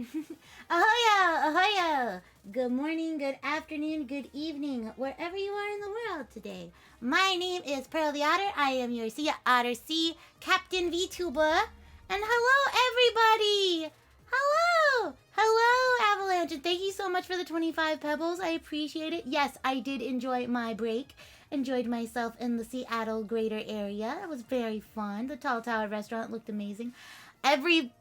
Ahoyo! Ahoyo! Good morning, good afternoon, good evening, wherever you are in the world today. My name is Pearl the Otter. I am your Sea Otter Sea Captain VTuber. And hello, everybody! Hello! Hello, Avalanche, and thank you so much for the 25 pebbles. I appreciate it. Yes, I did enjoy my break. Enjoyed myself in the Seattle greater area. It was very fun. The Tall Tower restaurant looked amazing.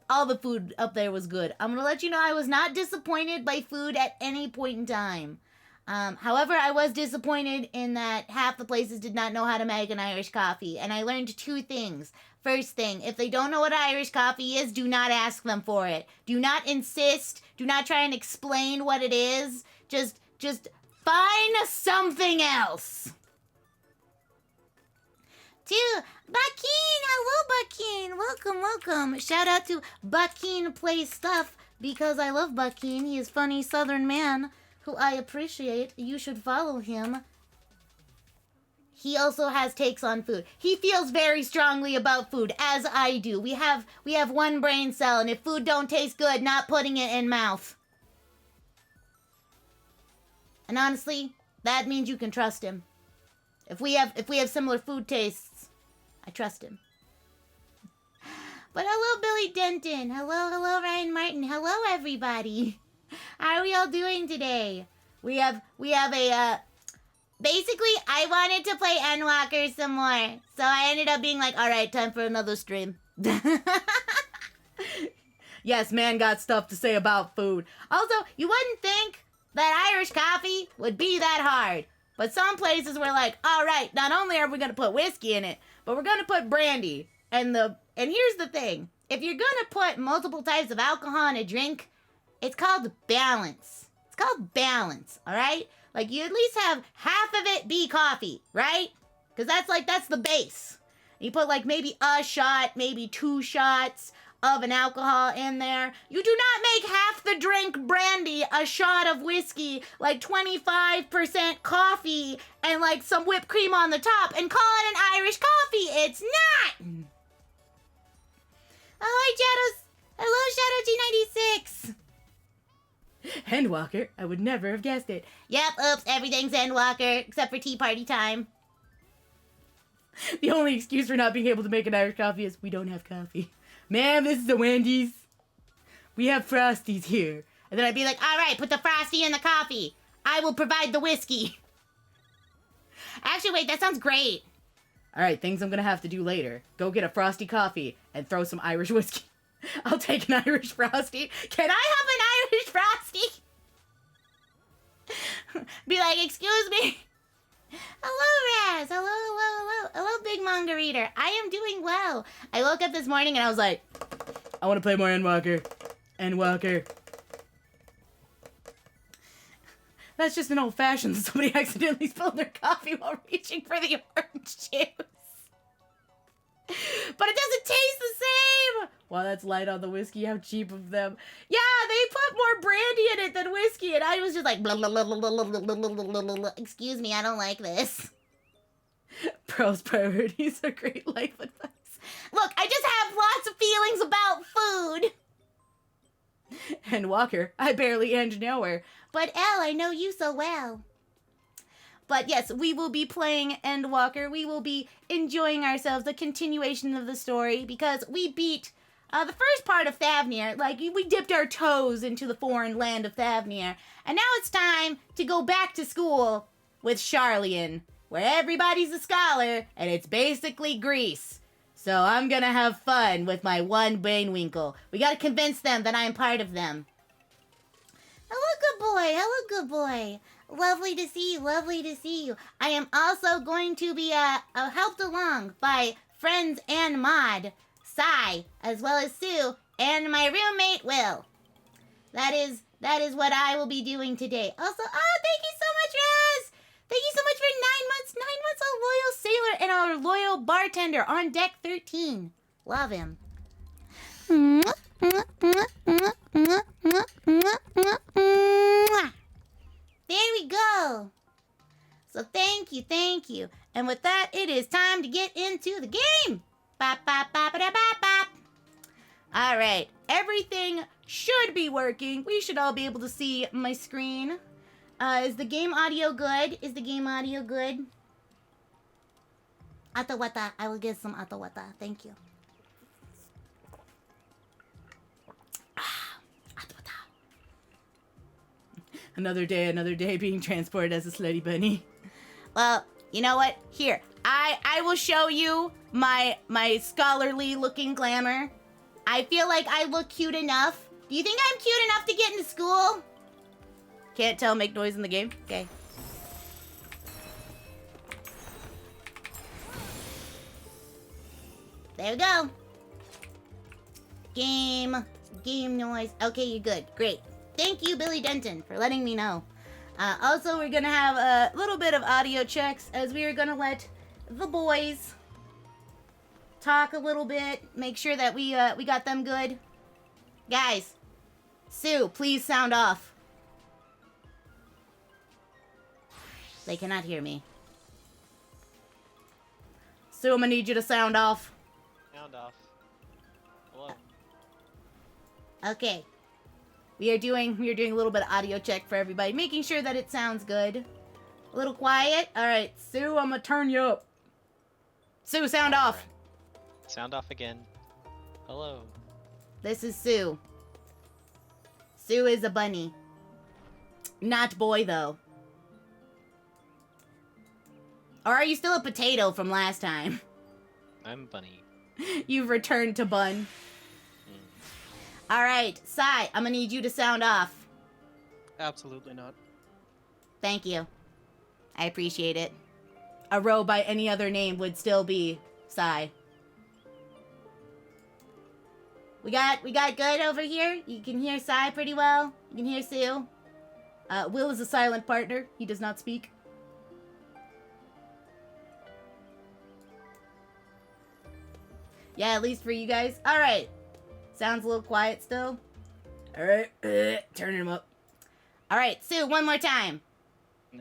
All the food up there was good. I'm gonna let you know I was not disappointed by food at any point in time. However, I was disappointed in that half the places did not know how to make an Irish coffee, and I learned two things. First thing, if they don't know what Irish coffee is, do not ask them for it. Do not insist. Do not try and explain what it is. Just find something else. Two, Buckeen! Hello, Buckeen! Welcome. Shout out to Buckeen Plays Stuff, because I love Buckeen. He is a funny southern man who I appreciate. You should follow him. He also has takes on food. He feels very strongly about food, as I do. We have one brain cell, and if food don't taste good, not putting it in mouth. And honestly, that means you can trust him. If we have similar food tastes, I trust him. But hello, Billy Denton. Hello, Ryan Martin. Hello, everybody. How are we all doing today? We have a, basically, I wanted to play Endwalker some more. So I ended up being like, alright, time for another stream. Yes, man got stuff to say about food. Also, you wouldn't think that Irish coffee would be that hard. But some places were like, alright, not only are we going to put whiskey in it, but we're going to put brandy. And here's the thing. If you're going to put multiple types of alcohol in a drink, it's called balance. It's called balance, alright? Like, you at least have half of it be coffee, right? Because that's the base. You put like maybe a shot, maybe 2 shots of an alcohol in there. You do not make half the drink brandy, a shot of whiskey, like 25% coffee, and like some whipped cream on the top, and call it an Irish coffee. It's not! Oh, hi, Shadows. Hello, Shadow G96. Endwalker? I would never have guessed it. Yep, oops, everything's Endwalker, except for tea party time. The only excuse for not being able to make an Irish coffee is we don't have coffee. Ma'am, this is a Wendy's. We have Frosties here. And then I'd be like, alright, put the Frosty in the coffee. I will provide the whiskey. Actually, wait, that sounds great. Alright, things I'm gonna have to do later. Go get a Frosty coffee and throw some Irish whiskey. I'll take an Irish Frosty. Can I have an Irish Frosty? Be like, excuse me. Hello, Raz. Hello, Big Manga Reader. I am doing well. I woke up this morning and I was like, I want to play more Endwalker. That's just an old-fashioned. Somebody accidentally spilled their coffee while reaching for the orange juice. But it doesn't taste the same! Wow, that's light on the whiskey. How cheap of them. Yeah, they put more brandy in it than whiskey, and I was just like, blah, blah, blah, blah, blah, blah, blah, blah, blah, blah. Excuse me, I don't like this. Pearl's priorities are great life advice. Look, I just have lots of feelings about food. And Walker, I barely end nowhere. But Elle, I know you so well. But yes, we will be playing Endwalker. We will be enjoying ourselves, the continuation of the story, because we beat the first part of Thavnir. Like, we dipped our toes into the foreign land of Thavnir. And now it's time to go back to school with Sharlayan, where everybody's a scholar, and it's basically Greece. So I'm gonna have fun with my one brainwinkle. We gotta convince them that I am part of them. Hello, good boy. Lovely to see you. I am also going to be helped along by friends and Mod, Sai, as well as Sue, and my roommate Will. That is what I will be doing today. Also, thank you so much, Raz! Thank you so much for 9 months, a loyal sailor and our loyal bartender on deck 13. Love him. There we go. So thank you. And with that, it is time to get into the game. Bop, bop, bop, bop, bop, bop. All right, everything should be working. We should all be able to see my screen. Is the game audio good? Is the game audio good? Atawata. I will get some atawata. Thank you. Atawata. Another day being transported as a slutty bunny. Well, you know what? Here, I will show you my scholarly looking glamour. I feel like I look cute enough. Do you think I'm cute enough to get into school? Can't tell, make noise in the game? Okay. There we go. Game noise. Okay, you're good. Great. Thank you, Billy Denton, for letting me know. Also, we're gonna have a little bit of audio checks as we are gonna let the boys talk a little bit, make sure that we got them good. Guys, Sue, please sound off. They cannot hear me. Sue, I'm gonna need you to sound off. Sound off. Hello. Okay. We are doing a little bit of audio check for everybody, making sure that it sounds good. A little quiet. All right, Sue, I'm gonna turn you up. Sue, sound off. Right. Sound off again. Hello. This is Sue. Sue is a bunny. Not boy, though. Or are you still a potato from last time? I'm bunny. You've returned to bun. All right, Sai, I'm gonna need you to sound off. Absolutely not. Thank you. I appreciate it. A row by any other name would still be Sai. We got good over here. You can hear Sai pretty well. You can hear Sue. Will is a silent partner. He does not speak. Yeah, at least for you guys. All right. Sounds a little quiet still. All right, turn him up. All right, Sue, one more time.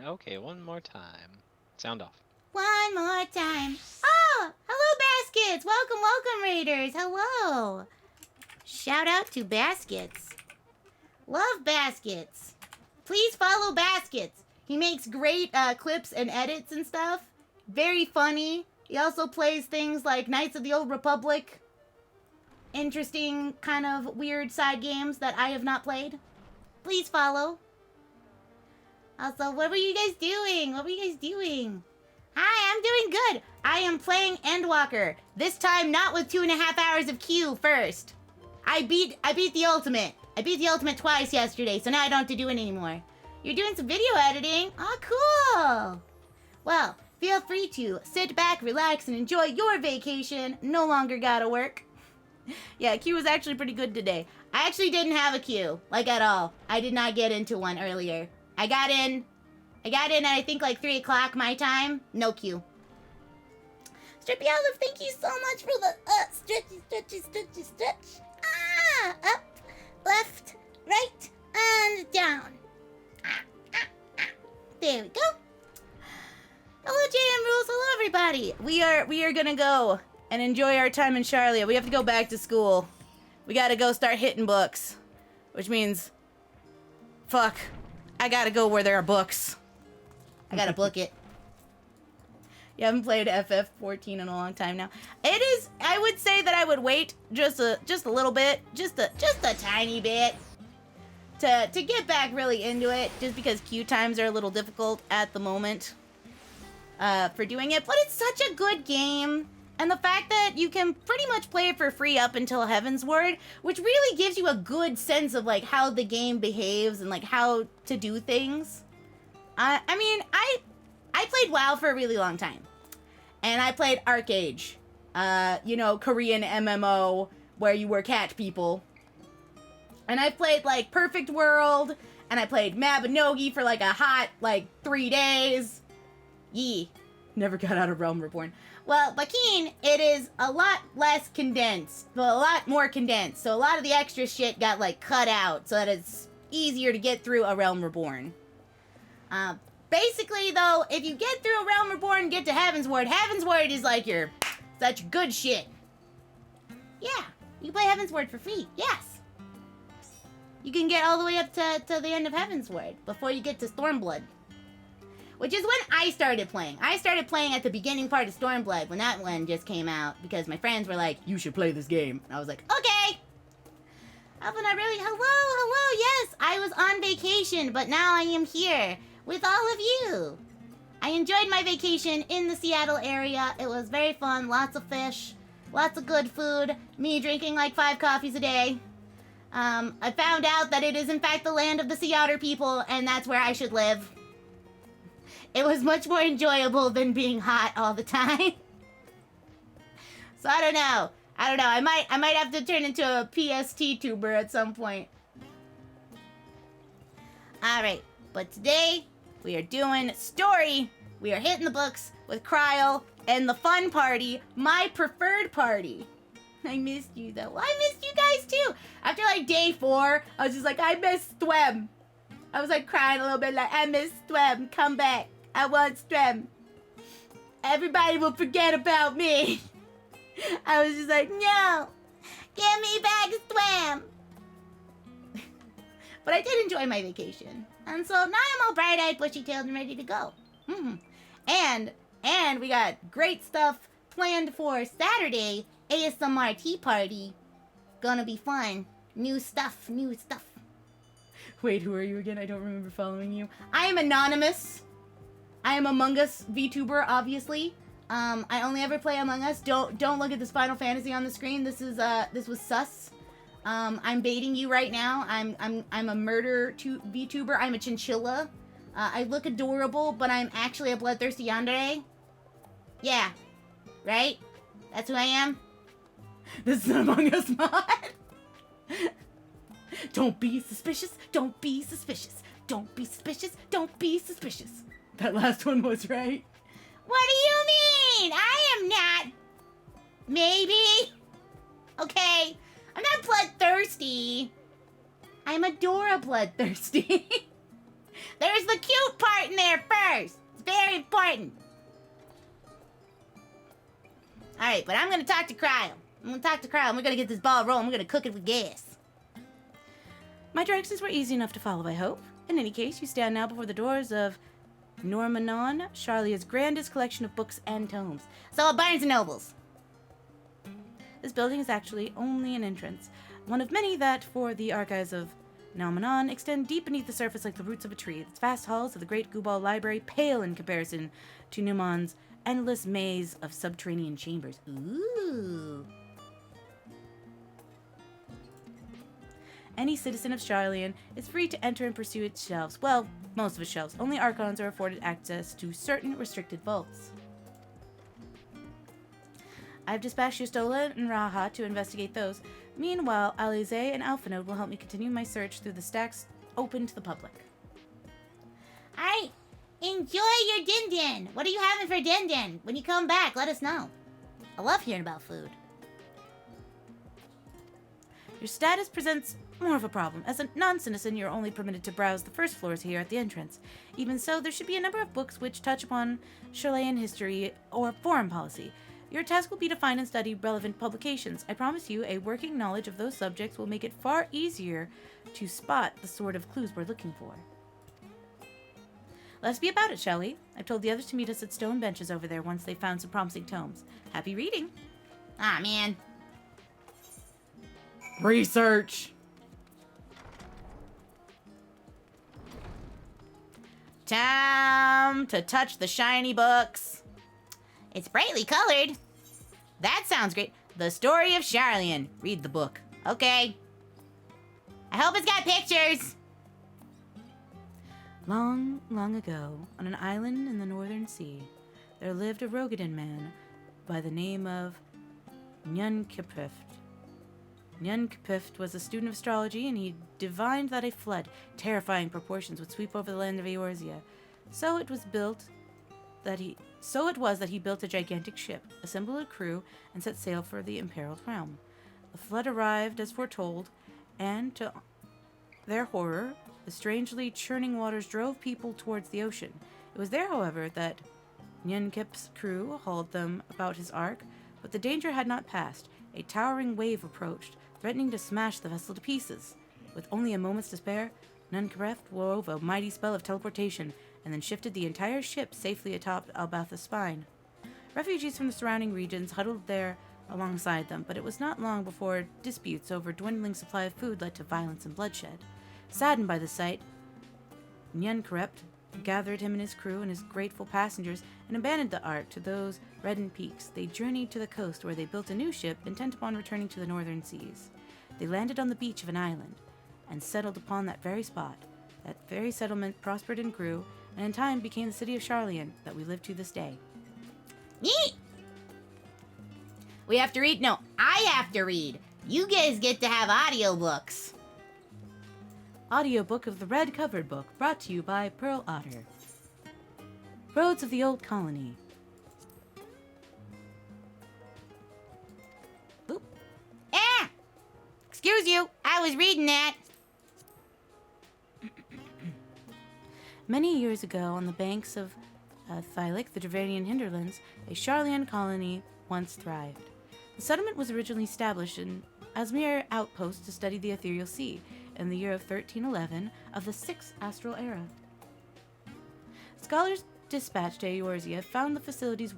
Okay, one more time. Sound off. One more time. Oh, hello, Baskets. Welcome, Raiders. Hello. Shout out to Baskets. Love Baskets. Please follow Baskets. He makes great clips and edits and stuff. Very funny. He also plays things like Knights of the Old Republic. Interesting, kind of weird side games that I have not played. Please follow. Also, what were you guys doing? Hi, I'm doing good. I am playing Endwalker. This time, not with 2.5 hours of queue first. I beat the ultimate. I beat the ultimate twice yesterday, so now I don't have to do it anymore. You're doing some video editing? Oh, cool. Well, feel free to sit back, relax, and enjoy your vacation. No longer gotta work. Yeah, queue was actually pretty good today. I actually didn't have a queue, like at all. I did not get into one earlier. I got in at I think like 3 o'clock my time. No queue. Strippy Olive, thank you so much for the stretch. Ah, up, left, right, and down. There we go. Hello, JM Rules. Hello, everybody. We are gonna go and enjoy our time in Sharlayan. We have to go back to school. We gotta go start hitting books. Which means, fuck, I gotta go where there are books. I gotta book it. You haven't played FF14 in a long time now. It is, I would say that I would wait just a little bit, just a tiny bit, to get back really into it, just because queue times are a little difficult at the moment for doing it. But it's such a good game. And the fact that you can pretty much play it for free up until Heaven's Word, which really gives you a good sense of like how the game behaves and like how to do things. I mean, I played WoW for a really long time. And I played Arcade, you know, Korean MMO where you were cat people. And I played like Perfect World, and I played Mabinogi for like a hot like 3 days. Yee. Never got out of Realm Reborn. Well, Bakeen, it is a lot less condensed, but a lot more condensed. So a lot of the extra shit got like cut out so that it's easier to get through a Realm Reborn. Basically though, if you get through a Realm Reborn and get to Heaven's Word is like your such good shit. Yeah, you can play Heaven's Word for free. Yes. You can get all the way up to the end of Heavensward before you get to Stormblood. Which is when I started playing. I started playing at the beginning part of Stormblood when that one just came out because my friends were like, you should play this game. And I was like, okay. How about I really, hello, yes. I was on vacation, but now I am here with all of you. I enjoyed my vacation in the Seattle area. It was very fun, lots of fish, lots of good food, me drinking like 5 coffees a day. I found out that it is in fact the land of the Sea Otter people, and that's where I should live. It was much more enjoyable than being hot all the time. So I don't know. I might have to turn into a PST tuber at some point. Alright, but today we are doing story. We are hitting the books with Cryle and the fun party, my preferred party. I missed you though. I missed you guys too. After like day 4, I was just like, I miss Thwem. I was like crying a little bit like, I miss Thwem. Come back. I want Thwem. Everybody will forget about me. I was just like, no. Give me back Thwem. But I did enjoy my vacation. And so now I'm all bright-eyed, bushy-tailed, and ready to go. And we got great stuff planned for Saturday. ASMR tea party. Gonna be fun. New stuff. Wait, who are you again? I don't remember following you. I am anonymous. I am Among Us VTuber, obviously. I only ever play Among Us. Don't look at this Final Fantasy on the screen. This was sus. I'm baiting you right now. I'm a murder VTuber. I'm a chinchilla. I look adorable, but I'm actually a bloodthirsty yandere. Yeah. Right? That's who I am. This is an Among Us mod. Don't be suspicious. Don't be suspicious. Don't be suspicious. Don't be suspicious. That last one was right. What do you mean? I am not. Maybe. Okay. I'm not bloodthirsty. I'm Adora bloodthirsty. There's the cute part in there first. It's very important. Alright, but I'm gonna talk to Cryle. And we're gonna get this ball rolling. We're gonna cook it with gas. My directions were easy enough to follow, I hope. In any case, you stand now before the doors of Normanon, Sharlayan's grandest collection of books and tomes. So, Barnes & Nobles. This building is actually only an entrance, one of many that, for the archives of Normanon, extend deep beneath the surface like the roots of a tree. Its vast halls of the great Gubal Library pale in comparison to Numon's endless maze of subterranean chambers. Ooh. Any citizen of Sharlayan is free to enter and pursue its shelves. Well, most of its shelves. Only Archons are afforded access to certain restricted vaults. I've dispatched Yustola and Raha to investigate those. Meanwhile, Alize and Alphanode will help me continue my search through the stacks open to the public. Alright, enjoy your din-din. What are you having for din-din? When you come back, let us know. I love hearing about food. Your status presents more of a problem. As a non-citizen, you're only permitted to browse the first floors here at the entrance. Even so, there should be a number of books which touch upon Sharlayan history or foreign policy. Your task will be to find and study relevant publications. I promise you, a working knowledge of those subjects will make it far easier to spot the sort of clues we're looking for. Let's be about it, shall we? I've told the others to meet us at stone benches over there once they've found some promising tomes. Happy reading! Ah, man. Research! Time to touch the shiny books. It's brightly colored. That sounds great. The Story of Sharlayan. Read the book. Okay. I hope it's got pictures. Long, long ago, on an island in the northern sea, there lived a Rogadan man by the name of Nyankpift. Nyankpift was a student of astrology, and he divined that a flood, terrifying proportions, would sweep over the land of Eorzea. So it was that he built a gigantic ship, assembled a crew, and set sail for the imperiled realm. The flood arrived as foretold, and to their horror, the strangely churning waters drove people towards the ocean. It was there, however, that Nyankip's crew hauled them about his ark, but the danger had not passed. A towering wave approached, threatening to smash the vessel to pieces. With only a moment's to spare, Nunkareth wove a mighty spell of teleportation and then shifted the entire ship safely atop Albatha's spine. Refugees from the surrounding regions huddled there alongside them, but it was not long before disputes over dwindling supply of food led to violence and bloodshed. Saddened by the sight, Nunkareth gathered him and his crew and his grateful passengers and abandoned the Ark to those reddened peaks. They journeyed to the coast where they built a new ship, intent upon returning to the northern seas. They landed on the beach of an island and settled upon that very spot. That very settlement prospered and grew, and in time became the city of Sharlayan that we live to this day. Neat! We have to read? No, I have to read. You guys get to have audiobooks. Audiobook of the Red Covered Book, brought to you by Pearl Otter. Roads of the Old Colony. Oop. Ah! Excuse you, I was reading that. Many years ago, on the banks of Thylik, the Dravanian hinterlands, a Sharlayan colony once thrived. The settlement was originally established as mere outpost to study the ethereal sea in the year of 1311 of the 6th astral era. Scholars dispatched to Eorzea found the facilities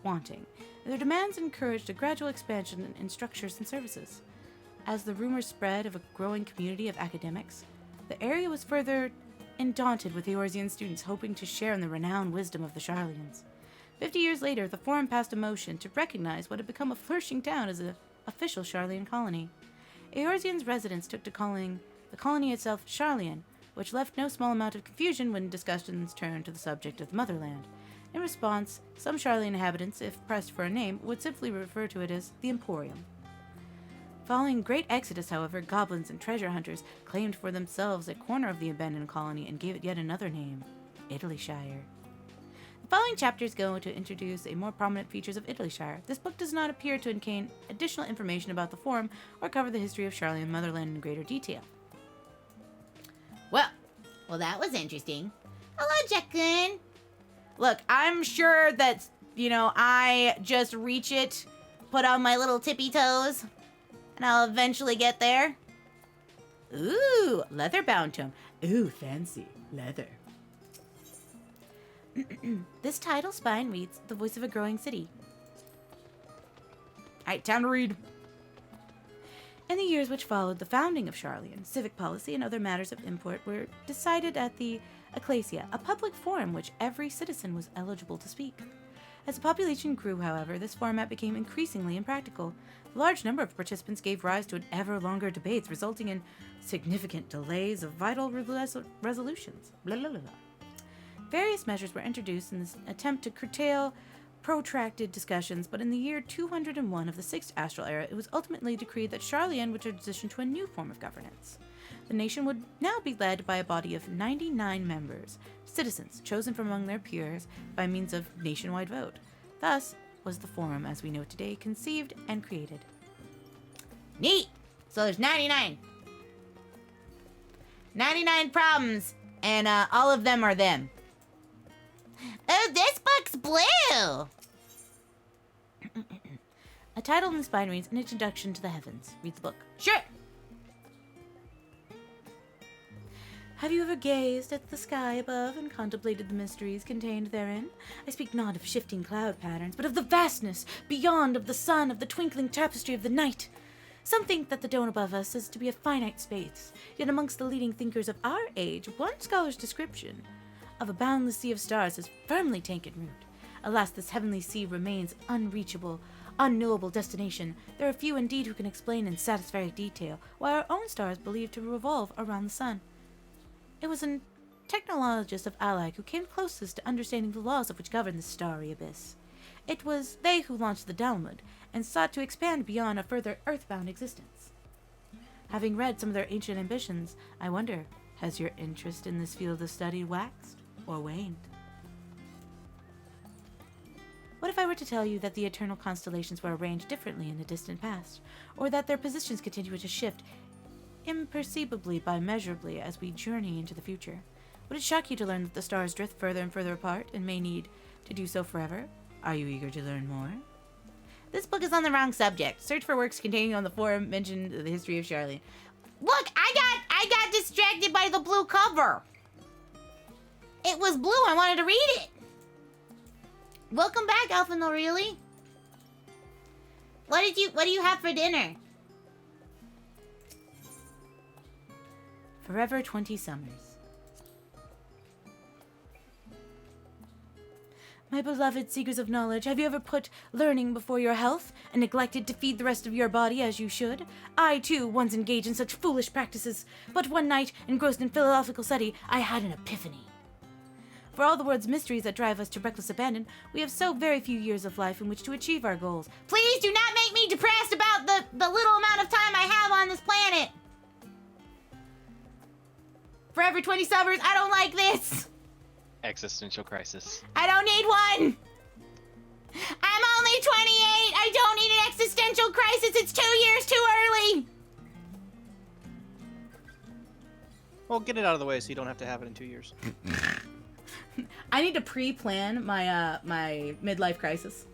wanting, and their demands encouraged a gradual expansion in structures and services. As the rumors spread of a growing community of academics, the area was further undaunted with Eorzean students hoping to share in the renowned wisdom of the Sharlayans. 50 years later, the Forum passed a motion to recognize what had become a flourishing town as an official Sharlayan colony. Eorzean's residents took to calling the colony itself Sharlayan, which left no small amount of confusion when discussions turned to the subject of the motherland. In response, some Sharlayan inhabitants, if pressed for a name, would simply refer to it as the Emporium. Following great exodus, however, goblins and treasure hunters claimed for themselves a corner of the abandoned colony and gave it yet another name, Italyshire. The following chapters go to introduce a more prominent features of Italyshire. This book does not appear to contain additional information about the Forum or cover the history of Sharlayan motherland in greater detail. Well, that was interesting. Hello, Jacqueline. Look, I'm sure that, I just reach it, put on my little tippy toes, and I'll eventually get there. Ooh, leather-bound tome. Ooh, fancy. Leather. This title spine reads, The Voice of a Growing City. Alright, time to read. In the years which followed the founding of Sharlayan, civic policy and other matters of import were decided at the Ecclesia, a public forum which every citizen was eligible to speak. As the population grew, however, this format became increasingly impractical. The large number of participants gave rise to an ever longer debates, resulting in significant delays of vital resolutions. Blah, blah, blah, blah. Various measures were introduced in this attempt to curtail protracted discussions, but in the year 201 of the 6th astral era, it was ultimately decreed that Sharlayan would transition to a new form of governance. The nation would now be led by a body of 99 members, citizens chosen from among their peers by means of nationwide vote. Thus was the Forum, as we know it today, conceived and created. Neat! So there's 99. 99 problems, and all of them are them. Oh, this book's blue! A title in the spine reads, An Introduction to the Heavens. Read the book. Sure. Have you ever gazed at the sky above and contemplated the mysteries contained therein? I speak not of shifting cloud patterns, but of the vastness beyond of the sun, of the twinkling tapestry of the night. Some think that the dome above us is to be a finite space, yet amongst the leading thinkers of our age, one scholar's description of a boundless sea of stars has firmly taken root. Alas, this heavenly sea remains unreachable, unknowable destination. There are few indeed who can explain in satisfactory detail why our own star is believed to revolve around the sun. It was a technologist of Allag who came closest to understanding the laws of which govern the starry abyss. It was they who launched the Talmud and sought to expand beyond a further earthbound existence. Having read some of their ancient ambitions, I wonder, has your interest in this field of study waxed or waned? What if I were to tell you that the eternal constellations were arranged differently in the distant past, or that their positions continue to shift imperceptibly by measurably as we journey into the future? Would it shock you to learn that the stars drift further and further apart and may need to do so forever? Are you eager to learn more? This book is on the wrong subject. Search for works containing on the forum mentioned the history of Sharlayan. Look, I why the blue cover? It was blue. I wanted to read it. Welcome back, Alpha No Really. What do you have for dinner? Forever 20 summers. My beloved seekers of knowledge, have you ever put learning before your health and neglected to feed the rest of your body as you should? I, too, once engaged in such foolish practices, but one night, engrossed in philosophical study, I had an epiphany. For all the world's mysteries that drive us to reckless abandon, we have so very few years of life in which to achieve our goals. Please do not make me depressed about the little amount of time I have on this planet. Forever 20 summers, I don't like this. Existential crisis. I don't need one. I'm only 28. I don't need an existential crisis. It's 2 years too early. Well, get it out of the way so you don't have to have it in 2 years. I need to pre-plan my my midlife crisis.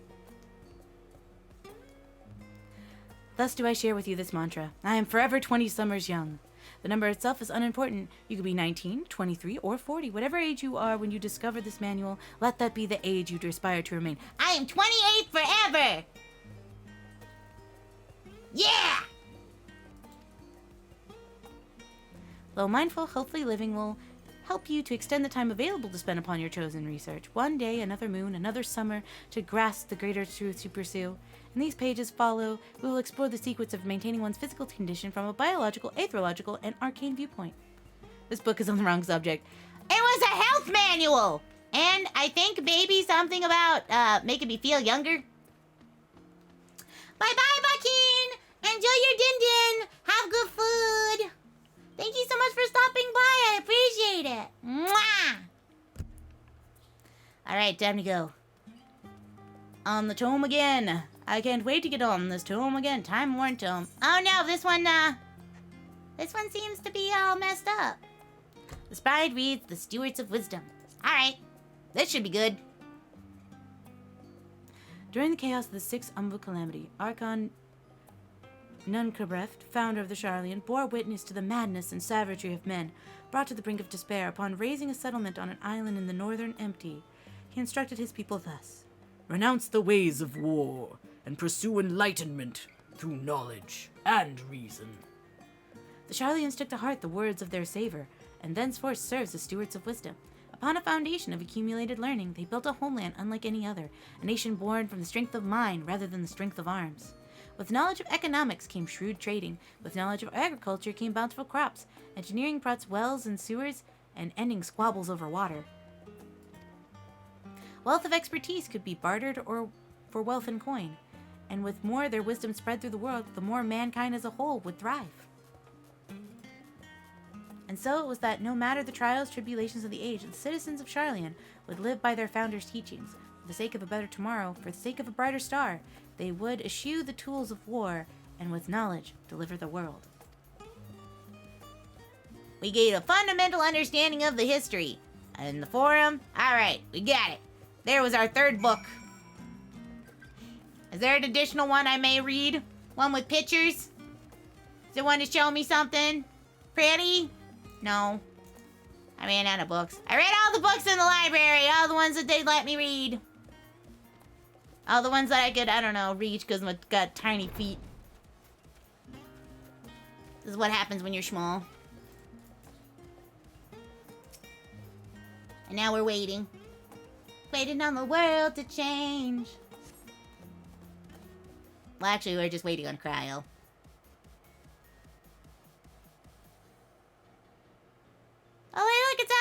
Thus do I share with you this mantra. I am forever 20 summers young. The number itself is unimportant. You could be 19, 23, or 40. Whatever age you are when you discover this manual, let that be the age you aspire to remain. I am 28 forever. Yeah. Though mindful, healthfully living will help you to extend the time available to spend upon your chosen research. One day, another moon, another summer, to grasp the greater truths you pursue. In these pages follow, we will explore the secrets of maintaining one's physical condition from a biological, astrological, and arcane viewpoint. This book is on the wrong subject. It was a health manual. And I think maybe something about making me feel younger. Bye-bye, Buckin. Enjoy your din-din. Have good food. Thank you so much for stopping by. I appreciate it. Mwah! All right, time to go. On the tome again. I can't wait to get on this tome again. Time-worn tome. Oh no, this one seems to be all messed up. The Sprite reads The Stewards of Wisdom. All right, this should be good. During the chaos of the Sixth Umbu Calamity, Archon Nuncabreft, founder of the Sharlayan, bore witness to the madness and savagery of men brought to the brink of despair upon raising a settlement on an island in the northern empty. He instructed his people thus: renounce the ways of war and pursue enlightenment through knowledge and reason. The Sharlayans took to heart the words of their savior, and thenceforth served as stewards of wisdom. Upon a foundation of accumulated learning, they built a homeland unlike any other, a nation born from the strength of mind rather than the strength of arms. With knowledge of economics came shrewd trading. With knowledge of agriculture came bountiful crops. Engineering brought wells and sewers, and ending squabbles over water. Wealth of expertise could be bartered or for wealth and coin, and with more their wisdom spread through the world, the more mankind as a whole would thrive. And so it was that no matter the trials, tribulations of the age, the citizens of Sharlayan would live by their founders' teachings. For the sake of a better tomorrow, for the sake of a brighter star, they would eschew the tools of war, and with knowledge, deliver the world. We gained a fundamental understanding of the history. In the forum, all right, we got it. There was our third book. Is there an additional one I may read? One with pictures? Is there one to show me something pretty? No. I ran out of books. I read all the books in the library, all the ones that they'd let me read. All the ones that I could, I don't know, reach because I've got tiny feet. This is what happens when you're small. And now we're waiting. Waiting on the world to change. Well, actually, we're just waiting on Cryo. Oh, hey, look, it's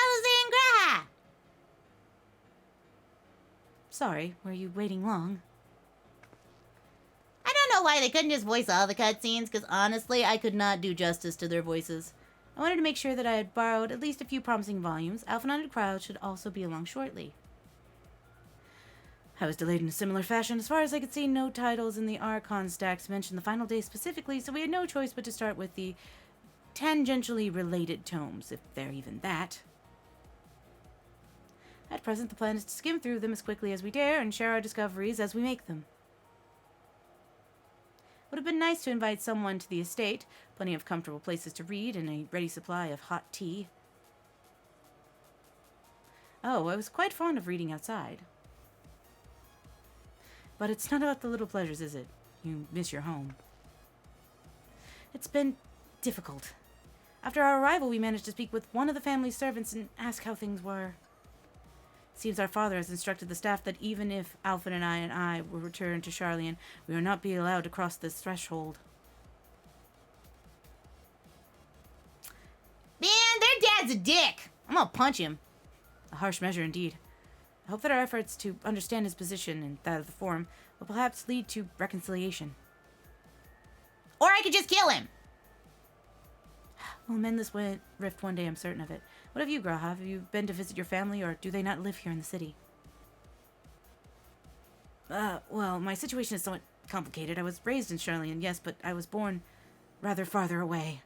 Alexandra! Sorry, were you waiting long? I don't know why they couldn't just voice all the cutscenes, because honestly, I could not do justice to their voices. I wanted to make sure that I had borrowed at least a few promising volumes. Alpha and Cryo should also be along shortly. I was delayed in a similar fashion. As far as I could see, no titles in the Archon stacks mentioned the final day specifically, so we had no choice but to start with the tangentially related tomes, if they're even that. At present, the plan is to skim through them as quickly as we dare and share our discoveries as we make them. Would have been nice to invite someone to the estate, plenty of comfortable places to read, and a ready supply of hot tea. Oh, I was quite fond of reading outside. But it's not about the little pleasures, is it? You miss your home. It's been difficult. After our arrival, we managed to speak with one of the family's servants and ask how things were. It seems our father has instructed the staff that even if Alfred and I will return to Sharlayan, we will not be allowed to cross this threshold. Man, their dad's a dick. I'm gonna punch him. A harsh measure indeed. I hope that our efforts to understand his position and that of the Forum will perhaps lead to reconciliation. Or I could just kill him. We'll mend this rift one day, I'm certain of it. What have you, Graha? Have you been to visit your family, or do they not live here in the city? Well, my situation is somewhat complicated. I was raised in Sharlayan, yes, but I was born rather farther away.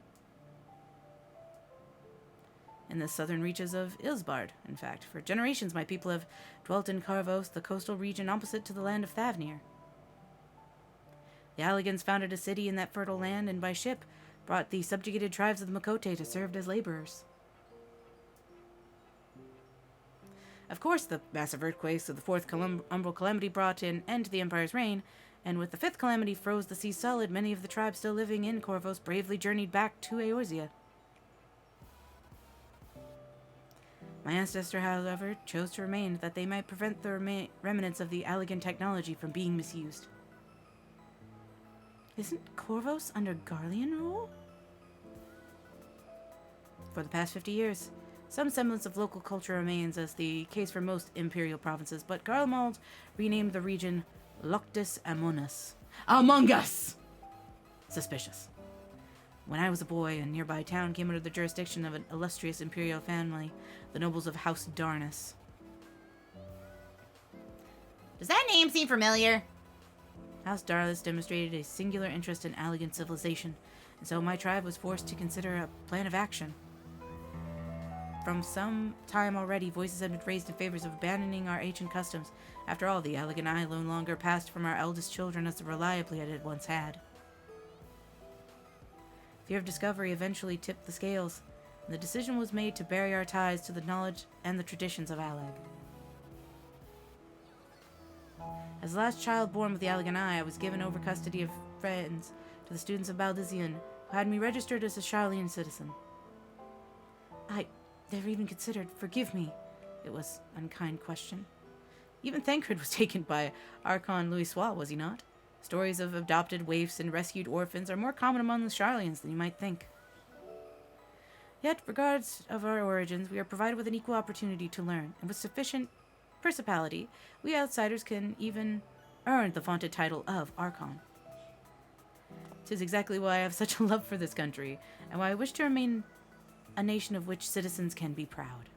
In the southern reaches of Ilsbard, in fact. For generations, my people have dwelt in Karvos, the coastal region opposite to the land of Thavnir. The Alligans founded a city in that fertile land, and by ship brought the subjugated tribes of the Makote to serve as laborers. Of course, the massive earthquakes of the fourth Umbral Calamity brought an end to the Empire's reign, and with the fifth calamity froze the sea solid, many of the tribes still living in Corvos bravely journeyed back to Eorzea. My ancestor, however, chose to remain that they might prevent the remnants of the Allagan technology from being misused. Isn't Corvos under Garlean rule? For the past 50 years, some semblance of local culture remains, as the case for most imperial provinces, but Garlemald renamed the region Loctus Amonus. Among Us! Suspicious. When I was a boy, a nearby town came under the jurisdiction of an illustrious imperial family, the nobles of House Darnus. Does that name seem familiar? House Darnus demonstrated a singular interest in Allagan civilization, and so my tribe was forced to consider a plan of action. From some time already, voices had been raised in favor of abandoning our ancient customs. After all, the Allagan no longer passed from our eldest children as reliably as it once had. Fear of discovery eventually tipped the scales, and the decision was made to bury our ties to the knowledge and the traditions of Allag. As the last child born with the Allagan I was given over custody of friends to the students of Baldizian, who had me registered as a Sharlayan citizen. I never even considered, forgive me, it was an unkind question. Even Thancred was taken by Archon Louis Sois, was he not? Stories of adopted waifs and rescued orphans are more common among the Sharlayans than you might think. Yet, regardless of our origins, we are provided with an equal opportunity to learn, and with sufficient principality, we outsiders can even earn the vaunted title of Archon. 'Tis exactly why I have such a love for this country, and why I wish to remain a nation of which citizens can be proud.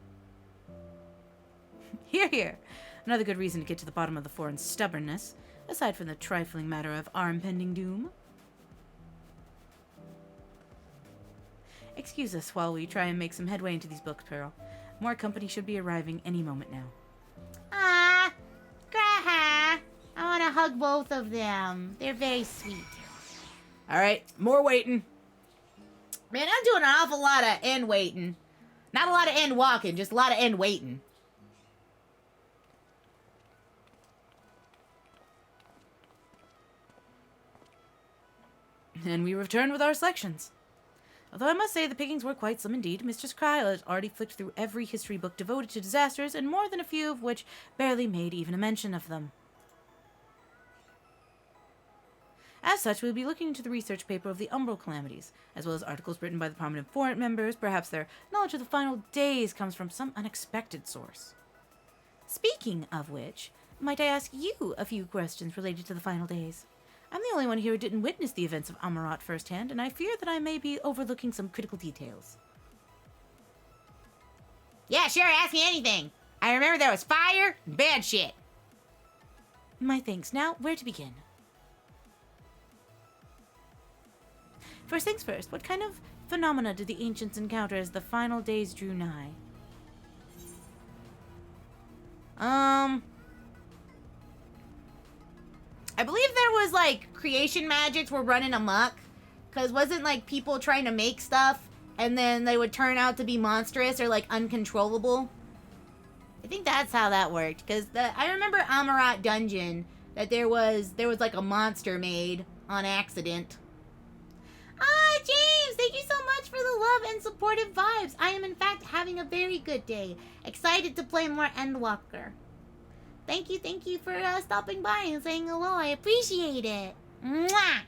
Hear, hear! Another good reason to get to the bottom of the foreign's stubbornness, aside from the trifling matter of our impending doom. Excuse us while we try and make some headway into these books, Pearl. More company should be arriving any moment now. Ah, Graha. I want to hug both of them. They're very sweet. Alright, more waiting. Man, I'm doing an awful lot of end waiting. Not a lot of end walking, just a lot of end waiting. And we return with our selections. Although I must say the pickings were quite slim indeed, Mistress Kryla has already flicked through every history book devoted to disasters, and more than a few of which barely made even a mention of them. As such, we'll be looking into the research paper of the Umbral Calamities, as well as articles written by the prominent foreign members. Perhaps their knowledge of the final days comes from some unexpected source. Speaking of which, might I ask you a few questions related to the final days? I'm the only one here who didn't witness the events of Amarat firsthand, and I fear that I may be overlooking some critical details. Yeah, sure, ask me anything. I remember there was fire and bad shit. My thanks. Now, where to begin? First things first, what kind of phenomena did the ancients encounter as the final days drew nigh? I believe there was, like, creation magics were running amok. Because wasn't, like, people trying to make stuff, and then they would turn out to be monstrous or, like, uncontrollable? I think that's how that worked. Because I remember Amarat Dungeon, that there was like a monster made on accident. Ah, James, thank you so much for the love and supportive vibes. I am in fact having a very good day. Excited to play more Endwalker. Thank you for stopping by and saying hello. I appreciate it. Mwah!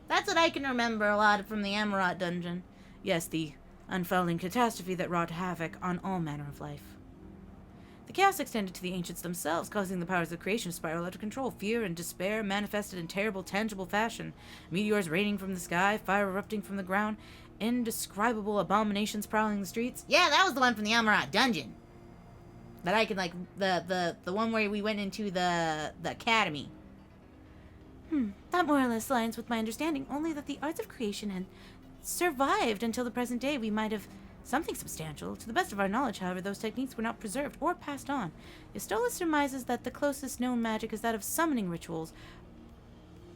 That's what I can remember a lot from the Amarat dungeon. Yes, the unfolding catastrophe that wrought havoc on all manner of life. The chaos extended to the ancients themselves, causing the powers of creation to spiral out of control. Fear and despair manifested in terrible, tangible fashion. Meteors raining from the sky, fire erupting from the ground, indescribable abominations prowling the streets. Yeah, that was the one from the Amarat dungeon. That I could, like, the one where we went into the academy. That more or less aligns with my understanding, only that the arts of creation had survived until the present day. We might have something substantial. To the best of our knowledge, however, those techniques were not preserved or passed on. Istola surmises that the closest known magic is that of summoning rituals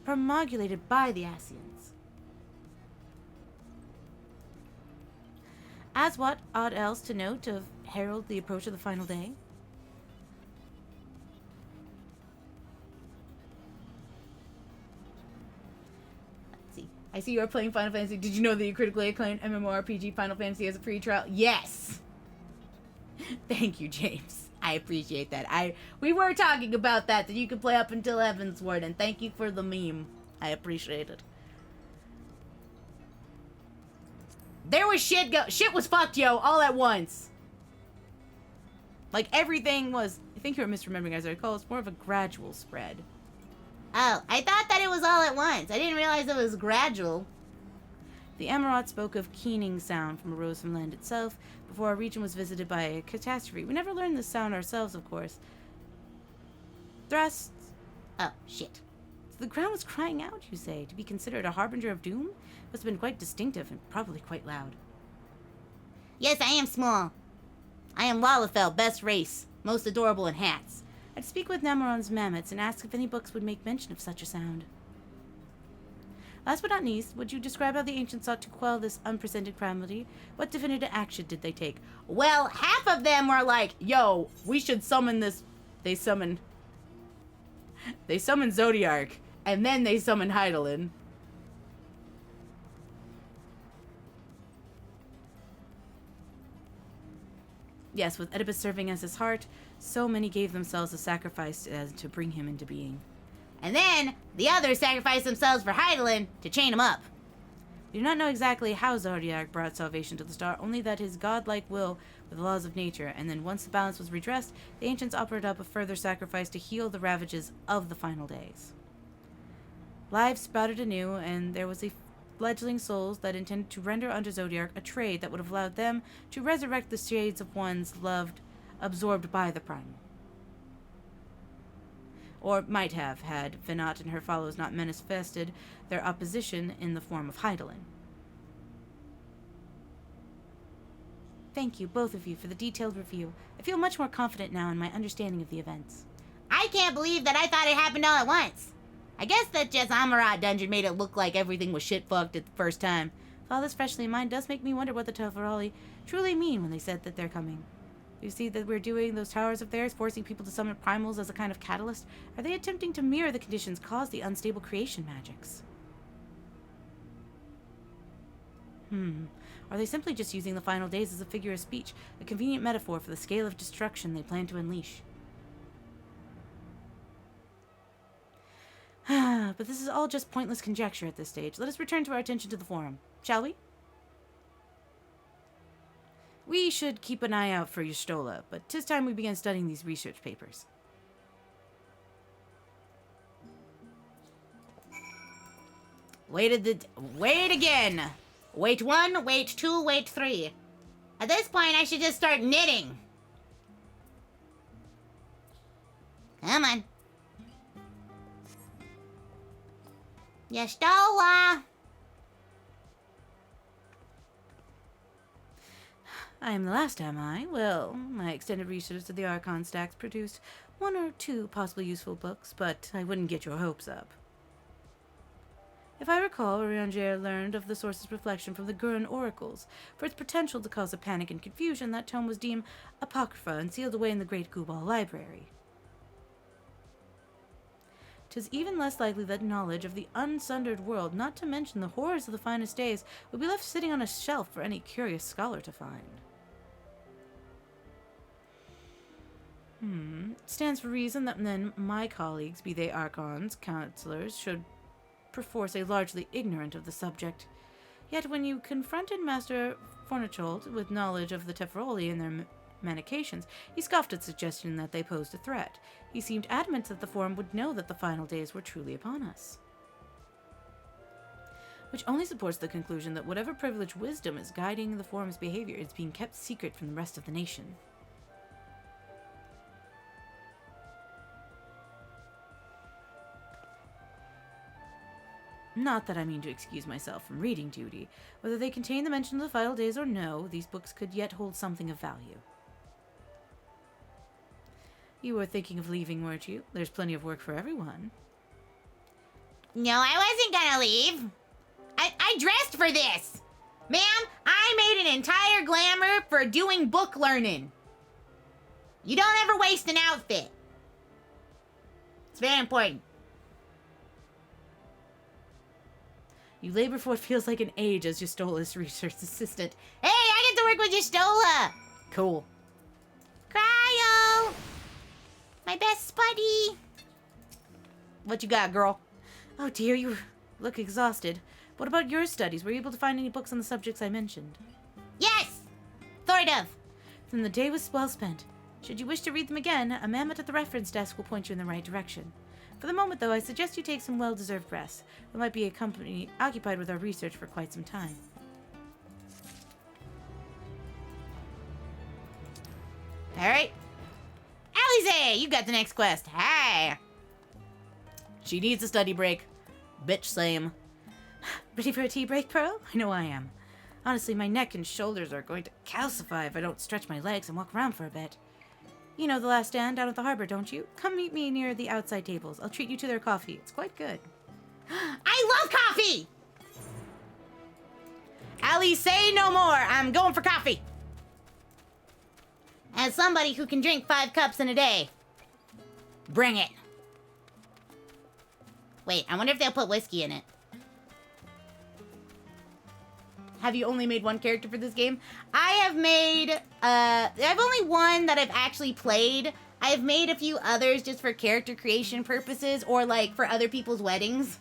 promulgated by the Asians. As what ought else to note of herald the approach of the final day? I see you are playing Final Fantasy. Did you know that you critically acclaimed MMORPG Final Fantasy as a free trial? Yes! Thank you, James. I appreciate that. We were talking about that you could play up until Heavensward, and thank you for the meme. I appreciate it. There was shit was fucked, yo, all at once. Like, everything was... I think you're misremembering, as I recall. It's more of a gradual spread. Oh, I thought that it was all at once. I didn't realize it was gradual. The Amarat spoke of keening sound from a rose from land itself before our region was visited by a catastrophe. We never learned this sound ourselves, of course. Thrusts. Oh, shit. The ground was crying out, you say, to be considered a harbinger of doom? Must have been quite distinctive and probably quite loud. Yes, I am small. I am Lalafell, best race, most adorable in hats. I'd speak with Namoron's mammoths and ask if any books would make mention of such a sound. Last but not least, would you describe how the ancients sought to quell this unprecedented calamity? What definitive action did they take? Well, half of them were like, yo, we should summon this. They summoned Zodiark, and then they summoned Hydaelyn. Yes, with Oedipus serving as his heart, so many gave themselves a sacrifice to bring him into being. And then the others sacrificed themselves for Hydaelyn to chain him up. We do not know exactly how Zodiac brought salvation to the star, only that his godlike will with the laws of nature, and then once the balance was redressed, the ancients offered up a further sacrifice to heal the ravages of the final days. Lives sprouted anew, and there was a fledgling souls that intended to render unto Zodiac a trade that would have allowed them to resurrect the shades of ones loved, absorbed by the primal. Or might have, had Venat and her followers not manifested their opposition in the form of Hydaelyn. Thank you, both of you, for the detailed review. I feel much more confident now in my understanding of the events. I can't believe that I thought it happened all at once. I guess that just Amarat Dungeon made it look like everything was shit fucked at the first time. With all this freshly in mind does make me wonder what the Tavarali truly mean when they said that they're coming. You see that we're doing those towers of theirs, forcing people to summon primals as a kind of catalyst? Are they attempting to mirror the conditions caused the unstable creation magics? Are they simply just using the final days as a figure of speech, a convenient metaphor for the scale of destruction they plan to unleash? But this is all just pointless conjecture at this stage. Let us return to our attention to the forum, shall we? We should keep an eye out for Y'shtola, but 'tis time we began studying these research papers. Wait again. Wait 1, wait 2, wait 3. At this point, I should just start knitting. Come on. Y'shtola! I am the last, am I? Well, my extended research of the Archon stacks produced 1 or 2 possibly useful books, but I wouldn't get your hopes up. If I recall, Orianger learned of the source's reflection from the Gurren oracles. For its potential to cause a panic and confusion, that tome was deemed apocrypha and sealed away in the Great Gubal Library. 'Tis even less likely that knowledge of the unsundered world, not to mention the horrors of the finest days, would be left sitting on a shelf for any curious scholar to find. It stands to reason that then my colleagues, be they archons, counselors, should perforce be largely ignorant of the subject. Yet when you confronted Master Fornichold with knowledge of the Tefroli and their medications, he scoffed at suggestion that they posed a threat. He seemed adamant that the Forum would know that the final days were truly upon us. Which only supports the conclusion that whatever privileged wisdom is guiding the Forum's behavior is being kept secret from the rest of the nation. Not that I mean to excuse myself from reading duty. Whether they contain the mention of the final days or no, these books could yet hold something of value. You were thinking of leaving, weren't you? There's plenty of work for everyone. No, I wasn't gonna leave. I dressed for this. Ma'am, I made an entire glamour for doing book learning. You don't ever waste an outfit. It's very important. You labor for what feels like an age as Justola's research assistant. Hey, I get to work with Justola. Cool. Cryo. My best buddy. What you got, girl? Oh dear, you look exhausted. What about your studies? Were you able to find any books on the subjects I mentioned? Yes, sort of. Then the day was well spent. Should you wish to read them again, a mammoth at the reference desk will point you in the right direction. For the moment, though, I suggest you take some well-deserved rest. We might be a company occupied with our research for quite some time. All right. Alize, you got the next quest. Hi. She needs a study break. Bitch same. Ready for a tea break, Pearl? I know I am. Honestly, my neck and shoulders are going to calcify if I don't stretch my legs and walk around for a bit. You know the last stand down at the harbor, don't you? Come meet me near the outside tables. I'll treat you to their coffee. It's quite good. I love coffee. Ali, say no more. I'm going for coffee. As somebody who can drink 5 cups in a day. Bring it. Wait, I wonder if they'll put whiskey in it. Have you only made one character for this game? I have made, I've only one that I've actually played. I've made a few others just for character creation purposes or like for other people's weddings.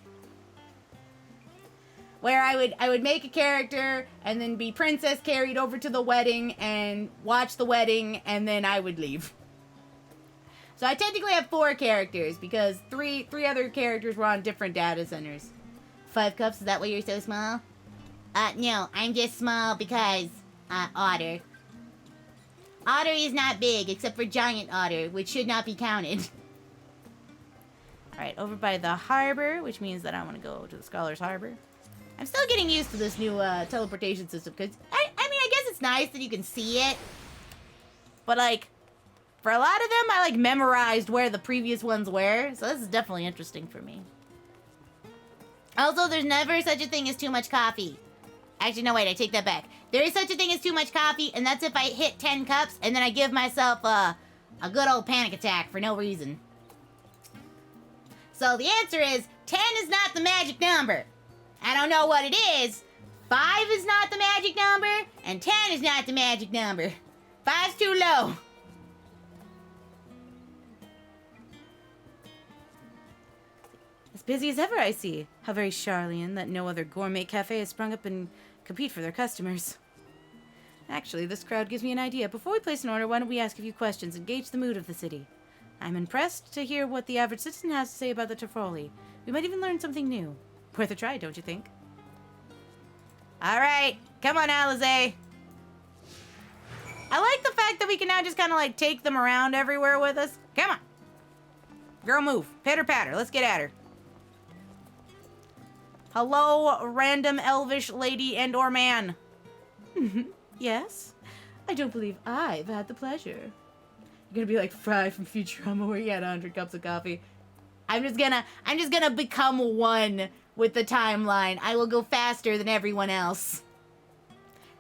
Where I would make a character and then be princess carried over to the wedding and watch the wedding and then I would leave. So I technically have 4 characters because three other characters were on different data centers. 5 cups, is that why you're so small? No, I'm just small because, otter. Otter is not big, except for giant otter, which should not be counted. Alright, over by the harbor, which means that I want to go to the Scholar's Harbor. I'm still getting used to this new, teleportation system, because, I mean, I guess it's nice that you can see it. But, like, for a lot of them, I, like, memorized where the previous ones were, so this is definitely interesting for me. Also, there's never such a thing as too much coffee. Actually, no, wait, I take that back. There is such a thing as too much coffee, and that's if I hit 10 cups, and then I give myself a good old panic attack for no reason. So the answer is, 10 is not the magic number. I don't know what it is. 5 is not the magic number, and 10 is not the magic number. 5's too low. As busy as ever, I see. How very Sharlayan that no other gourmet cafe has sprung up and compete for their customers. Actually, this crowd gives me an idea. Before we place an order, why don't we ask a few questions and gauge the mood of the city? I'm impressed to hear what the average citizen has to say about the Tefroli. We might even learn something new. Worth a try, don't you think? All right, come on, Alize. I like the fact that we can now just kind of like take them around everywhere with us. Come on. Girl, move. Pitter patter. Let's get at her. Hello, random elvish lady and or man. Yes? I don't believe I've had the pleasure. You're gonna be like Fry from Futurama where he had 100 cups of coffee. I'm just gonna become one with the timeline. I will go faster than everyone else.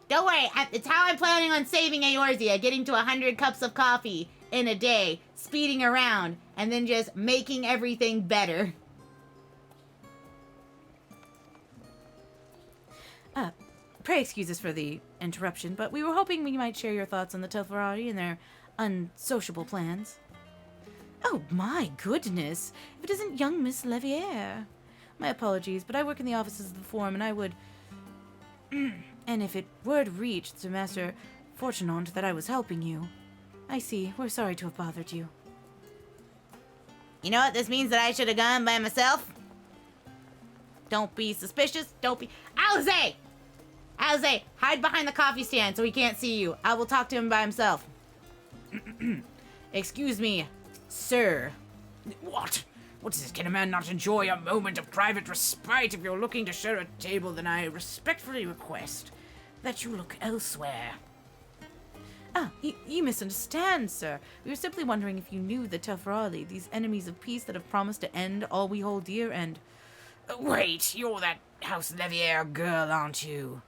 Don't worry, it's how I'm planning on saving Eorzea, getting to 100 cups of coffee in a day, speeding around, and then just making everything better. Pray excuse us for the interruption, but we were hoping we might share your thoughts on the Telferati and their unsociable plans. Oh my goodness! If it isn't young Miss Levier. My apologies, but I work in the offices of the Forum, and I would... and if it word reached to Master Fortunant that I was helping you... I see. We're sorry to have bothered you. You know what? This means that I should have gone by myself. Don't be suspicious. Don't be... Alize! Alize, hide behind the coffee stand so he can't see you. I will talk to him by himself. Excuse me, sir. What? What is this? Can a man not enjoy a moment of private respite? If you're looking to share a table, then I respectfully request that you look elsewhere. Ah, you misunderstand, sir. We were simply wondering if you knew the Telferali, these enemies of peace that have promised to end all we hold dear and... Wait, you're that House Levier girl, aren't you?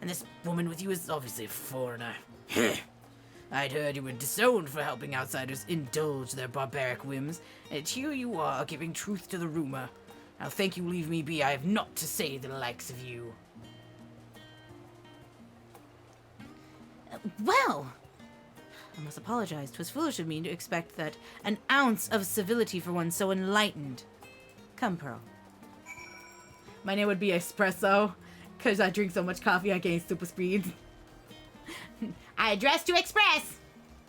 And this woman with you is obviously a foreigner. I'd heard you were disowned for helping outsiders indulge their barbaric whims, and here you are giving truth to the rumor. Now thank you, leave me be. I have naught to say to the likes of you. Well, I must apologize. 'Twas foolish of me to expect that an ounce of civility for one so enlightened. Come, Pearl. My name would be Espresso, because I drink so much coffee I gain super speed. I address to Express.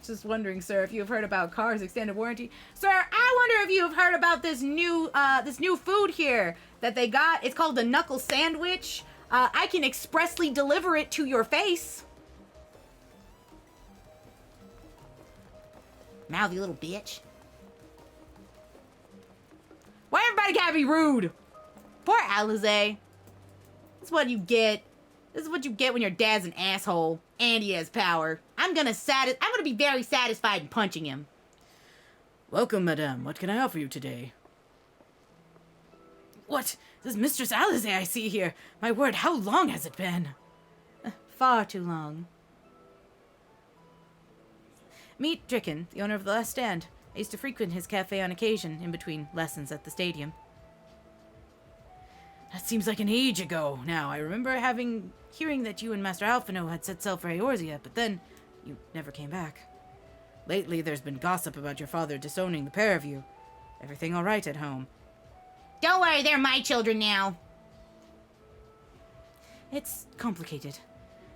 Just wondering, sir, if you've heard about Cars extended warranty. Sir, I wonder if you've heard about this new food here that they got. It's called the Knuckle Sandwich. I can expressly deliver it to your face. Mouthy little bitch. Why everybody gotta be rude? Poor Alize. That's what you get. This is what you get when your dad's an asshole and he has power. I'm gonna be very satisfied in punching him. Welcome, madame. What can I offer you today? What? This is Mistress Alize I see here. My word, how long has it been? Far too long. Meet Dricken, the owner of the Last Stand. I used to frequent his cafe on occasion, in between lessons at the stadium. That seems like an age ago now. I remember hearing that you and Master Alphino had set sail for Eorzea, but then you never came back. Lately, there's been gossip about your father disowning the pair of you. Everything all right at home? Don't worry, they're my children now. It's complicated,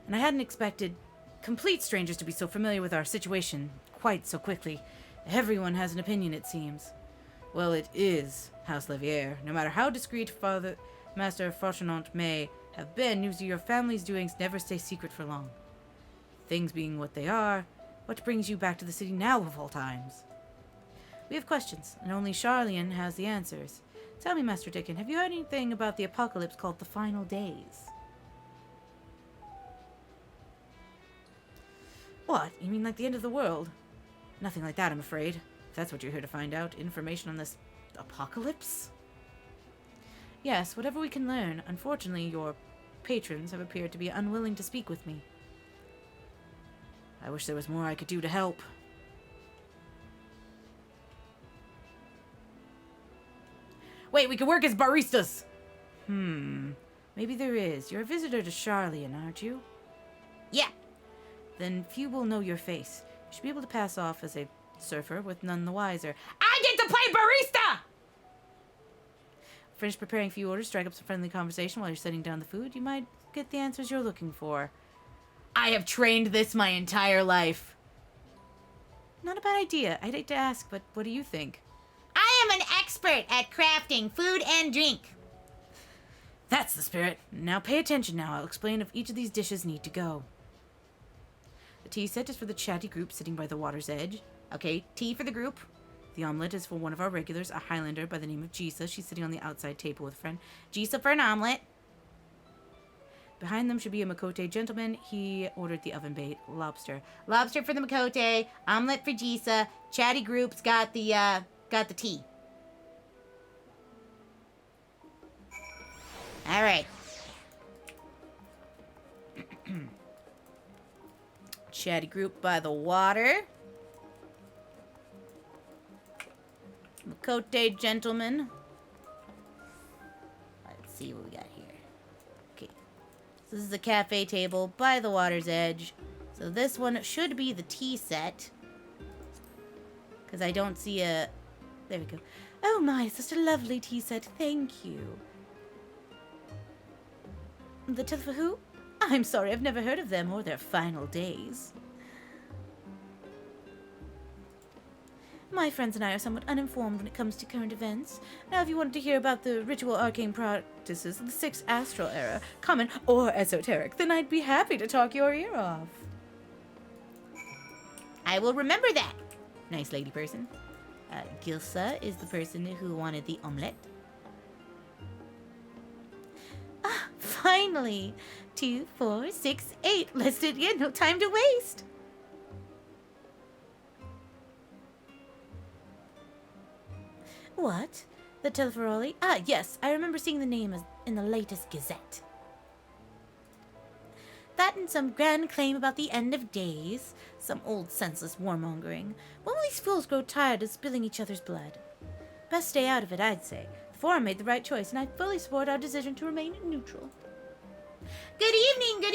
and I hadn't expected complete strangers to be so familiar with our situation quite so quickly. Everyone has an opinion, it seems. Well, it is House Levier. No matter how discreet Master Fortunant may have been, news of your family's doings never stay secret for long. Things being what they are, what brings you back to the city now of all times? We have questions, and only Sharlayan has the answers. Tell me, Master Dickon, have you heard anything about the apocalypse called the Final Days? What? You mean like the end of the world? Nothing like that, I'm afraid. If that's what you're here to find out, information on this apocalypse? Yes, whatever we can learn. Unfortunately, your patrons have appeared to be unwilling to speak with me. I wish there was more I could do to help. Wait, we could work as baristas! Maybe there is. You're a visitor to Sharlayan, aren't you? Yeah. Then few will know your face. You should be able to pass off as a surfer with none the wiser. I get to play barista! Finish preparing a few orders, strike up some friendly conversation while you're setting down the food. You might get the answers you're looking for. I have trained this my entire life. Not a bad idea. I'd hate to ask, but what do you think? I am an expert at crafting food and drink. That's the spirit. Now pay attention now. I'll explain if each of these dishes need to go. The tea set is for the chatty group sitting by the water's edge. Okay, tea for the group. The omelet is for one of our regulars, a Highlander by the name of Jisa. She's sitting on the outside table with a friend. Jisa for an omelet. Behind them should be a Makote gentleman. He ordered the oven-baked lobster. Lobster for the Makote, omelet for Jisa. Chatty group's got the tea. All right. Chatty group by the water. Makote gentlemen. Let's see what we got here. Okay. So this is a cafe table by the water's edge. So this one should be the tea set. Because I don't see a... There we go. Oh my, such a lovely tea set. Thank you. The Tilfahu? I'm sorry, I've never heard of them or their final days. My friends and I are somewhat uninformed when it comes to current events. Now, if you want to hear about the ritual arcane practices of the 6th astral era, common or esoteric, then I'd be happy to talk your ear off. I will remember that. Nice lady person. Gilsa is the person who wanted the omelette. Ah, finally! 2, 4, 6, 8. Let's do it again. No time to waste. What? The Telferoli? Ah, yes. I remember seeing the name in the latest Gazette. That and some grand claim about the end of days. Some old senseless warmongering. When will these fools grow tired of spilling each other's blood? Best stay out of it, I'd say. The Forum made the right choice, and I fully support our decision to remain neutral. Good evening,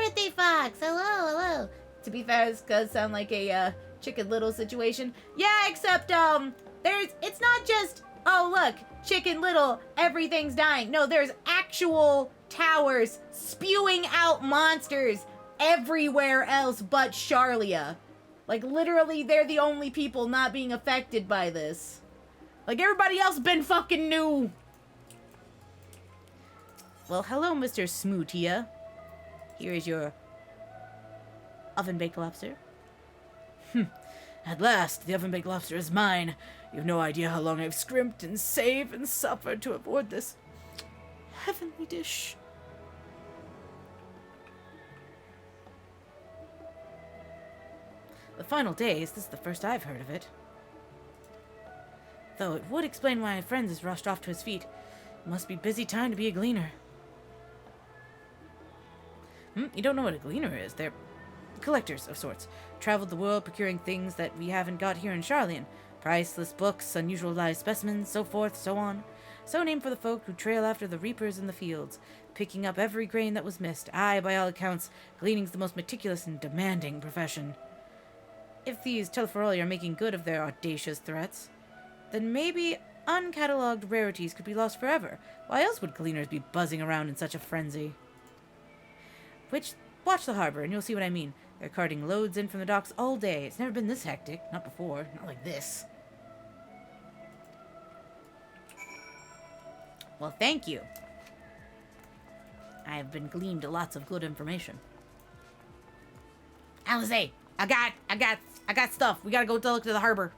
Earthy Fox. Hello, hello. To be fair, this does sound like a Chicken Little situation. Yeah, except it's not just, oh look, Chicken Little, everything's dying. No, there's actual towers spewing out monsters everywhere else but Sharlayan. Like, literally, they're the only people not being affected by this. Like, everybody else been fucking new. Well, hello, Mr. Smootia. Here is your oven-baked lobster. At last, the oven-baked lobster is mine. You have no idea how long I've scrimped and saved and suffered to afford this heavenly dish. The final days, this is the first I've heard of it. Though it would explain why my friend has rushed off to his feet. It must be busy time to be a gleaner. You don't know what a gleaner is. They're collectors of sorts. Traveled the world procuring things that we haven't got here in Sharlayan. Priceless books, unusual live specimens, so forth, so on. So named for the folk who trail after the reapers in the fields, picking up every grain that was missed. Aye, by all accounts, gleaning's the most meticulous and demanding profession. If these Telferoli are making good of their audacious threats, then maybe uncatalogued rarities could be lost forever. Why else would gleaners be buzzing around in such a frenzy? Watch the harbor and you'll see what I mean. They're carting loads in from the docks all day. It's never been this hectic. Not before. Not like this. Well, thank you. I have been gleaned lots of good information. Alize, I got stuff. We gotta go look to the harbor.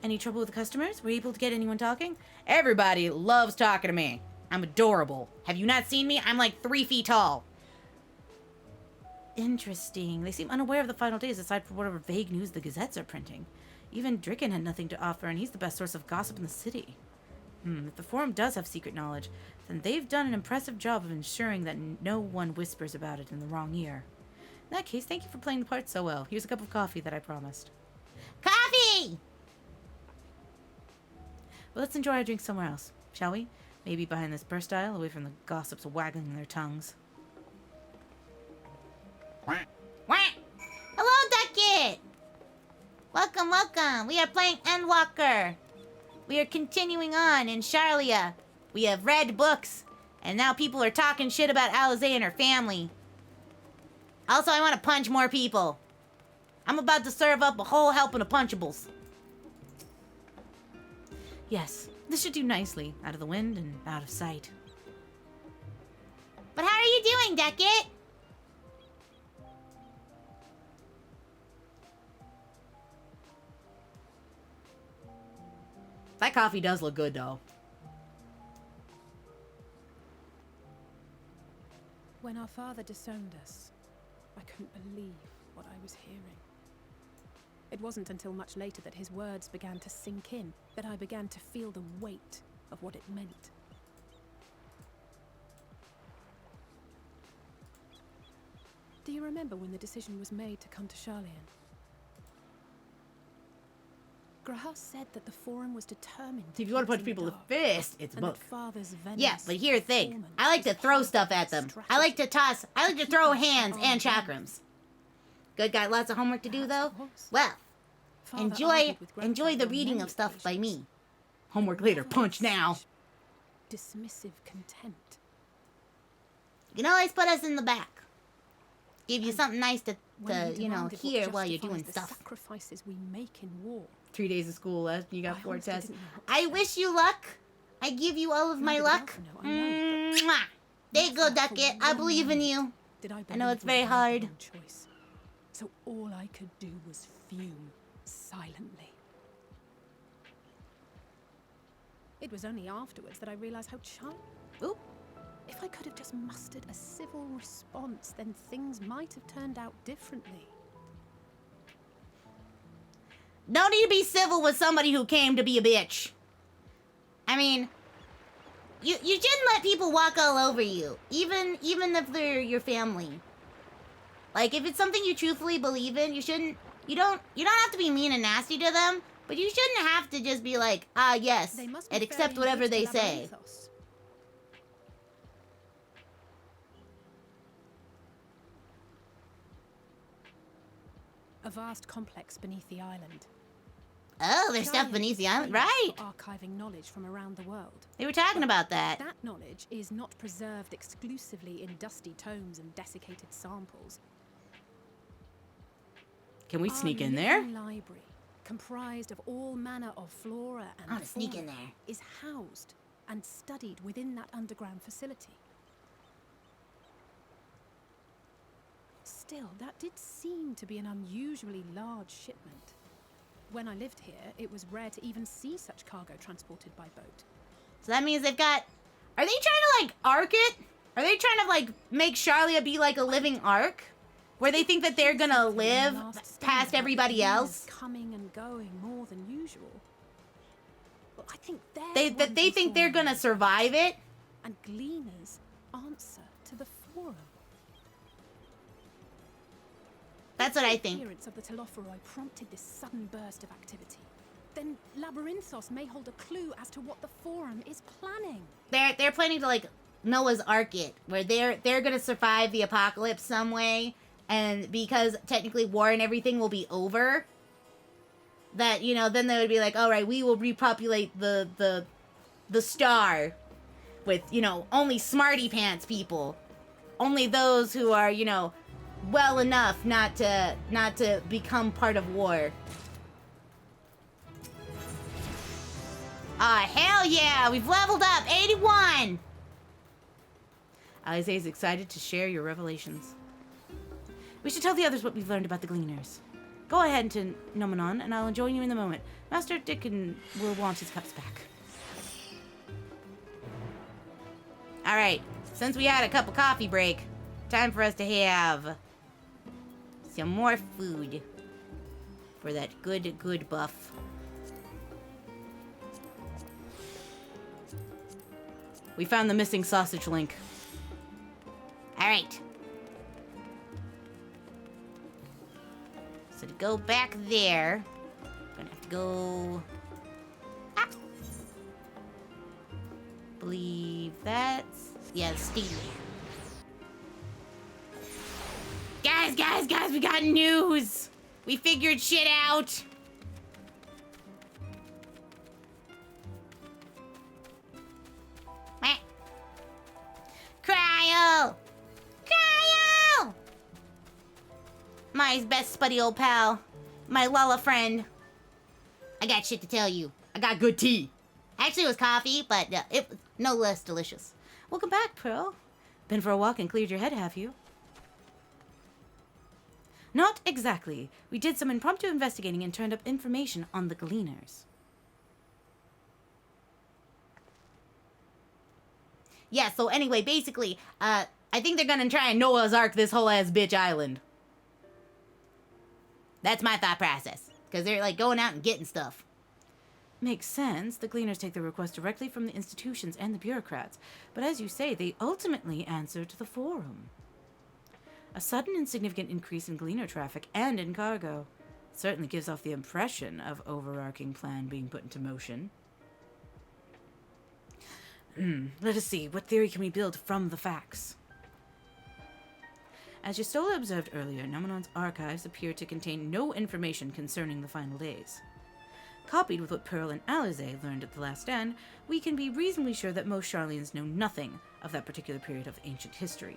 Any trouble with the customers? Were you able to get anyone talking? Everybody loves talking to me. I'm adorable. Have you not seen me? I'm like 3 feet tall. Interesting. They seem unaware of the final days aside from whatever vague news the gazettes are printing. Even Dricken had nothing to offer, and he's the best source of gossip in the city. If the Forum does have secret knowledge, then they've done an impressive job of ensuring that no one whispers about it in the wrong ear. In that case, thank you for playing the part so well. Here's a cup of coffee that I promised. Coffee! Well, let's enjoy our drink somewhere else, shall we? Maybe behind this burst aisle, away from the gossips waggling their tongues. Quack. Hello, Ducket! Welcome, welcome. We are playing Endwalker. We are continuing on in Sharlayan. We have read books, and now people are talking shit about Alize and her family. Also, I want to punch more people. I'm about to serve up a whole helping of punchables. Yes, this should do nicely. Out of the wind and out of sight. But how are you doing, Ducket? That coffee does look good, though. When our father disowned us, I couldn't believe what I was hearing. It wasn't until much later that his words began to sink in, that I began to feel the weight of what it meant. you remember when the decision was made to come to Sharlayan? Graham said that the Forum was determined to If you want to keep punch people in dark, the fist, it's a and that book. Father's venomous Yeah, but here's the thing. performance I like was to throw part of stuff their at them. strategy. I like to throw hands Oh, and yeah. chakrams. Good, got lots of homework to do though? Perhaps it was. Well, Father enjoy argued with Grandfather enjoy the on reading many of stuff by occasions. me. Homework later, Never punch with now. such dismissive contempt. You can always put us in the back. Give you And something nice to When he you know, demanded what hear while you're justifies doing the stuff. sacrifices we make in war. 3 days of school left. You got I 4 honestly tests. didn't know what to I say. wish you luck. I give you all of my Neither did luck. Alpha know, I know, Mwah. There you Not go, for Ducket. I one believe in moment you. Did I I know it's believe we very made the hard. wrong choice. So all I could do was fume silently. It was only afterwards that I realized how Oop. If I could have just mustered a civil response, then things might have turned out differently. Don't need to be civil with somebody who came to be a bitch. I mean, you shouldn't let people walk all over you, even if they're your family. Like if it's something you truthfully believe in, you don't have to be mean and nasty to them, but you shouldn't have to just be like, ah yes, They must be and accept fairly whatever they engaged to say. Labyrinthos. A vast complex beneath the island. Oh, there's stuff Sharlayan beneath is the island, famous right? for archiving knowledge from around the world. They were talking about that. That knowledge is not preserved exclusively in dusty tomes and desiccated samples. Can we Our sneak in there? living library, comprised of all manner of flora and I want to sneak in fauna, there. is housed and studied within that underground facility. Still, that did seem to be an unusually large shipment. When I lived here, it was rare to even see such cargo transported by boat. So that means they've got. Are they trying to like arc it? Are they trying to like make Sharlayan be like a living ark, where they think that they're gonna live past everybody else? Coming and going more than usual. Well, I think They think they're gonna survive it. And Gleaner's answer to the Forum. That's what I The think. appearance of the Telophoroi prompted this sudden burst of activity. Then Labyrinthos may hold a clue as to what the Forum is planning. They're planning to like Noah's Ark it, where they're gonna survive the apocalypse some way, and because technically war and everything will be over, that then they would be like, all right, we will repopulate the star with only smarty pants people, only those who are well enough not to become part of war. Ah, hell yeah! We've leveled up! 81! Alize is excited to share your revelations. We should tell the others what we've learned about the Gleaners. Go ahead to Nomenon, and I'll join you in a moment. Master Dickon will want his cups back. Alright, since we had a cup of coffee break, time for us to have some more food for that good buff. We found the missing sausage link. Alright. So to go back there, gonna have to go... Ah. Believe that's... Yeah, Steve. Guys, we got news! We figured shit out! Meh. Cryo! My best buddy old pal. My Lala friend. I got shit to tell you. I got good tea. Actually, it was coffee, but it was no less delicious. Welcome back, Pearl. Been for a walk and cleared your head, have you? Not exactly. We did some impromptu investigating and turned up information on the Gleaners. Yeah, so anyway, basically, I think they're gonna try and Noah's Ark this whole ass bitch island. That's my thought process. Because they're like going out and getting stuff. Makes sense. The Gleaners take the request directly from the institutions and the bureaucrats. But as you say, they ultimately answer to the Forum. A sudden and significant increase in gleaner traffic and in cargo. Certainly gives off the impression of overarching plan being put into motion. Let us see, what theory can we build from the facts? As Yastola observed earlier, Numenon's archives appear to contain no information concerning the final days. Copied with what Pearl and Alize learned at the last stand, we can be reasonably sure that most Sharlayans know nothing of that particular period of ancient history.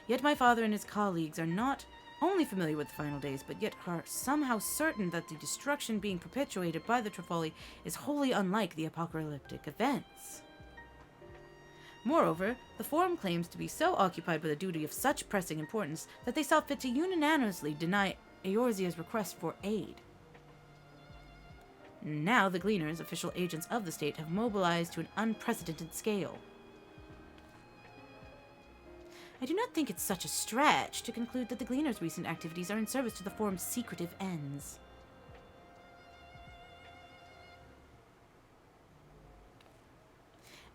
Yet my father and his colleagues are not only familiar with the final days, but yet are somehow certain that the destruction being perpetuated by the Trifoli is wholly unlike the apocalyptic events. Moreover, the Forum claims to be so occupied with a duty of such pressing importance that they saw fit to unanimously deny Eorzea's request for aid. Now the Gleaners, official agents of the state, have mobilized to an unprecedented scale. I do not think it's such a stretch to conclude that the Gleaners' recent activities are in service to the Forum's secretive ends.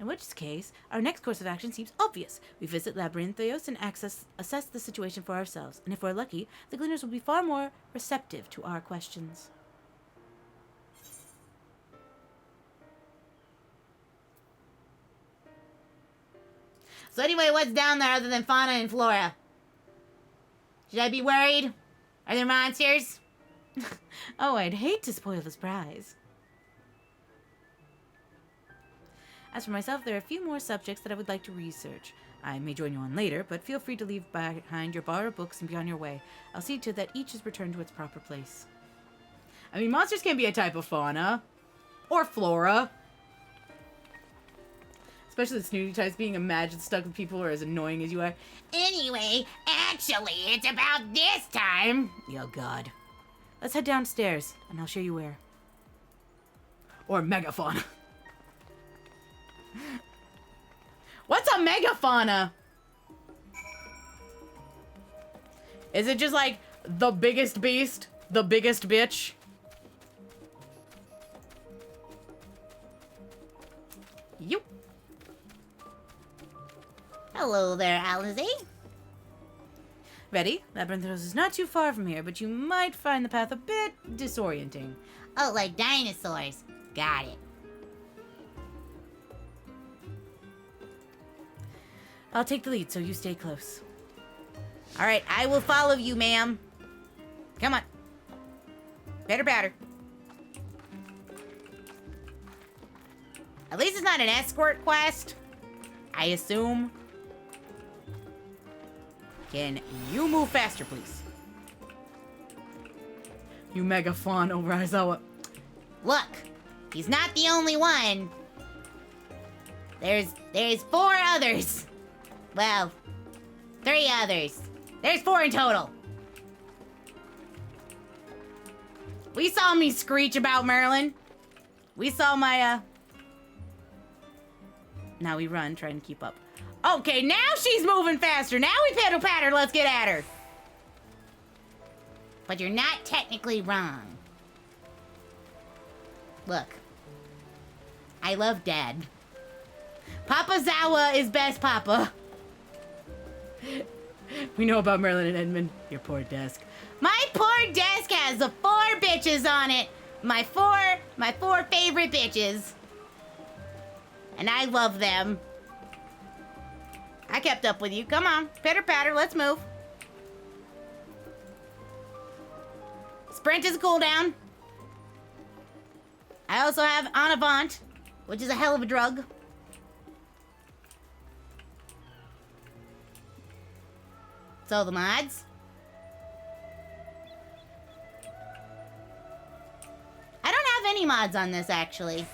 In which case, our next course of action seems obvious. We visit Labyrinthios and assess the situation for ourselves, and if we're lucky, the Gleaners will be far more receptive to our questions. So anyway, what's down there other than fauna and flora? Should I be worried? Are there monsters? Oh, I'd hate to spoil the surprise. As for myself, there are a few more subjects that I would like to research. I may join you on later, but feel free to leave behind your bar of books and be on your way. I'll see to that each is returned to its proper place. I mean, monsters can be a type of fauna. Or flora. Especially the snooty types being imagined stuck with people who are as annoying as you are. Anyway, actually, it's about this time. Oh, God. Let's head downstairs, and I'll show you where. Or megafauna. What's a megafauna? Is it just like the biggest beast? The biggest bitch? You. Hello there, Alize. Ready? Labyrinthios is not too far from here, but you might find the path a bit disorienting. Oh, like dinosaurs. Got it. I'll take the lead, so you stay close. All right, I will follow you, ma'am. Come on. Better batter. At least it's not an escort quest, I assume. Can you move faster, please? You megafauna Raizawa. Look, he's not the only one. There's 4 others. Well, 3 others. There's 4 in total. We saw me screech about Merlin. We saw my, Now we run, trying to keep up. Okay, now she's moving faster. Now we pedal patter. Let's get at her. But you're not technically wrong. Look. I love Dad. Papa Zawa is best Papa. We know about Merlin and Edmund. Your poor desk. My poor desk has the 4 bitches on it. My four favorite bitches. And I love them. I kept up with you. Come on. Pitter patter. Let's move. Sprint is a cooldown. I also have En Avant, which is a hell of a drug. So the mods. I don't have any mods on this, actually.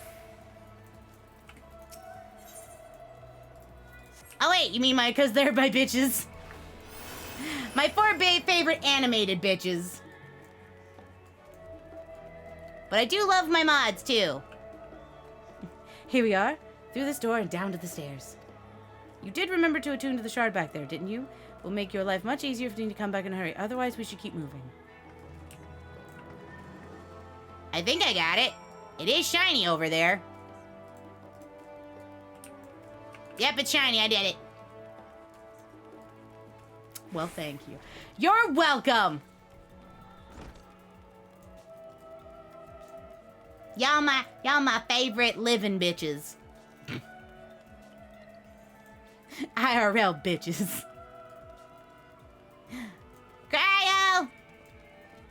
Oh wait, you mean because they're my bitches? My 4 favorite animated bitches. But I do love my mods, too. Here we are, through this door and down to the stairs. You did remember to attune to the shard back there, didn't you? Will make your life much easier if you need to come back in a hurry. Otherwise, we should keep moving. I think I got it. It is shiny over there. Yep, it's shiny. I did it. Well, thank you. You're welcome. Y'all my favorite living bitches. IRL bitches. Cryo!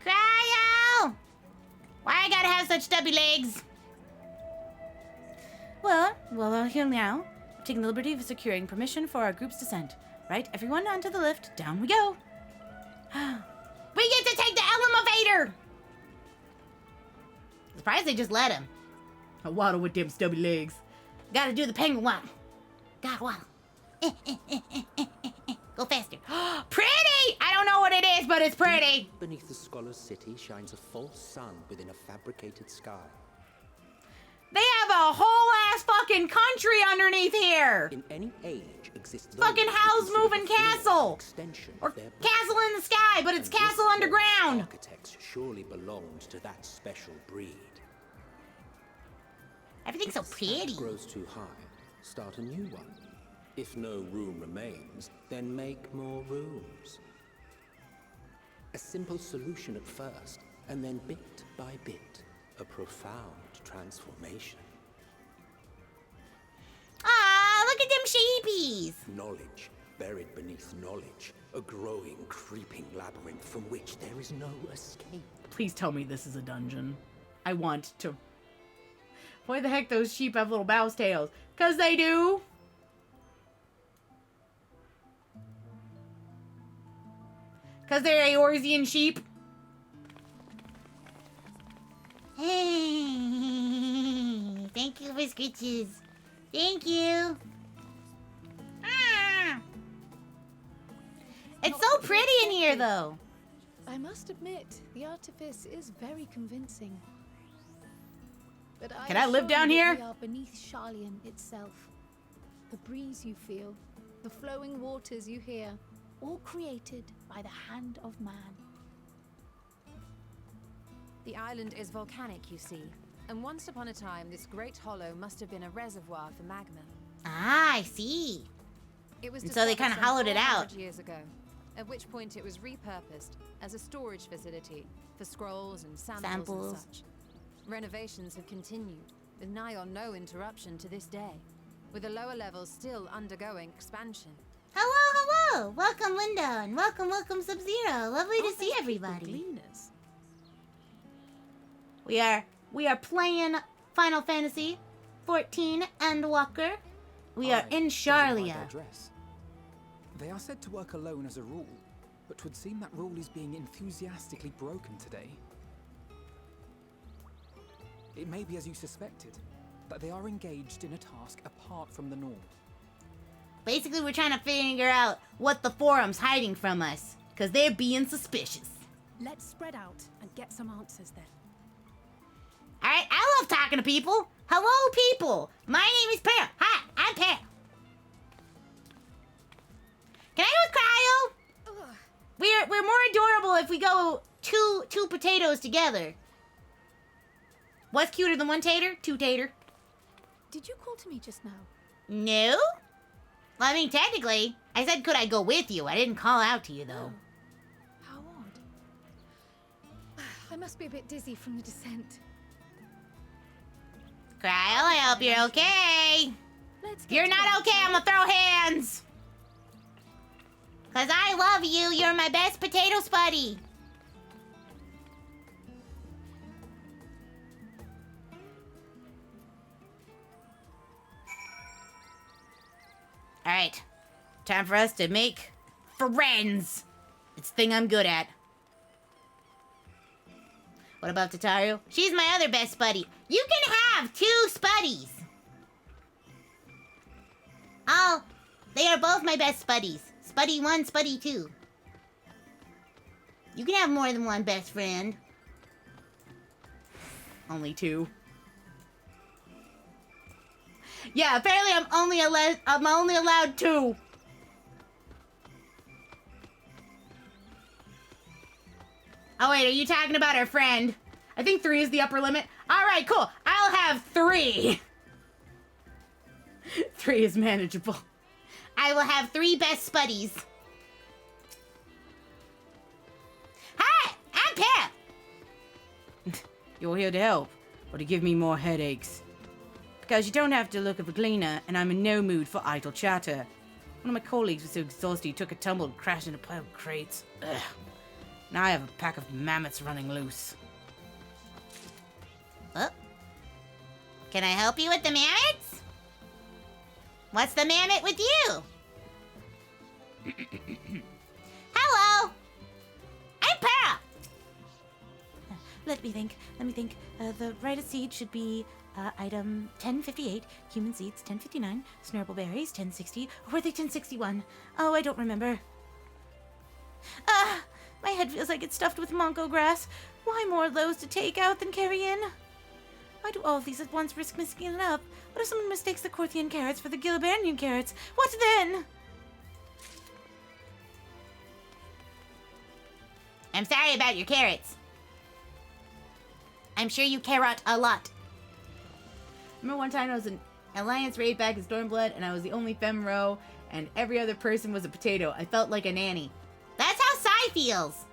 Cryo! Why I gotta have such stubby legs? Well, here now. I'm taking the liberty of securing permission for our group's descent. Right, everyone onto the lift. Down we go. We get to take the elevator! Surprised they just let him. A waddle with them stubby legs. Gotta do the penguin waddle. God waddle. Go faster. Pretty! I don't know what it is, but it's pretty. Beneath the scholar's city shines a false sun within a fabricated sky. They have a whole ass fucking country underneath here. In any age exists Fucking house moving castle. Extension Or of their castle in the sky, but it's and this castle false underground. Architects surely belonged to that special breed. Everything's so If the pretty. stack grows too high, start a new one. If no room remains, then make more rooms. A simple solution at first, and then bit by bit, a profound transformation. Ah, look at them sheepies. Knowledge, buried beneath knowledge, a growing, creeping labyrinth from which there is no escape. Please tell me this is a dungeon. I want to... Why the heck those sheep have little mouse tails? 'Cause they do. Because they're Eorzean sheep. Hey, thank you for scritches. Thank you. Ah. It's so pretty in here, though. I must admit, the artifice is very convincing. But Can I live assure down you here? We are beneath Sharlayan itself. The breeze you feel, the flowing waters you hear, all created by the hand of man. The island is volcanic, you see. And once upon a time, this great hollow must have been a reservoir for magma. Ah, I see. It was And so they discovered kinda hollowed some it out. 400 years ago, at which point it was repurposed as a storage facility for scrolls and samples. And such. Renovations have continued, with nigh on no interruption to this day, with the lower levels still undergoing expansion. Hello. Welcome, Linda, and welcome, Sub-Zero. Lovely to see everybody. Gleaners. We are playing Final Fantasy 14 and Walker. We are in Sharlayan. They are said to work alone as a rule, but 'twould seem that rule is being enthusiastically broken today. It may be as you suspected, that they are engaged in a task apart from the norm. Basically, we're trying to figure out what the forum's hiding from us, because they're being suspicious. Let's spread out and get some answers then. Alright, I love talking to people. Hello, people. My name is Pear. Hi, I'm Pear. Can I go with Cryo? We're more adorable if we go two potatoes together. What's cuter than one tater? Two tater. Did you call to me just now? No? Well, I mean, technically, I said could I go with you. I didn't call out to you, though. How odd. I must be a bit dizzy from the descent. Cryo, I hope you're okay. Let's If get you're to not it, okay, I'm shall gonna throw hands. Cause I love you. You're my best potato spuddy. Alright. Time for us to make friends. It's the thing I'm good at. What about Tataru? She's my other best buddy. You can have two spuddies. Oh, they are both my best buddies. Spuddy 1, Spuddy 2. You can have more than one best friend. Only two. Yeah, apparently I'm only allowed two. Oh wait, are you talking about our friend? I think 3 is the upper limit. All right, cool. I'll have 3. 3 is manageable. I will have 3 best spuddies. You're here to help, or to give me more headaches. Because you don't have to look of a gleaner, and I'm in no mood for idle chatter. One of my colleagues was so exhausted he took a tumble and crashed into a pile of crates. Ugh. Now I have a pack of mammoths running loose. Oh. Can I help you with the mammoths? What's the mammoth with you? Hello! I'm Pearl! Let me think. The rite of seed should be item 1058, human seeds 1059, snurble berries 1060, or were they 1061? Oh, I don't remember. My head feels like it's stuffed with monko grass. Why more of those to take out than carry in? Why do all of these at once risk mixing it up? What if someone mistakes the Corthian carrots for the Gillibrandyan carrots? What then? I'm sorry about your carrots. I'm sure you carrot a lot. Remember one time I was in Alliance raid back in Stormblood, and I was the only femro, and every other person was a potato. I felt like a nanny. That's how Sai feels.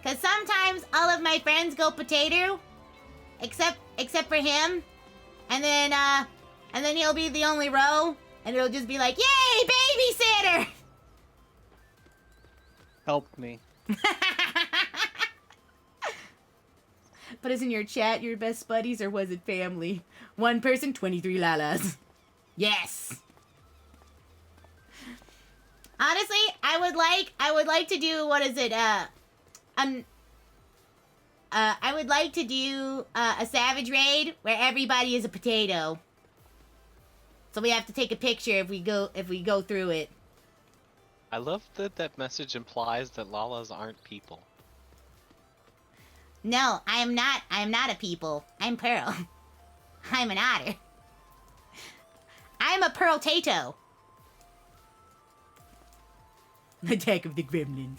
Cause sometimes all of my friends go potato, except for him, and then he'll be the only row, and it'll just be like, yay, babysitter! Help me. Put us in your chat, your best buddies, or was it family? One person, 23 lalas. Yes. Honestly, I would like to do, what is it, I would like to do a savage raid where everybody is a potato. So we have to take a picture if we go through it. I love that that message implies that Lalas aren't people. No, I am not a people. I'm Pearl. I'm an otter. I'm a Pearl-tato. Attack of the Gremlins.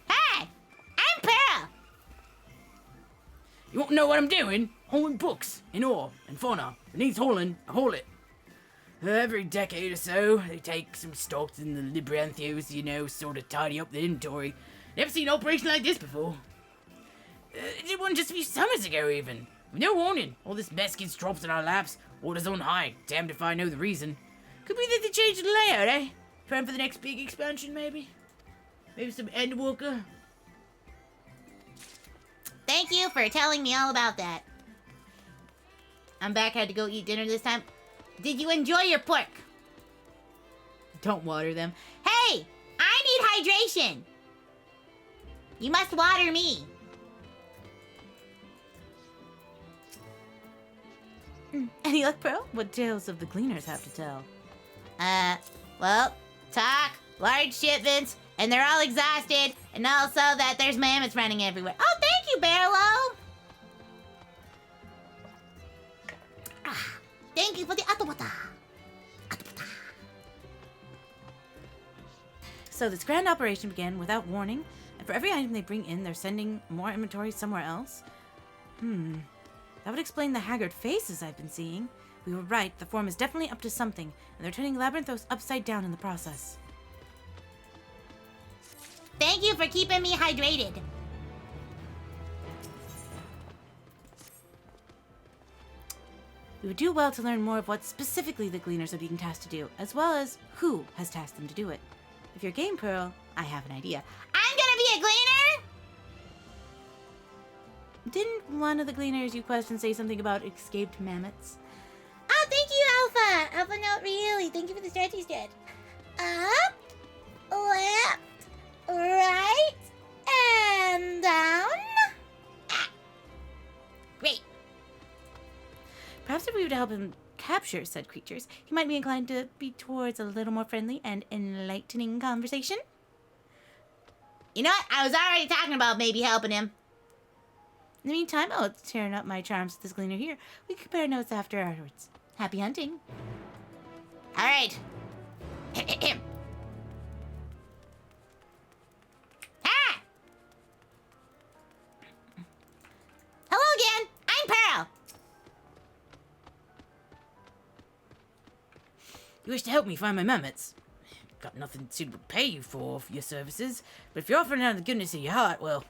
Hi! I'm Pearl! You want to know what I'm doing? Hauling books, in ore, and fauna. It needs hauling, I haul it. Every decade or so, they take some stocks in the Librantheos, sort of tidy up the inventory. Never seen an operation like this before. It did one just a few summers ago, even. With no warning, all this mess gets dropped in our laps, orders on high, damned if I know the reason. Could be that they changed the layout, eh? Plan for the next big expansion, maybe? Maybe some Endwalker? Thank you for telling me all about that. I'm back, had to go eat dinner this time. Did you enjoy your pork? Don't water them. Hey! I need hydration! You must water me. Any luck, Pearl? What tales of the Gleaners have to tell? Well, talk, large shipments, and they're all exhausted, and also that there's mammoths running everywhere. Oh, thank you, Barlow! Thank you for the atobata. So this grand operation began without warning, and for every item they bring in, they're sending more inventory somewhere else? That would explain the haggard faces I've been seeing. We were right, the form is definitely up to something, and they're turning Labyrinthos upside down in the process. Thank you for keeping me hydrated. We would do well to learn more of what specifically the Gleaners are being tasked to do, as well as who has tasked them to do it. If you're game, Pearl, I have an idea. I'm gonna be a Gleaner! Didn't one of the Gleaners you questioned say something about escaped mammoths? Oh, thank you, Alpha! Alpha, not really. Thank you for the stretchy stretch. Up, left, right, and down. Great. Perhaps if we were to help him capture said creatures, he might be inclined to be towards a little more friendly and enlightening conversation. You know what? I was already talking about maybe helping him. In the meantime, oh, it's tearing up my charms with this Gleaner here. We can compare notes afterwards. Happy hunting. All right. Ah! Hello again. I'm Pearl. You wish to help me find my mammoths? Got nothing suitable to pay you for your services, but if you're offering out of the goodness of your heart, well,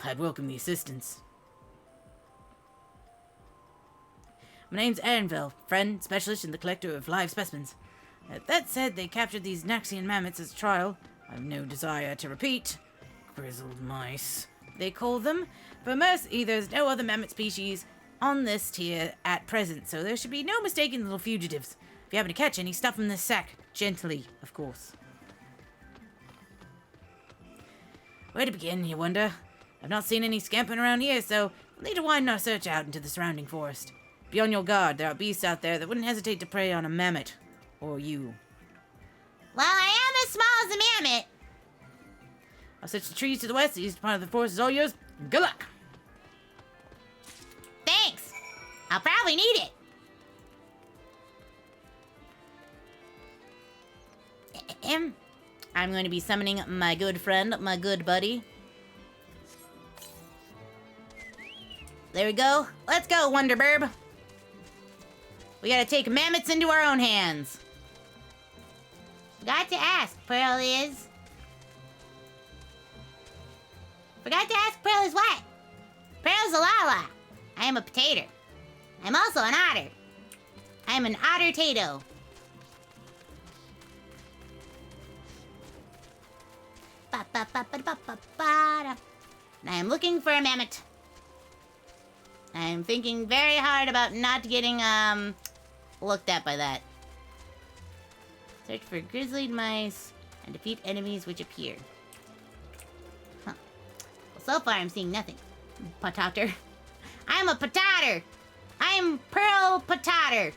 I'd welcome the assistance. My name's Anvil, friend, specialist, and the collector of live specimens. That said, they captured these Naxian mammoths as a trial. I've no desire to repeat. Grizzled mice, they call them. For mercy, there's no other mammoth species on this tier at present, so there should be no mistaking little fugitives. If you happen to catch any, stuff them in this sack. Gently, of course. Where to begin, you wonder? I've not seen any scampering around here, so we'll need to widen our search out into the surrounding forest. Be on your guard. There are beasts out there that wouldn't hesitate to prey on a mammoth. Or you. Well, I am as small as a mammoth. I'll search the trees to the west. The eastern part of the forest is all yours. Good luck! Thanks. I'll probably need it. I'm going to be summoning my good friend, my good buddy. There we go. Let's go, Wonder Burb. We gotta take mammoths into our own hands. Forgot to ask, Pearl is. Forgot to ask Pearl is what? Pearl's a Lala. I am a potato. I'm also an otter. I'm an otter-tato. And I am looking for a mammoth. I'm thinking very hard about not getting, looked at by that. Search for grizzlied mice and defeat enemies which appear. Huh. Well, so far I'm seeing nothing. Potater. I'm a potater! I'm Pearl Potater!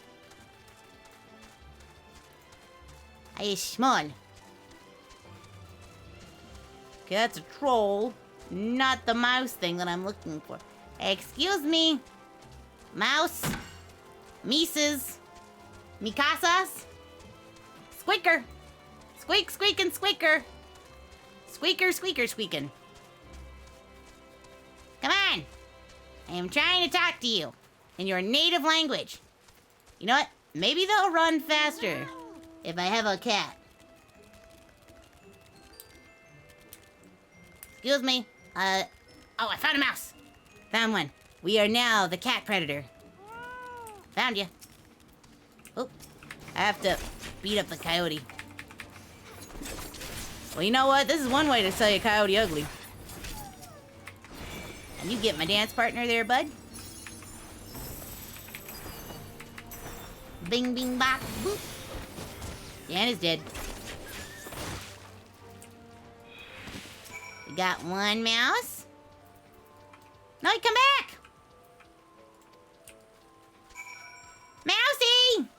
I is small. Okay, that's a troll. Not the mouse thing that I'm looking for. Excuse me. Mouse. Mises. Mikasas. Squeaker. Squeak, squeakin', squeaker. Squeaker, squeaker, squeakin'. Come on. I am trying to talk to you in your native language. You know what? Maybe they'll run faster if I have a cat. Excuse me. Oh, I found a mouse. Found one. We are now the cat predator. Found you. Oh, I have to beat up the coyote. Well, you know what? This is one way to tell you coyote ugly. And you get my dance partner there, bud. Bing, bing, bop, boop. Dan is dead. We got one mouse. No, come back! Mousy!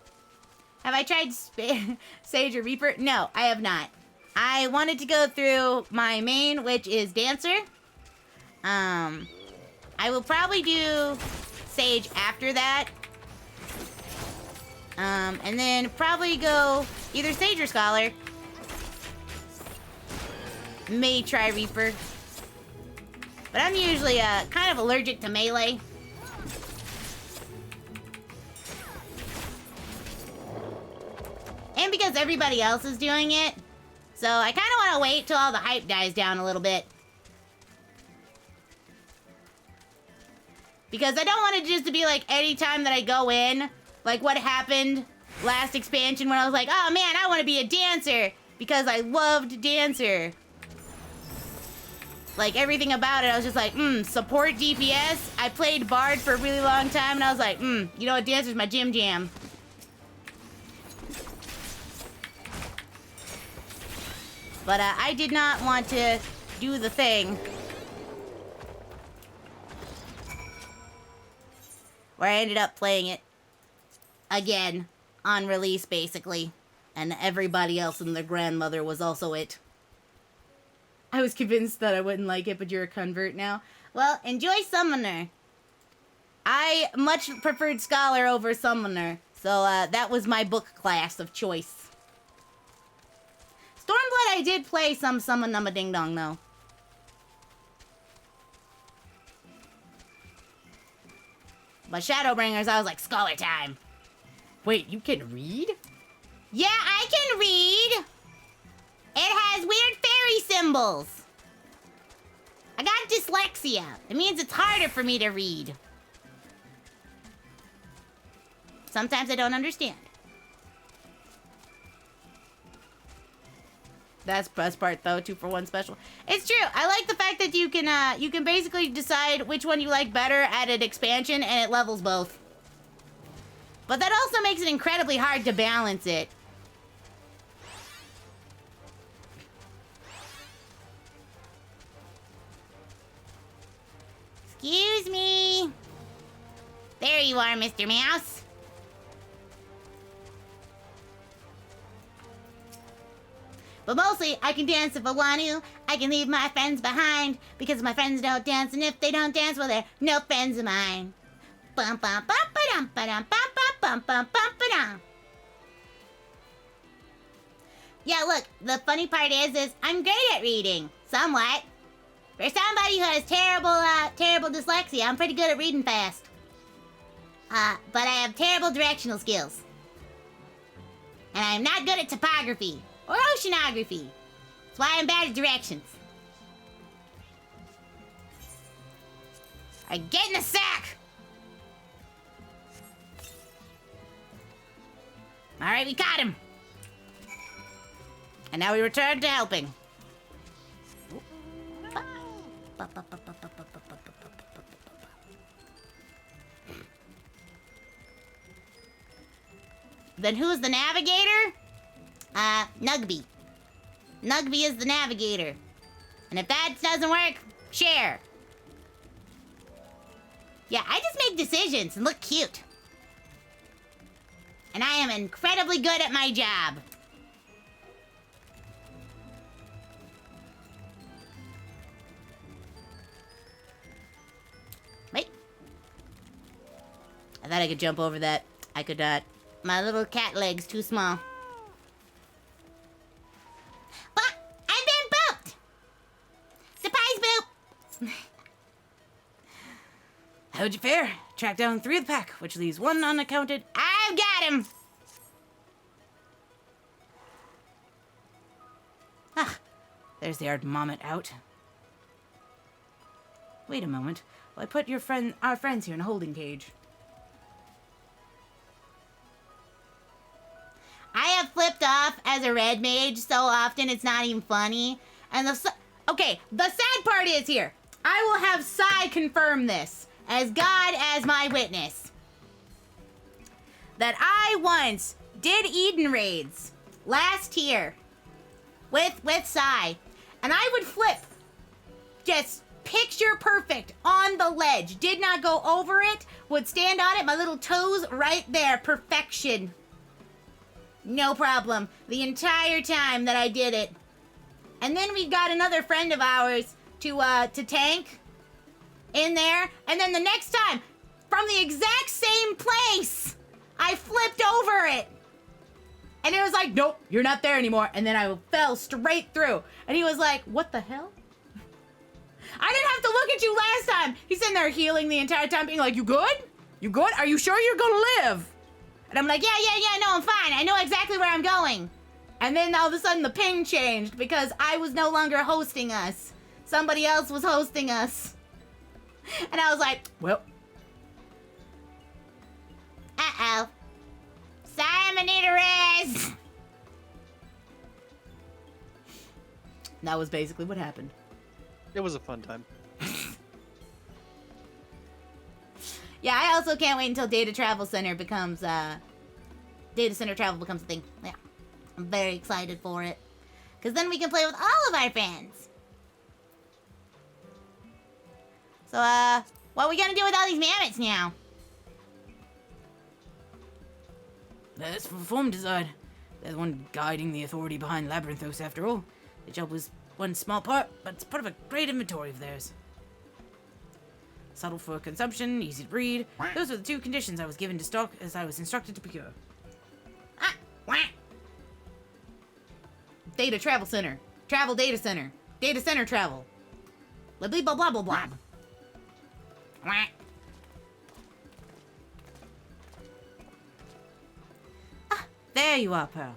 Have I tried Sage or Reaper? No, I have not. I wanted to go through my main, which is Dancer. I will probably do Sage after that. And then probably go either Sage or Scholar. May try Reaper. But I'm usually kind of allergic to melee. And because everybody else is doing it. So I kind of want to wait till all the hype dies down a little bit. Because I don't want it just to be like any time that I go in, like what happened last expansion when I was like, oh man, I want to be a dancer because I loved Dancer. Like everything about it, I was just like, support DPS. I played Bard for a really long time and I was like, you know what, Dancer's my jam. But I did not want to do the thing where I ended up playing it again on release, basically. And everybody else and their grandmother was also it. I was convinced that I wouldn't like it, but you're a convert now. Well, enjoy Summoner. I much preferred Scholar over Summoner, so that was my book class of choice. Stormblood, I did play some Summon Numma Ding Dong, though. But Shadowbringers, I was like, Scholar time. Wait, you can read? Yeah, I can read. It has weird fairy symbols. I got dyslexia. It means it's harder for me to read. Sometimes I don't understand. That's best part though, 2-for-1 special. It's true. I like the fact that you can basically decide which one you like better at an expansion, and it levels both. But that also makes it incredibly hard to balance it. Excuse me. There you are, Mr. Mouse. But mostly, I can dance if I want to. I can leave my friends behind because my friends don't dance, and if they don't dance, well, they're no friends of mine. Bum bum bum ba-dum ba-dum bum bum bum bum ba-dum. Yeah, look, the funny part is I'm great at reading, somewhat. For somebody who has terrible dyslexia, I'm pretty good at reading fast. But I have terrible directional skills. And I'm not good at topography or oceanography. That's why I'm bad at directions. I get in the sack! Alright, we got him. And now we return to helping. Then who's the navigator? Nugby. Nugby is the navigator. And if that doesn't work, share. Yeah, I just make decisions and look cute. And I am incredibly good at my job. Wait. I thought I could jump over that. I could not. My little cat leg's too small. But I've been booped! Surprise boop! How'd you fare? Track down 3 of the pack, which leaves 1 unaccounted. I've got him! Ah, there's the Ardmommet out. Wait a moment. Well, I put our friends here in a holding cage. I have flipped off as a red mage so often it's not even funny. And the sad part is here. I will have Sai confirm this as God as my witness. That I once did Eden raids last year with Sai, and I would flip just picture perfect on the ledge. Did not go over it, would stand on it, my little toes right there, perfection. No problem. The entire time that I did it. And then we got another friend of ours to tank in there. And then the next time, from the exact same place, I flipped over it. And it was like, nope, you're not there anymore. And then I fell straight through. And he was like, what the hell? I didn't have to look at you last time. He's sitting there healing the entire time, being like, you good? You good? Are you sure you're gonna live? And I'm like, yeah, no, I'm fine. I know exactly where I'm going. And then all of a sudden the ping changed because I was no longer hosting us. Somebody else was hosting us. And I was like, well. Uh-oh. Sorry, I need a res. That was basically what happened. It was a fun time. Yeah, I also can't wait until Data Travel Center becomes, Data Center Travel becomes a thing. Yeah, I'm very excited for it. Because then we can play with all of our friends. So, what are we gonna do with all these mammoths now? That's for form design. They're the one guiding the authority behind Labyrinthos, after all. The job was one small part, but it's part of a great inventory of theirs. Subtle for consumption, easy to breed. Those are the 2 conditions I was given to stock as I was instructed to procure. Data Travel Center. Travel Data Center. Data Center Travel. Blah blah blah blah blah blah. There you are, Pearl.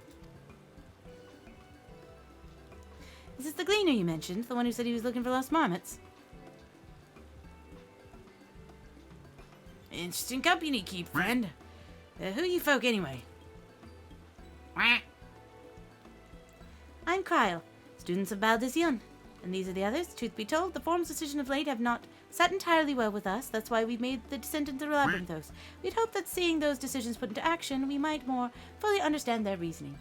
Is this the gleaner you mentioned? The one who said he was looking for lost marmots? Interesting company keep, friend. Who you folk anyway? I'm Kyle, students of Baldisyon. And these are the others. Truth be told, the forum's decision of late have not sat entirely well with us. That's why we made the descent into the Labyrinthos. We'd hoped that seeing those decisions put into action, we might more fully understand their reasoning.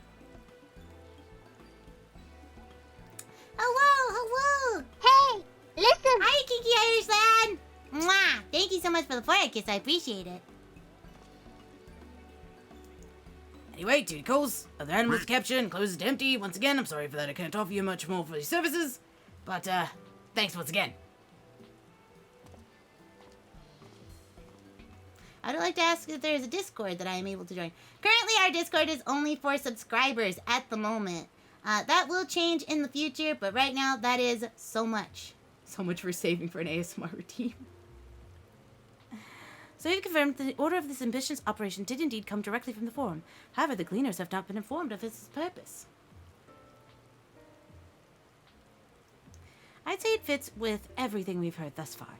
Hello! Hey! Listen! Hi, Kiki Irishland! Mwah! Thank you so much for the fire kiss. I appreciate it. Anyway, duty calls. Other animals to capture and closed to empty. Once again, I'm sorry for that. I can't offer you much more for your services. But, thanks once again. I would like to ask if there is a Discord that I am able to join. Currently, our Discord is only for subscribers at the moment. That will change in the future, but right now, that is so much. So much for saving for an ASMR routine. So we've confirmed that the order of this ambitious operation did indeed come directly from the forum. However, the Gleaners have not been informed of its purpose. I'd say it fits with everything we've heard thus far.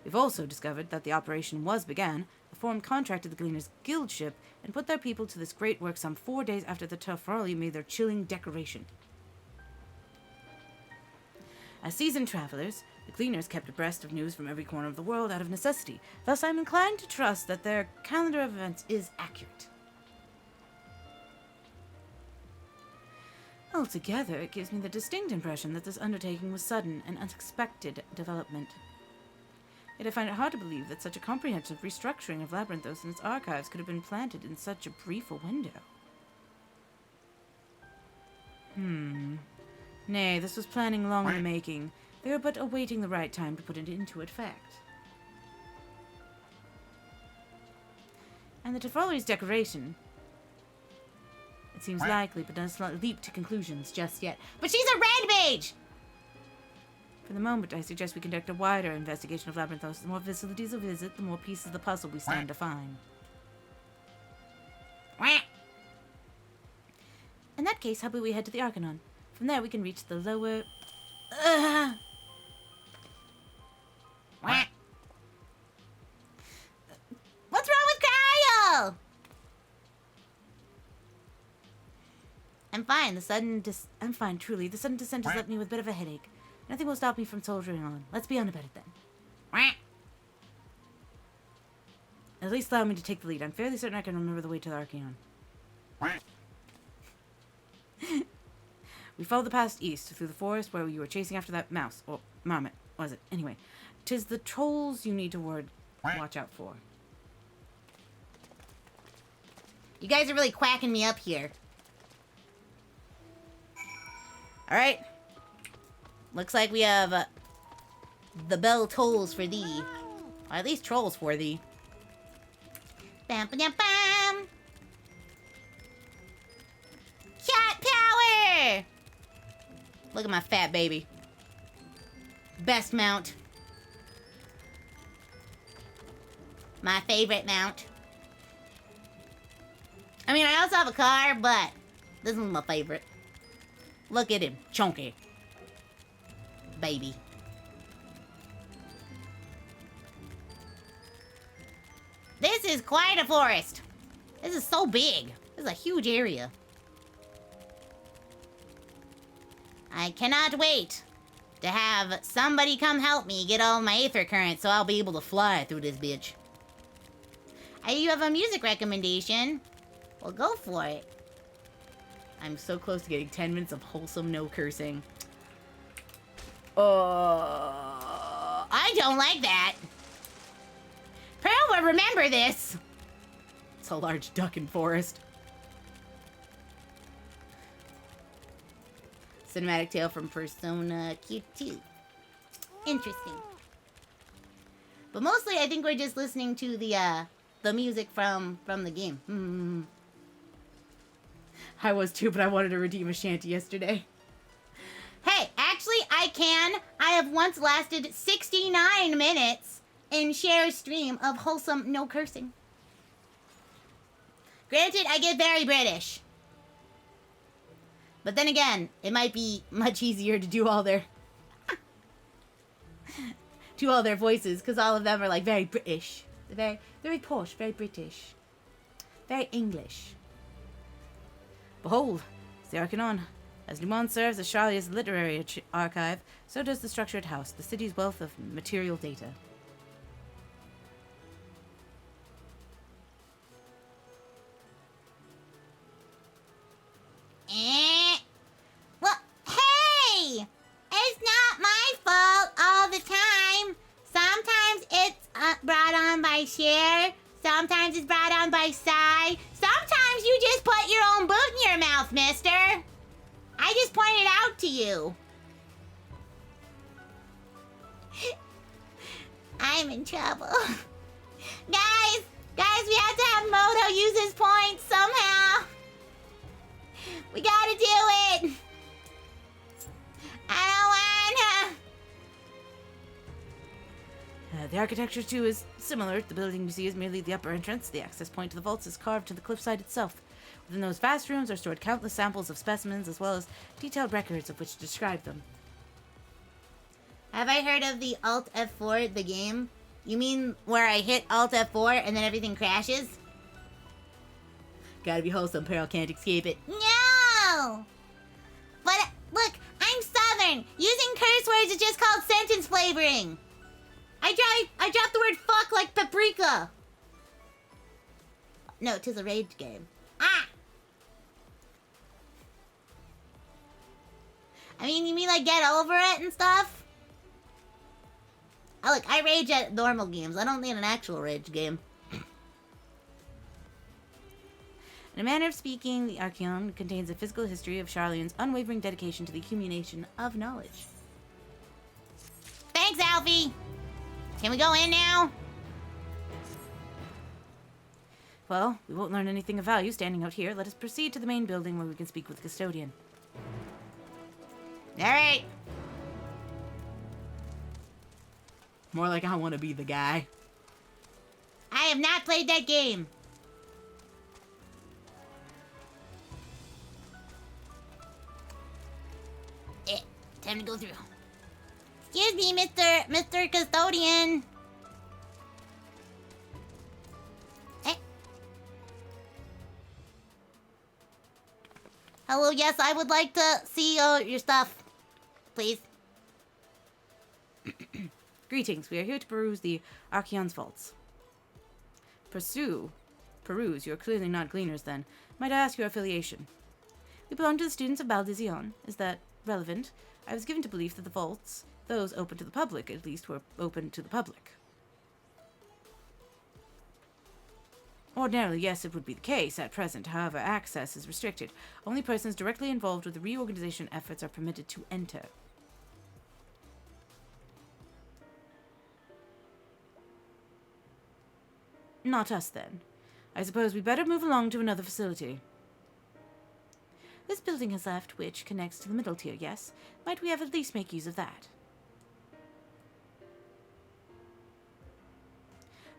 We've also discovered that the operation was began. The forum contracted the Gleaners' guild ship and put their people to this great work some 4 days after the Tafrali made their chilling declaration. As seasoned travelers, the Gleaners kept abreast of news from every corner of the world out of necessity. Thus, I'm inclined to trust that their calendar of events is accurate. Altogether, it gives me the distinct impression that this undertaking was sudden and unexpected development. Yet I find it hard to believe that such a comprehensive restructuring of Labyrinthos and its archives could have been planted in such a brief a window. Nay, this was planning long in the making. They were but awaiting the right time to put it into effect. And the Tafrali's decoration. It seems likely, but does not leap to conclusions just yet. But she's a red mage! For the moment, I suggest we conduct a wider investigation of Labyrinthos. The more facilities we visit, the more pieces of the puzzle we stand to find. In that case, how about we head to the Arcanon? From there, we can reach the lower... What's wrong with Kyle? I'm fine. I'm fine, truly. The sudden descent has left me with a bit of a headache. Nothing will stop me from soldiering on. Let's be on about it then. At least allow me to take the lead. I'm fairly certain I can remember the way to the Arcanon. We followed the path east through the forest where you were chasing after that mouse. Or marmot, was it? Anyway, 'tis the trolls you need to watch out for. You guys are really quacking me up here. Alright. Looks like we have the bell tolls for thee. Or at least trolls for thee. Bam, bam, bam! Cat power! Look at my fat baby. Best mount. My favorite mount. I mean, I also have a car, but this one's my favorite. Look at him. Chunky. Baby. This is quite a forest. This is so big. This is a huge area. I cannot wait to have somebody come help me get all my aether current so I'll be able to fly through this bitch. You have a music recommendation? Well, go for it. I'm so close to getting 10 minutes of wholesome no cursing. I don't like that. Pearl will remember this. It's a large duck in forest. Cinematic tale from Persona Q2. Interesting. But mostly, I think we're just listening to the music from the game. I was too, but I wanted to redeem a shanty yesterday. Hey, actually, I can. I have once lasted 69 minutes in Cher's stream of wholesome no cursing. Granted, I get very British. But then again, it might be much easier to do all their to all their voices, because all of them are like very British. Very, very posh, very British. Very English. Behold, it's the Arcanon. As Lumon serves as Sharlayan's literary archive, so does the structured house, the city's wealth of material data. Well, hey! It's not my fault all the time. Sometimes it's brought on by Cher. Sometimes it's brought on by Sai. Sometimes you just put your own boot in your mouth, mister. I just pointed out to you. I'm in trouble. Guys, we have to have Moto use his points somehow. We gotta do it. I don't wanna. The architecture, too, is similar. The building you see is merely the upper entrance. The access point to the vaults is carved to the cliffside itself. Within those vast rooms are stored countless samples of specimens, as well as detailed records of which describe them. Have I heard of the Alt F4, the game? You mean where I hit Alt F4 and then everything crashes? Gotta be wholesome, Pearl can't escape it. No! But, look, I'm Southern. Using curse words is just called sentence flavoring. I dropped the word fuck like paprika. No, 'tis a rage game. Ah! I mean, you mean like get over it and stuff? Oh, look, I rage at normal games. I don't need an actual rage game. In a manner of speaking, the Archeon contains a physical history of Sharlayan's unwavering dedication to the accumulation of knowledge. Thanks, Alfie! Can we go in now? Well, we won't learn anything of value standing out here. Let us proceed to the main building where we can speak with the custodian. Alright. More like I want to be the guy. I have not played that game. Time to go through. Excuse me, Mr. Custodian. Hello, yes, I would like to see your stuff. Please. Greetings, we are here to peruse the Archeon's vaults. Peruse, you are clearly not gleaners then. Might I ask your affiliation? We belong to the students of Baldizion. Is that relevant? I was given to believe that the vaults, those open to the public at least, were open to the public. Ordinarily, yes, it would be the case. At present, however, access is restricted. Only persons directly involved with the reorganization efforts are permitted to enter. Not us, then. I suppose we better move along to another facility. This building has left, which connects to the middle tier, yes? Might we have at least make use of that?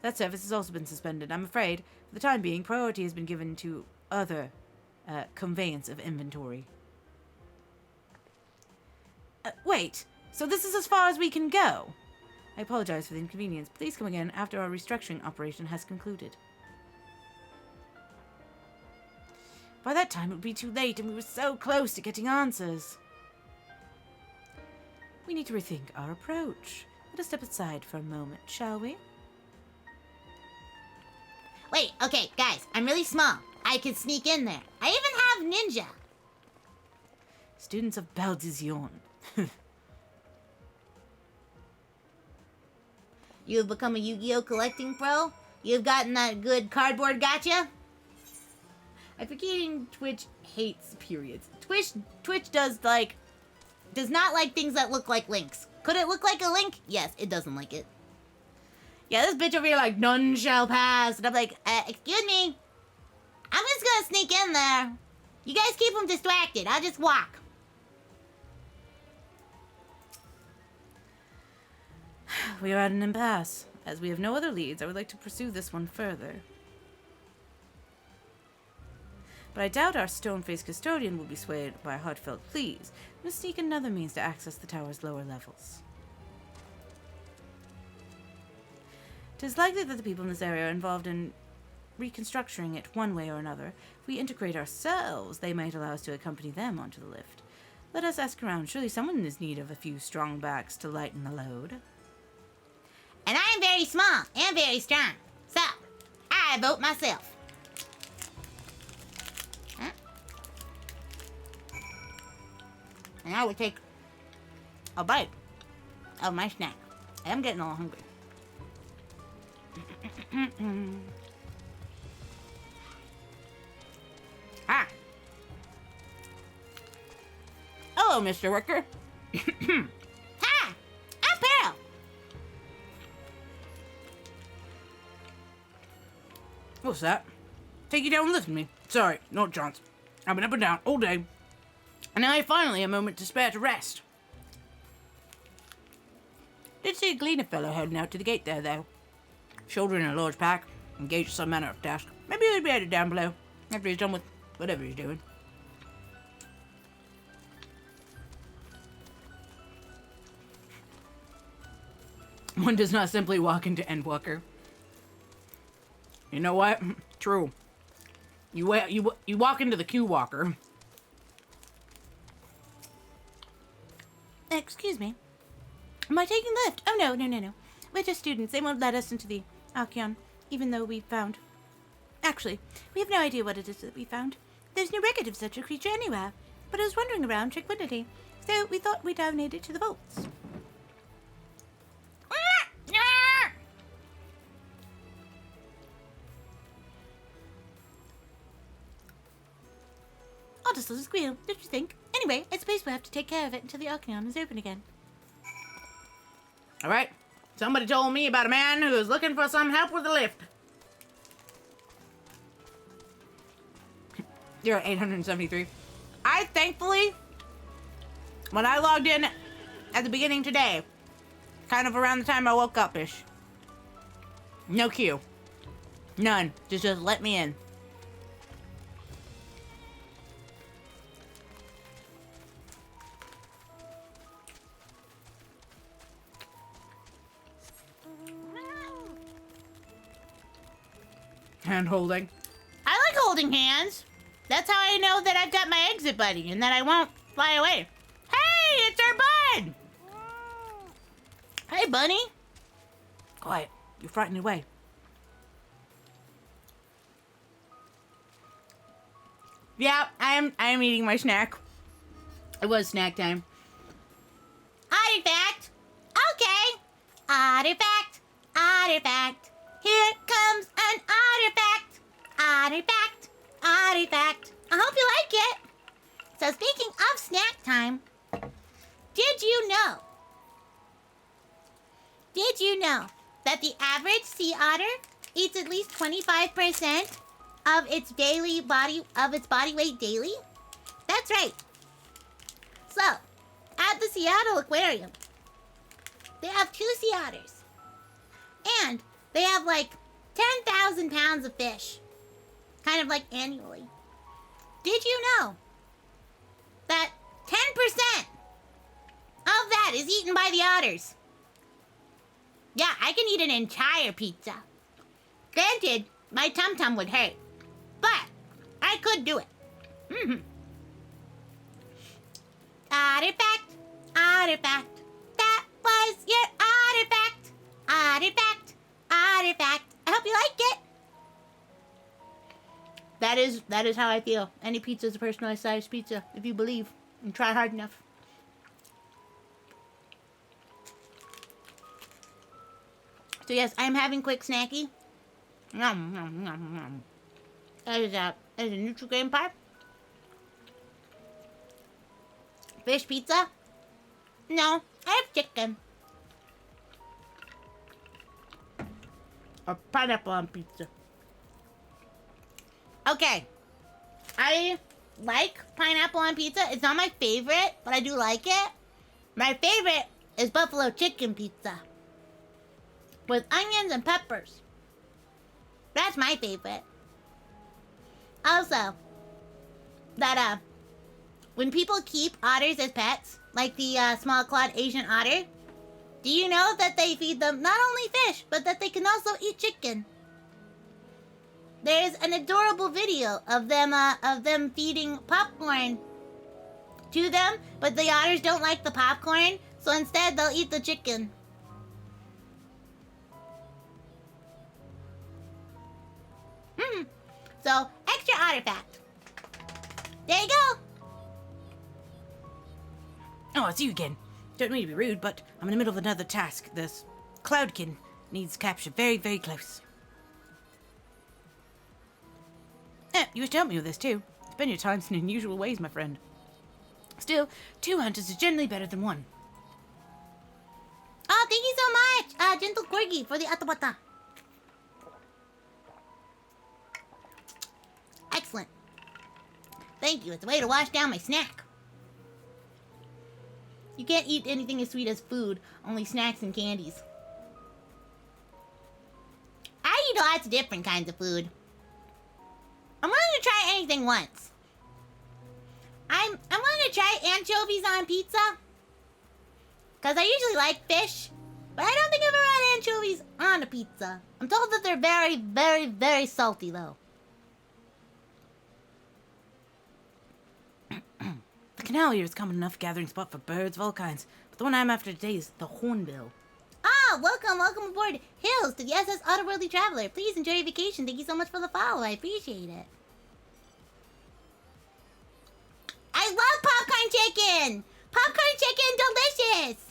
That service has also been suspended. I'm afraid, for the time being, priority has been given to other conveyance of inventory. Wait, so this is as far as we can go? I apologize for the inconvenience. Please come again after our restructuring operation has concluded. By that time, it would be too late, and we were so close to getting answers. We need to rethink our approach. Let us step aside for a moment, shall we? Wait, okay, guys, I'm really small. I can sneak in there. I even have ninja. Students of Baldizion. You have become a Yu-Gi-Oh! Collecting pro? You've gotten that good cardboard gotcha? I'm forgetting Twitch hates periods. Twitch does not like things that look like links. Could it look like a link? Yes, it doesn't like it. Yeah, this bitch over here like, none shall pass. And I'm like, excuse me. I'm just gonna sneak in there. You guys keep them distracted. I'll just walk. We are at an impasse. As we have no other leads, I would like to pursue this one further. But I doubt our stone-faced custodian will be swayed by a heartfelt pleas. We must seek another means to access the tower's lower levels. It is likely that the people in this area are involved in reconstructing it one way or another. If we integrate ourselves, they might allow us to accompany them onto the lift. Let us ask around. Surely someone is in need of a few strong backs to lighten the load. And I'm very small and very strong. So, I vote myself. Huh? And I would take a bite of my snack. I'm getting a little hungry. Ah. Hello, Mr. Worker. Hi, I'm Pearl. What's that? Take you down and listen to me. Sorry, not chance. I've been up and down all day. And now I finally a moment to spare to rest. Did see a gleaner fellow heading out to the gate there, though. Shouldering a large pack, engaged in some manner of task. Maybe he'll be headed down below, after he's done with whatever he's doing. One does not simply walk into Endwalker. You know what? True. You walk into the Q Walker. Excuse me. Am I taking the lift? Oh, no. We're just students. They won't let us into the Archeon, even though we found... Actually, we have no idea what it is that we found. There's no record of such a creature anywhere, but it was wandering around tranquility, so we thought we'd donate it to the vaults. I'll just let it squeal, don't you think? Anyway, I suppose we'll have to take care of it until the Archeon is open again. Alright. Somebody told me about a man who was looking for some help with the lift. You're at 873. I thankfully, when I logged in at the beginning today, kind of around the time I woke up-ish, no queue. None. Just let me in. Hand holding. I like holding hands. That's how I know that I've got my exit buddy and that I won't fly away. Hey, it's our bud! Hey, bunny. Quiet. You're frightened away. Yeah, I am eating my snack. It was snack time. Artifact. Okay. Artifact. Artifact. Here comes an artifact. Artifact. Artifact. I hope you like it. So speaking of snack time, did you know that the average sea otter eats at least 25% of its body weight daily? That's right. So, at the Seattle Aquarium, they have 2 sea otters. And they have like 10,000 pounds of fish. Kind of like annually. Did you know that 10% of that is eaten by the otters? Yeah, I can eat an entire pizza. Granted, my tum-tum would hurt. But I could do it. Artifact. Artifact. That was your artifact. Artifact. Artifact. I hope you like it. That is how I feel. Any pizza is a personalized sized pizza, if you believe and try hard enough. So yes, I'm having quick snacky. Nom nom nom nom. That is a Nutri-Grain pie. Fish pizza? No, I have chicken. A pineapple on pizza. Okay. I like pineapple on pizza. It's not my favorite, but I do like it. My favorite is buffalo chicken pizza. With onions and peppers. That's my favorite. Also, that when people keep otters as pets, like the small clawed Asian otter, Do you know that they feed them not only fish, but that they can also eat chicken? There's an adorable video of them feeding popcorn to them, but the otters don't like the popcorn, so instead they'll eat the chicken. So, extra otter fact. There you go. Oh, it's you again. Don't mean to be rude, but I'm in the middle of another task. This cloudkin needs captured very, very close. You should help me with this too. Spend your time in unusual ways, my friend. Still, 2 hunters is generally better than 1. Oh, thank you so much, Gentle Corgi, for the atabata. Excellent. Thank you. It's a way to wash down my snack. You can't eat anything as sweet as food, only snacks and candies. I eat lots of different kinds of food. I'm willing to try anything once. I'm willing to try anchovies on pizza. Because I usually like fish. But I don't think I've ever had anchovies on a pizza. I'm told that they're very, very, very salty, though. The canal here is common enough gathering spot for birds of all kinds, but the one I'm after today is the hornbill. Ah, welcome aboard Hills to the SS Otterworldly Traveler. Please enjoy your vacation. Thank you so much for the follow. I appreciate it. I love popcorn chicken! Popcorn chicken, delicious!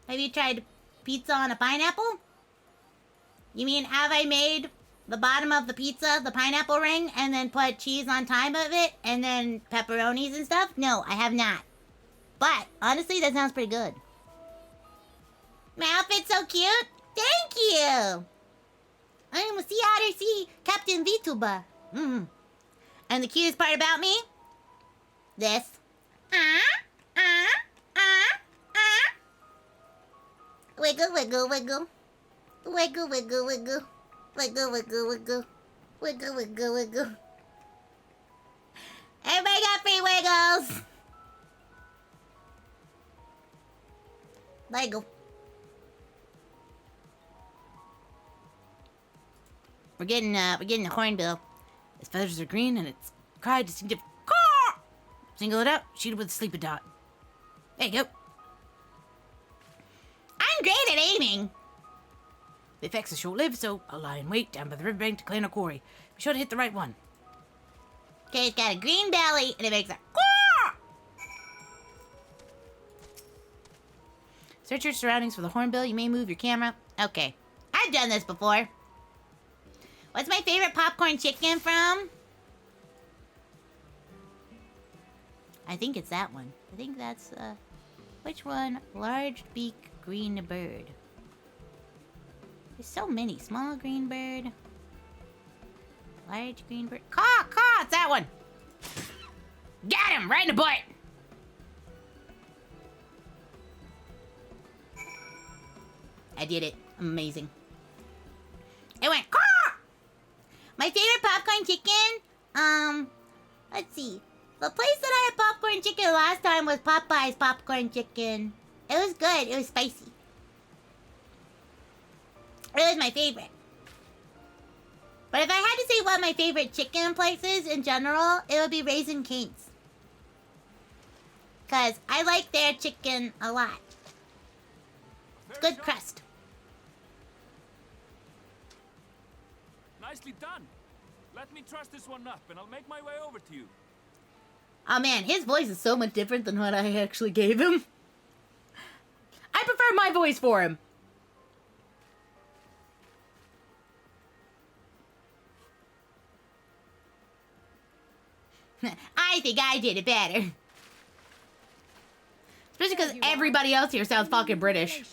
Have you tried pizza on a pineapple? You mean, have I made the bottom of the pizza the pineapple ring and then put cheese on top of it and then pepperonis and stuff? No, I have not. But, honestly, that sounds pretty good. My outfit's so cute. Thank you! I'm a Sea Otter Sea Captain VTuber. And the cutest part about me? This. Wiggle, wiggle, wiggle. Wiggle, wiggle, wiggle. Wiggle, wiggle, wiggle. Wiggle, wiggle, wiggle. Everybody got free wiggles. Lego. We're getting the hornbill. Its feathers are green and its cry distinctive caw. Single it out, shoot it with a sleepy dot. There you go. I'm great at aiming. The effects are short-lived, so I'll lie in wait down by the riverbank to claim a quarry. Be sure to hit the right one. Okay, it's got a green belly and it makes a caw. Search your surroundings for the hornbill. You may move your camera. Okay, I've done this before. What's my favorite popcorn chicken from? I think it's that one. I think that's, which one? Large beak green bird. There's so many. Small green bird. Large green bird. Caw! Caw! It's that one! Got him! Right in the butt! I did it. Amazing. It went caw! My favorite popcorn chicken? Let's see. The place that I had popcorn chicken last time was Popeye's popcorn chicken. It was good. It was spicy. It was my favorite. But if I had to say what my favorite chicken place is in general, it would be Raising Cane's. Because I like their chicken a lot. It's good crust. Nicely done. Let me truss this one up and I'll make my way over to you. Oh man, his voice is so much different than what I actually gave him. I prefer my voice for him. I think I did it better. Especially because everybody else here sounds fucking British.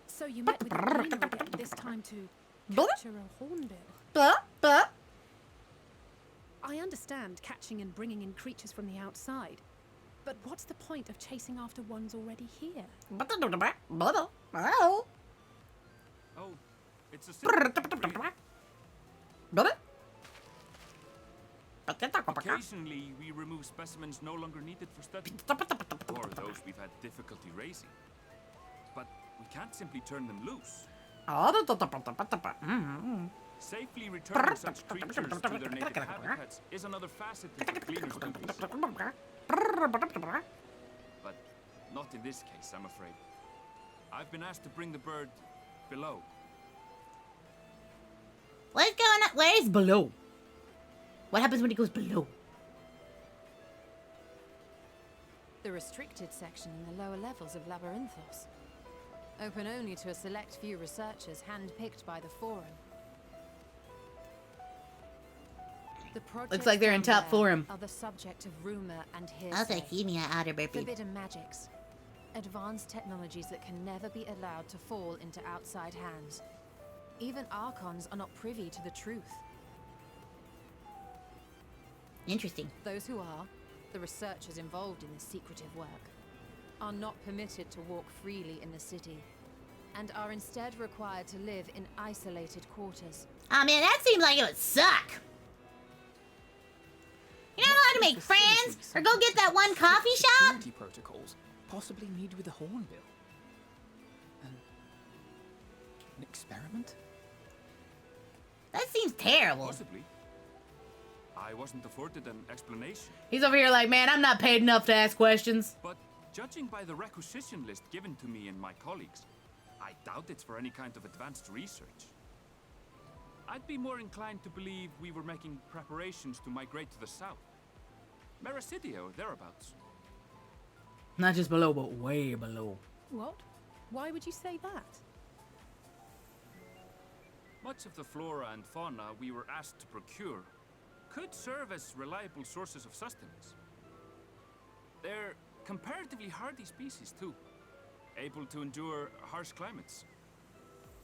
So you met with your leader again, this time to capture a hornbill. I understand catching and bringing in creatures from the outside, but what's the point of chasing after ones already here? Oh, it's a simple Occasionally, we remove specimens no longer needed for study, or those we've had difficulty raising. But we can't simply turn them loose. Safely returning such creatures to their native habitats is another facet of the cleaner's duties. But not in this case, I'm afraid. I've been asked to bring the bird below. What's going on? Where is below? What happens when he goes below? The restricted section in the lower levels of Labyrinthos. Open only to a select few researchers handpicked by the Forum. The Looks like they're in top forum. Are the subject of rumor and hearsay. I was like, give me an outer burpee. Forbidden magics. Advanced technologies that can never be allowed to fall into outside hands. Even Archons are not privy to the truth. Interesting. Those who are, the researchers involved in this secretive work, are not permitted to walk freely in the city, and are instead required to live in isolated quarters. Oh man, that seems like it would suck. You're not allowed to make friends or go get that one coffee shop. Security protocols, possibly made with a hornbill. An experiment? That seems terrible. Possibly. I wasn't afforded an explanation. He's over here like, man, I'm not paid enough to ask questions. But judging by the requisition list given to me and my colleagues, I doubt it's for any kind of advanced research. I'd be more inclined to believe we were making preparations to migrate to the south. Mericidia or thereabouts. Not just below, but way below. What? Why would you say that? Much of the flora and fauna we were asked to procure could serve as reliable sources of sustenance. They're comparatively hardy species too, able to endure harsh climates.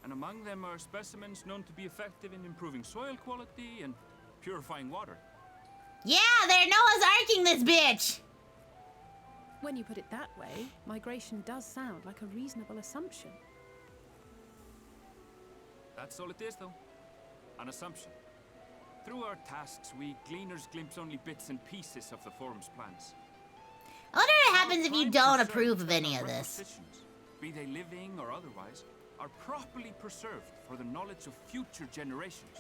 And among them are specimens known to be effective in improving soil quality and purifying water. Yeah, they're Noah's Arking this bitch. When you put it that way, migration does sound like a reasonable assumption. That's all it is, though. An assumption. Through our tasks, we gleaners glimpse only bits and pieces of the Forum's plans. I wonder what happens if you don't approve of any of this. Be they living or otherwise, are properly preserved for the knowledge of future generations.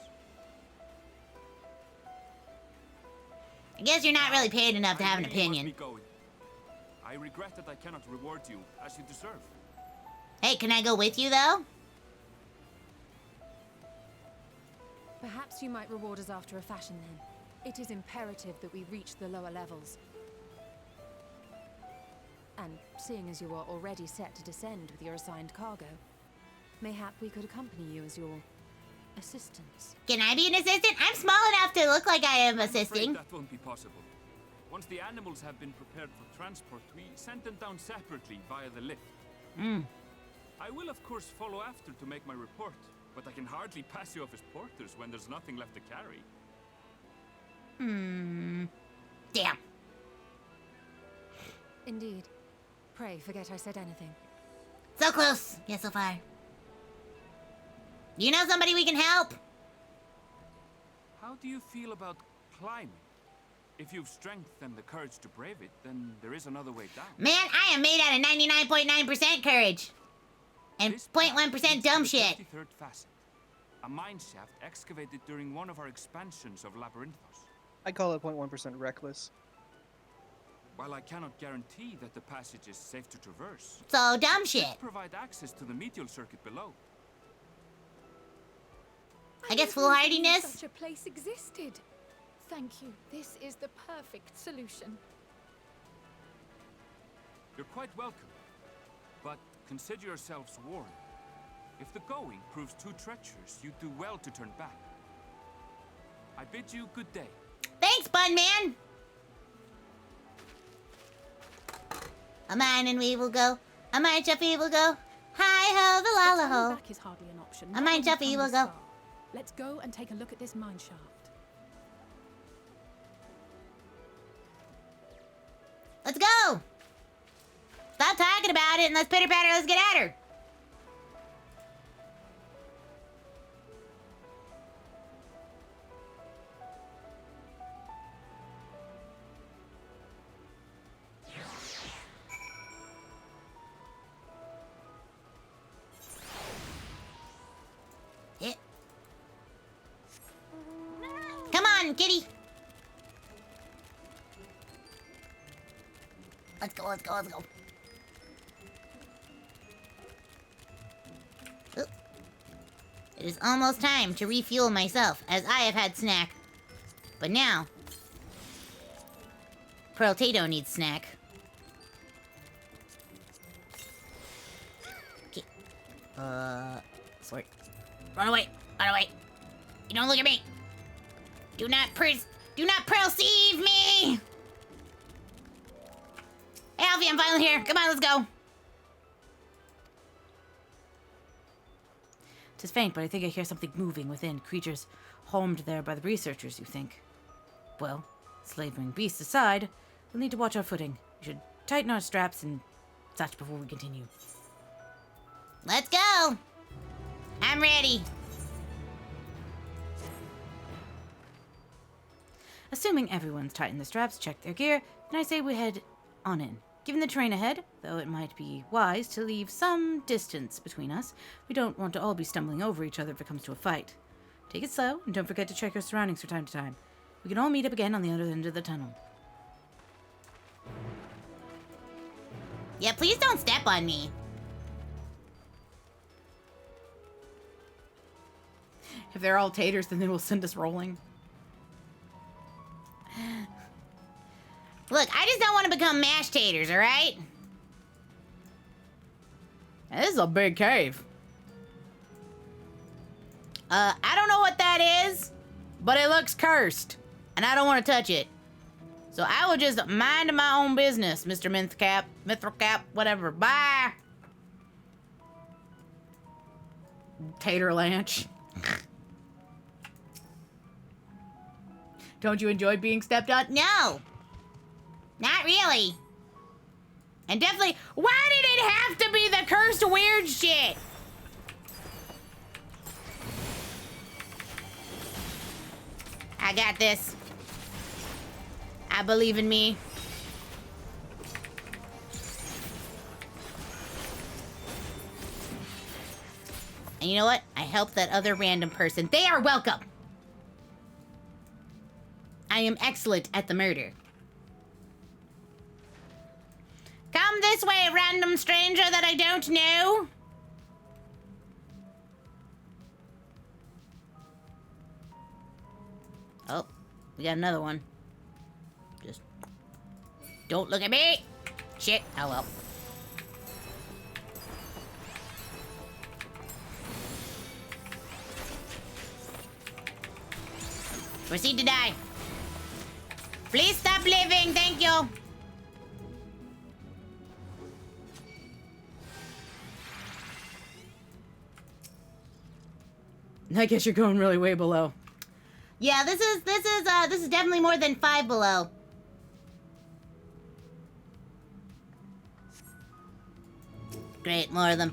I guess you're not really paid enough to have an opinion. I regret that I cannot reward you as you deserve. Hey, can I go with you though? Perhaps you might reward us after a fashion then. It is imperative that we reach the lower levels. And seeing as you are already set to descend with your assigned cargo, mayhap we could accompany you as your assistants. Can I be an assistant? I'm small enough to look like I am assisting. That won't be possible. Once the animals have been prepared for transport, we send them down separately via the lift. I will of course follow after to make my report, but I can hardly pass you off as porters when there's nothing left to carry. Damn. Indeed. Pray forget I said anything. So close, yet so far. You know somebody we can help? How do you feel about climbing? If you've strength and the courage to brave it, then there is another way down. Man, I am made out of 99.9% courage. And 0.1% dumb shit. 53rd facet. A mine shaft excavated during one of our expansions of Labyrinthos. I call it 0.1% reckless. While I cannot guarantee that the passage is safe to traverse, So dumb it shit. should provide access to the medial circuit below. I guess foolhardiness. Such a place existed. Thank you. This is the perfect solution. You're quite welcome, but consider yourselves warned. If the going proves too treacherous, you do well to turn back. I bid you good day. Thanks, Bun Man. A mine and we will go. A mine Jeffy will go. Hi ho, the la la ho. Back is hardly an option. A mine Jeffy will go. Let's go and take a look at this mine shaft. Let's go. Stop talking about it and let's pitter patter. Let's get at her. kitty. Let's go, let's go, let's go. Oop. It is almost time to refuel myself, as I have had snack. But now, Pearl Tato needs snack. Okay. Sort. Run away! Run away! You don't look at me! Do not perceive me! Hey, Alfie, I'm finally here. Come on, let's go. 'Tis faint, but I think I hear something moving within. Creatures homed there by the researchers, you think? Well, slavering beasts aside, we'll need to watch our footing. We should tighten our straps and such before we continue. Let's go! I'm ready. Assuming everyone's tightened the straps, checked their gear, then I say we head on in. Given the terrain ahead, though it might be wise to leave some distance between us, we don't want to all be stumbling over each other if it comes to a fight. Take it slow, and don't forget to check your surroundings from time to time. We can all meet up again on the other end of the tunnel. Yeah, please don't step on me. If they're all taters, then they will send us rolling. Look, I just don't want to become mashed taters, alright? This is a big cave. I don't know what that is, But it looks cursed. and I don't want to touch it. So I will just mind my own business, Mr. Mithril-Cap, whatever. Bye! Tater Lanch. Don't you enjoy being stepped on? No! Not really. And definitely, why did it have to be the cursed weird shit? I got this. I believe in me. And you know what? I helped that other random person. They are welcome. I am excellent at the murder. Come this way, random stranger that I don't know. Oh, we got another one. Just don't look at me. Shit, oh well. Proceed to die. Please stop living, thank you. I guess you're going really way below. Yeah, this is definitely more than 5 below. Great, more of them.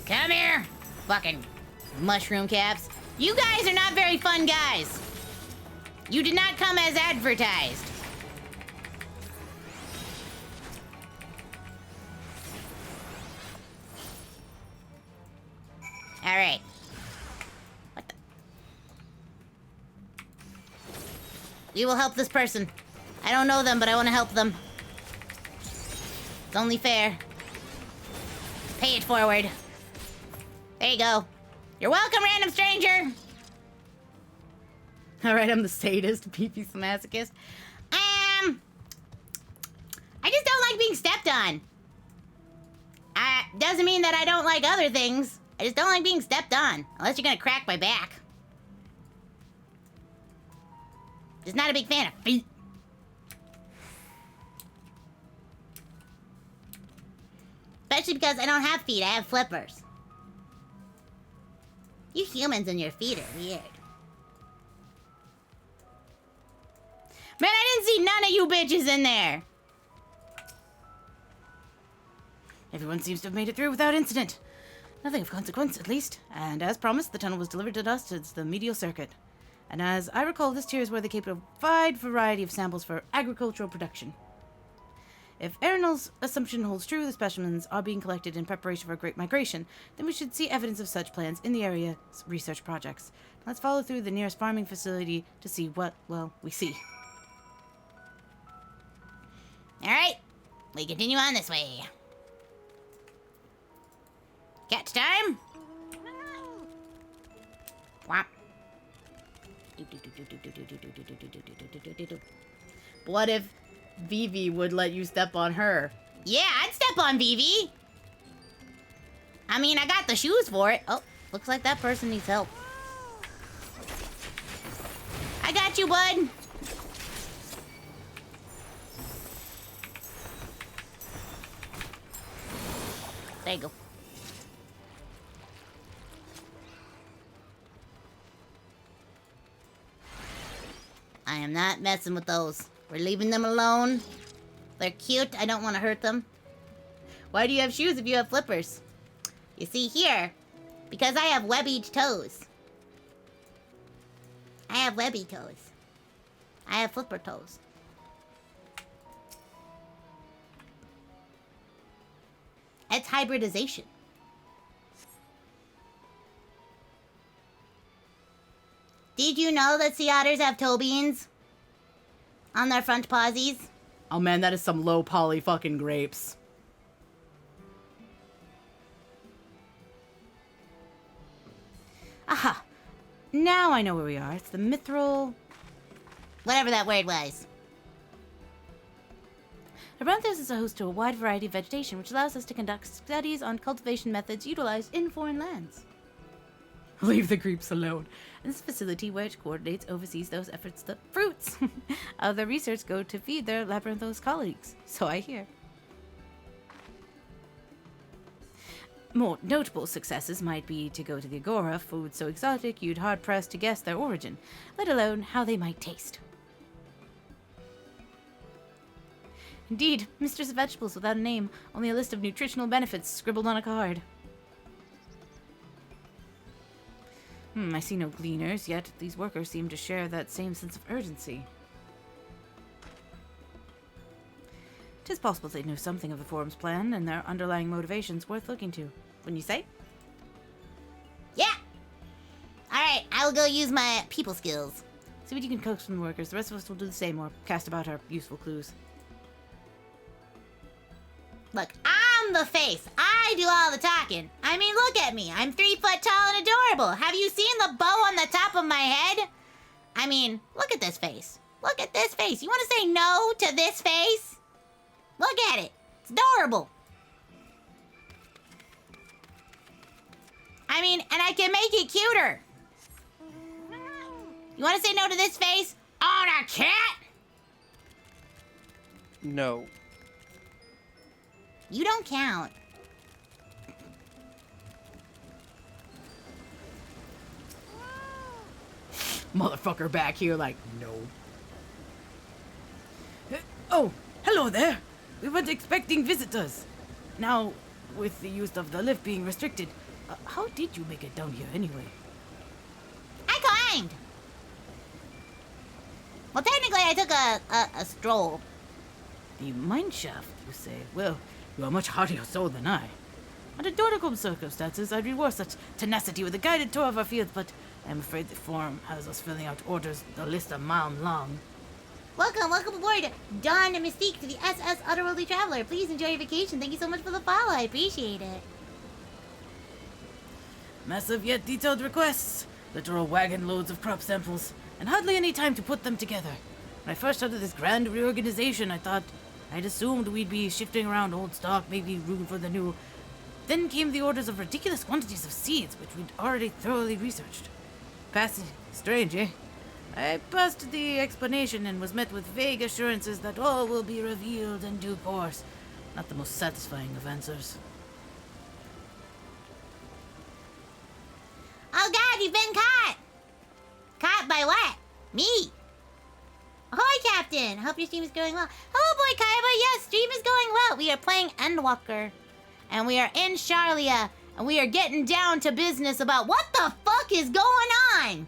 Come here, fucking mushroom caps. You guys are not very fun guys. You did not come as advertised. All right. What the? We will help this person. I don't know them, but I want to help them. It's only fair. Pay it forward. There you go. You're welcome, random stranger. All right, I'm the sadist, pee-pee masochist. I just don't like being stepped on. Doesn't mean that I don't like other things. I just don't like being stepped on. Unless you're gonna crack my back. Just not a big fan of feet. Especially because I don't have feet, I have flippers. You humans and your feet are weird. Man, I didn't see none of you bitches in there. Everyone seems to have made it through without incident. Nothing of consequence, at least. And as promised, the tunnel was delivered to us as the medial circuit. And as I recall, this tier is where they keep a wide variety of samples for agricultural production. If Erinal's assumption holds true, the specimens are being collected in preparation for a great migration, then we should see evidence of such plans in the area's research projects. Let's follow through the nearest farming facility to see what, well, we see. Alright, we continue on this way. Catch time? Whop. What if Vivi would let you step on her? Yeah, I'd step on Vivi. I mean, I got the shoes for it. Oh, looks like that person needs help. I got you, bud. There you go. I am not messing with those. We're leaving them alone. They're cute. I don't want to hurt them. Why do you have shoes if you have flippers? You see here, because I have webbed toes. I have webby toes. I have flipper toes. It's hybridization. Did you know that sea otters have toe beans on their front pawsies? Oh man, that is some low poly fucking grapes. Aha! Now I know where we are. It's the mithril... whatever that word was. Labyrinthos is a host to a wide variety of vegetation, which allows us to conduct studies on cultivation methods utilized in foreign lands. Leave the creeps alone. In this facility, which coordinates, oversees those efforts, the fruits of the research go to feed their Labyrinthos colleagues. So I hear. More notable successes might be to go to the Agora, food so exotic you'd hard-pressed to guess their origin, let alone how they might taste. Indeed, Mistress of Vegetables without a name, only a list of nutritional benefits scribbled on a card. I see no gleaners, yet these workers seem to share that same sense of urgency. 'Tis possible they know something of the Forum's plan and their underlying motivations worth looking to. Wouldn't you say? Yeah! Alright, I will go use my people skills. See what you can coax from the workers. The rest of us will do the same or cast about our useful clues. Look, I'm the face. I do all the talking. I mean, look at me. I'm 3 foot tall and adorable. Have you seen the bow on the top of my head? I mean, look at this face. Look at this face. You want to say no to this face? Look at it. It's adorable. I mean, and I can make it cuter. You want to say no to this face? On a cat? No. You don't count. Motherfucker back here like, no. Oh, hello there. We weren't expecting visitors. Now, with the use of the lift being restricted, how did you make it down here anyway? I climbed. Well, technically, I took a stroll. The mine shaft, you say? Well, you are much hardier soul than I. Under normal circumstances, I'd reward such tenacity with a guided tour of our fields, but I'm afraid the Forum has us filling out orders the list a mile long. Welcome aboard, Dawn and Mystique, to the SS Otherworldly Traveler. Please enjoy your vacation. Thank you so much for the follow. I appreciate it. Massive yet detailed requests, literal wagon loads of crop samples, and hardly any time to put them together. When I first started this grand reorganization, I'd assumed we'd be shifting around old stock, maybe room for the new. Then came the orders of ridiculous quantities of seeds, which we'd already thoroughly researched. Strange, eh? I passed the explanation and was met with vague assurances that all will be revealed in due course. Not the most satisfying of answers. Oh God, you've been caught! Caught by what? Me! Ahoy, Captain! Hope your stream is going well. Hello, boy Kaiba! Yes, stream is going well! We are playing Endwalker. And we are in Sharlayan. And we are getting down to business about what the fuck is going on!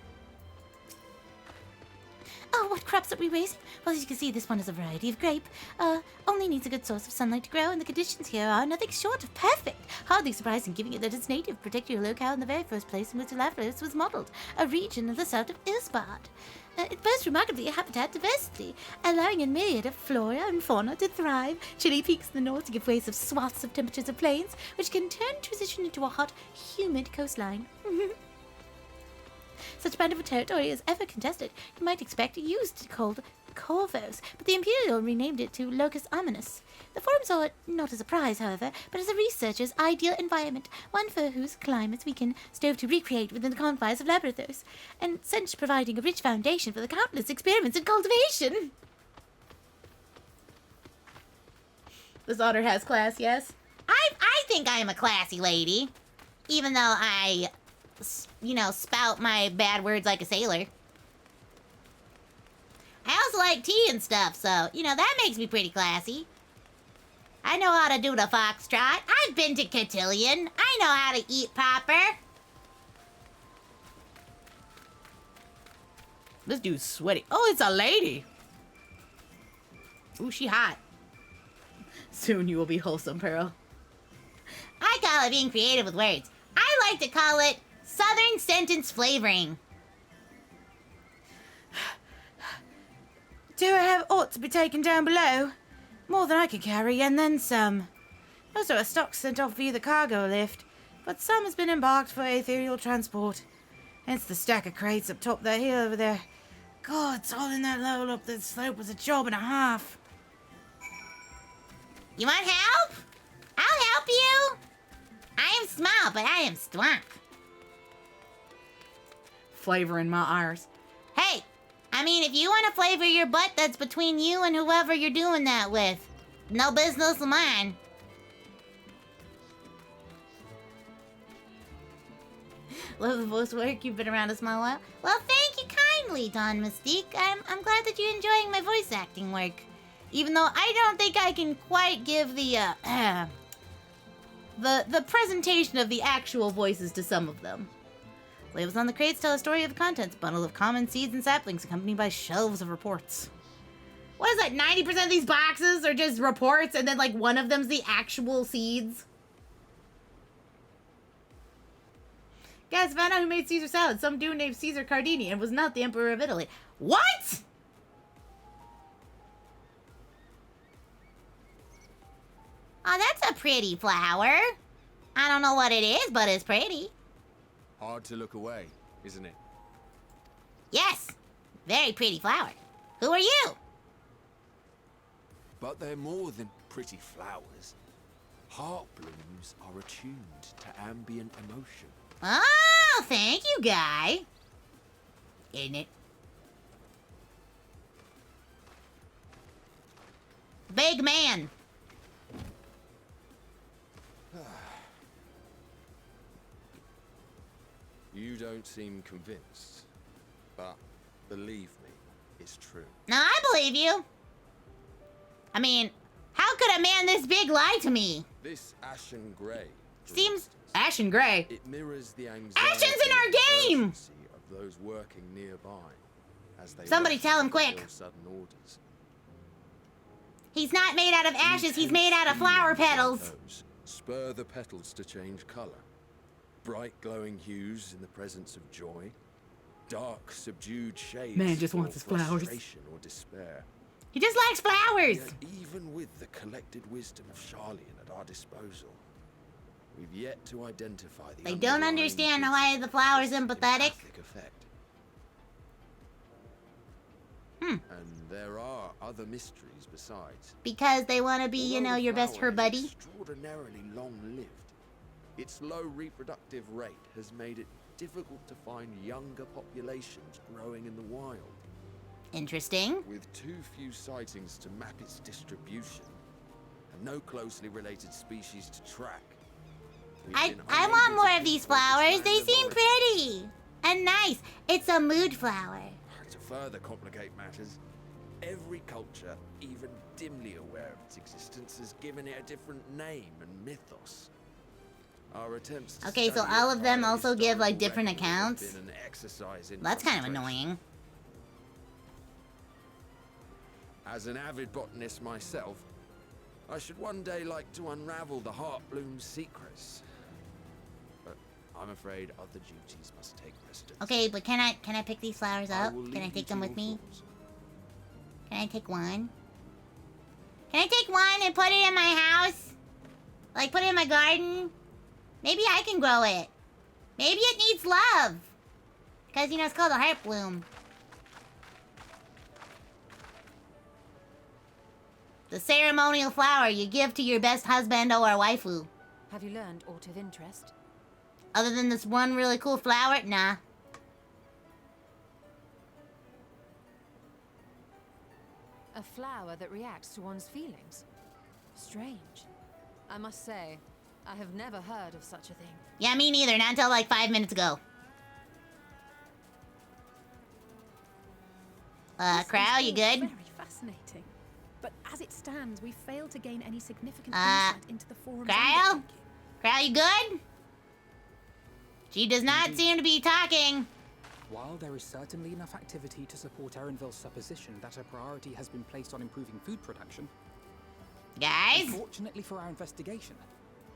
Oh, what crops are we raising? Well, as you can see, this one is a variety of grape. Only needs a good source of sunlight to grow, and the conditions here are nothing short of perfect. Hardly surprising, given it that it's native, particular locale in the very first place in which Elaphros was modeled, a region in the south of Isbard. It boasts remarkably a habitat diversity, allowing a myriad of flora and fauna to thrive. Chilly peaks in the north to give way to swaths of temperatures of plains, which can transition into a hot, humid coastline. Such band of a territory is ever contested. You might expect it used to be called Corvos, but the Imperial renamed it to Locus Ominous. The forums are not a surprise, however, but as a researcher's ideal environment, one for whose climates we can strove to recreate within the confines of Labrathos, and since providing a rich foundation for the countless experiments in cultivation. This otter has class, yes? I think I am a classy lady, even though I, spout my bad words like a sailor. I also like tea and stuff, so, that makes me pretty classy. I know how to do the foxtrot. I've been to Cotillion. I know how to eat proper. This dude's sweaty. Oh, it's a lady. Ooh, she hot. Soon you will be wholesome, Pearl. I call it being creative with words. I like to call it Southern sentence flavoring. Do I have aught to be taken down below? More than I can carry, and then some. Also, a stock sent off via the cargo lift, but some has been embarked for ethereal transport. Hence the stack of crates up top that hill over there. God, it's all in that level up the slope was a job and a half. You want help? I'll help you. I am small, but I am strong. Flavoring my R's. Hey, if you want to flavor your butt, that's between you and whoever you're doing that with. No business of mine. Love the voice work. You've been around us my while. Well, thank you kindly, Don Mystique. I'm glad that you're enjoying my voice acting work. Even though I don't think I can quite give the presentation of the actual voices to some of them. Labels on the crates tell a story of the contents, bundle of common seeds and saplings accompanied by shelves of reports. What is that, 90% of these boxes are just reports and then one of them's the actual seeds? Guys, found out who made Caesar salad. Some dude named Caesar Cardini and was not the Emperor of Italy. What?! Oh, that's a pretty flower. I don't know what it is, but it's pretty. Hard to look away, isn't it? Yes, very pretty flower. Who are you? But they're more than pretty flowers. Heart blooms are attuned to ambient emotion. Oh, thank you, guy. Isn't it? Big man. You don't seem convinced, but believe me, it's true. No, I believe you. How could a man this big lie to me? This ashen grey seems ashen grey. It mirrors the anxiety Ashen's in our game. Of those working nearby as they Somebody tell him quick. Sudden orders. He's not made out of ashes, he's made out of flower petals. Spur the petals to change color. Bright glowing hues in the presence of joy. Dark subdued shades. Man just wants his flowers. Frustration or despair. He just likes flowers. Yet, even with the collected wisdom of Sharlayan at our disposal, we've yet to identify the They don't understand why the flower's empathetic. Effect. And there are other mysteries besides. Because they want to be, your best her buddy. Extraordinarily long-lived. Its low reproductive rate has made it difficult to find younger populations growing in the wild. Interesting. With too few sightings to map its distribution, and no closely related species to track. I want more of these flowers. They seem pretty and nice. It's a mood flower. To further complicate matters, every culture, even dimly aware of its existence, has given it a different name and mythos. Our attempts to okay, so all of them also give different accounts. Been an exercise in That's kind of annoying. As an avid botanist myself, I should one day like to unravel the Heartbloom's secrets. But I'm afraid other duties must take precedence. Okay, but can I pick these flowers up? Can I leave take you them to with your me? thoughts. Can I take one? Can I take one and put it in my house? Like, put it in my garden? Maybe I can grow it. Maybe it needs love. Because, you know, it's called a heart bloom. The ceremonial flower you give to your best husband or waifu. Have you learned aught of interest? Other than this one really cool flower? Nah. A flower that reacts to one's feelings. Strange. I must say, I have never heard of such a thing. Yeah, me neither. Not until like 5 minutes ago. Crow, you good? Very fascinating. But as it stands, we failed to gain any significant insight into the forum's Crow? undertaking. Crow, you good? She does not seem to be talking. While there is certainly enough activity to support Erenville's supposition that a priority has been placed on improving food production, guys? Unfortunately for our investigation,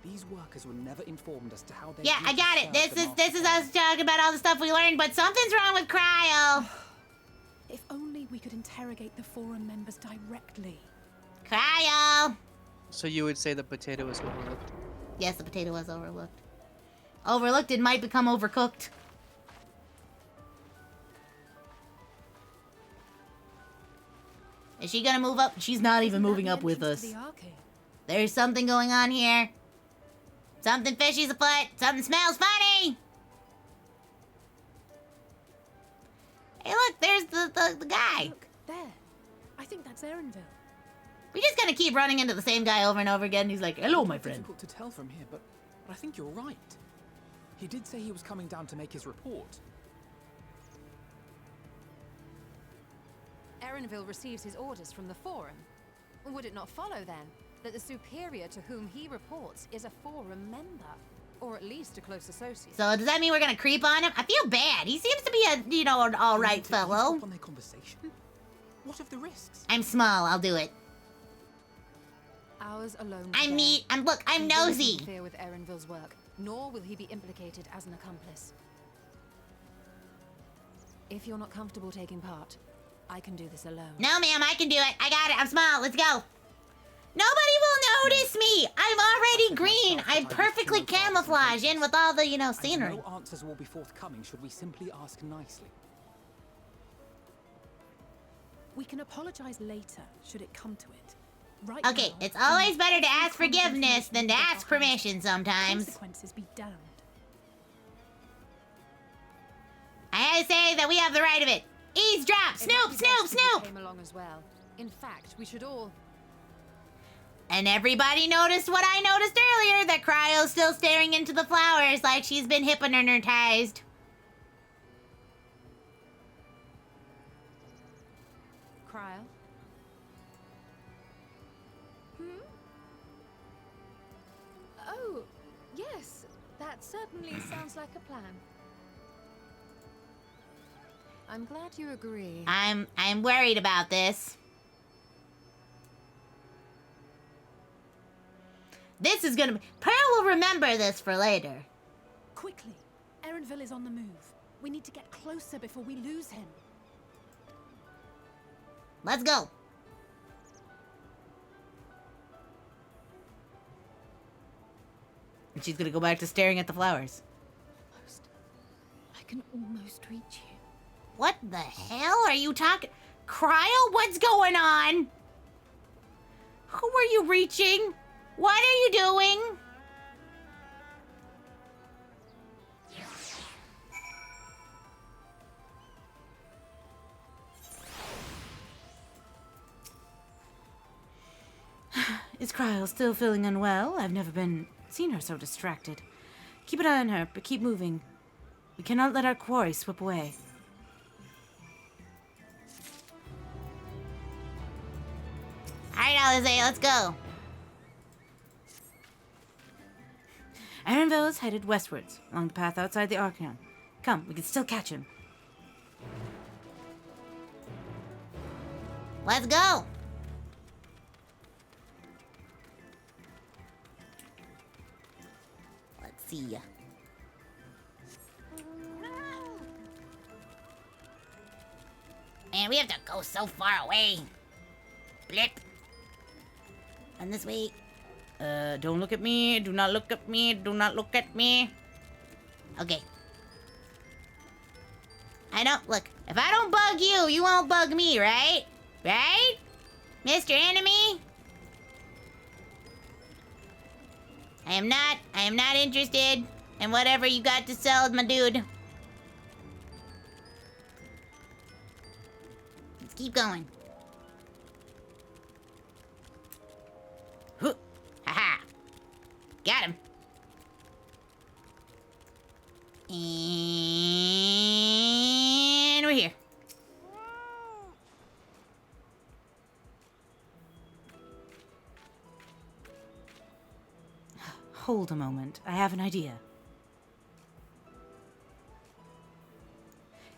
these workers were never informed as to how they. Yeah, I got it. This is us talking about all the stuff we learned, but something's wrong with Cryo. If only we could interrogate the forum members directly. Cryo. So you would say the potato was overlooked? Yes, the potato was overlooked. Overlooked, it might become overcooked. Is she gonna move up? She's not even moving up with us. There's something going on here. Something fishy's afoot. Something smells funny. Hey, look, there's the guy. Look, there. I think that's Erenville. We're just gonna keep running into the same guy over and over again. He's like, hello, my friend. Difficult to tell from here, but I think you're right. He did say he was coming down to make his report. Erenville receives his orders from the forum. Would it not follow, then, that the superior to whom he reports is a forum member? Or at least a close associate? So does that mean we're gonna creep on him? I feel bad. He seems to be a, you know, an alright fellow. On their conversation? What of the risks? I'm small, I'll do it. Ours alone. I'm neat. Look, I'm nosy. He won't interfere with Erenville's work, nor will he be implicated as an accomplice. If you're not comfortable taking part, I can do this alone. No, ma'am, I can do it. I got it. I'm small. Let's go. Nobody will notice me. I'm already green. I'm perfectly camouflaged in with all the, you know, scenery. No answers will be forthcoming should we simply ask nicely. We can apologize later, should it come to it. Right Okay, now, it's always better to ask forgiveness than to ask permission sometimes. Consequences be damned. I say that we have the right of it. Eavesdrop! Snoop, Snoop, Snoop! Came along as well. In fact, we should all. And everybody noticed what I noticed earlier, that Cryo's still staring into the flowers like she's been hypnotized. Cryo? Oh, yes. That certainly sounds like a plan. I'm glad you agree. I'm worried about this. This is gonna be... Pearl will remember this for later. Quickly. Erenville is on the move. We need to get closer before we lose him. Let's go. And she's gonna go back to staring at the flowers. I can almost reach you. What the hell are you talking? Cryo, what's going on? Who are you reaching? What are you doing? Is Cryo still feeling unwell? I've never seen her so distracted. Keep an eye on her, but keep moving. We cannot let our quarry slip away. Alright, Alizé, let's go. Erenville is headed westwards, along the path outside the Archeon. Come, we can still catch him. Let's go. see. Man, we have to go so far away. Blip. And this way. Don't look at me. Do not look at me. Do not look at me. Okay. I don't, look, if I don't bug you, you won't bug me, right? Right? Mr. Enemy? I am not interested in whatever you got to sell, my dude. Let's keep going. Huh. Ha-ha. Got him. And we're here. Hold a moment. I have an idea.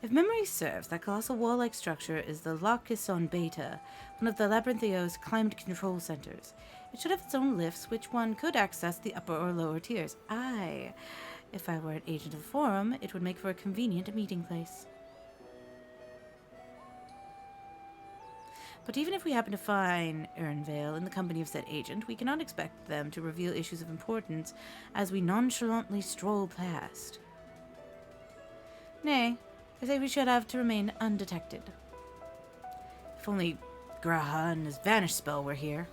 If memory serves, that colossal wall-like structure is the Lochison Beta, one of the Labyrinthio's climate control centers. It should have its own lifts, which one could access the upper or lower tiers. If I were an agent of the forum, it would make for a convenient meeting place. But even if we happen to find Ernvale in the company of said agent, we cannot expect them to reveal issues of importance as we nonchalantly stroll past. Nay, I say we should have to remain undetected. If only Graha and his vanish spell were here.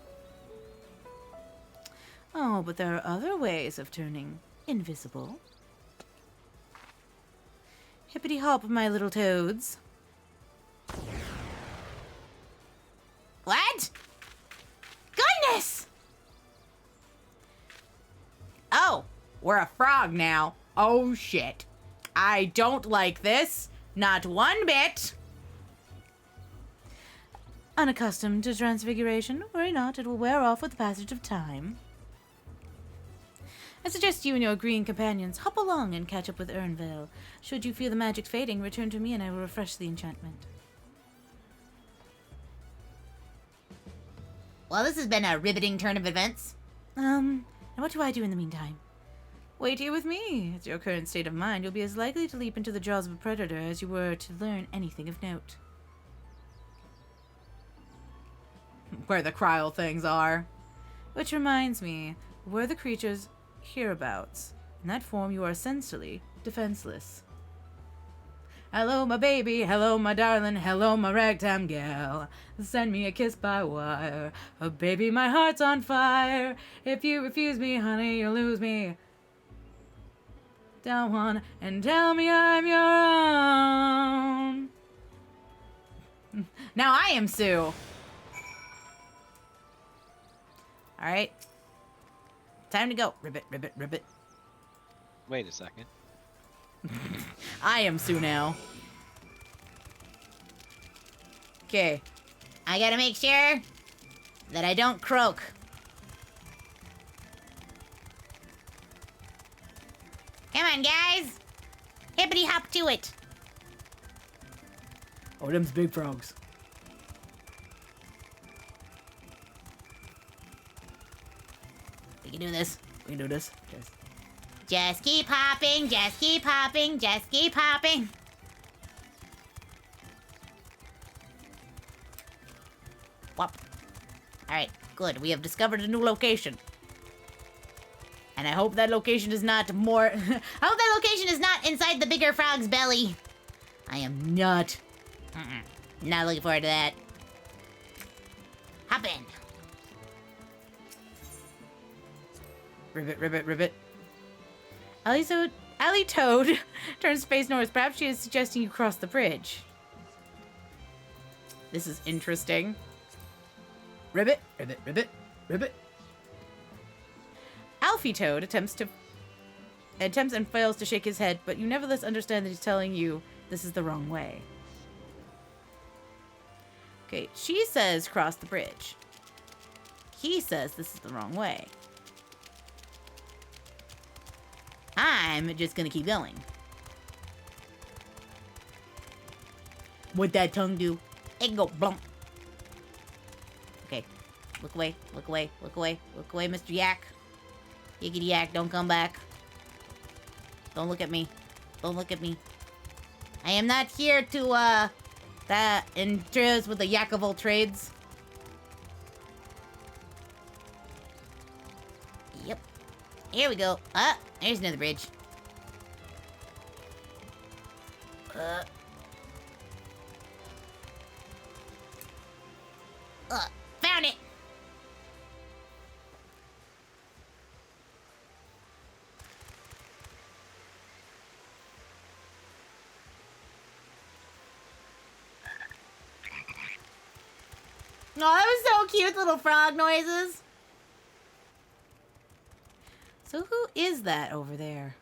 Oh, but there are other ways of turning invisible. Hippity hop, my little toads. What? Goodness! Oh, we're a frog now. Oh shit. I don't like this. Not one bit. Unaccustomed to transfiguration, worry not, it will wear off with the passage of time. I suggest you and your green companions hop along and catch up with Ernvale. Should you feel the magic fading, return to me and I will refresh the enchantment. Well, this has been a riveting turn of events. And what do I do in the meantime? Wait here with me. At your current state of mind, you'll be as likely to leap into the jaws of a predator as you were to learn anything of note. Where the cryo things are. Which reminds me, were the creatures hereabouts? In that form, you are essentially defenseless. Hello, my baby. Hello, my darling. Hello, my ragtime gal. Send me a kiss by wire. Oh, baby, my heart's on fire. If you refuse me, honey, you'll lose me. Down one and tell me I'm your own. Now I am Sue. Alright. Time to go. Ribbit, ribbit, ribbit. Wait a second. I am Sue now. Okay. I gotta make sure that I don't croak. Come on, guys. Hippity hop to it. Oh, them's big frogs. We can do this. We can do this. Yes. Just keep hopping, just keep hopping, just keep hopping. Whop. Alright, good. We have discovered a new location. And I hope that location is not more... I hope that location is not inside the bigger frog's belly. I am not... Not looking forward to that. Hop in. Ribbit, ribbit, ribbit. Ally Toad turns face north. Perhaps she is suggesting you cross the bridge. This is interesting. Ribbit, ribbit, ribbit, ribbit. Alfie Toad attempts and fails to shake his head, but you nevertheless understand that he's telling you this is the wrong way. Okay, she says cross the bridge. He says this is the wrong way. I'm just gonna keep going. What'd that tongue do? It go blump. Okay. Look away, look away, look away, look away, Mr. Yak. Yiggity yak, don't come back. Don't look at me. Don't look at me. I am not here to, that interest with the yak of all trades. Yep. Here we go. There's another bridge. Found it! Oh, that was so cute, little frog noises. So who is that over there?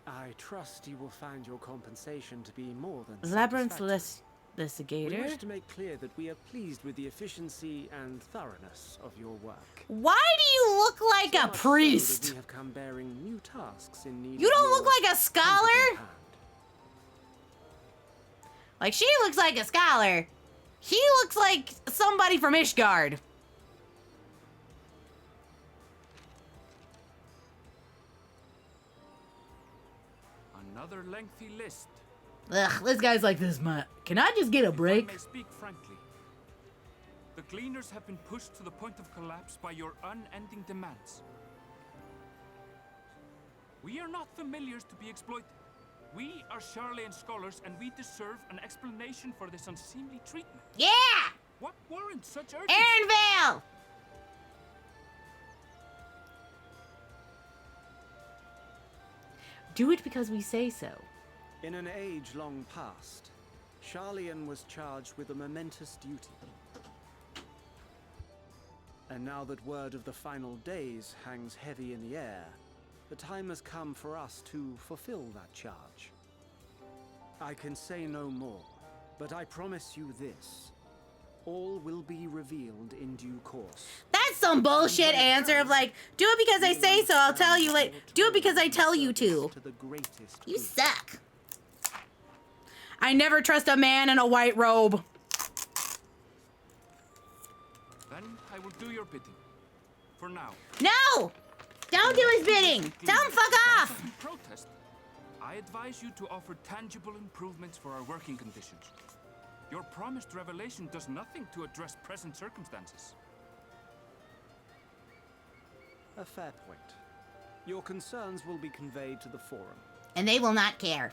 I trust you will find your compensation to be more than Labyrinth satisfactory. We Litigator. wish to make clear that we are pleased with the efficiency and thoroughness of your work. Why do you look like So a much so priest? that we have come bearing new tasks in need You of don't your look like a scholar? competent hand. Like, she looks like a scholar. He looks like somebody from Ishgard. Another lengthy list. Ugh, this guy's like this much. Can I just get a If I break? may speak frankly, the Gleaners have been pushed to the point of collapse by your unending demands. We are not familiars to be exploited. We are Sharlayan scholars, and we deserve an explanation for this unseemly treatment. Yeah! What warrants such urgency? Aaronvale! Do it because we say so. In an age long past, Sharlayan was charged with a momentous duty. And now that word of the final days hangs heavy in the air, the time has come for us to fulfill that charge. I can say no more, but I promise you this. All will be revealed in due course. That's some bullshit answer of like, do it because I say so, I'll tell you later. Do it because I tell you to. You suck. I never trust a man in a white robe. Then I will do your bidding. For now. No! Don't do his bidding! Tell him fuck off! In protest, I advise you to offer tangible improvements for our working conditions. Your promised revelation does nothing to address present circumstances. A fair point. Your concerns will be conveyed to the forum. And they will not care.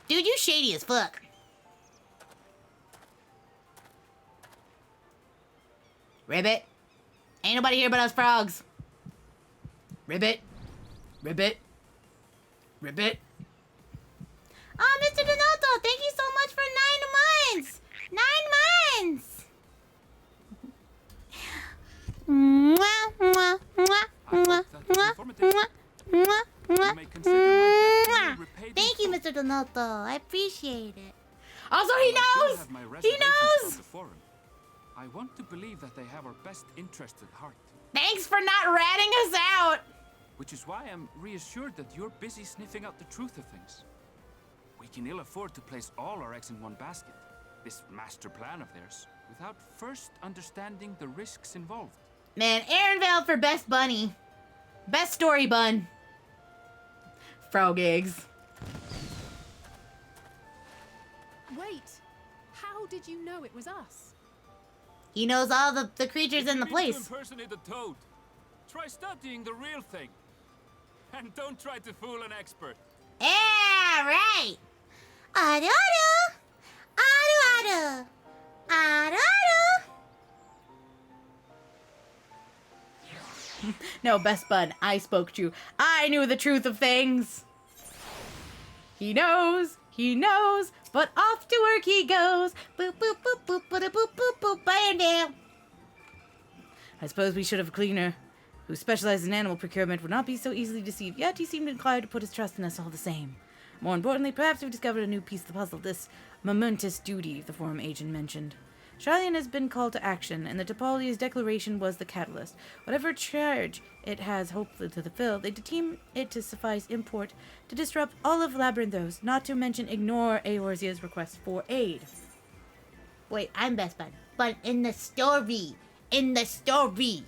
Dude, you shady as fuck. Ribbit. Ain't nobody here but us frogs. Ribbit. Ribbit. Ribbit. Oh, Mr. Donato, thank you so much for 9 months. 9 months. Mwah, mwah, mwah, mwah, mwah, mwah, mwah, mwah. Thank you, Mr. Donato. I appreciate it. Also, he knows. He knows. I want to believe that they have our best interest at heart. Thanks for not ratting us out. Which is why I'm reassured that you're busy sniffing out the truth of things. We can ill afford to place all our eggs in one basket, this master plan of theirs, without first understanding the risks involved. Man, Aaronvale for best bunny. Best story bun. Frog eggs. Wait, how did you know it was us? He knows all the creatures in the To place. impersonate a toad, try studying the real thing. And don't try to fool an expert. Yeah, right. Aru aru. Aru aru. Aru aru. No, best bud, I spoke true. I knew the truth of things. He knows, but off to work he goes. Boop, boop, boop, boop, boop, boop, boop, boop, burn down. I suppose we should have a cleaner who specializes in animal procurement would not be so easily deceived, yet he seemed inclined to put his trust in us all the same. More importantly, perhaps we've discovered a new piece of the puzzle, this momentous duty the forum agent mentioned. Sharlayan has been called to action, and the Topalia's declaration was the catalyst. Whatever charge it has hopefully to fulfill, they deem it to suffice import to disrupt all of Labyrinthos, not to mention ignore Eorzea's request for aid. Wait, I'm best bud. But in the story. In the story.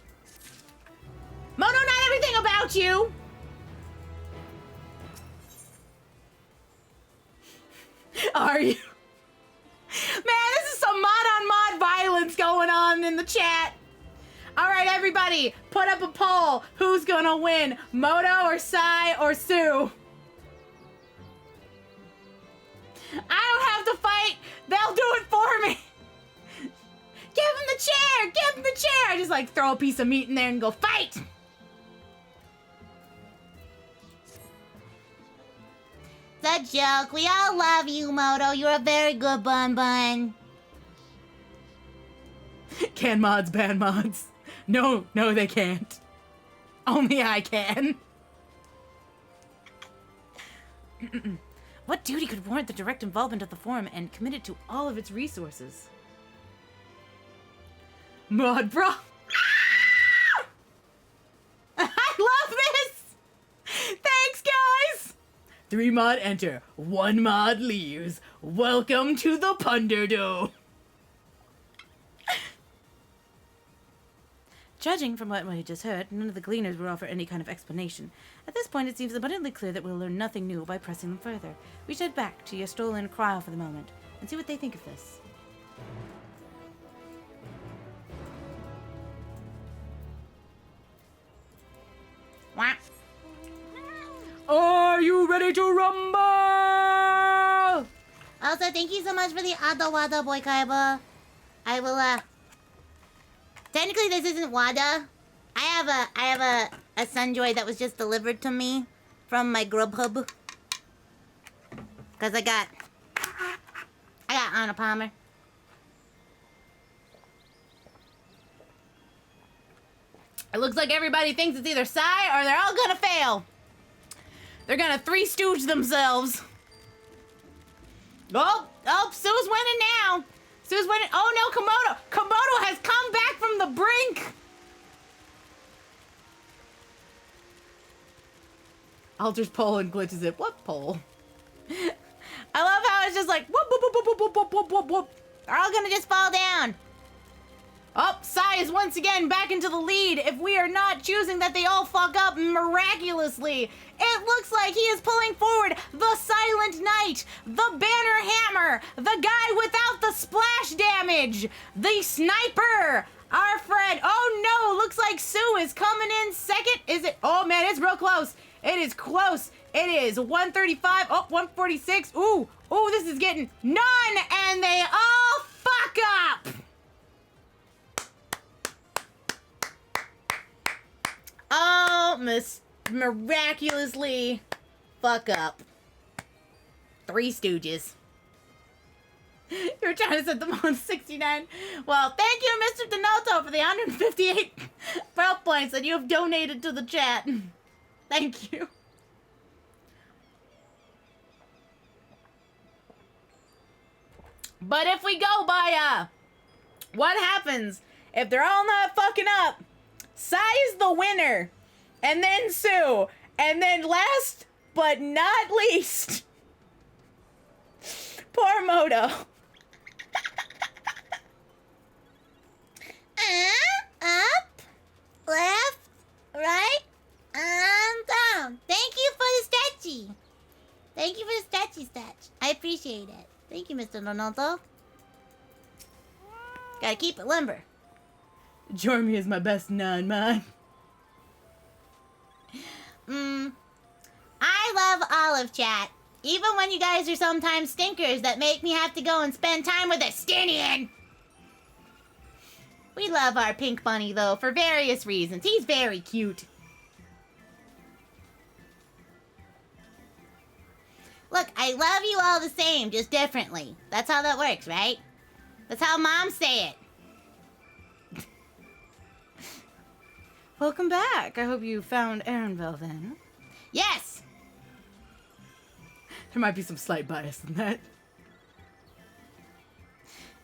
Mono, not everything about you! Are you? Man, this is some mod-on-mod violence going on in the chat. All right, everybody, put up a poll. Who's gonna win, Moto or Sai or Sue? I don't have to fight. They'll do it for me. Give him the chair. Give him the chair. I just like throw a piece of meat in there and go fight. It's a joke. We all love you, Moto. You're a very good bun bun. Can mods ban mods? No, they can't. Only I can. What duty could warrant the direct involvement of the forum and commit it to all of its resources? Mod bro. I love this! Thanks, guys! 3 mod enter, 1 mod leaves. Welcome to the Punderdome. Judging from what we just heard, none of the gleaners will offer any kind of explanation. At this point, it seems abundantly clear that we'll learn nothing new by pressing them further. We should head back to Yastol and Cryle for the moment, and see what they think of this. Wah. Are you ready to rumble? Also, thank you so much for the Ada Wada Boy Kaiba. I will, technically this isn't Wada. I have a Sunjoy that was just delivered to me from my Grubhub. Cause I got Anna Palmer. It looks like everybody thinks it's either Sai or they're all gonna fail. They're gonna 3 stooge themselves. Oh, Sue's winning now. Sue's winning. Oh no, Komodo. Komodo has come back from the brink. Alters pole and glitches it. What pole? I love how it's just like whoop, whoop, whoop, whoop, whoop, whoop, whoop, whoop, whoop. They're all gonna just fall down. Oh, Sai is once again back into the lead. If we are not choosing that they all fuck up miraculously, it looks like he is pulling forward the Silent Knight, the Banner Hammer, the guy without the splash damage, the Sniper, our friend. Oh no, looks like Sue is coming in second. Is it? Oh man, it's real close. It is close. It is 135. Oh, 146. Ooh, this is getting none, and they all fuck up. Oh, miraculously fuck up. 3 stooges. You were trying to set them on 69. Well, thank you, Mr. Denoto, for the 158 wealth points that you have donated to the chat. Thank you. But if we go by, what happens if they're all not fucking up? Sai is the winner, and then Sue, and then last but not least, poor Moto. Up, left, right, and down. Thank you for the statue. Thank you for the statue stats. I appreciate it. Thank you, Mr. Donato. Gotta keep it limber. Jormy is my best non-mod. I love Olive Chat. Even when you guys are sometimes stinkers that make me have to go and spend time with a Stinian. We love our pink bunny, though, for various reasons. He's very cute. Look, I love you all the same, just differently. That's how that works, right? That's how moms say it. Welcome back. I hope you found Erenville then. Yes! There might be some slight bias in that.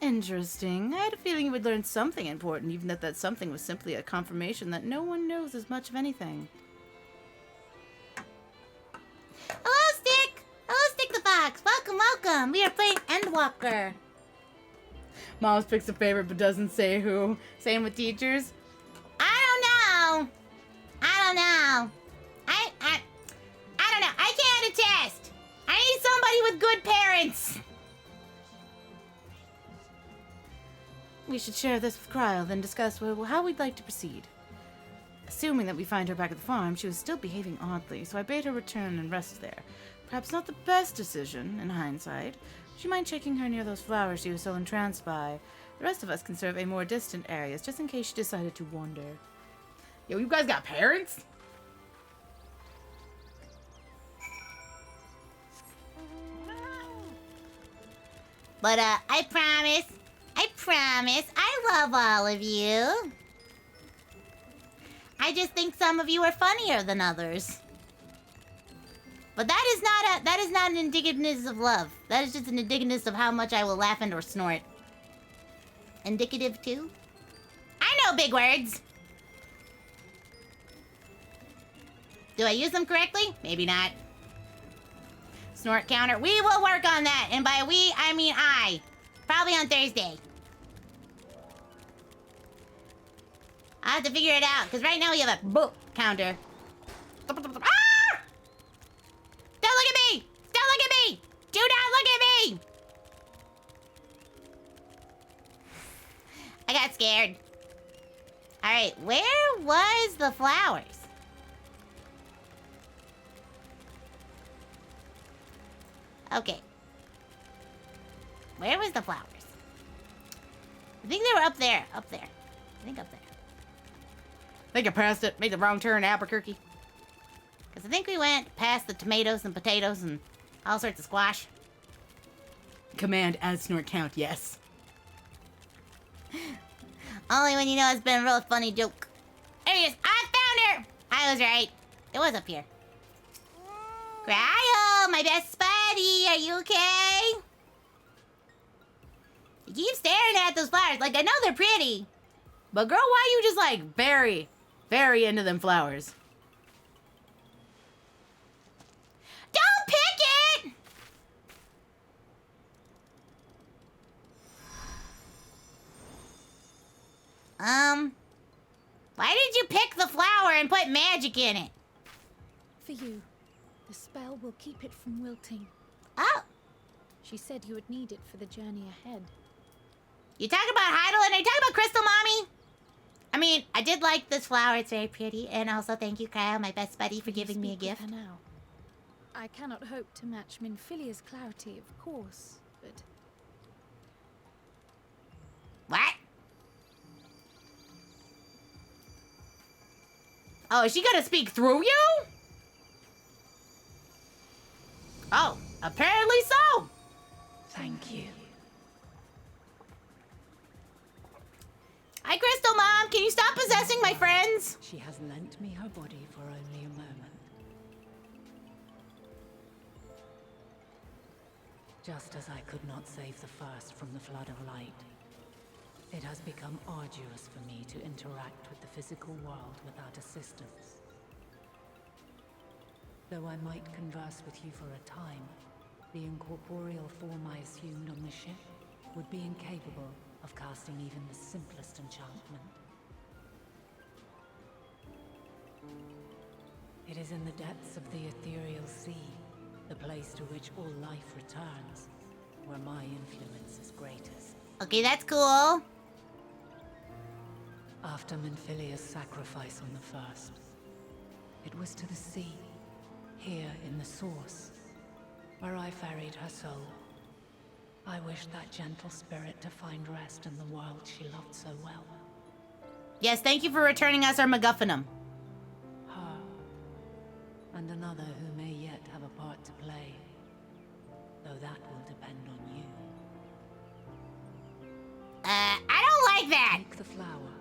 Interesting. I had a feeling you would learn something important, even if that something was simply a confirmation that no one knows as much of anything. Hello, Stick! Hello, Stick the Fox! Welcome, welcome! We are playing Endwalker. Mom's picks a favorite but doesn't say who. Same with teachers. I don't know. I with good parents. We should share this with Cryle, then discuss how we'd like to proceed. Assuming that we find her back at the farm, she was still behaving oddly, so I bade her return and rest there. Perhaps not the best decision, in hindsight. Would you mind checking her near those flowers she was so entranced by? The rest of us can survey more distant areas, just in case she decided to wander. Yo, you guys got parents? But, I promise, I love all of you. I just think some of you are funnier than others. But that is not an indicativeness of love. That is just an indicativeness of how much I will laugh and or snort. Indicative too? I know big words. Do I use them correctly? Maybe not. Snort counter. We will work on that. And by we, I mean I. Probably on Thursday. I have to figure it out, because right now we have a boop counter. Ah! Don't look at me! Don't look at me! Do not look at me! I got scared. Alright, where was the flowers? Okay. Where was the flowers? I think they were up there. Up there. I think up there. I think I passed it. Made the wrong turn, Albuquerque. Because I think we went past the tomatoes and potatoes and all sorts of squash. Command as snort count, yes. Only when you know it's been a real funny joke. There he is. I found her! I was right. It was up here. Cryo, my best buddy, are you okay? You keep staring at those flowers. Like, I know they're pretty. But girl, why you just like very into them flowers? Don't pick it! Why did you pick the flower and put magic in it? For you. The spell will keep it from wilting. Oh. She said you would need it for the journey ahead. You talk about Heidelin? Are you talking about Crystal Mommy? I mean, I did like this flower. It's very pretty. And also thank you, Kyle, my best buddy, for giving me a gift. Now. I cannot hope to match Minfilia's clarity, of course, but... What? Oh, is she gonna speak through you? Oh, apparently so. Thank you. Hi, Crystal Mom. Can you stop possessing my friends? She has lent me her body for only a moment. Just as I could not save the first from the flood of light, it has become arduous for me to interact with the physical world without assistance. Though I might converse with you for a time, the incorporeal form I assumed on the ship would be incapable of casting even the simplest enchantment. It is in the depths of the ethereal sea, the place to which all life returns, where my influence is greatest. Okay, that's cool. After Minfilia's sacrifice on the first, it was to the sea, here in the source, where I ferried her soul. I wished that gentle spirit to find rest in the world she loved so well. Yes, thank you for returning us our MacGuffinum. Her, and another who may yet have a part to play, though that will depend on you. I don't like that! Take the flower.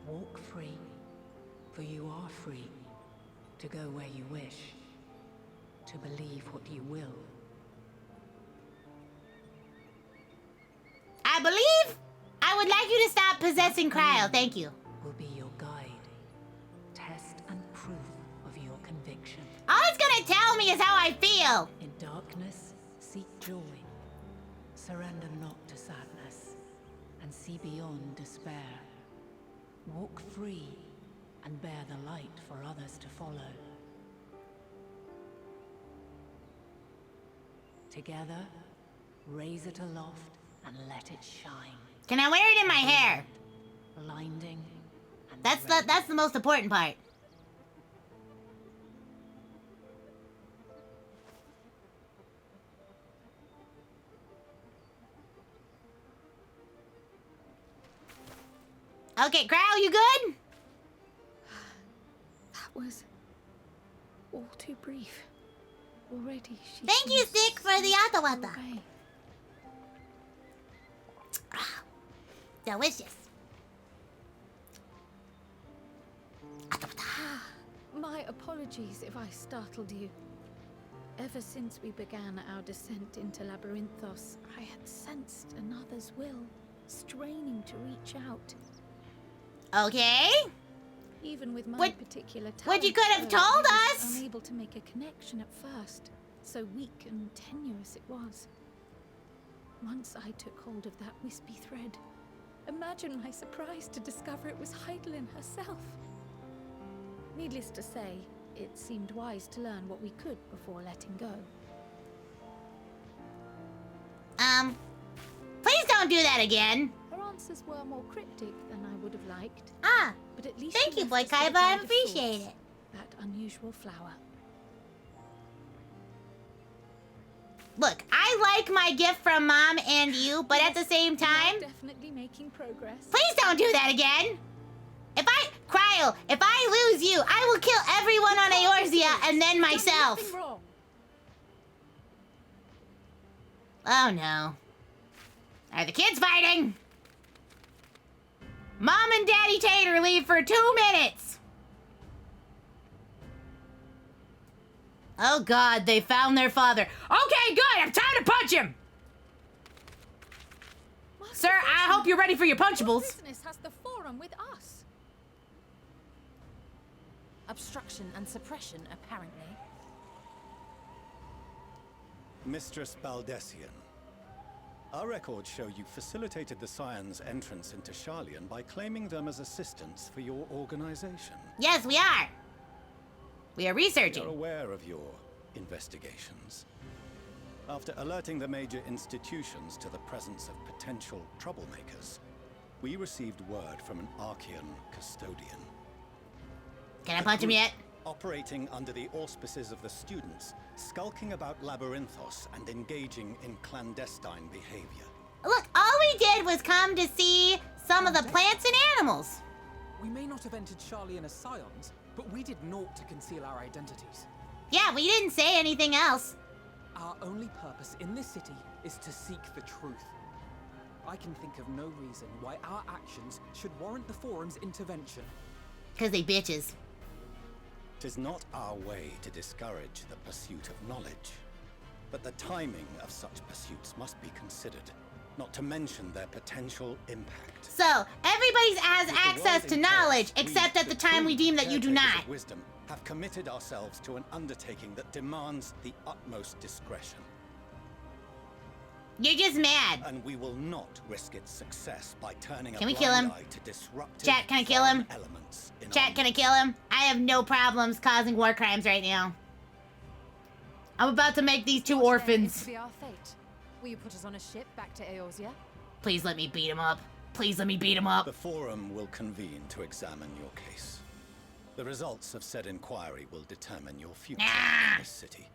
Walk free, for you are free to go where you wish, to believe what you will. I believe I would like you to stop possessing Cryo. Thank you. Will be your guide, test and proof of your conviction. All it's gonna tell me is how I feel. In darkness, seek joy. Surrender not to sadness, and see beyond despair. Walk free, and bear the light for others to follow. Together, raise it aloft and let it shine. Can I wear it in my hair? Blinding. That's the most important part. Okay, Growl, you good? That was all too brief. Already she Thank you, seems Stick, for the so Atawata. far away. Delicious. My apologies if I startled you. Ever since we began our descent into Labyrinthos, I had sensed another's will, straining to reach out. Okay. Even with my What- particular talent, what you could have though, told I was us. unable to make a connection at first. So weak and tenuous it was. Once I took hold of that wispy thread, imagine my surprise to discover it was Heidelin herself. Needless to say, it seemed wise to learn what we could before letting go. Please don't do that again. Her answers were more cryptic than I would have liked. Ah, but at least thank she you, left Boy us with a Kaiba. I guide of appreciate sorts, it. That unusual flower. Look, I like my gift from Mom and you, but at the same We are time, definitely making progress. please don't do that again. If I lose you, I will kill everyone on Eorzea and then myself. Nothing wrong. Oh no. Are the kids fighting? Mom and Daddy Tater leave for 2 minutes. Oh God, they found their father. Okay, good. It's time to punch him. Sir, I hope you're ready for your What punchables. business has the forum with us? Obstruction and suppression, apparently. Mistress Baldessian, our records show you facilitated the Scions' entrance into Sharlayan by claiming them as assistants for your organization. Yes, we are. We are researching. You're aware of your investigations. After alerting the major institutions to the presence of potential troublemakers, we received word from an Archean custodian. Can I punch him yet? Operating under the auspices of the students, skulking about Labyrinthos and engaging in clandestine behavior. Look, all we did was come to see some of the plants and animals. We may not have entered Sharlayan as Scions, but we did naught to conceal our identities. Yeah, we didn't say anything else. Our only purpose in this city is to seek the truth. I can think of no reason why our actions should warrant the Forum's intervention. 'Cause they bitches. 'Tis not our way to discourage the pursuit of knowledge, but the timing of such pursuits must be considered, not to mention their potential impact. So, everybody has With the access world to in knowledge, chaos, except we, at the time we deem that you do caretakers not. of wisdom, have committed ourselves to an undertaking that demands the utmost discretion. You're just mad. And we will not risk its success by turning Can a we blind kill him? eye to disruptive Chat, can I kill him? foreign elements in Chat, can I kill him? I have no problems causing war crimes right now. I'm about to make these 2 What then is orphans. to be our fate? Will you put us on a ship back to Eorzea? Please let me beat him up. Please let me beat him up. The Forum will convene to examine your case. The results of said inquiry will determine your future in this city.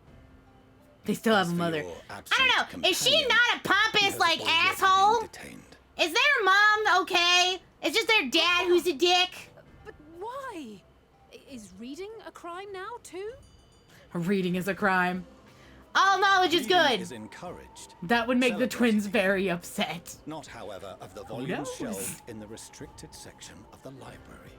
They still have As a for mother. your I absolute don't know. Is she companion, not a he pompous, has like, already asshole? been detained. Is their mom okay? It's just their dad who's a dick. But why? Is reading a crime now, too? Reading is a crime. All knowledge is Reading good. is encouraged. That would make the Celebrated. twins very upset. Not, however, of the volumes knows? shelved in the restricted section of the library.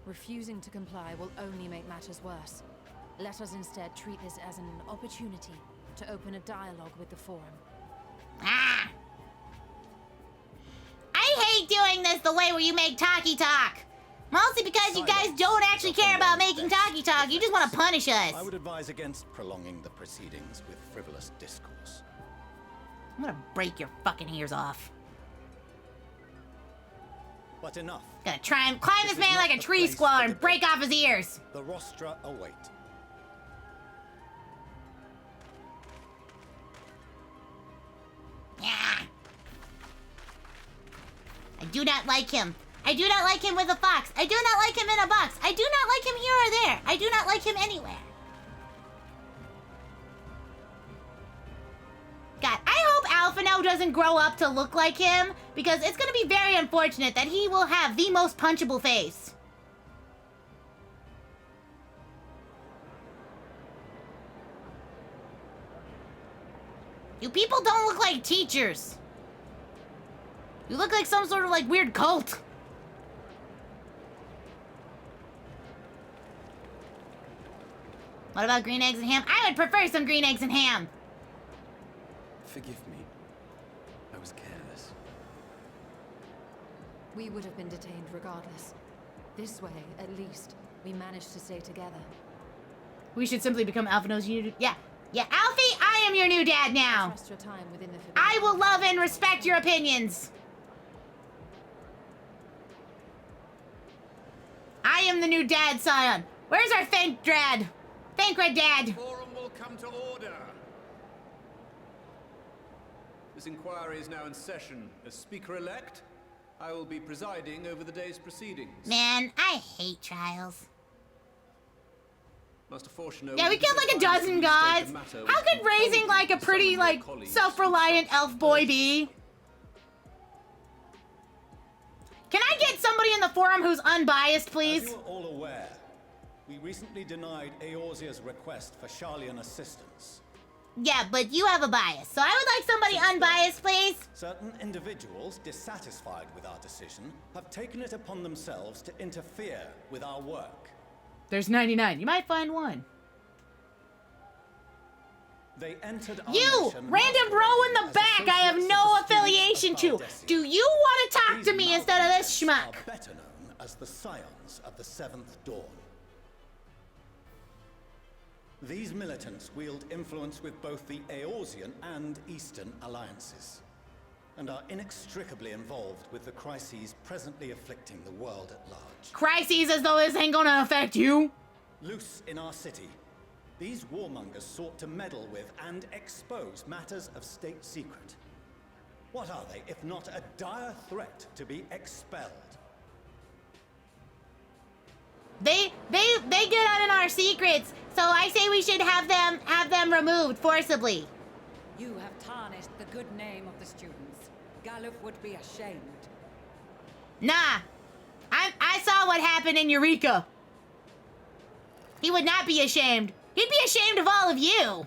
Refusing to comply will only make matters worse. Let us instead treat this as an opportunity to open a dialogue with the Forum. Ah. I hate doing this the way where you make talkie talk. Mostly because you guys don't actually care about making talkie talk. You just want to punish us. I would advise against prolonging the proceedings with frivolous discourse. I'm gonna break your fucking ears off. But enough. Gonna try and climb this man like a tree squaller and break off his ears. The rostra await. Yeah. I do not like him. I do not like him with a fox. I do not like him in a box. I do not like him here or there. I do not like him anywhere. God, I hope Alphino doesn't grow up to look like him, because it's gonna be very unfortunate that he will have the most punchable face. You people don't look like teachers. You look like some sort of like weird cult. What about green eggs and ham? I would prefer some green eggs and ham. Forgive me. I was careless. We would have been detained regardless. This way, at least, we managed to stay together. We should simply become Alphino's new... Yeah, Alfie, I am your new dad now. Trust your time within the I will love and respect your opinions. I am the new dad, Scion. Where's our thank dad? Thancred dad. Forum will come to order. This inquiry is now in session. As Speaker-elect, I will be presiding over the day's proceedings. Man, I hate trials. Master Fortuno, Yeah, we killed like a dozen gods. How could raising like a pretty, like, self-reliant elf boy be? Can I get somebody in the forum who's unbiased, please? As you are all aware, we recently denied Eorzea's request for Sharlayan assistance. Yeah, but you have a bias, so I would like somebody unbiased, please. Certain individuals dissatisfied with our decision have taken it upon themselves to interfere with our work. There's 99. You might find one. They entered our You, random row in the back, I have no affiliation to. Do you want to talk to me instead of this schmuck? Are better known as the Scions of the Seventh Dawn. These militants wield influence with both the Eorzean and Eastern alliances, and are inextricably involved with the crises presently afflicting the world at large. Crises as though this ain't gonna affect you. Loose in our city, these warmongers sought to meddle with and expose matters of state secret. What are they, if not a dire threat to be expelled? They get on in our secrets, so I say we should have them removed forcibly. You have tarnished the good name of the students. Galuf would be ashamed. Nah, I saw what happened in Eureka. He would not be ashamed. He'd be ashamed of all of you.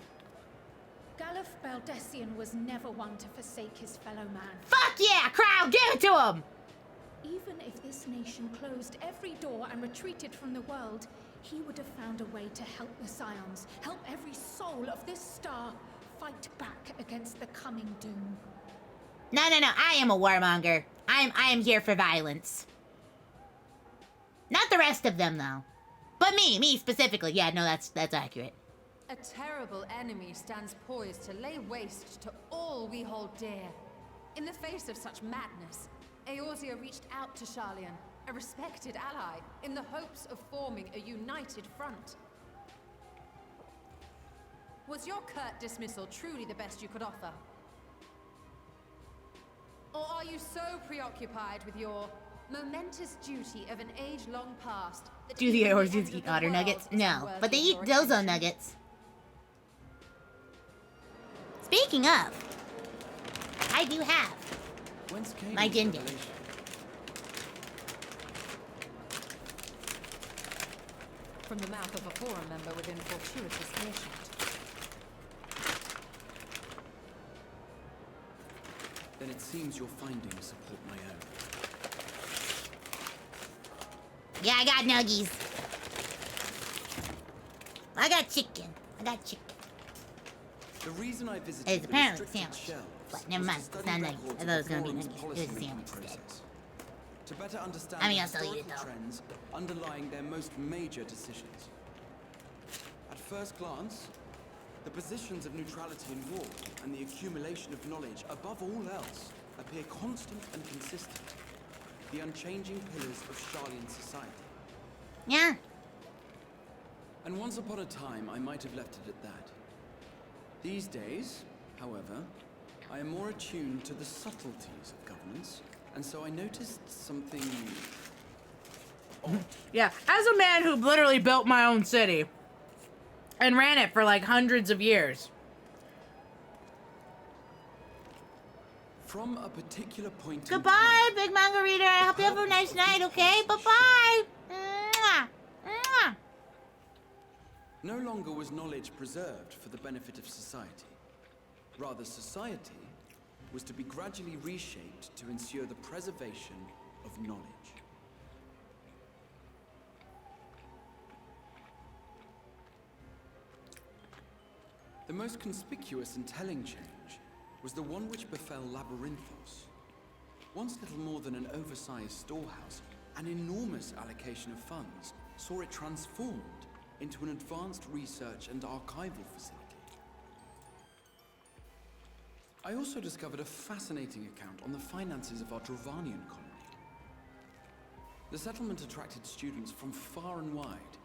Galuf Baldessian was never one to forsake his fellow man. Fuck yeah, crowd, give it to him. Even if this nation closed every door and retreated from the world, he would have found a way to help the Scions, help every soul of this star fight back against the coming doom. No, I am a warmonger. I am here for violence. Not the rest of them, though. But me specifically. Yeah, no, that's accurate. A terrible enemy stands poised to lay waste to all we hold dear. In the face of such madness, Eorzea reached out to Sharlayan, a respected ally, in the hopes of forming a united front. Was your curt dismissal truly the best you could offer? Or are you so preoccupied with your momentous duty of an age-long past that Do the Eorzeans eat otter nuggets? No, but they eat Dozo nuggets. Speaking of, I do have my Din. From the mouth of a forum member within fortuitous earshot. Then it seems your findings support my own. Yeah, I got nuggies. I got chicken. The reason I visited It's the apparently restricted sandwich. shelves But never was mind, to it's study not nuggies. records I thought it was of gonna be the nuggies. It was a policymaking sandwich instead. process. To better understand I mean, the I'll tell you historical though. trends underlying their most major decisions. At first glance, the positions of neutrality in war and the accumulation of knowledge above all else appear constant and consistent. the unchanging pillars of Sharlayan society. Yeah. And once upon a time, I might have left it at that. These days, however, I am more attuned to the subtleties of governance, and so I noticed something odd. Yeah, as a man who literally built my own city and ran it for like hundreds of years. From a particular point Goodbye, Big Margarita. I hope you have a nice night, okay? Bye-bye. Mwah. Mwah. No longer was knowledge preserved for the benefit of society. Rather, society was to be gradually reshaped to ensure the preservation of knowledge. The most conspicuous and telling change was the one which befell Labyrinthos. Once little more than an oversized storehouse, an enormous allocation of funds saw it transformed into an advanced research and archival facility. I also discovered a fascinating account on the finances of our Dravanian colony. The settlement attracted students from far and wide,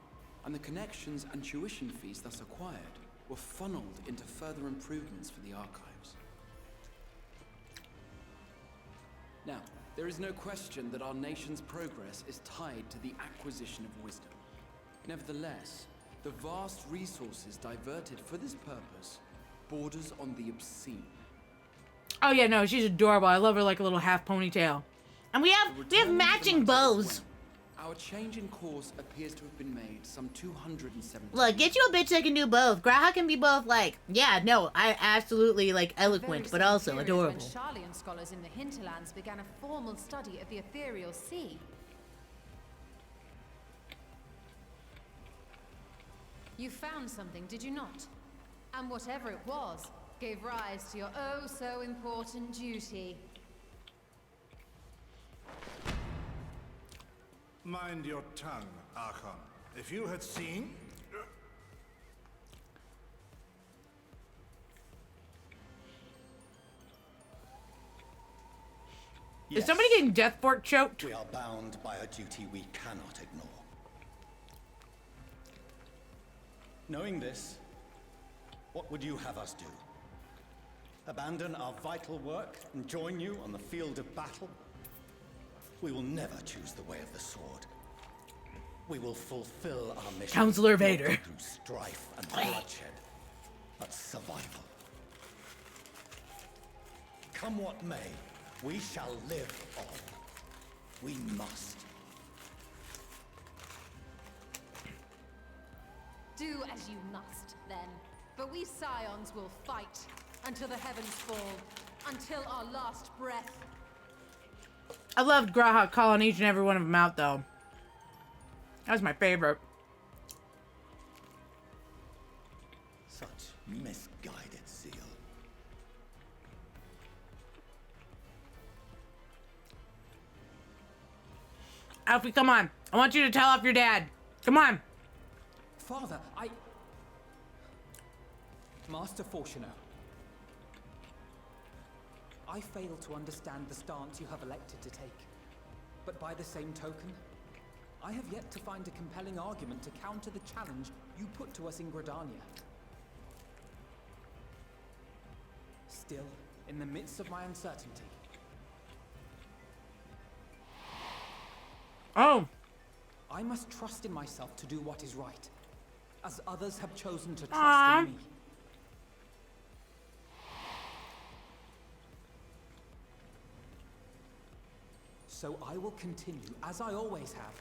and the connections and tuition fees thus acquired were funneled into further improvements for the archives. Now, there is no question that our nation's progress is tied to the acquisition of wisdom. Nevertheless, the vast resources diverted for this purpose borders on the obscene. Oh yeah, no, she's adorable. I love her like a little half ponytail. And we have matching bows. Our change in course appears to have been made some 270. Look, get you a bitch that can do both. Graha can be both like, yeah, no, I absolutely like eloquent, but also adorable. When Sharlayan scholars in the hinterlands began a formal study of the ethereal sea. You found something, did you not? And whatever it was, gave rise to your oh so important duty. Mind your tongue, Archon. If you had seen... Is somebody getting death fork choked? We are bound by a duty we cannot ignore. Knowing this, what would you have us do? Abandon our vital work and join you on the field of battle? We will never choose the way of the sword. We will fulfill our mission. Counselor Vader. Not through strife and bloodshed, but survival. Come what may, we shall live on. We must. Do as you must, then. But we Scions will fight until the heavens fall, until our last breath. I loved Graha calling each and every one of them out, though. That was my favorite. Such misguided zeal. Alfie, come on. I want you to tell off your dad. Come on. Father, Master Fortuner, I fail to understand the stance you have elected to take. But by the same token, I have yet to find a compelling argument to counter the challenge you put to us in Gridania. Still, in the midst of my uncertainty... Oh! I must trust in myself to do what is right, as others have chosen to trust in me. So I will continue, as I always have,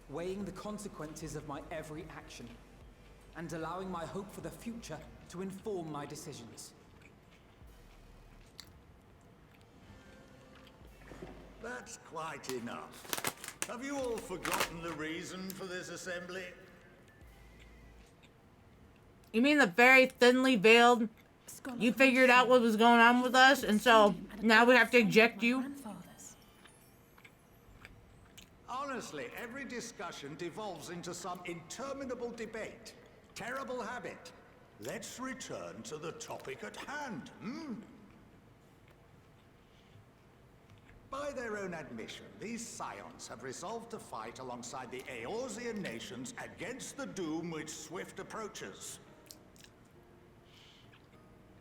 weighing the consequences of my every action, and allowing my hope for the future to inform my decisions. That's quite enough. Have you all forgotten the reason for this assembly? You mean the very thinly veiled? You figured out what was going on with us, and so now we have to eject you? Honestly, every discussion devolves into some interminable debate. Terrible habit. Let's return to the topic at hand, hmm? By their own admission, these scions have resolved to fight alongside the Eorzean nations against the doom which swift approaches.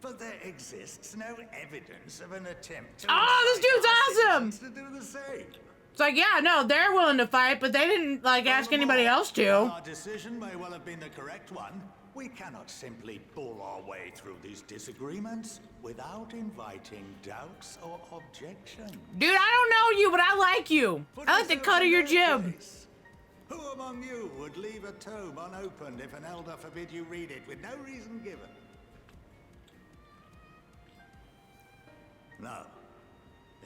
But there exists no evidence of an attempt to Oh, this dude's awesome! to do the same. It's like, yeah, no, they're willing to fight, but they didn't, like, ask anybody else to. Our decision may well have been the correct one. We cannot simply bull our way through these disagreements without inviting doubts or objections. Dude, I don't know you, but I like you. I like the cut of your jib. Who among you would leave a tome unopened if an elder forbid you read it with no reason given? Now,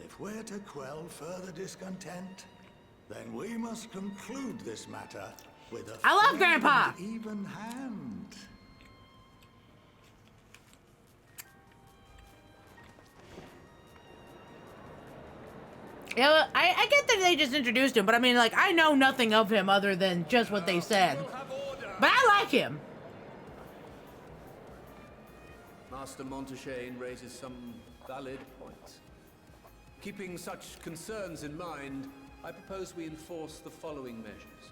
if we're to quell further discontent, then we must conclude this matter with a I love fair Grandpa. and even hand. Yeah, I get that they just introduced him, but I mean, like, I know nothing of him other than just what they said. But I like him. Master Montaigne raises some valid points. Keeping such concerns in mind, I propose we enforce the following measures.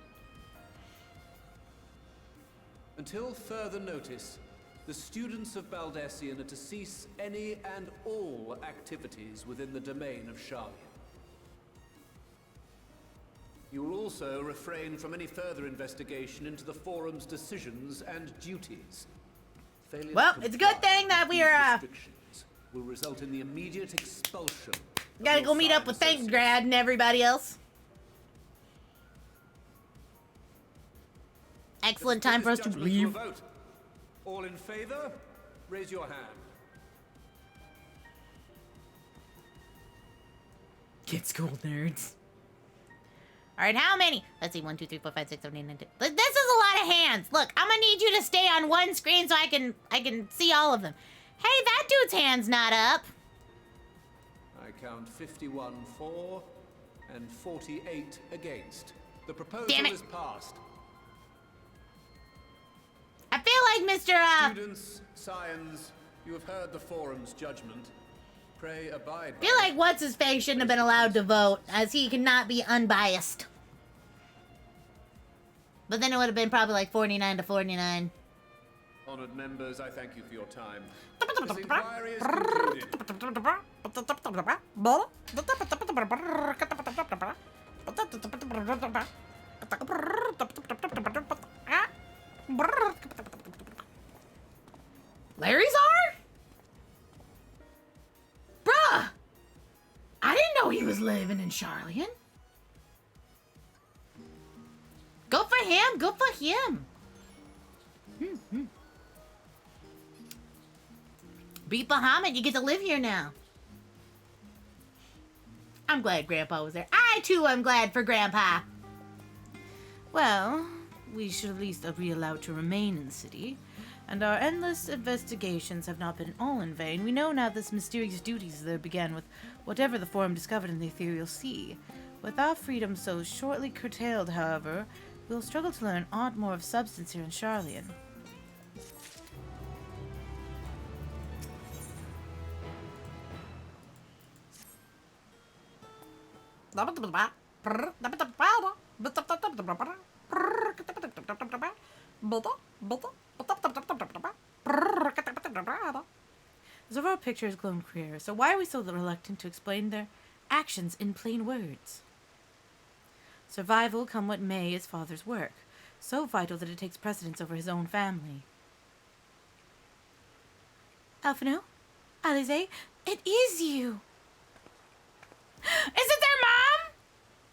Until further notice, the students of Baldessian are to cease any and all activities within the domain of Sharlayan. You will also refrain from any further investigation into the Forum's decisions and duties. Failure Well, to it's a good thing that we are, restrictions will result in the immediate expulsion. gotta go meet up with Thank Grad and everybody else. Excellent time for us to leave. Vote. All in favor, raise your hand. Kid school nerds. All right, how many? Let's see, 1, 2, 3, 4, 5, 6, 7, 8, 9, 10. This is a lot of hands. Look, I'm gonna need you to stay on one screen so I can see all of them. Hey, that dude's hand's not up. I count 51 for and 48 against. The proposal Damn it. is passed. I feel like Mr. Students, scions, you have heard the Forum's judgment. Pray abide I by feel like what's-his-face shouldn't have been allowed to vote, as he cannot be unbiased. But then it would have been probably like 49 to 49. Honored members, I thank you for your time. This inquiry is concluded. Larry's are? Bruh! I didn't know he was living in Sharlayan. Go for him, go for him. Beat Bahamut, you get to live here now. I'm glad Grandpa was there. I, too, am glad for Grandpa. Well, we should at least be allowed to remain in the city. And our endless investigations have not been all in vain. We know now this mysterious duties that began with whatever the Forum discovered in the ethereal sea. With our freedom so shortly curtailed, however, we will struggle to learn aught more of substance here in Sharlayan. The overall picture is glowing clear, so why are we so reluctant to explain their actions in plain words? Survival, come what may, is Father's work, so vital that it takes precedence over his own family. Alphino? Alize? It is you! Is it their mom?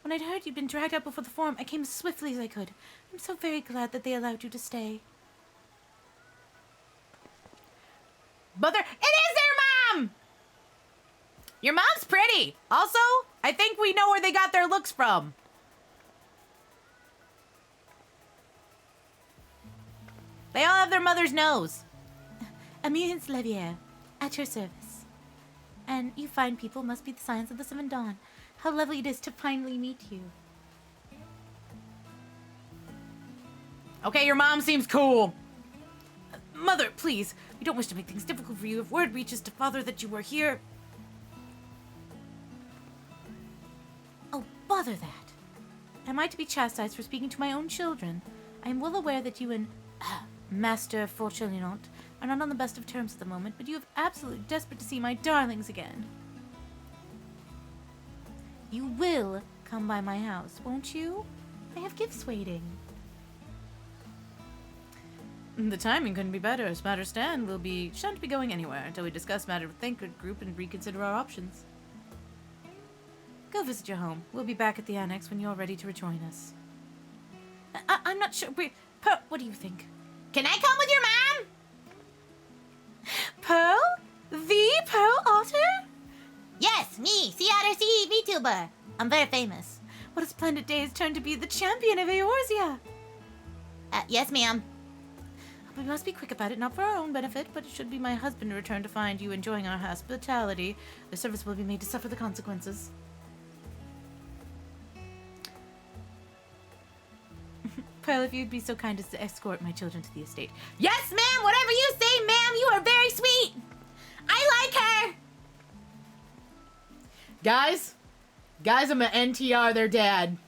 When I'd heard you'd been dragged out before the Forum, I came as swiftly as I could. I'm so very glad that they allowed you to stay. Mother, it is their mom! Your mom's pretty. Also, I think we know where they got their looks from. They all have their mother's nose. Amuance Levier, at your service. And you fine people must be the Scions of the Seven Dawn. How lovely it is to finally meet you. Okay, your mom seems cool. Mother, please. We don't wish to make things difficult for you. If word reaches to Father that you were here... bother that. Am I to be chastised for speaking to my own children? I am well aware that you and Master Sharlayan are not on the best of terms at the moment, but you have absolutely desperate to see my darlings again. You will come by my house, won't you? I have gifts waiting. The timing couldn't be better. As matters stand, we'll be shan't be going anywhere until we discuss matter with Thancred Group and reconsider our options. Go visit your home. We'll be back at the annex when you're ready to rejoin us. I'm not sure. Wait, Pearl, what do you think? Can I come with your mom? Pearl? The Pearl Otter? Yes, me, Sea Otter Sea VTuber. I'm very famous. What a splendid day it's turned to be the champion of Eorzea. Yes, ma'am. We must be quick about it, not for our own benefit, but it should be my husband return to find you enjoying our hospitality. The service will be made to suffer the consequences. Pearl, if you'd be so kind as to escort my children to the estate. Yes, ma'am! Whatever you say, ma'am! You are very sweet! I like her! Guys, I'm gonna NTR their dad.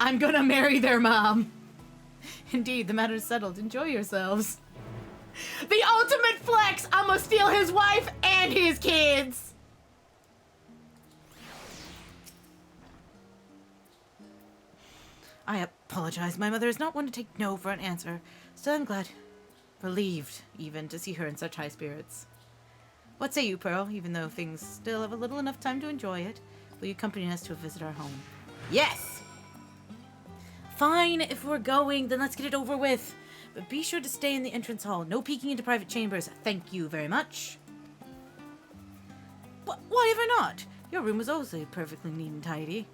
I'm gonna marry their mom. Indeed, the matter is settled. Enjoy yourselves. The ultimate flex! I'm gonna steal his wife and his kids! I apologize. My mother is not one to take no for an answer. Still, I'm glad, relieved even, to see her in such high spirits. What say you, Pearl? Even though things still have a little enough time to enjoy it, will you accompany us to visit our home? Yes! Fine, if we're going, then let's get it over with. But be sure to stay in the entrance hall. No peeking into private chambers. Thank you very much. Why ever not? Your room was also perfectly neat and tidy.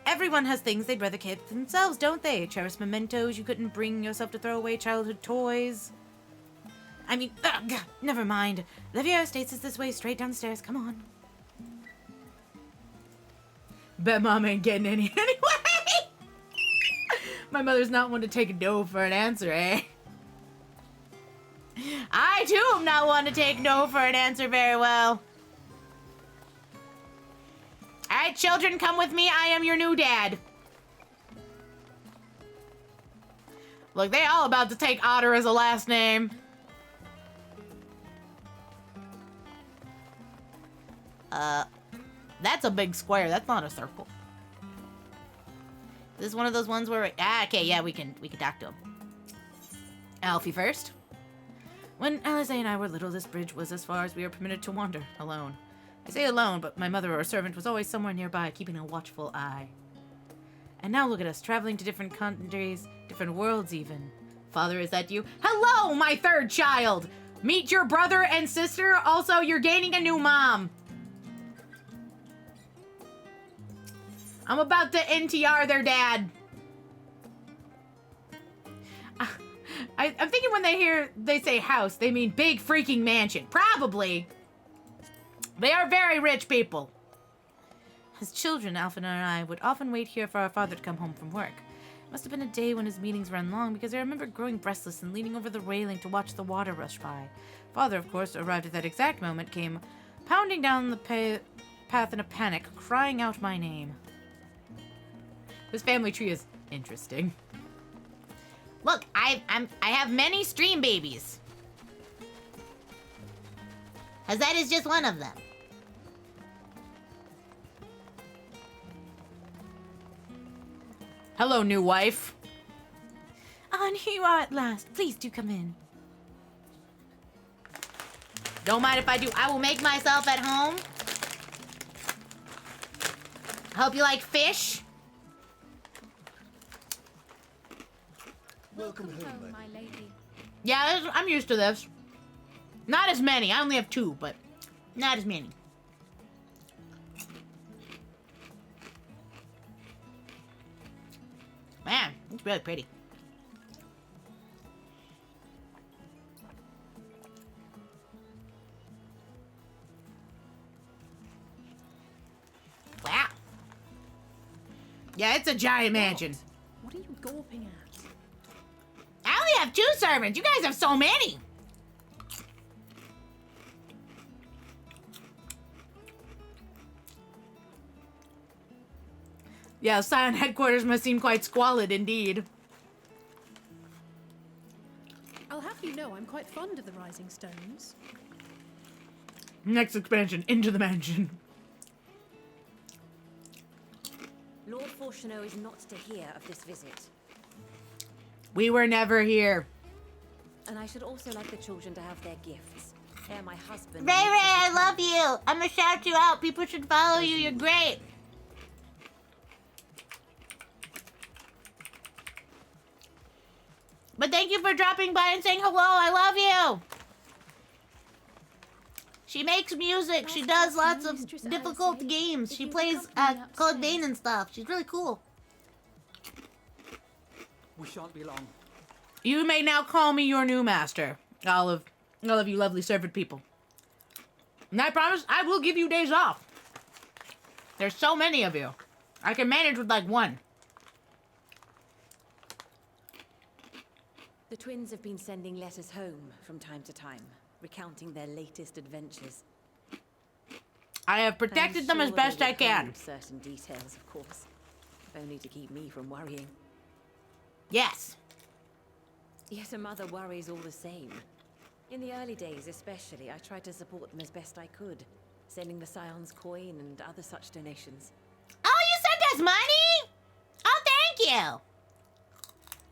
Everyone has things they'd rather keep for themselves, don't they? Cherished mementos you couldn't bring yourself to throw away, childhood toys. I mean, never mind. Levier Estates is this way, straight downstairs. Come on. Bet Mom ain't getting any anyway! My mother's not one to take a no for an answer, eh? I, too, am not one to take no for an answer very well. Alright, children, come with me. I am your new dad. Look, they all about to take Otter as a last name. That's a big square. That's not a circle. This is one of those ones where okay, yeah, we can talk to him. Alfie first. When Alice and I were little, this bridge was as far as we were permitted to wander, alone. I say alone, but my mother or servant was always somewhere nearby, keeping a watchful eye. And now look at us, traveling to different countries, different worlds even. Father, is that you? Hello, my third child! Meet your brother and sister. Also, you're gaining a new mom. I'm about to NTR their dad. I'm thinking when they say house, they mean big freaking mansion. Probably. They are very rich people. As children, Alpha and I would often wait here for our father to come home from work. It must have been a day when his meetings ran long, because I remember growing restless and leaning over the railing to watch the water rush by. Father, of course, arrived at that exact moment, came pounding down the path in a panic, crying out my name. This family tree is interesting. Look, I have many stream babies. As that is just one of them. Hello, new wife. And here you are at last. Please do come in. Don't mind if I do. I will make myself at home. I hope you like fish. Welcome home, my lady. Yeah, I'm used to this. Not as many. I only have 2, but not as many. Man, it's really pretty. Wow. Yeah, it's a giant mansion. What are you gawping at? I only have 2 servants. You guys have so many. Yeah, Scion headquarters must seem quite squalid indeed. I'll have you know I'm quite fond of the Rising Stones. Next expansion, Into the Mansion. Lord Fortuneau is not to hear of this visit. We were never here. And I should also like the children to have their gifts. Ere my husband... Ray Ray, I love you. I'm gonna shout you out. People should follow you. You're great. But thank you for dropping by and saying hello. I love you. She makes music. She does lots of difficult games. She plays Code Vein and stuff. She's really cool. We shan't be long. You may now call me your new master. All of you lovely servant people. And I promise I will give you days off. There's so many of you. I can manage with like one. The twins have been sending letters home from time to time, recounting their latest adventures. I have protected them as best I can. Certain details, of course, if only to keep me from worrying. Yes. Yet a mother worries all the same. In the early days especially, I tried to support them as best I could, sending the Scion's coin and other such donations. Oh, you sent us money? Oh, thank you.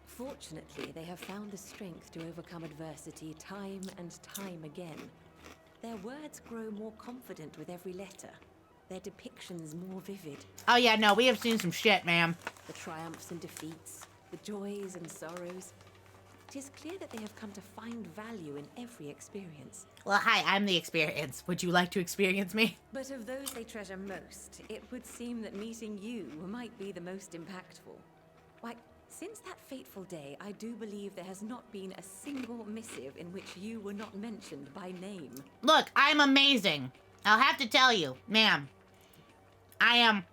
Fortunately, they have found the strength to overcome adversity time and time again. Their words grow more confident with every letter. Their depictions more vivid. Oh yeah, no, we have seen some shit, ma'am. The triumphs and defeats, the joys and sorrows. It is clear that they have come to find value in every experience. Well, hi, I'm the experience. Would you like to experience me? But of those they treasure most, it would seem that meeting you might be the most impactful. Why, since that fateful day, I do believe there has not been a single missive in which you were not mentioned by name. Look, I'm amazing. I'll have to tell you, ma'am. I am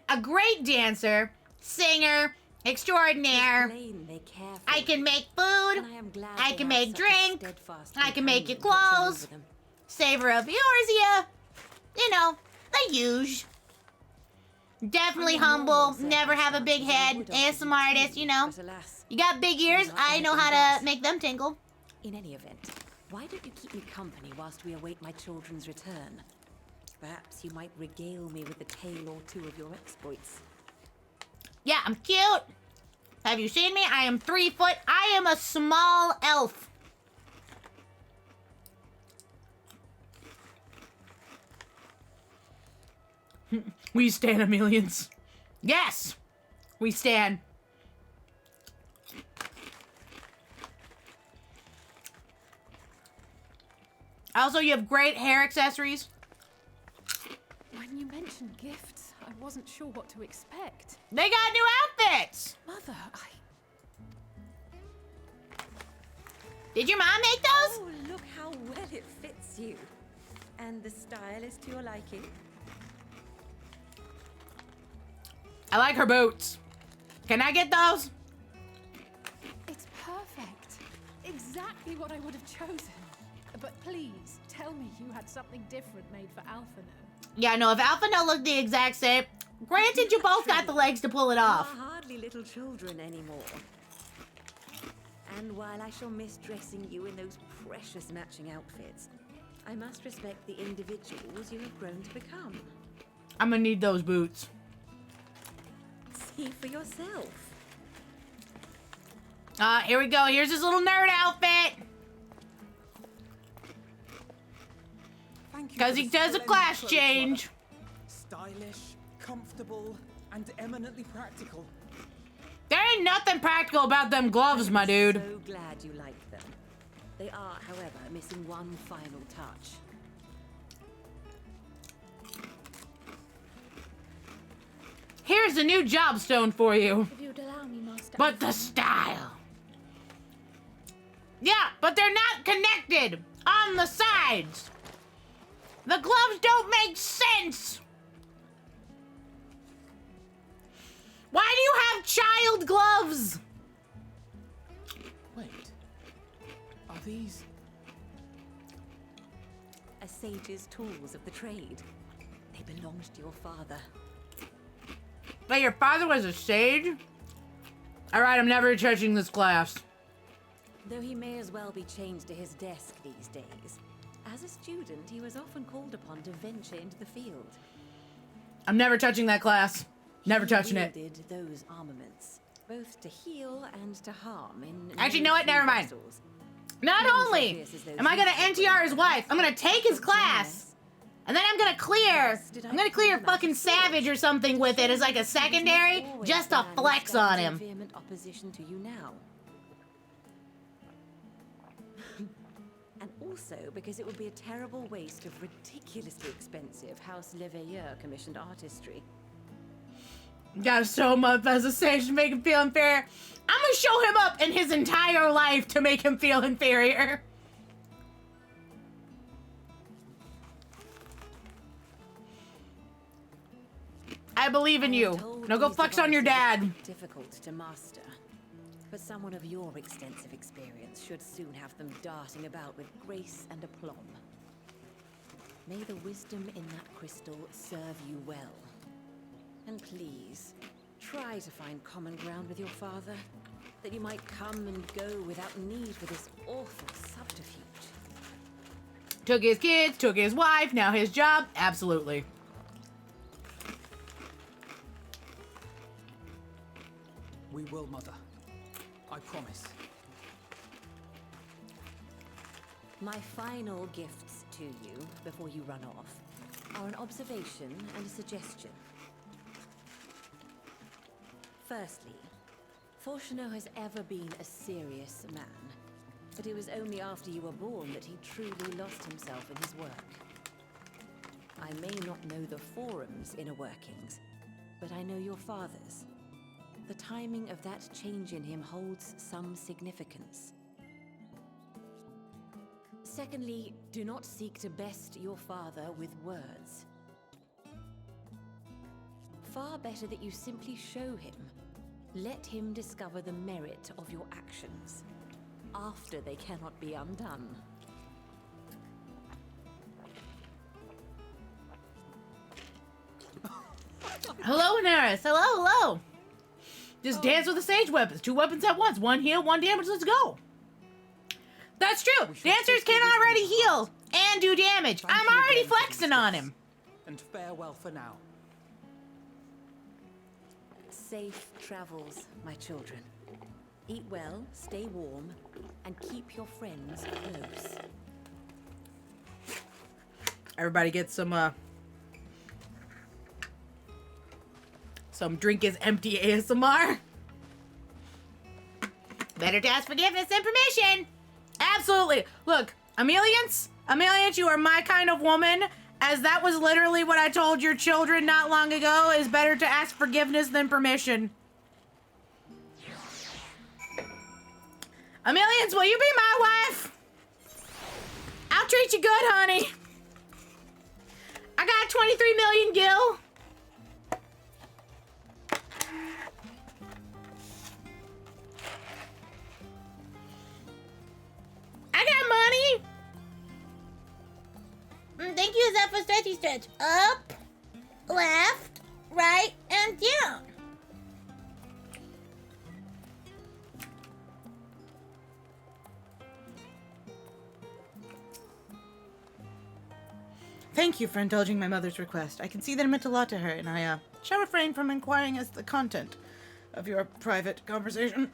a great dancer, singer, extraordinaire. I can make food. I can make drink. I can make you clothes. Savor of Eorzea. You know, the huge. Definitely humble. Never have a big head. ASMR artist, you know. You got big ears. I know how to make them tingle. In any event, why don't you keep me company whilst we await my children's return? Perhaps you might regale me with a tale or two of your exploits. Yeah, I'm cute. Have you seen me? I am 3 foot. I am a small elf. We stand Amelians. Yes! We stand. Also, you have great hair accessories. When you mentioned gifts, I wasn't sure what to expect. They got new outfits! Mother, Did your mom make those? Oh, look how well it fits you. And the style is to your liking. I like her boots. Can I get those? It's perfect. Exactly what I would have chosen. But please, tell me you had something different made for Alphino. Yeah, no, if Alphino looked the exact same... Granted, you both got the legs to pull it off. You are hardly little children anymore. And while I shall miss dressing you in those precious matching outfits, I must respect the individuals you have grown to become. I'm gonna need those boots. See for yourself. Here we go. Here's his little nerd outfit. Because he does a class change. Stylish, comfortable, and eminently practical. There ain't nothing practical about them gloves, my dude. So glad you like them. They are, however, missing one final touch. Here's a new job stone for you. If you'd allow me, Master. But the style. Yeah, but they're not connected on the sides. The gloves don't make sense. Why do you have child gloves? Wait. Are these... A sage's tools of the trade. They belonged to your father. But your father was a sage? Alright, I'm never touching this class. Though he may as well be chained to his desk these days, as a student, he was often called upon to venture into the field. I'm never touching that class. Never touching it. He wielded those armaments, both to heal and to harm in... Actually, know what? Never mind. Not only am I gonna NTR his wife, I'm gonna take his class, and then I'm gonna clear fucking Savage or something with it as like a secondary, just to flex on him. Vehement opposition to you now. And also because it would be a terrible waste of ridiculously expensive House Leveilleur commissioned artistry. Gotta show him up as a sage to make him feel inferior. I'm gonna show him up in his entire life to make him feel inferior. I believe in you. Now go flex on your dad. Difficult to master. But someone of your extensive experience should soon have them darting about with grace and aplomb. May the wisdom in that crystal serve you well. And please, try to find common ground with your father, that you might come and go without need for this awful subterfuge. Took his kids, took his wife, now his job. Absolutely. We will, Mother. I promise. My final gifts to you, before you run off, are an observation and a suggestion. Firstly, Fortunato has ever been a serious man, but it was only after you were born that he truly lost himself in his work. I may not know the forum's inner workings, but I know your father's. The timing of that change in him holds some significance. Secondly, do not seek to best your father with words. Far better that you simply show him. Let him discover the merit of your actions, after they cannot be undone. Hello, Inaris. Hello, hello. Just dance with the sage weapons. 2 weapons at once. 1 heal, 1 damage. Let's go. That's true. Dancers can already heal and do damage. I'm already flexing on him. And farewell for now. Safe travels, my children. Eat well, stay warm, and keep your friends close. Everybody get some drink is empty ASMR. Better to ask forgiveness than permission. Absolutely. Look, Amelians, you are my kind of woman, as that was literally what I told your children not long ago, is better to ask forgiveness than permission. Amelians, will you be my wife? I'll treat you good, honey. I got 23 million gil. I got money. Thank you, Zephyr Stretchy Stretch. Up, left, right, and down. Thank you for indulging my mother's request. I can see that it meant a lot to her, and I shall refrain from inquiring as to the content of your private conversation.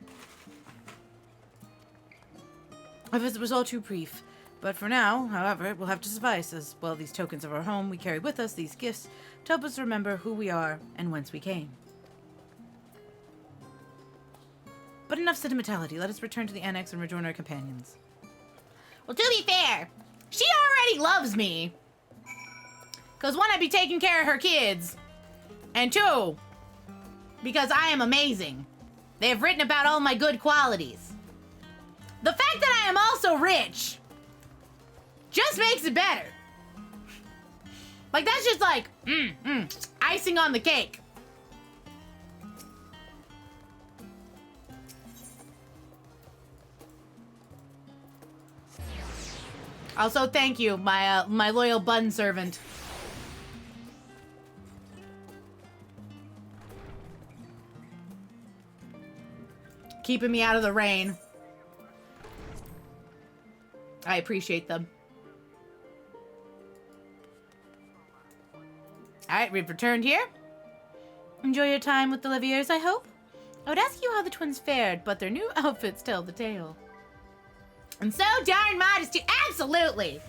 A visit was all too brief, but for now, however, it will have to suffice, as well these tokens of our home we carry with us, these gifts, to help us remember who we are and whence we came. But enough sentimentality. Let us return to the annex and rejoin our companions. Well, to be fair, She already loves me. Because 1, I'd be taking care of her kids. And 2, because I am amazing. They have written about all my good qualities. The fact that I am also rich just makes it better. Like, that's just like, icing on the cake. Also, thank you, my loyal bun servant. keeping me out of the rain. I appreciate them. Alright, we've returned here. Enjoy your time with the Leviers, I hope. I would ask you how the twins fared, but their new outfits tell the tale. And so darn modest too. Absolutely.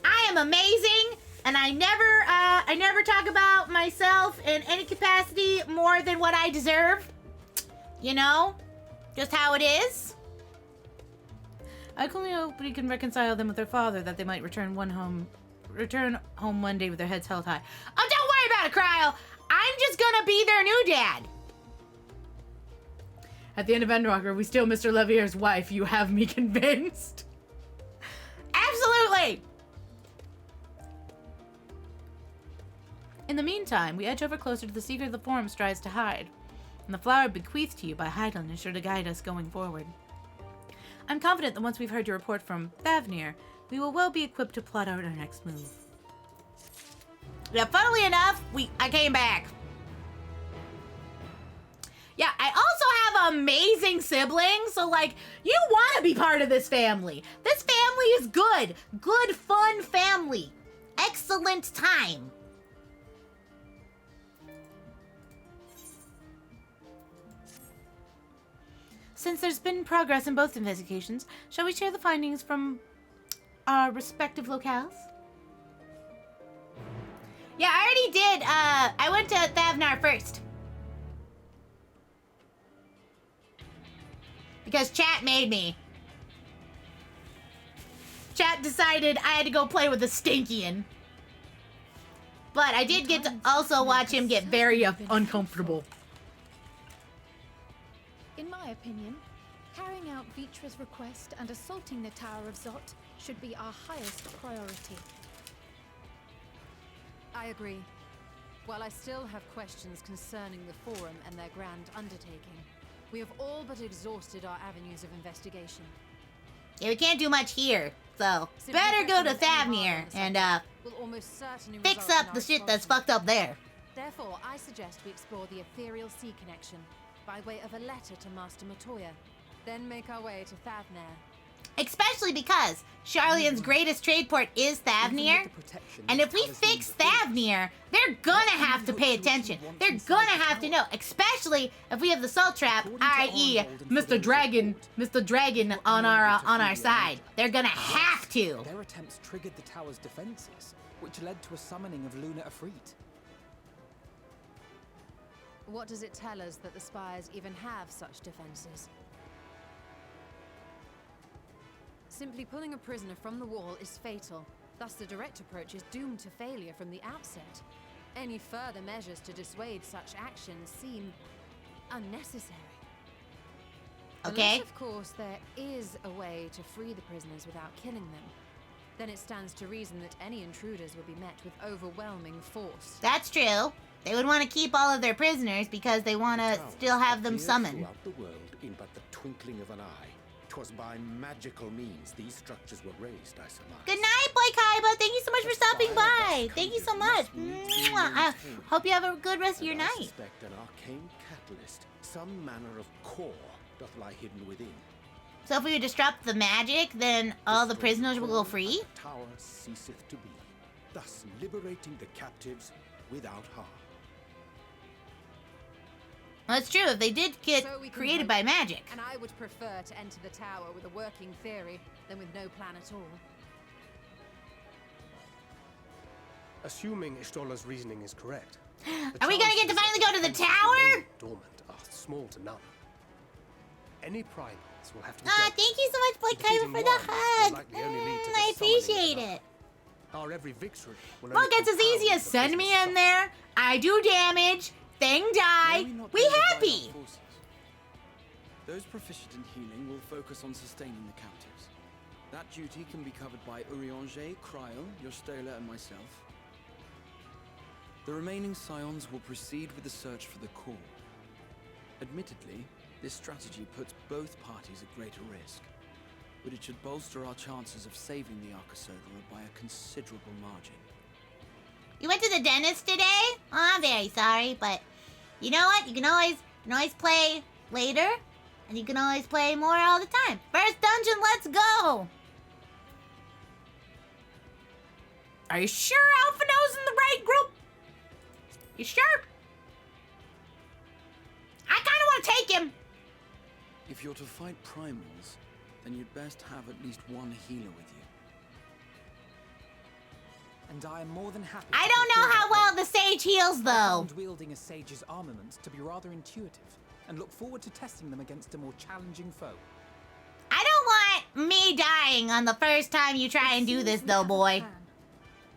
I am amazing, and I never talk about myself in any capacity more than what I deserve. You know? Just how it is. I can only hope we can reconcile them with their father, that they might return home one day with their heads held high. Oh, don't worry about it, Cryo. I'm just gonna be their new dad. At the end of Endwalker, we steal Mr. Levier's wife. You have me convinced. Absolutely. In the meantime, we edge over closer to the secret the Forum strives to hide, and the flower bequeathed to you by Hydaelyn is sure to guide us going forward. I'm confident that once we've heard your report from Thavnir, we will well be equipped to plot out our next move. Yeah, funnily enough, I came back. Yeah, I also have amazing siblings, so like, you want to be part of this family. This family is good. Good, fun family. Excellent time. Since there's been progress in both investigations, shall we share the findings from our respective locales? Yeah, I already did. I went to Thavnar first. Because chat made me. Chat decided I had to go play with the Stinkian. But I did get to also watch him get very uncomfortable. In my opinion, carrying out Vitra's request and assaulting the Tower of Zot should be our highest priority. I agree. While I still have questions concerning the Forum and their grand undertaking, we have all but exhausted our avenues of investigation. Yeah, we can't do much here, so better go to Thavnir and will almost certainly fix result up in the our shit that's expulsion. fucked up there. Therefore, I suggest we explore the ethereal sea connection by way of a letter to Master Matoya, then make our way to Thavnir. Especially because Sharlayan's greatest trade port is Thavnir, and if we fix Thavnir, they're gonna have to pay attention. They're gonna have to know, especially if we have the Salt Trap, i.e. Mr. Dragon on our side. They're gonna have to. Their attempts triggered the tower's defenses, which led to a summoning of Luna Afrit. What does it tell us that the Spires even have such defenses? Simply pulling a prisoner from the wall is fatal. Thus, the direct approach is doomed to failure from the outset. Any further measures to dissuade such actions seem unnecessary. Okay. Unless, of course, there is a way to free the prisoners without killing them. Then it stands to reason that any intruders will be met with overwhelming force. That's true. They would want to keep all of their prisoners because they want to still have them summoned. Throughout the world in but the twinkling of an eye. 'Twas by magical means these structures were raised, I surmise. Good night, Boy Kaiba. Thank you so much for stopping by. Thank you so much. Mwah. I hope you have a good rest of your I night. suspect an arcane catalyst, some manner of core, doth lie hidden within. So if we disrupt the magic, then all the prisoners will go free? The tower ceaseth to be, thus liberating the captives without harm. Well, that's true. If they did get So we can created hope, by magic. And I would prefer to enter the tower with a working theory than with no plan at all. Assuming Ishtola's reasoning is correct. Are we gonna get to finally go to the tower? Dormant are small to none. Any primals will have to be Ah, dealt thank you so much, Boy Kaiba, Defeating for the one will hug. likely only lead to the I appreciate summoning of it. Our every victory will Look, only it's as easy as send me in there. I do damage. Thing die. We happy. Those proficient in healing will focus on sustaining the captives. That duty can be covered by Urianger, Cryo, Yostola, and myself. The remaining scions will proceed with the search for the core. Admittedly, this strategy puts both parties at greater risk, but it should bolster our chances of saving the Arcosodra by a considerable margin. You went to the dentist today? Oh, I'm very sorry, but you know what? You can always play later. And you can always play more all the time. First dungeon, let's go! Are you sure Alphino's in the right group? You sure? I kind of want to take him. If you're to fight primals, then you'd best have at least one healer with you. And I am more than happy. I don't know how well the sage heals, though. I found wielding a sage's armaments to be rather intuitive, and look forward to testing them against a more challenging foe. I don't want me dying on the first time you try and do this, though, boy.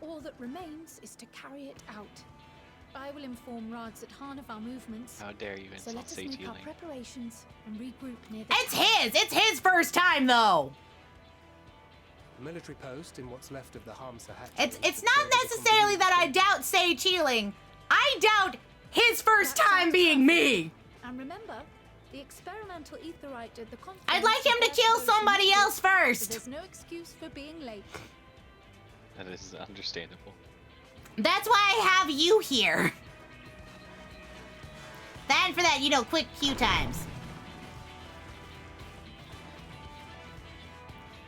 All that remains is to carry it out. I will inform Rods at Han of our movements. How dare you So insult let us sage make healing? our preparations and regroup near the It's his first time, though. A military post in what's left of the Hamsa hatchery. It's not necessarily that I doubt sage healing. I doubt his first time being me. And remember, the experimental etherite at the conference. I'd like him to kill somebody else first. There's no excuse for being late. That is understandable. That's why I have you here. Then for that, quick queue times.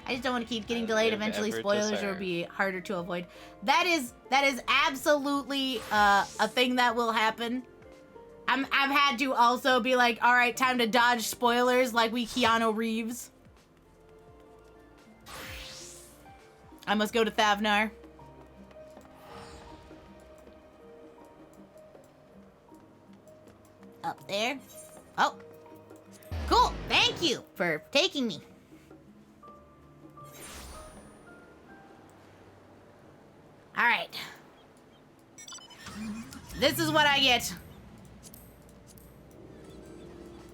I just don't want to keep getting delayed. Eventually, spoilers will be harder to avoid. That is absolutely a thing that will happen. I've had to also be like, all right, time to dodge spoilers like we Keanu Reeves. I must go to Thavnar. Up there. Oh. Cool. Thank you for taking me. All right. This is what I get.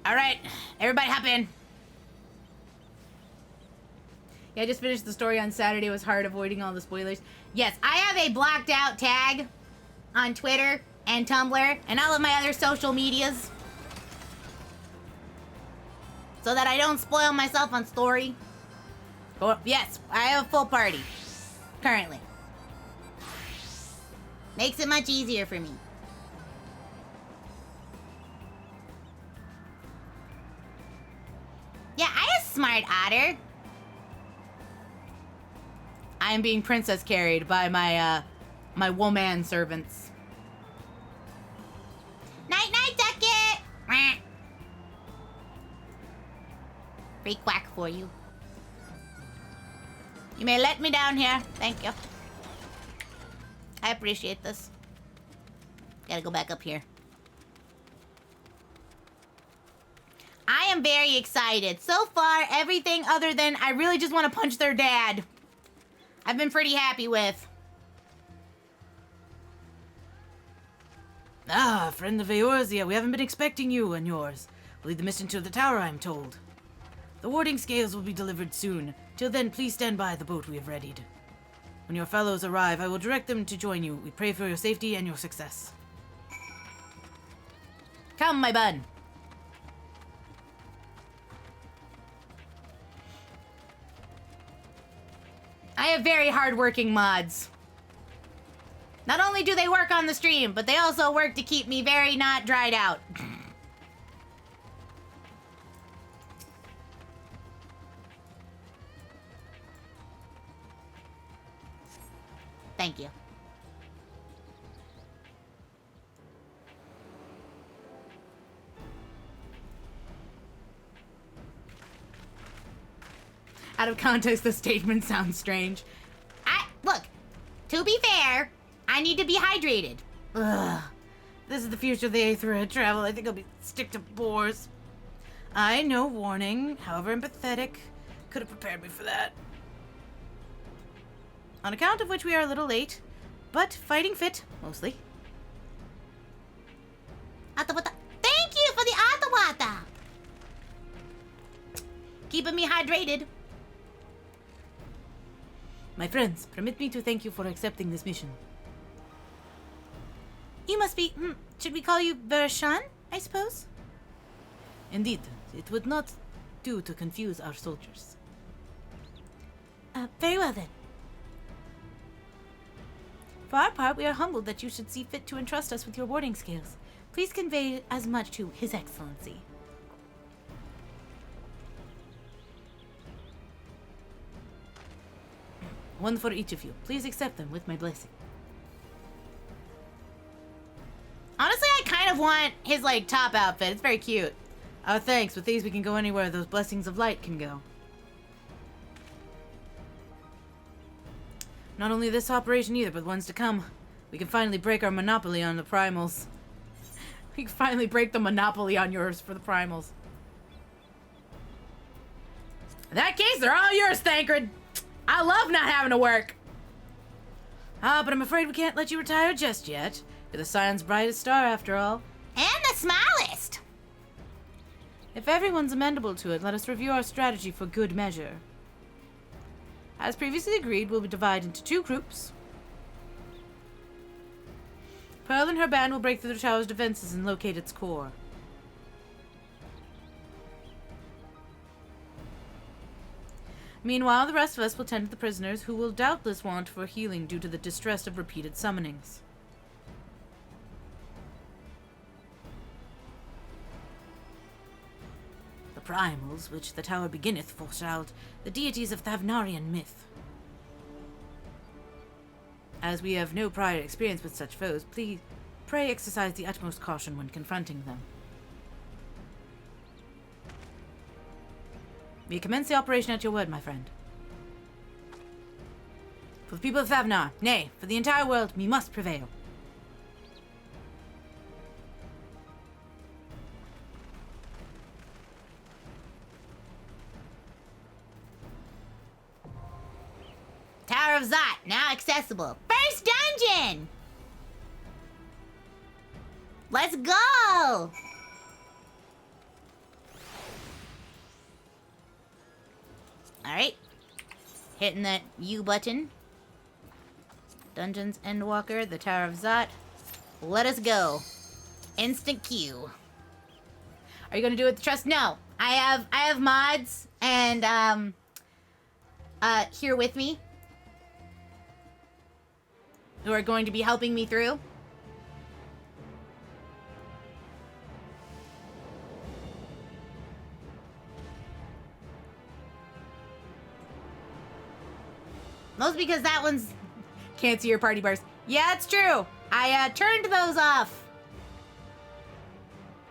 All right. Everybody hop in. Yeah, I just finished the story on Saturday. It was hard avoiding all the spoilers. Yes, I have a blocked out tag on Twitter and Tumblr and all of my other social medias so that I don't spoil myself on story. But yes, I have a full party currently. Makes it much easier for me. Yeah, I am smart, Otter. I am being princess carried by my my woman servants. Night night, Ducket. Mwah. Free quack for you. You may let me down here. Thank you. I appreciate this. Gotta go back up here. I am very excited. So far, everything other than I really just want to punch their dad, I've been pretty happy with. Ah, friend of Eorzea, we haven't been expecting you and yours. We'll lead the mission to the tower, I'm told. The warding scales will be delivered soon. Till then, please stand by the boat we have readied. When your fellows arrive, I will direct them to join you. We pray for your safety and your success. Come, my bud. I have very hardworking mods. Not only do they work on the stream, but they also work to keep me very not dried out. Thank you. Out of context, the statement sounds strange. Look, to be fair, I need to be hydrated. Ugh. This is the future of the Aetherhead travel. I think I'll be stick to boars. I know, warning. However empathetic. Could have prepared me for that. On account of which we are a little late, but fighting fit, mostly. Atawata. Thank you for the Atawata! Keeping me hydrated. My friends, permit me to thank you for accepting this mission. You must be, should we call you Vershan, I suppose? Indeed, it would not do to confuse our soldiers. Very well then. For our part, we are humbled that you should see fit to entrust us with your warding scales. Please convey as much to His Excellency. One for each of you. Please accept them with my blessing. Honestly, I kind of want his, like, top outfit. It's very cute. Oh, thanks. With these, we can go anywhere those blessings of light can go. Not only this operation either, but the ones to come. We can finally break our monopoly on the primals. We can finally break the monopoly on yours for the primals. In that case, they're all yours, Thancred. I love not having to work. Ah, but I'm afraid we can't let you retire just yet. You're the Scion's brightest star, after all. And the smallest. If everyone's amenable to it, let us review our strategy for good measure. As previously agreed, we'll be divided into 2 groups. Pearl and her band will break through the tower's defenses and locate its core. Meanwhile, the rest of us will tend to the prisoners, who will doubtless want for healing due to the distress of repeated summonings. The primals, which the tower beginneth, foreshadowed the deities of Thavnarian myth. As we have no prior experience with such foes, pray exercise the utmost caution when confronting them. We commence the operation at your word, my friend. For the people of Thavnar, nay, for the entire world, we must prevail. Tower of Zot, now accessible. First dungeon! Let's go! Alright. Hitting that U button. Dungeons Endwalker, the Tower of Zot. Let us go. Instant queue. Are you gonna do it with the trust? No. I have mods and here with me who are going to be helping me through. Mostly because that one's can't see your party bars. Yeah, it's true. I turned those off.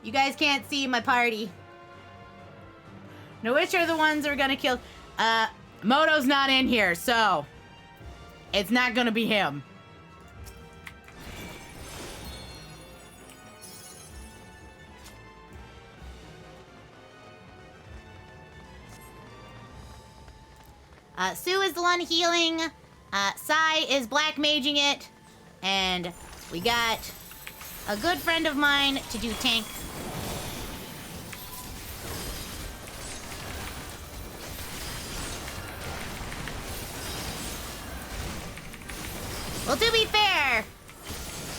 You guys can't see my party. Now, which are the ones that are gonna kill? Moto's not in here, so it's not gonna be him. Sue is the one healing. Sai is black maging it. And we got a good friend of mine to do tank. Well, to be fair,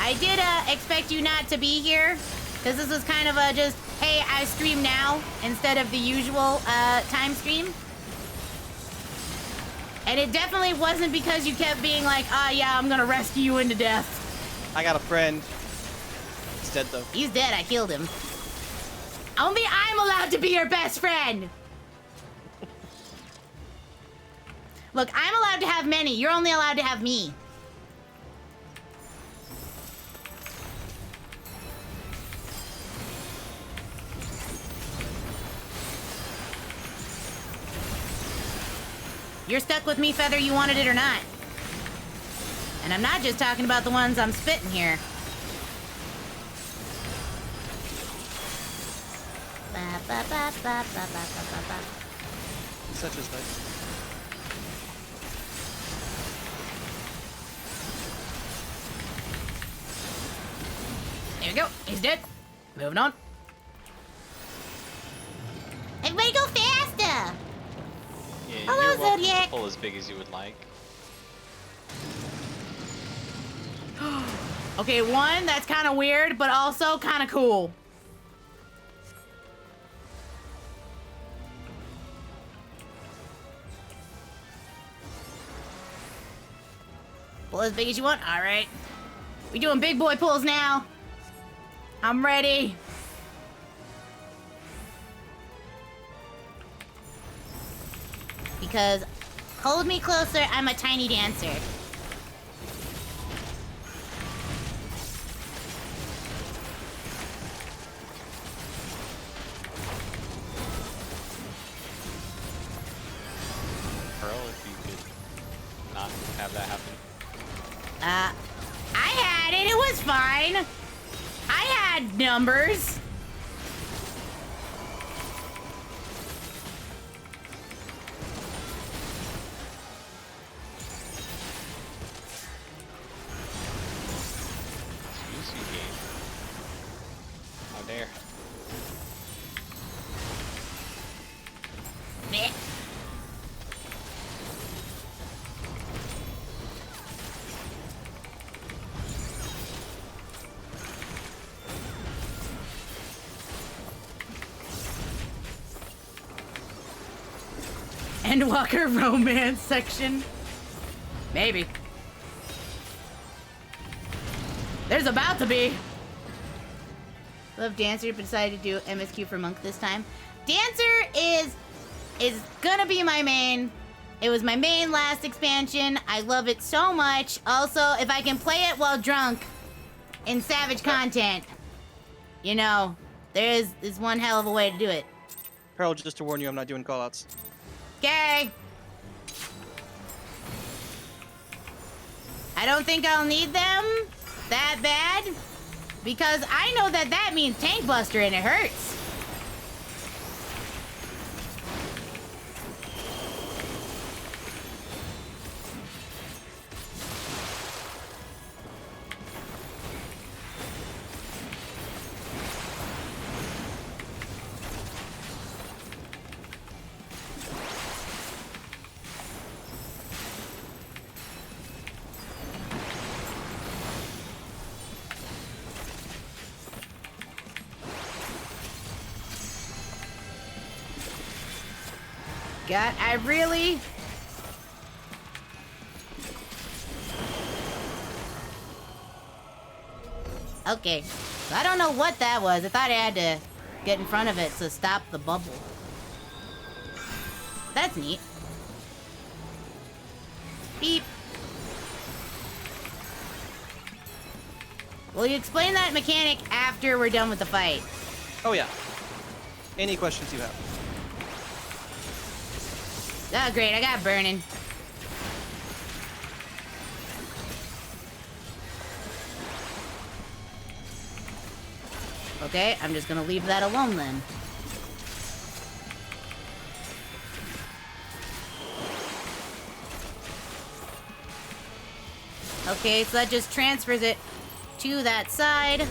I did expect you not to be here. Because this was kind of a just, hey, I stream now instead of the usual time stream. And it definitely wasn't because you kept being like, ah, yeah, I'm gonna rescue you into death. I got a friend. He's dead, though. He's dead. I killed him. Only I'm allowed to be your best friend. Look, I'm allowed to have many. You're only allowed to have me. You're stuck with me, Feather, you wanted it or not. And I'm not just talking about the ones I'm spitting here. Ba, ba, ba, ba, ba, ba, ba, ba. Such as nice. There we go. He's dead. Moving on. Everybody go faster! Yeah, Hello, you're welcome Zodiac. to pull as big as you would like. Okay, one, that's kind of weird, but also kind of cool. Pull as big as you want. All right. We doing big boy pulls now. I'm ready. Because Hold me closer. I'm a tiny dancer. Pearl, if you could not have that happen. I had it. It was fine. I had numbers. Juicy game. How dare. Meh. Endwalker romance section. Maybe. There's about to be. Love Dancer, but decided to do MSQ for Monk this time. Dancer is gonna be my main. It was my main last expansion. I love it so much. Also, if I can play it while drunk in Savage content, you know, there is one hell of a way to do it. Pearl, just to warn you, I'm not doing callouts. Okay. I don't think I'll need them that bad because I know that means Tank Buster and it hurts. God, I really... Okay, so I don't know what that was. I thought I had to get in front of it to stop the bubble. That's neat. Beep. Will you explain that mechanic after we're done with the fight? Oh yeah. Any questions you have? Oh, great. I got burning. Okay, I'm just gonna leave that alone then. Okay, so that just transfers it to that side.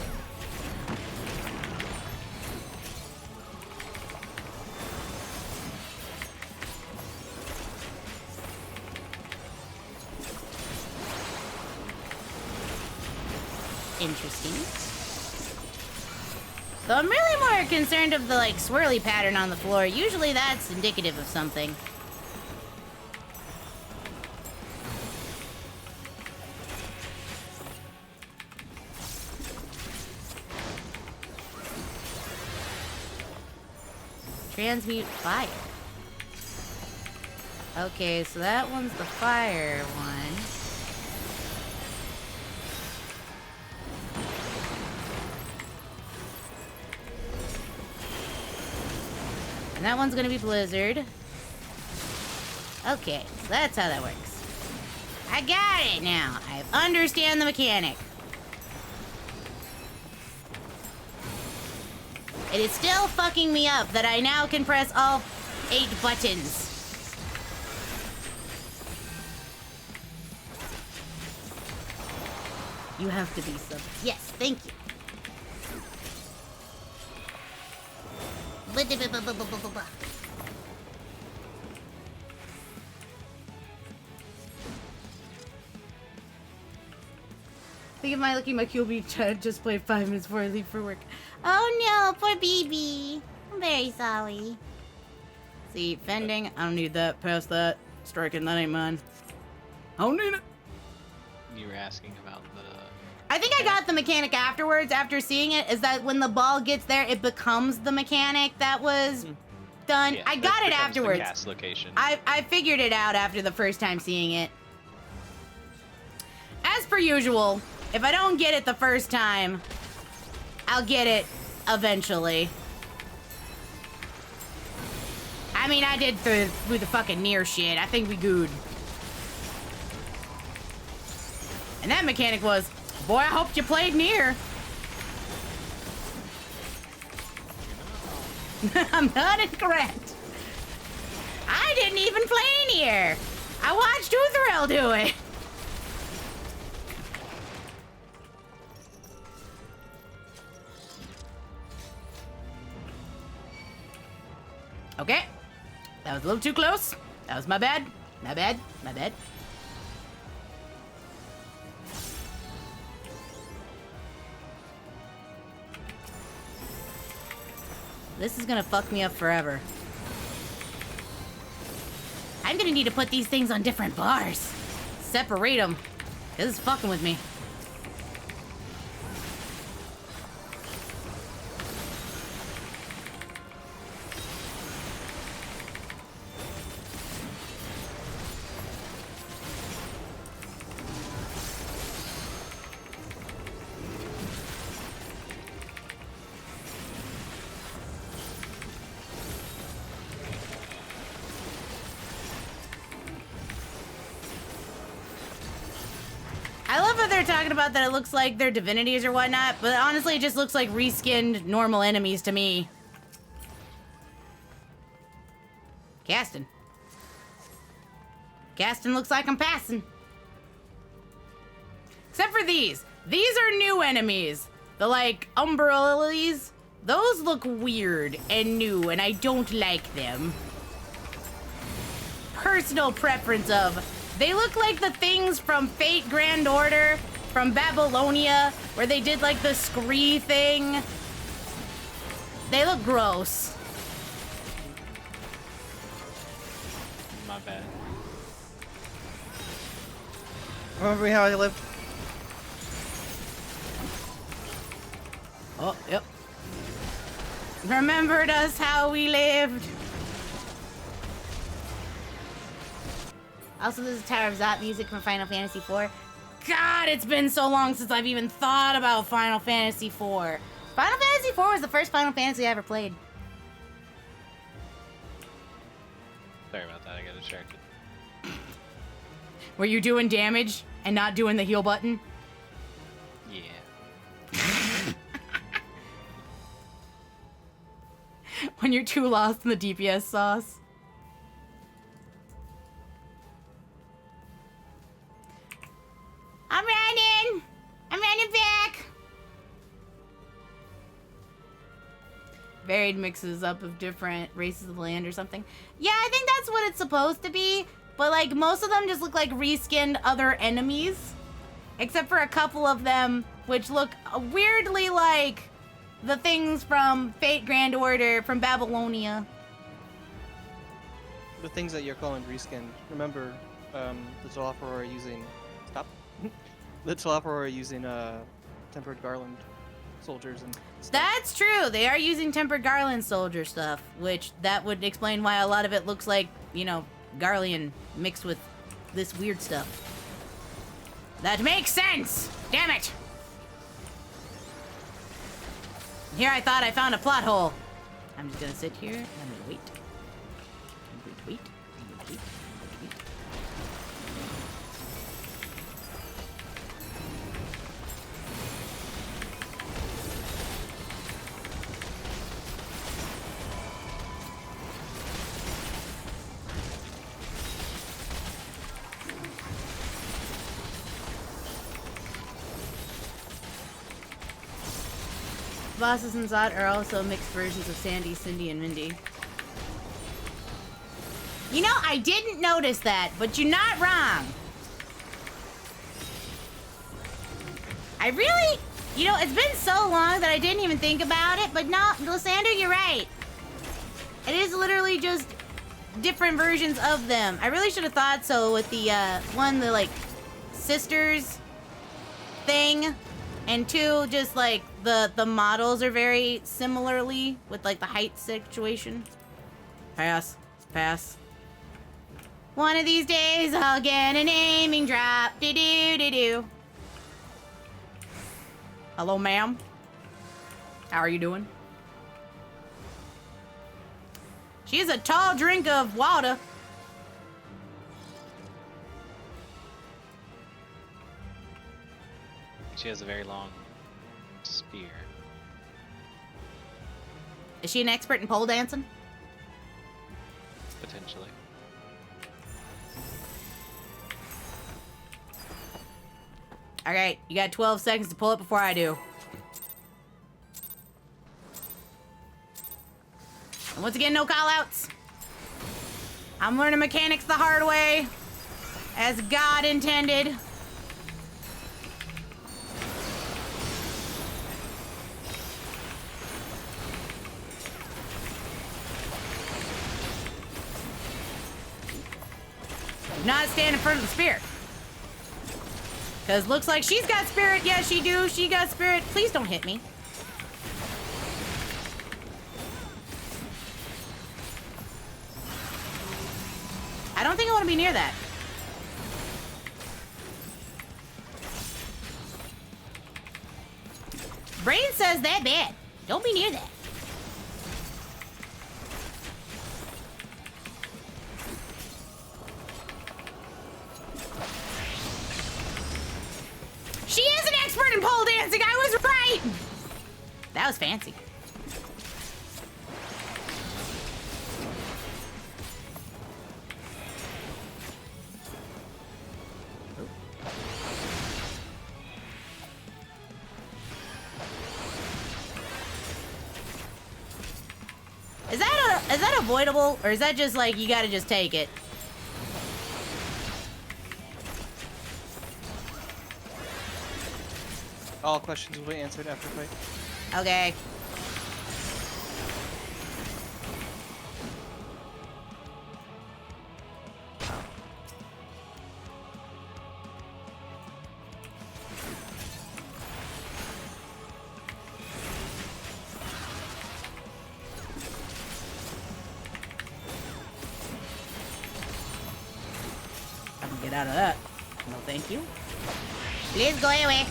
Interesting. Though I'm really more concerned of the like swirly pattern on the floor. Usually that's indicative of something. Transmute fire. Okay, so that one's the fire one. And that one's gonna be Blizzard. Okay, so that's how that works. I got it now. I understand the mechanic. It is still fucking me up that I now can press all 8 buttons. You have to be sub. Yes, thank you. I think of my lucky my QB chat just played 5 minutes before I leave for work. Oh no, poor BB. I'm very sorry. See, fending, I don't need that. Pass that. Striking, that ain't mine. I don't need it. You were asking about the... I think I got the mechanic afterwards, after seeing it, is that when the ball gets there, it becomes the mechanic that was done. Yeah, I that got it becomes the afterwards. cast location. I figured it out after the first time seeing it. As per usual, if I don't get it the first time, I'll get it eventually. I mean, I did through the fucking near shit. I think we good. And that mechanic was, boy, I hope you played near. I'm not incorrect. I didn't even play near. I watched Uthril do it. Okay. That was a little too close. That was my bad. My bad. My bad. This is gonna fuck me up forever. I'm gonna need to put these things on different bars. Separate them. This is fucking with me. I love how they're talking about that it looks like they're divinities or whatnot, but honestly it just looks like reskinned normal enemies to me. Casting. Casting looks like I'm passing. Except for these. These are new enemies. The like Umbra lilies. Those look weird and new and I don't like them. Personal preference of, they look like the things from Fate Grand Order from Babylonia where they did like the scree thing. They look gross. My bad. Remember me how I lived? Oh, yep. Remembered us how we lived. Also, this is Tower of Zot music from Final Fantasy IV. God, it's been so long since I've even thought about Final Fantasy IV. Final Fantasy IV was the first Final Fantasy I ever played. Sorry about that, I got distracted. Were you doing damage and not doing the heal button? Yeah. When you're too lost in the DPS sauce. I'm running! I'm running back! Varied mixes up of different races of the land or something. Yeah, I think that's what it's supposed to be. But like most of them just look like reskinned other enemies. Except for a couple of them which look weirdly like the things from Fate Grand Order from Babylonia. The things that you're calling reskinned. Remember, the Tolafar are using... Stop. The Tolafar are using tempered garland soldiers and stuff. That's true. They are using tempered garland soldier stuff, which that would explain why a lot of it looks like, you know, Garlean mixed with this weird stuff. That makes sense! Damn it! Here I thought I found a plot hole. I'm just gonna sit here and I'm gonna wait. I'm going to wait. I'm going to wait. I'm going to wait. Bosses in Zot are also mixed versions of Sandy, Cindy, and Mindy. You know, I didn't notice that, but you're not wrong. I really, you know, it's been so long that I didn't even think about it, but no, Lysander, you're right. It is literally just different versions of them. I really should have thought so with the, the, like, sisters thing. And two, just like the models are very similarly with like the height situation. Pass. Pass. One of these days, I'll get an aiming drop. Do-do-do-do. Hello, ma'am. How are you doing? She's a tall drink of water. She has a very long spear. Is she an expert in pole dancing? Potentially. All right, you got 12 seconds to pull it before I do. And once again, no call-outs. I'm learning mechanics the hard way, as God intended. Do not stand in front of the spear. Because looks like she's got spirit. Yes, she do. She got spirit. Please don't hit me. I don't think I want to be near that. Brain says that bad. Don't be near that. She is an expert in pole dancing. I was right. That was fancy. Is that avoidable, or is that just like you gotta just take it? All questions will be answered after fight. Okay. I can get out of that. No, thank you. Please go away.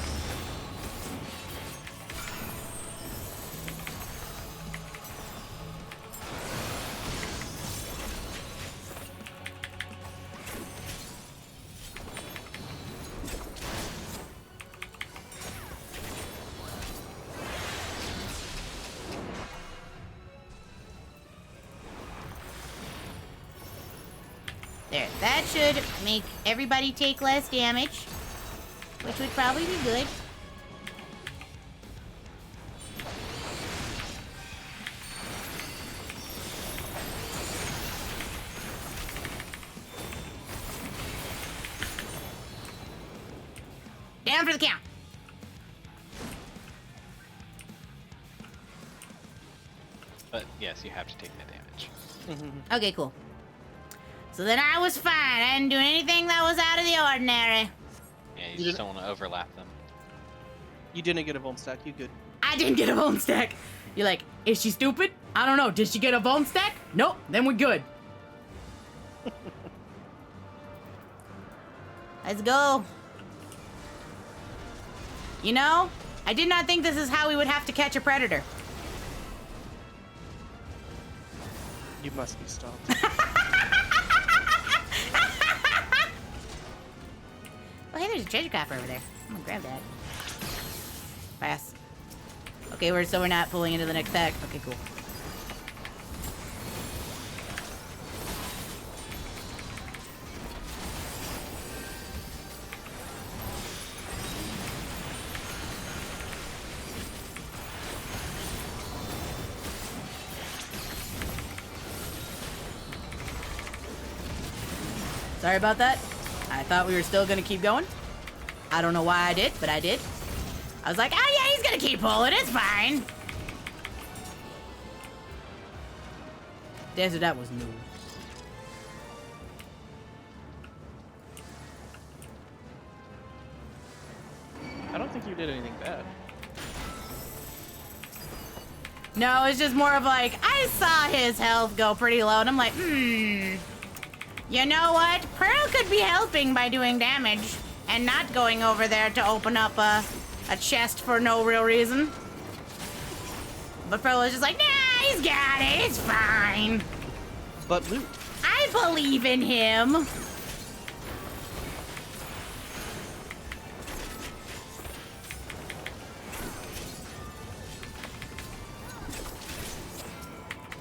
There, that should make everybody take less damage, which would probably be good. Down for the count. But yes, you have to take that damage. Okay, cool. So then I was fine. I didn't do anything that was out of the ordinary. Yeah, you just don't want to overlap them. You didn't get a bone stack. You good? I didn't get a bone stack. You're like, is she stupid? I don't know. Did she get a bone stack? Nope. Then we're good. Let's go. You know, I did not think this is how we would have to catch a predator. You must be stopped. Oh, hey, there's a treasure coffer over there. I'm gonna grab that. Pass. Okay, so we're not pulling into the next pack. Okay, cool. Sorry about that. I thought we were still gonna keep going. I don't know why I did, but I did. I was like, oh yeah, he's gonna keep pulling, it's fine. Damn, so that was new. I don't think you did anything bad. No, it's just more of like, I saw his health go pretty low, and I'm like, you know what? Pearl could be helping by doing damage and not going over there to open up a chest for no real reason. But Pearl is just like, nah, he's got it, it's fine. But loot. I believe in him.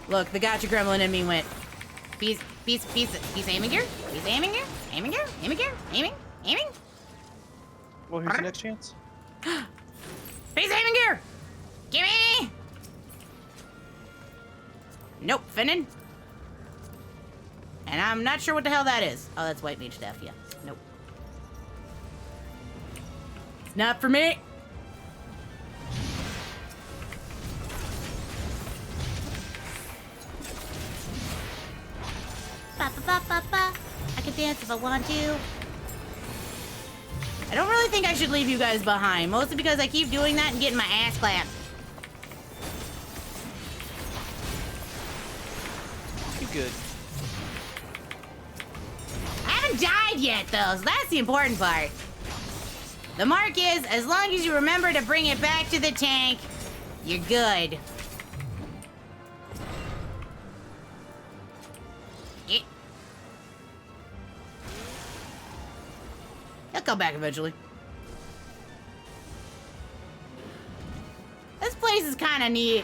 Look, the gotcha gremlin in me went. He's aiming here. He's aiming here. Aiming here. Aiming here. Aiming. Aiming. Well, here's the next chance. He's aiming here. Gimme. Nope, Finnan. And I'm not sure what the hell that is. Oh, that's white mage staff, yeah. Nope. It's not for me. Ba, ba, ba, ba, ba. I can dance if I want to. I don't really think I should leave you guys behind, mostly because I keep doing that and getting my ass clapped. You good? I haven't died yet, though, so that's the important part. The mark is, as long as you remember to bring it back to the tank, you're good. He'll come back eventually. This place is kind of neat.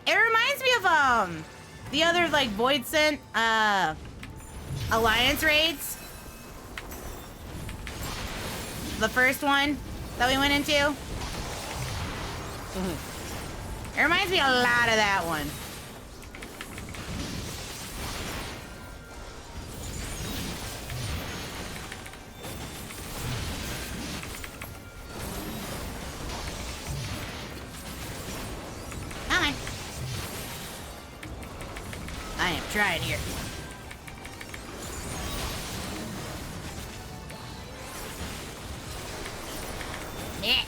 It reminds me of the other like Void Scent Alliance raids. The first one that we went into. It reminds me a lot of that one. I am trying here. Yeah.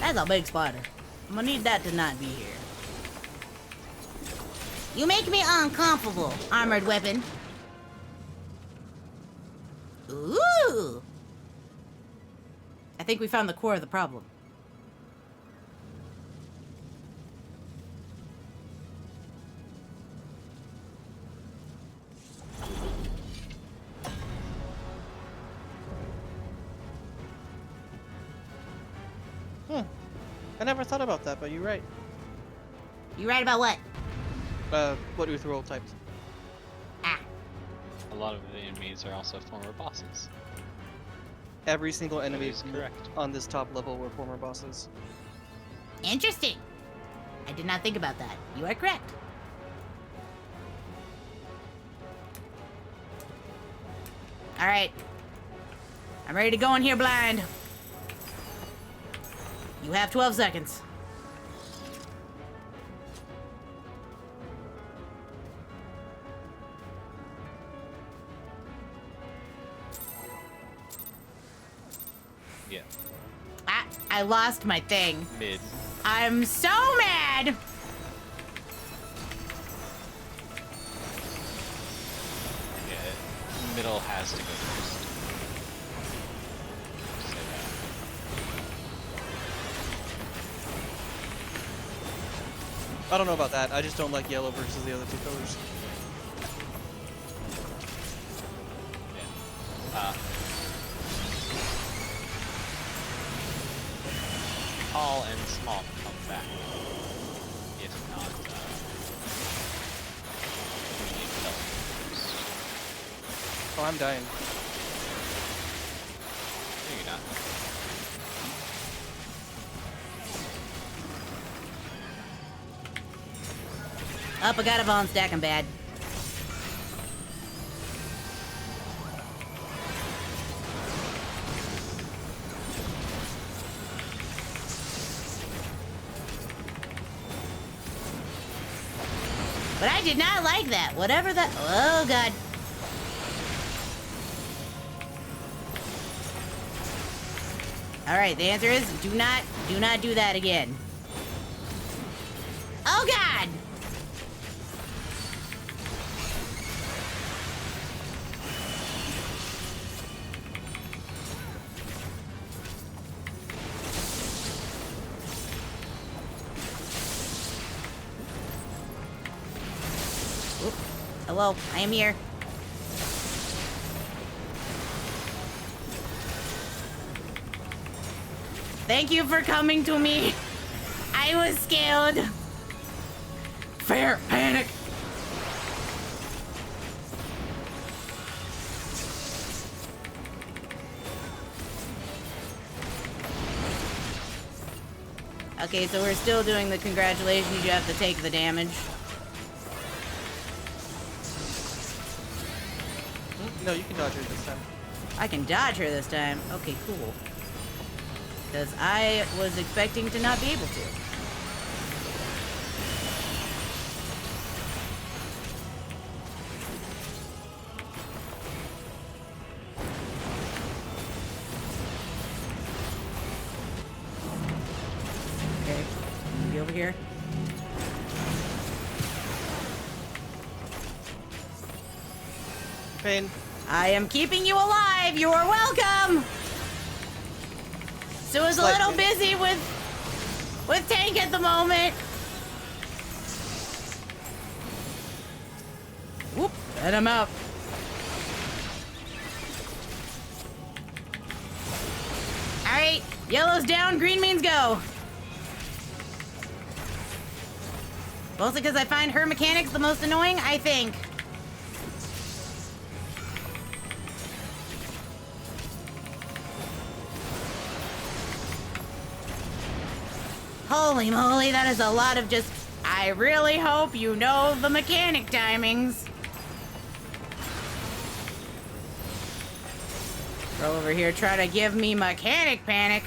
That's a big spider. I'm gonna need that to not be here. You make me uncomfortable, armored weapon. Ooh! I think we found the core of the problem. I never thought about that, but you're right. You right about what? What Utheril typed. A lot of the enemies are also former bosses. Every single enemy is correct. on this top level were former bosses. Interesting. I did not think about that. You are correct. All right. I'm ready to go in here blind. You have 12 seconds. Yeah. I lost my thing. Mid. I'm so mad. Yeah. Middle has to go first. Just say that. I don't know about that. I just don't like yellow versus the other two colors. Yeah. Tall and small come back. If not, we need help first. Oh, I'm dying. No, you're not. Up, I got a bone stack, I'm bad. But I did not like that. Whatever that. Oh, God. Alright, the answer is do not do that again. Oh god! Oop. Hello, I am here. Thank you for coming to me. I was scared. Fair panic. Okay, so we're still doing the congratulations. You have to take the damage. No, you can dodge her this time. I can dodge her this time. Okay, cool. Because I was expecting to not be able to. Okay, be over here. Pain. I am keeping you alive. You are welcome. So I was a little busy with tank at the moment. Whoop, and I'm out. All right, yellow's down, green means go. Mostly because I find her mechanics the most annoying, I think. Holy moly, that is a lot of just... I really hope you know the mechanic timings. Girl over here trying to give me mechanic panic.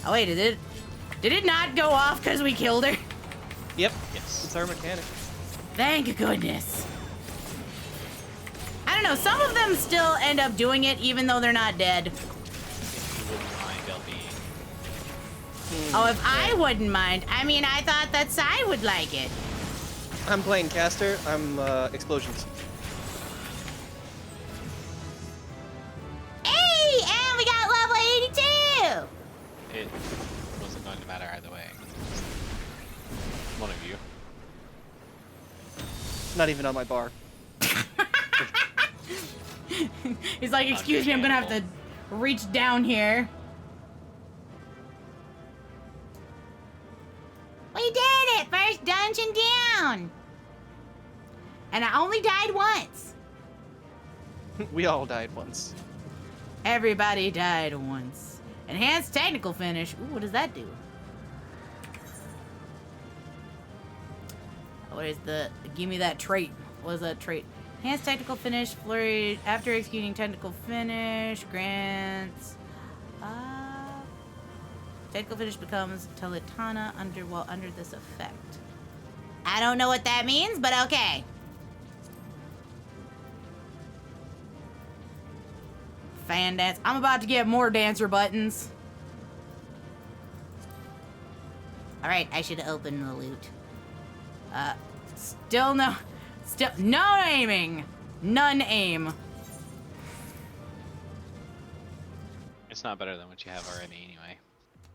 Oh wait, did it not go off because we killed her? Yep. Yes. It's our mechanic. Thank goodness. I don't know, some of them still end up doing it even though they're not dead. If you wouldn't mind, LB. Oh, if I wouldn't mind. I mean, I thought that Sai would like it. I'm playing caster. I'm explosions. Hey, and we got level 82. It wasn't going to matter either way. One of you. Not even on my bar. He's like, excuse me, I'm gonna have to reach down here. We did it! First dungeon down! And I only died once. We all died once. Everybody died once. Enhanced technical finish. Ooh, what does that do? What is the... Give me that trait. What is that trait? Enhanced technical finish. Flurry. After executing technical finish. Grants... technical finish becomes Teletana while under this effect. I don't know what that means, but okay. Fan dance. I'm about to get more dancer buttons. Alright, I should open the loot. Still no aiming. None aim. It's not better than what you have already anyway.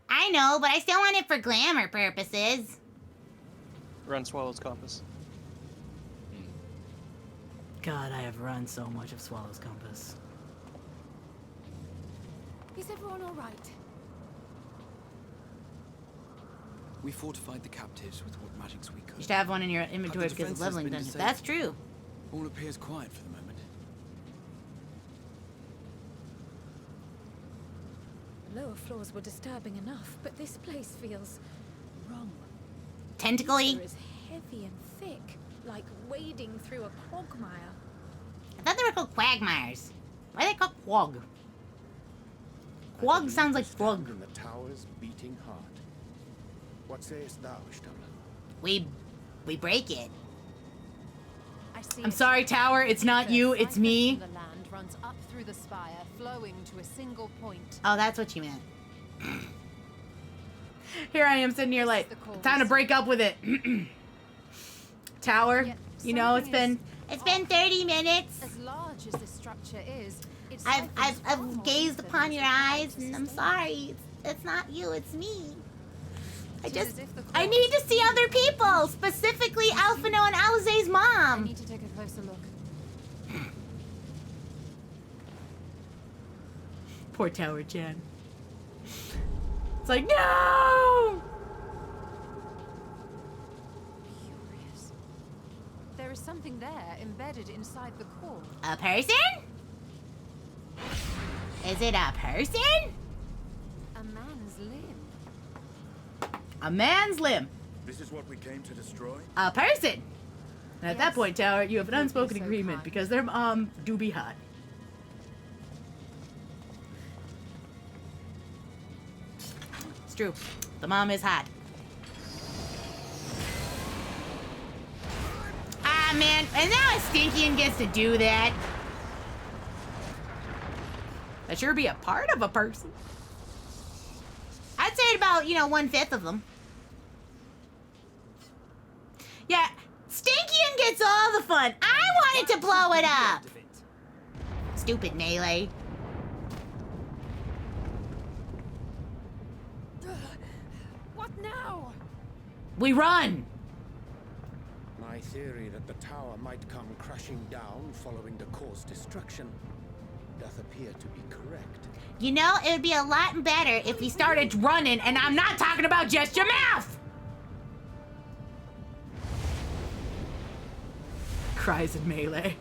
I know, but I still want it for glamour purposes. Run Swallow's Compass. God, I have run so much of Swallow's Compass. Is everyone all right? We fortified the captives with what magics we could. You should have one in your inventory But the because of defense has leveling been dungeons. disabled. That's true. All appears quiet for the moment. The lower floors were disturbing enough, but this place feels wrong. Tentacly? It is heavy and thick, like wading through a quagmire. I thought they were called quagmires. Why are they called quag? Quag sounds like frog. In the tower's beating heart. What sayest thou, Sharlayan? We break it. I see I'm a sorry, Tower. It's not you. It's me. The land runs through the spire, flowing to a single point. Oh, that's what you meant. Here I am sitting here like, time to break up with it. Tower, you know, it's been 30 minutes. As large as this structure is, I've gazed upon your eyes, and I'm sorry. It's not you, it's me. I need to see other people, specifically Alphino and Alize's mom. I need to take a closer look. Poor Tower Chan. It's like, no! Curious. There is something there embedded inside the core. A person? Is it a person? A man's limb. A man's limb. This is what we came to destroy? A person. And at that point, Tower, you have an unspoken agreement because their mom do be hot. It's true. The mom is hot. Ah, man. And now a Stinkian gets to do that. That sure be a part of a person. I'd say about, 1/5 of them. Yeah, Stinkian gets all the fun. I wanted to blow it up. Stupid melee. What now? We run. My theory that the tower might come crashing down following the core's destruction doth appear to be correct. You know, it would be a lot better if we started running, and I'm not talking about just your mouth. Cries in melee.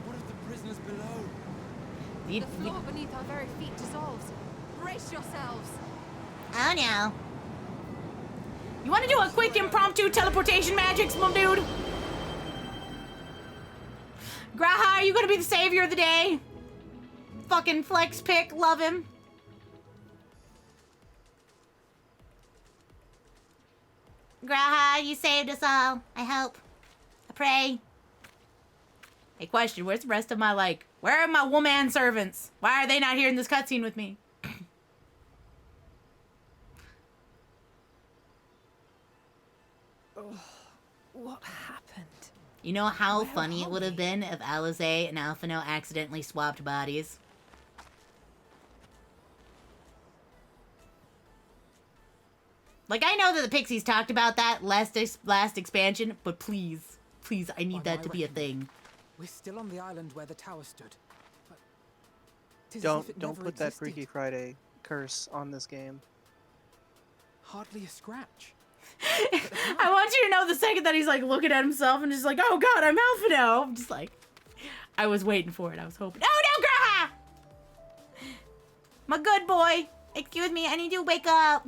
What of the prisoners below? The floor beneath our very feet dissolves. Brace yourselves. Oh no. You want to do a quick impromptu teleportation magic, small dude? Graha, are you gonna be the savior of the day? Fucking flex pick, love him. Graha, you saved us all. I hope. I pray. Hey, question, where's the rest of my, where are my woman servants? Why are they not here in this cutscene with me? What happened? You know how funny it would have been if Alize and Alphino accidentally swapped bodies? I know that the Pixies talked about that last expansion, but please, I need that to be a thing. We're still on the island where the tower stood. But 'tis as if Don't it never put that existed. Freaky Friday curse on this game. Hardly a scratch. I want you to know the second that he's looking at himself and just oh god, I'm Alphino. I'm just I was waiting for it. I was hoping. Oh no, Graha! My good boy. Excuse me, I need to wake up.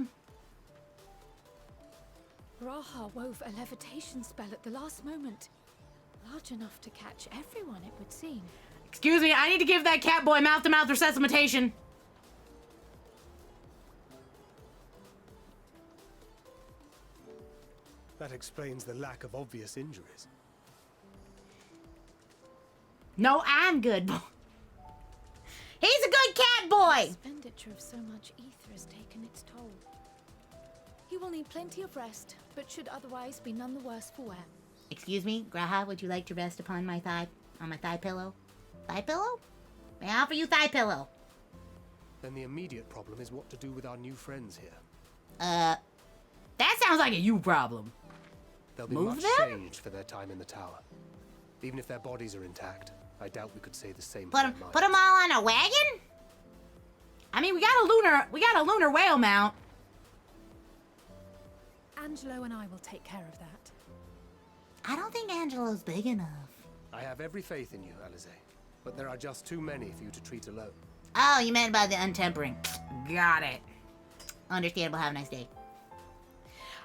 Raha wove a levitation spell at the last moment. Large enough to catch everyone, it would seem. Excuse me, I need to give that cat boy mouth-to-mouth resuscitation. That explains the lack of obvious injuries. No, I'm good boy. He's a good cat boy. The expenditure of so much ether has taken its toll. He will need plenty of rest, but should otherwise be none the worse for wear. Excuse me, Graha, would you like to rest upon my thigh pillow? Thigh pillow? May I offer you thigh pillow? Then the immediate problem is what to do with our new friends here. That sounds like a you problem. They'll be Move much them? changed for their time in the tower. Even if their bodies are intact, I doubt we could say the same Put for their them all on a wagon? I mean, we got a lunar whale mount. Angelo and I will take care of that. I don't think Angelo's big enough. I have every faith in you, Alize, but there are just too many for you to treat alone. Oh, you meant by the untempering. Got it. Understandable. Have a nice day.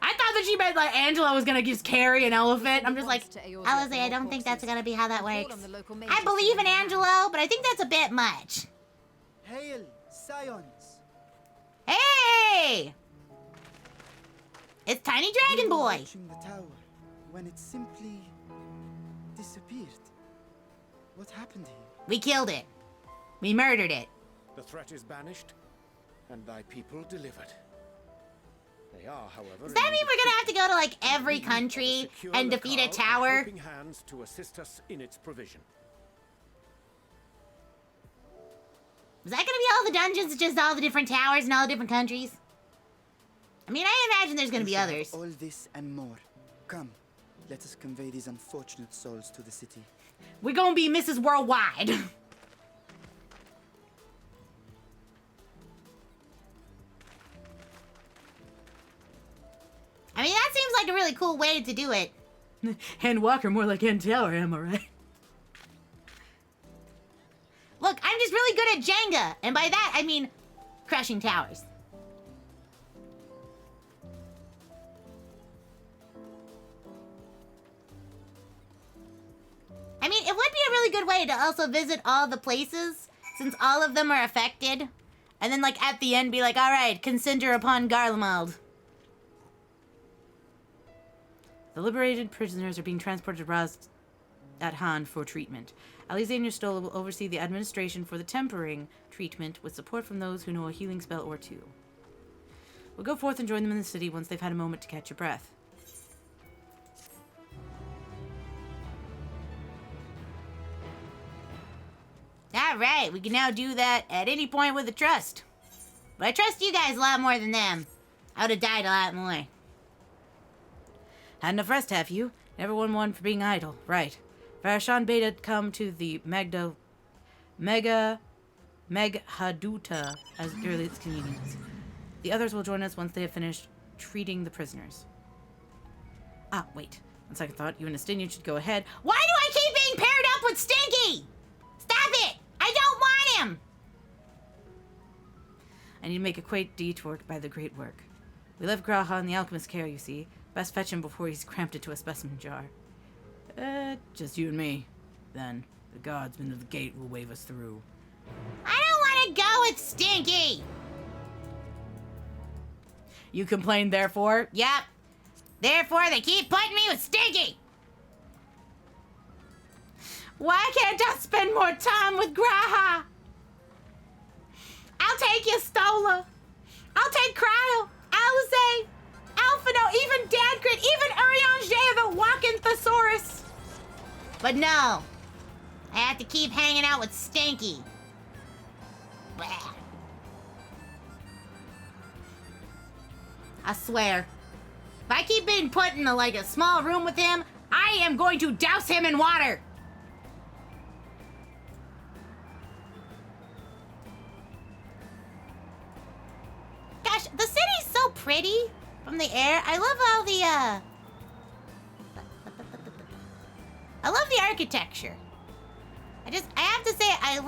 I thought that she meant Angelo was gonna just carry an elephant. I'm just Alize, I don't think that's gonna be how that works. I believe in Angelo, but I think that's a bit much. Hail, Scions! Hey! It's Tiny Dragon We were Boy. watching the tower when it simply disappeared. What happened here? We killed it. We murdered it. The threat is banished, and thy people delivered. They are, however, Does that mean we're gonna have to go to like every country and defeat a tower? Helping hands to assist us in its provision. Is that gonna be all the dungeons, just all the different towers and all the different countries? I mean, I imagine there's gonna be others. All this and more. Come, let us convey these unfortunate souls to the city. We're gonna be Mrs. Worldwide. I mean, that seems like a really cool way to do it. Hand Walker, more like Hand Tower, am I right? Look, I'm just really good at Jenga, and by that I mean crushing towers. I mean, it would be a really good way to also visit all the places, since all of them are affected. And then, like, at the end be like, alright, consider upon Garlemald. The liberated prisoners are being transported to Raz at Han for treatment. Alexander Stola will oversee the administration for the tempering treatment with support from those who know a healing spell or two. We'll go forth and join them in the city once they've had a moment to catch your breath. Alright, we can now do that at any point with a trust. But I trust you guys a lot more than them. I would have died a lot more. Had enough rest, have you? Never won one for being idle. Right. Varashan Beta come to the Meghaduta as early as convenient. The others will join us once they have finished treating the prisoners. Ah, wait. On second thought, you and Estinian should go ahead. Why do I keep being paired up with Stinky? Stop it! I don't want him! I need to make a quick detour by the great work. We left Graha in the alchemist's care, you see. Best fetch him before he's cramped into a specimen jar. Just you and me. Then, the guardsmen of the gate will wave us through. I don't want to go with Stinky! You complained, therefore? Yep. Therefore, they keep putting me with Stinky! Why can't I spend more time with Graha? I'll take you, Stola. I'll take Cryo, Alizé, Alphino, even Dadgrit, even Urianger, the walking thesaurus. But no, I have to keep hanging out with Stinky. Blah. I swear, if I keep being put in a small room with him, I am going to douse him in water. Gosh, the city's so pretty from the air. I love all the, I love the architecture. I have to say, I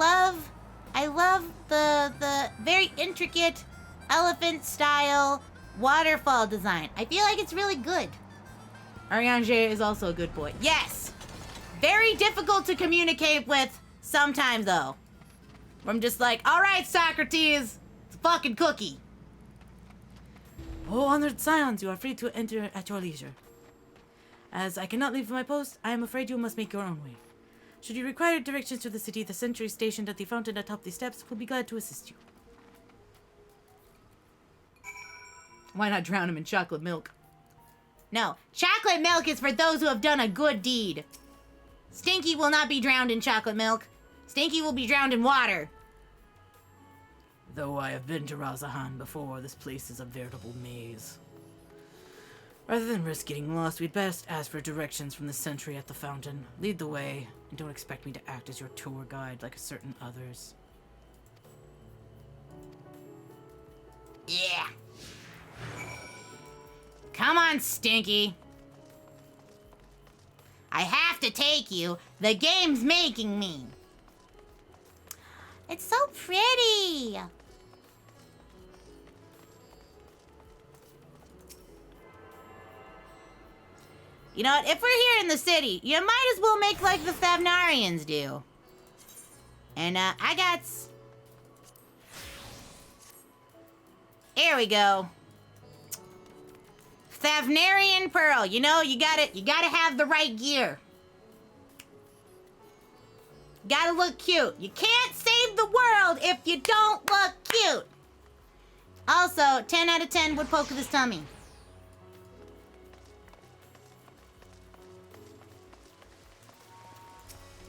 love the very intricate elephant-style waterfall design. I feel like it's really good. Urianger is also a good boy. Yes! Very difficult to communicate with sometimes, though. I'm just like, alright, Socrates, it's a fucking cookie. Oh, honored scions, you are free to enter at your leisure. As I cannot leave my post, I am afraid you must make your own way. Should you require directions to the city, the sentry stationed at the fountain atop the steps will be glad to assist you. Why not drown him in chocolate milk? No, chocolate milk is for those who have done a good deed. Stinky will not be drowned in chocolate milk. Stinky will be drowned in water. Though I have been to Razahan before, this place is a veritable maze. Rather than risk getting lost, we'd best ask for directions from the sentry at the fountain. Lead the way, and don't expect me to act as your tour guide like certain others. Yeah. Come on, Stinky. I have to take you. The game's making me. It's so pretty. You know what? If we're here in the city, you might as well make like the Thavnarians do. And I got... Here we go. Thavnarian Pearl. You know, you gotta have the right gear. Gotta look cute. You can't save the world if you don't look cute. Also, 10 out of 10 would poke this tummy.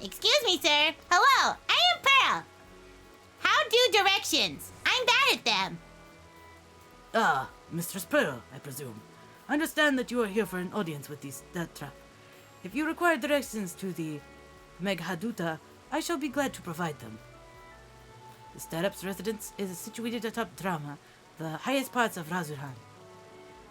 Excuse me, sir. Hello, I am Pearl. How do directions? I'm bad at them. Ah, Mistress Pearl, I presume. I understand that you are here for an audience with these Datra. If you require directions to the Meghaduta, I shall be glad to provide them. The Starup's residence is situated atop Drama, the highest parts of Razurhan.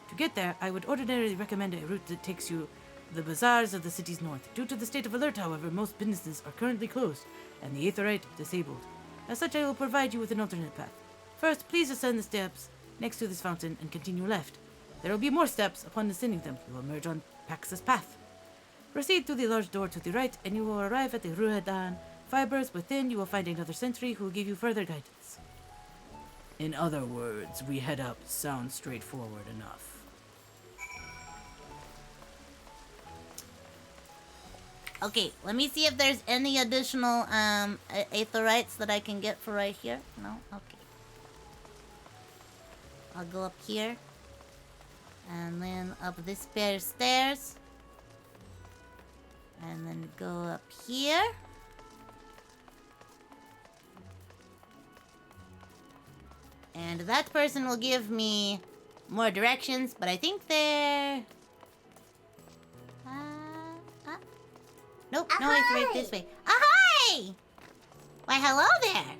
To get there, I would ordinarily recommend a route that takes you the bazaars of the city's north. Due to the state of alert, however, most businesses are currently closed, and the Aetherite disabled. As such, I will provide you with an alternate path. First, please ascend the steps next to this fountain and continue left. There will be more steps. Upon ascending them, you will emerge on Pax's path. Proceed through the large door to the right, and you will arrive at the Ruhedan fibers. Within, you will find another sentry who will give you further guidance. In other words, we head up sounds straightforward enough. Okay, let me see if there's any additional aetherites that I can get for right here. No? Okay. I'll go up here. And then up this pair of stairs. And then go up here. And that person will give me more directions, but I think they're... Nope, no, it's right this way. Ahoy! Why, hello there.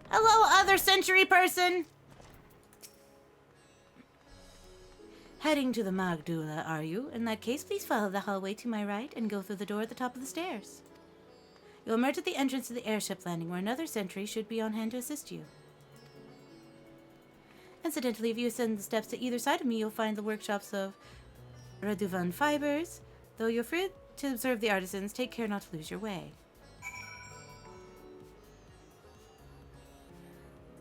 Hello, other century person. Heading to the Magdula, are you? In that case, please follow the hallway to my right and go through the door at the top of the stairs. You'll emerge at the entrance to the airship landing, where another sentry should be on hand to assist you. Incidentally, if you ascend the steps to either side of me, you'll find the workshops of Raduvan Fibers. Though you're free to observe the artisans, take care not to lose your way.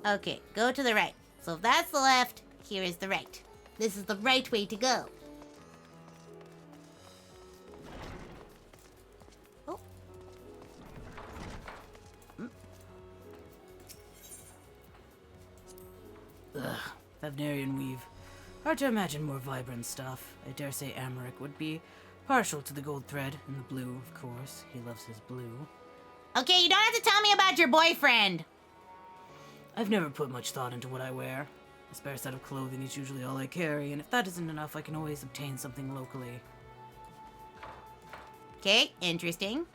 Okay, go to the right. So if that's the left, here is the right. This is the right way to go. Oh. Ugh, Thavnarian weave. Hard to imagine more vibrant stuff. I dare say Amaric would be partial to the gold thread and the blue, of course. He loves his blue. Okay, you don't have to tell me about your boyfriend. I've never put much thought into what I wear. A spare set of clothing is usually all I carry, and if that isn't enough, I can always obtain something locally. Okay, interesting.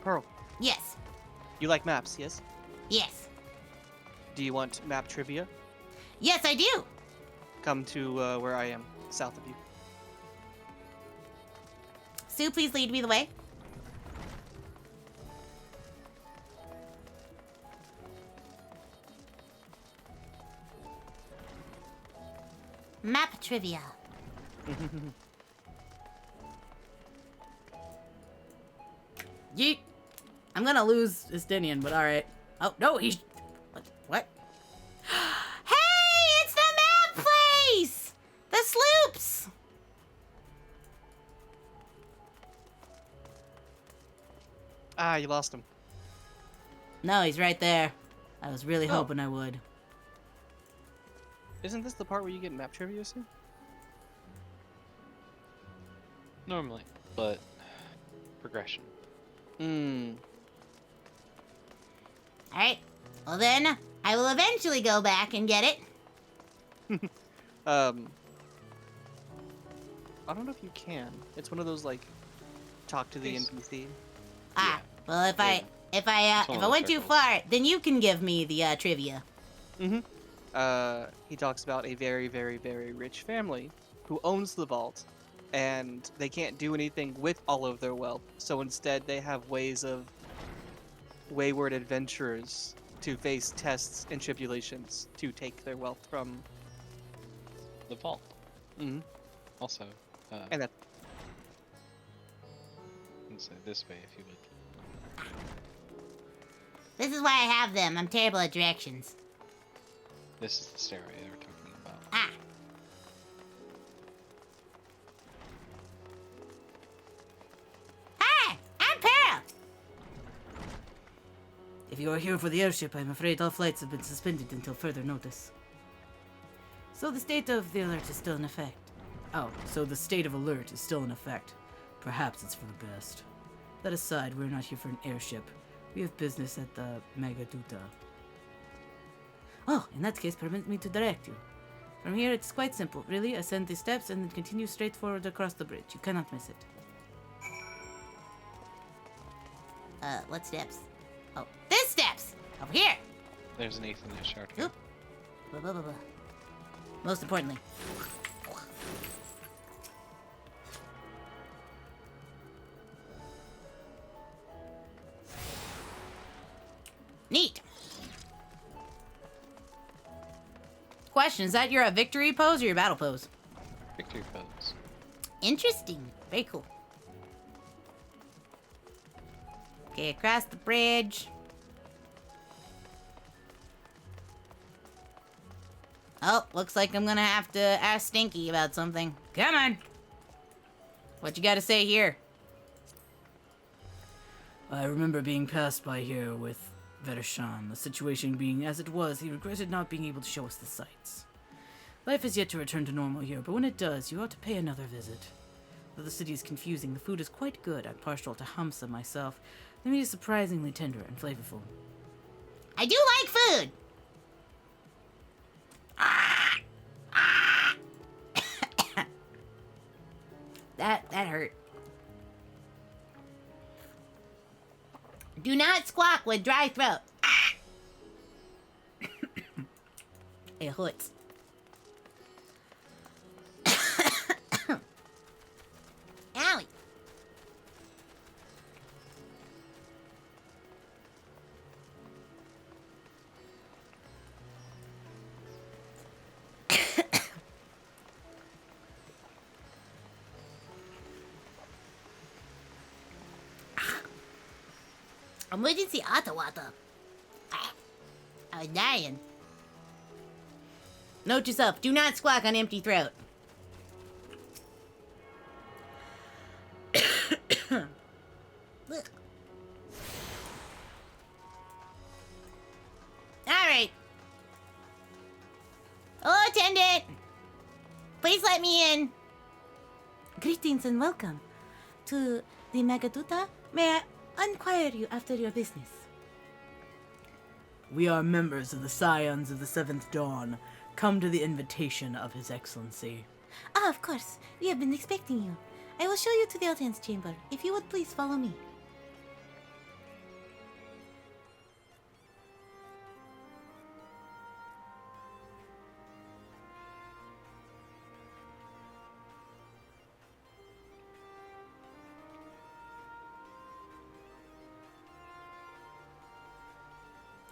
Pearl. Yes. You like maps, yes? Yes. Do you want map trivia? Yes, I do. Come to where I am, south of you. Sue, please lead me the way. Map trivia. Yeet! I'm gonna lose Estinian, but alright. Oh, no, he's... What? Hey, it's the map place! The sloops! Ah, you lost him. No, he's right there. I was really hoping I would. Isn't this the part where you get map trivia soon? Normally, but progression. Alright, well then, I will eventually go back and get it. I don't know if you can. It's one of those, like, talk to the NPC. Ah, well if I went too far, then you can give me the trivia. He talks about a very, very, very rich family who owns the vault, and they can't do anything with all of their wealth, so instead they have ways of wayward adventurers to face tests and tribulations to take their wealth from the vault. Also, and that. Let's say this way, if you would. This is why I have them. I'm terrible at directions. This is the stairway they were talking about. Ah. If you are here for the airship, I'm afraid all flights have been suspended until further notice. So the state of the alert is still in effect. Oh, so the state of alert is still in effect. Perhaps it's for the best. That aside, we're not here for an airship. We have business at the Magaduta. Oh, in that case, permit me to direct you. From here, it's quite simple. Really, ascend the steps and then continue straight forward across the bridge. You cannot miss it. What steps? Oh, this steps! Over here! There's an Ethernet shortcut. Oop. Blah, blah, blah, blah. Most importantly. Neat! Question, is that your victory pose or your battle pose? Victory pose. Interesting. Very cool. Okay, across the bridge. Oh, looks like I'm gonna have to ask Stinky about something. Come on! What you gotta say here? I remember being passed by here with Vershan. The situation being as it was, he regretted not being able to show us the sights. Life is yet to return to normal here, but when it does, you ought to pay another visit. Though the city is confusing, the food is quite good. I'm partial to Hamsa myself. The meat is surprisingly tender and flavorful. I do like food! That hurt. Do not squawk with dry throat. It hurts. Owie. Emergency auto water. I was dying. Note yourself, do not squawk on empty throat. Alright. Oh, attendant! Please let me in. Greetings and welcome to the Magaduta. May I inquire you after your business? We are members of the Scions of the Seventh Dawn, come to the invitation of His Excellency. Ah, of course. We have been expecting you. I will show you to the audience chamber. If you would please follow me.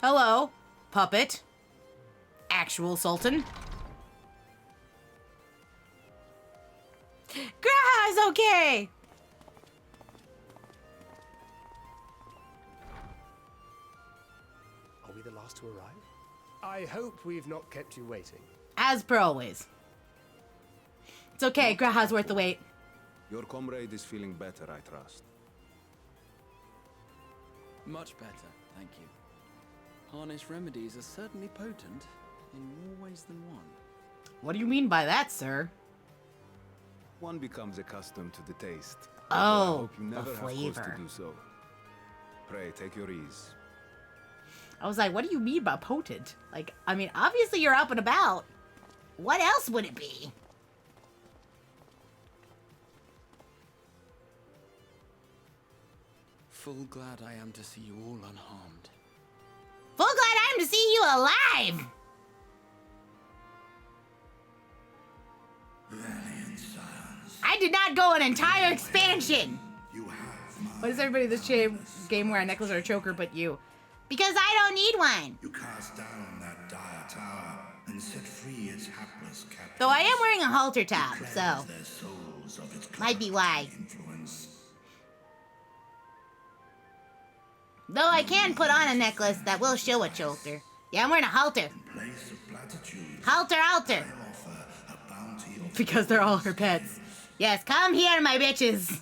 Hello, puppet. Actual Sultan. Graha's okay! Are we the last to arrive? I hope we've not kept you waiting. As per always. It's okay, Graha's worth the wait. Your comrade is feeling better, I trust. Much better, thank you. Harness remedies are certainly potent in more ways than one. What do you mean by that, sir? One becomes accustomed to the taste. Oh, I hope you the never have cause flavor. to do so. Pray, take your ease. I was like, what do you mean by potent? Like, I mean, obviously you're up and about. What else would it be? Full glad I am to see you all unharmed. Full glad I'm to see you alive! I did not go an entire expansion! Why does everybody in this game wear a necklace or a choker but you? Because I don't need one. You cast down that dire tower and set free its hapless captives. Though I am wearing a halter top, so Their souls of its might be why. influence. Though I can put on a necklace that will show a shoulder. Yeah, I'm wearing a halter. Place of platitude. Halter. Because they're all her pets. Yes, come here, my bitches.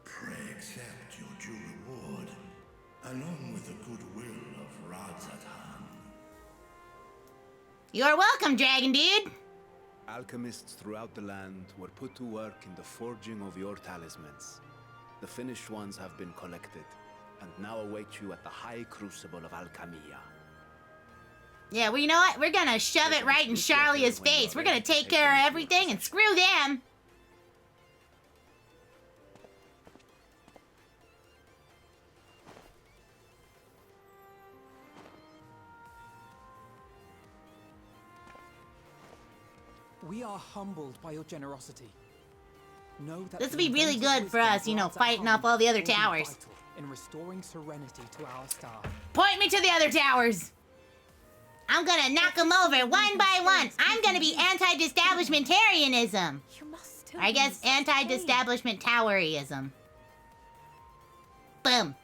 Pray accept your due reward, along with the goodwill of You're welcome, Dragon Dude. Alchemists throughout the land were put to work in the forging of your talismans. The finished ones have been collected, and now await you at the High Crucible of Alchemia. Yeah, well, you know what? We're gonna shove it right in Sharlayan's face. We're gonna take care of everything and screw them. We are humbled by your generosity. Know that This will be really good for us, you know, fighting off all the other towers. In restoring serenity to our star. Point me to the other towers. I'm gonna knock them over one by one. I'm gonna be anti-disestablishmentarianism. I guess anti-disestablishment towerism. Boom.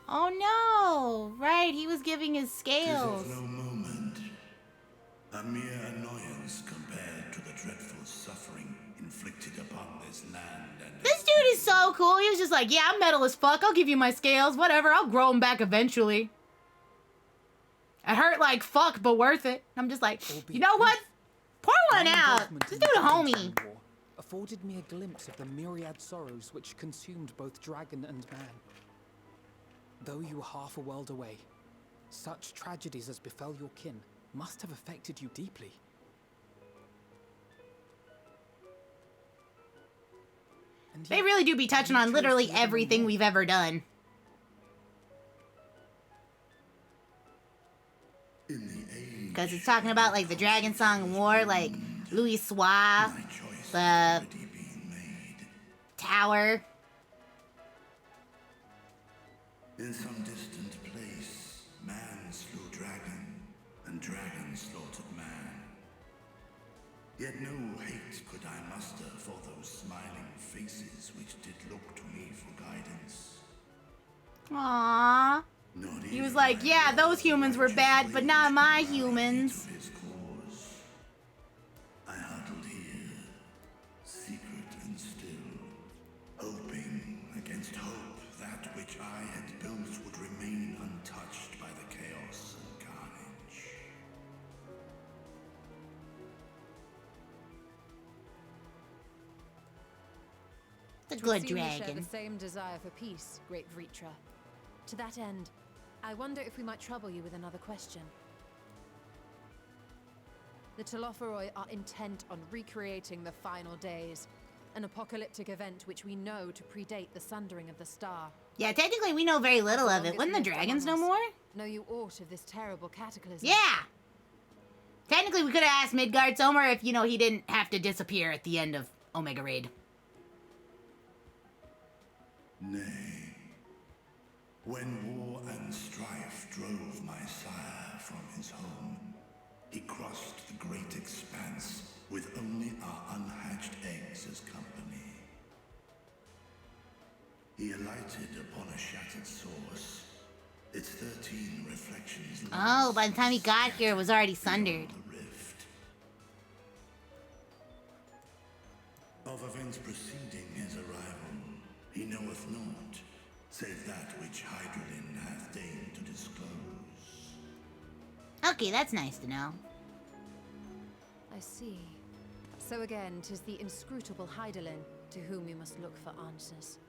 Oh no! Right, he was giving his scales. Tis of no moment. A mere annoyance compared to the dreadful suffering inflicted upon this land and... This dude is so cool. He was just like, yeah, I'm metal as fuck. I'll give you my scales. Whatever, I'll grow them back eventually. It hurt like fuck, but worth it. I'm just like, you know what? Pour one out. Just do the homie. Afforded me a glimpse of the myriad sorrows which consumed both dragon and man. Though you were half a world away, such tragedies as befell your kin must have affected you deeply. They really do be touching on literally everything we've ever done. Because it's talking about like the Dragon Song War, like Louis Soir, the tower. In some distant place, man slew dragon, and dragon slaughtered man. Yet no hate could I muster for those smiling faces which did look to me for guidance. Aww. He was like, yeah, those humans were bad, but not my humans. I huddled here, secret and still, hoping against hope that which I had built would remain untouched by the chaos and carnage. The good We share dragon. the same desire for peace, great Vritra. To that end, I wonder if we might trouble you with another question. The Telophoroi are intent on recreating the final days, an apocalyptic event which we know to predate the sundering of the star. Yeah, technically we know very little of it. Wouldn't the dragons know more? Know you aught of this terrible cataclysm? Yeah! Technically we could have asked Midgard Sommer if, you know, he didn't have to disappear at the end of Omega Raid. Nay, when war and strife drove my sire from his home, he crossed the great expanse with only our unhatched eggs as company. He alighted upon a shattered source, its 13 reflections. Oh, by the time he got here, it was already sundered. Of events preceding his arrival, he knoweth naught, save that which Hydralin hath deigned to disclose. Okay, that's nice to know. I see. So again, 'tis the inscrutable Hydaelyn to whom we must look for answers.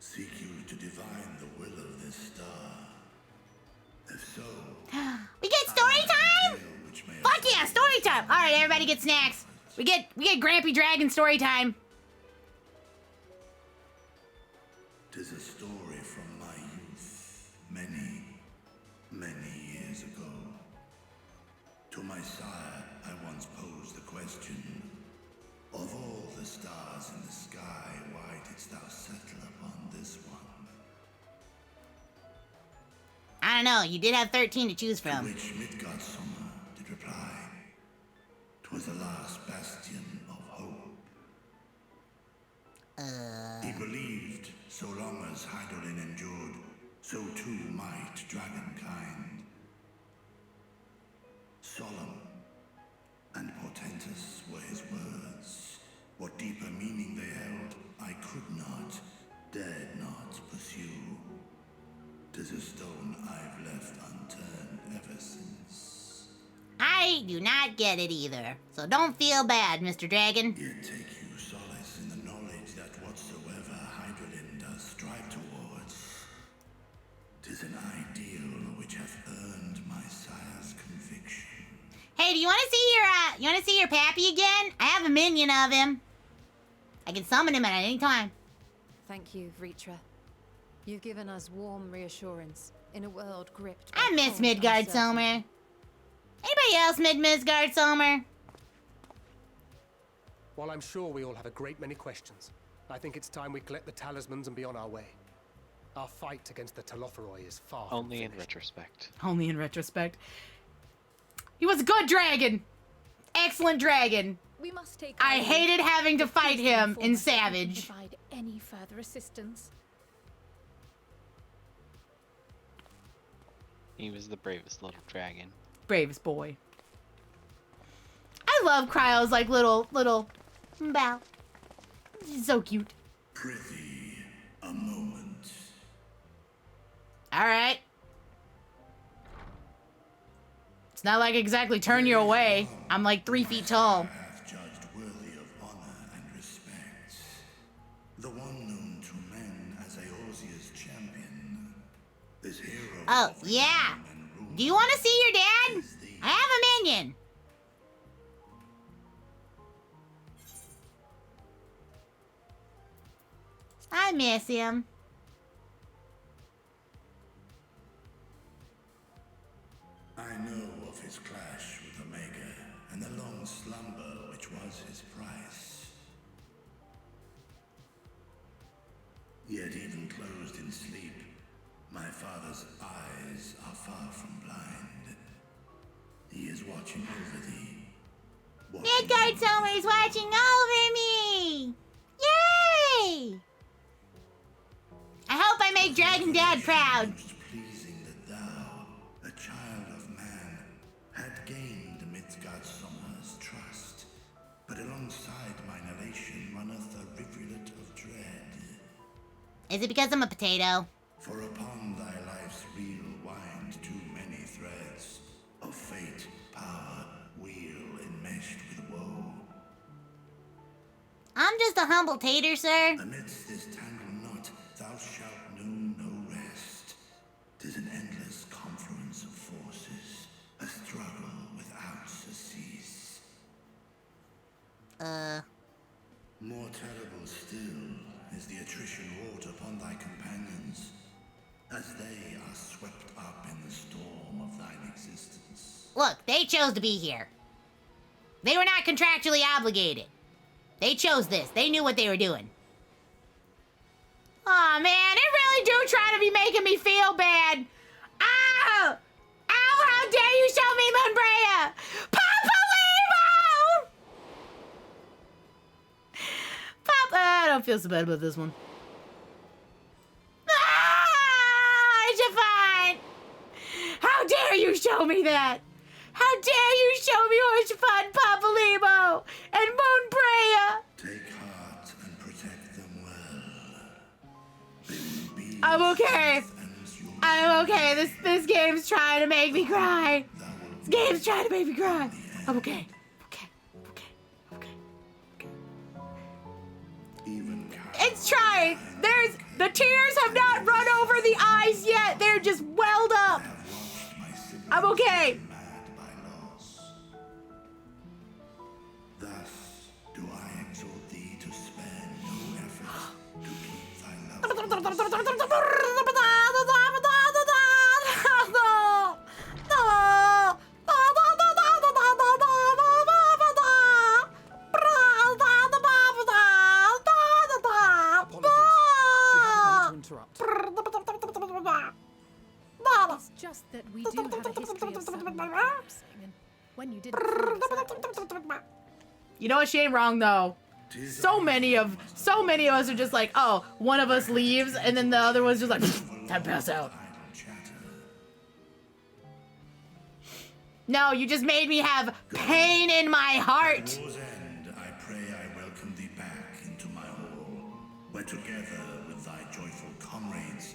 Seek you to divine the will of this star. If so, We get story time? Fuck yeah, story time! Alright, everybody get snacks. We get Grampy Dragon story time. 'tis a story from my youth, many, many years ago. To my sire, I once posed the question, of all the stars in the sky, why didst thou settle upon this one? I don't know, you did have 13 to choose To from. which Midgard Sommer did reply, 'twas the last bastion of hope. He believed, so long as Hydaelyn endured, so too might dragonkind. Solemn and portentous were his words. What deeper meaning they held, I 'Tis a stone I've left unturned ever since. I do not get it either, so don't feel bad, Mr. Dragon. Yet take you solace in the knowledge that whatsoever Hydralin does strive towards, 'tis an ideal which hath earned my sire's conviction. Hey, do you want to see your pappy again? I have a minion of him. I can summon him at any time. Thank you, Vritra. You've given us warm reassurance in a world gripped by I miss cold Midgard uncertainty. Sommer. Anybody else miss Midgard Sommer? While I'm sure we all have a great many questions, I think it's time we collect the talismans and be on our way. Our fight against the Telophoroi is far from Only in finished. retrospect. Only in retrospect. He was a good dragon. Excellent dragon. We must take I our hated leave. having to But fight please him inform in us if we can Savage. Provide any further assistance. He was the bravest little dragon. Bravest boy. I love Cryo's like little bow. She's so cute. Prithee, a moment. All right. It's not like exactly turn you away. I'm like 3 feet tall. Hath judged worthy of honor and respect. The one known to men as Eorzea's champion. This hero. Oh, yeah. Do you want to see your dad? I have a minion. I miss him. I know of his clash with Omega and the long slumber which was his price. Yet even closed in sleep, my father's eyes are far from blind. He is watching over thee. Midgard Sommer's watching over me. Yay! I hope I make Dragon Dad proud. Pleasing that thou, a child of man, had gained Midgard Sommer's trust, but alongside mine elation runneth a rivulet of dread. Is it because I'm a potato? For upon thy life's reel wind too many threads of fate, power, wheel enmeshed with woe. I'm just a humble tater, sir. Amidst this tangled knot, thou shalt know no rest. 'Tis an endless confluence of forces, a struggle without surcease. More terrible still is the attrition wrought upon thy companions, as they are swept up in the storm of thine existence. Look, they chose to be here. They were not contractually obligated. They chose this. They knew what they were doing. Aw, man, they really do try to be making me feel bad. Ow! Ow, how dare you show me Moonbrea! Papa Papa, I don't feel so bad about this one. Ah, Ishafan! How dare you show me that? How dare you show me Ishafan, Papa Limo, and Moonbrea? Take heart and protect them well. I'm okay. I'm okay. This game's trying to make me cry. This game's trying to make me cry. I'm okay. It's trying. The tears have not run over the eyes yet. They're just welled up. I'm okay. Thus do I exhort thee to spare no effort to keep thy It's just that we do have a history of sudden collapsing, and when you didn't feel it out, You know what? She ain't wrong though. So many of us are just like, oh, one of us leaves, and then the other one's just like, time to pass out. No, you just made me have pain in my heart. At war's end, I pray I welcome thee back into my hall, where together with thy joyful comrades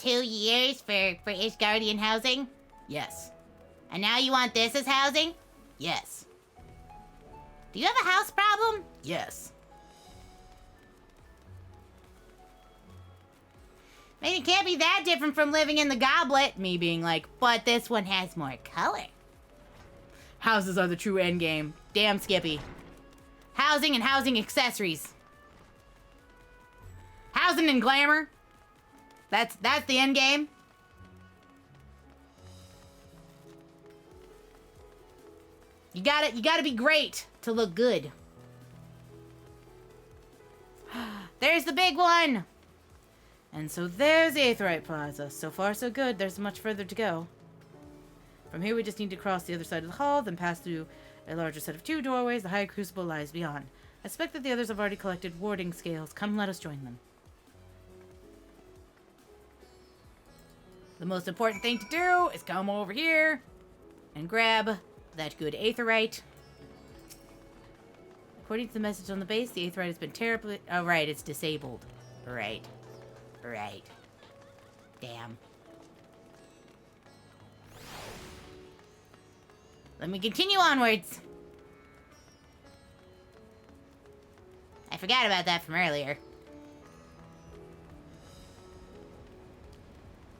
2 years for Ishgardian housing? Yes. And now you want this as housing? Yes. Do you have a house problem? Yes. I mean, it can't be that different from living in the goblet. Me being like, But this one has more color. houses are the true end game. Damn, Skippy. Housing and housing accessories. Housing and glamour. That's the end game. You gotta be great to look good. There's the big one. And so there's the Aetheryte Plaza. So far, so good. There's much further to go. From here, we just need to cross the other side of the hall, then pass through a larger set of 2 doorways. The High Crucible lies beyond. I suspect that the others have already collected warding scales. Come, let us join them. The most important thing to do is come over here and grab that good Aetheryte. According to the message on the base, the Aetheryte has been terribly... Oh, right, it's disabled. Right. Damn. Let me continue onwards. I forgot about that from earlier.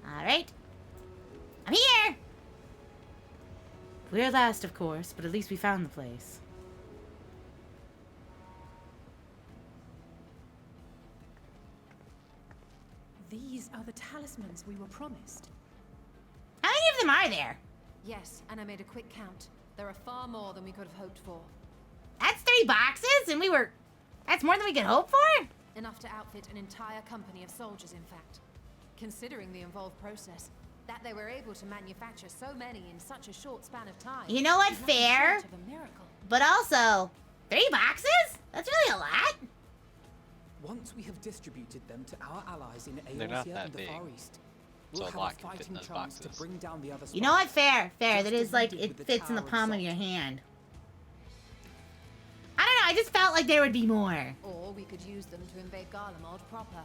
Alright. I'm here! We're last, of course, but at least we found the place. These are the talismans we were promised. How many of them are there? Yes, and I made a quick count. There are far more than we could have hoped for. That's 3 boxes, and that's more than we could hope for? Enough to outfit an entire company of soldiers, in fact. Considering the involved process, that they were able to manufacture so many in such a short span of time. You know what? is nothing Fair. short of a miracle. But also, 3 boxes? That's really a lot. Once we have distributed them to our allies in They're not Eorzea that and the big. Far East, So we'll a have lot a can fit in fighting those chance to boxes. bring down the other You know what? squad. Fair. Just That is as like, we did it with the fits in the Tower of palm of Salt. your hand. I don't know, I just felt like there would be more. Or we could use them to invade Garlemald proper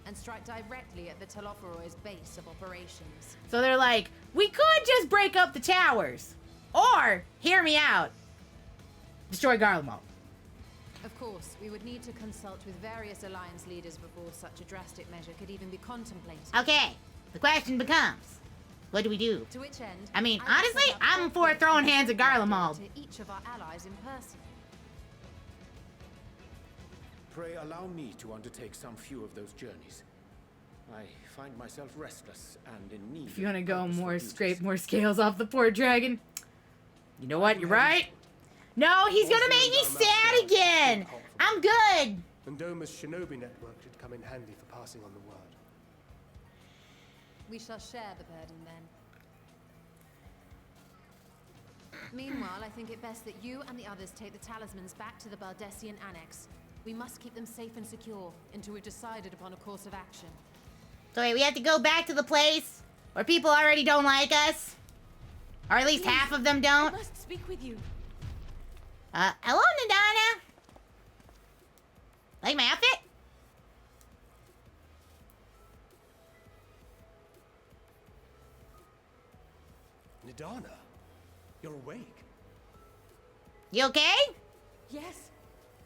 and strike directly at the Telophoroid's base of operations. So they're like, we could just break up the towers. Or, hear me out, destroy Garlemald. Of course, we would need to consult with various alliance leaders before such a drastic measure could even be contemplated. Okay, the question becomes, what do we do? To which end, I mean, I will honestly, set up I'm for corporate throwing hands at Garlemald. to each of our allies in person. Pray allow me to undertake some few of those journeys. I find myself restless and in need. If you want to of go purposeful more, duties. scrape more scales off the poor dragon. You know what, you're right. No, he's gonna make me sad again. I'm good. And Doma's shinobi network should come in handy for passing on the word. We shall share the burden then. Meanwhile, I think it best that you and the others take the talismans back to the Baldessian Annex. We must keep them safe and secure until we've decided upon a course of action. So wait, we have to go back to the place where people already don't like us? Or at least half of them don't? I must speak with you. Hello, Nadana. Like my outfit? Nadana, you're awake. You okay? Yes.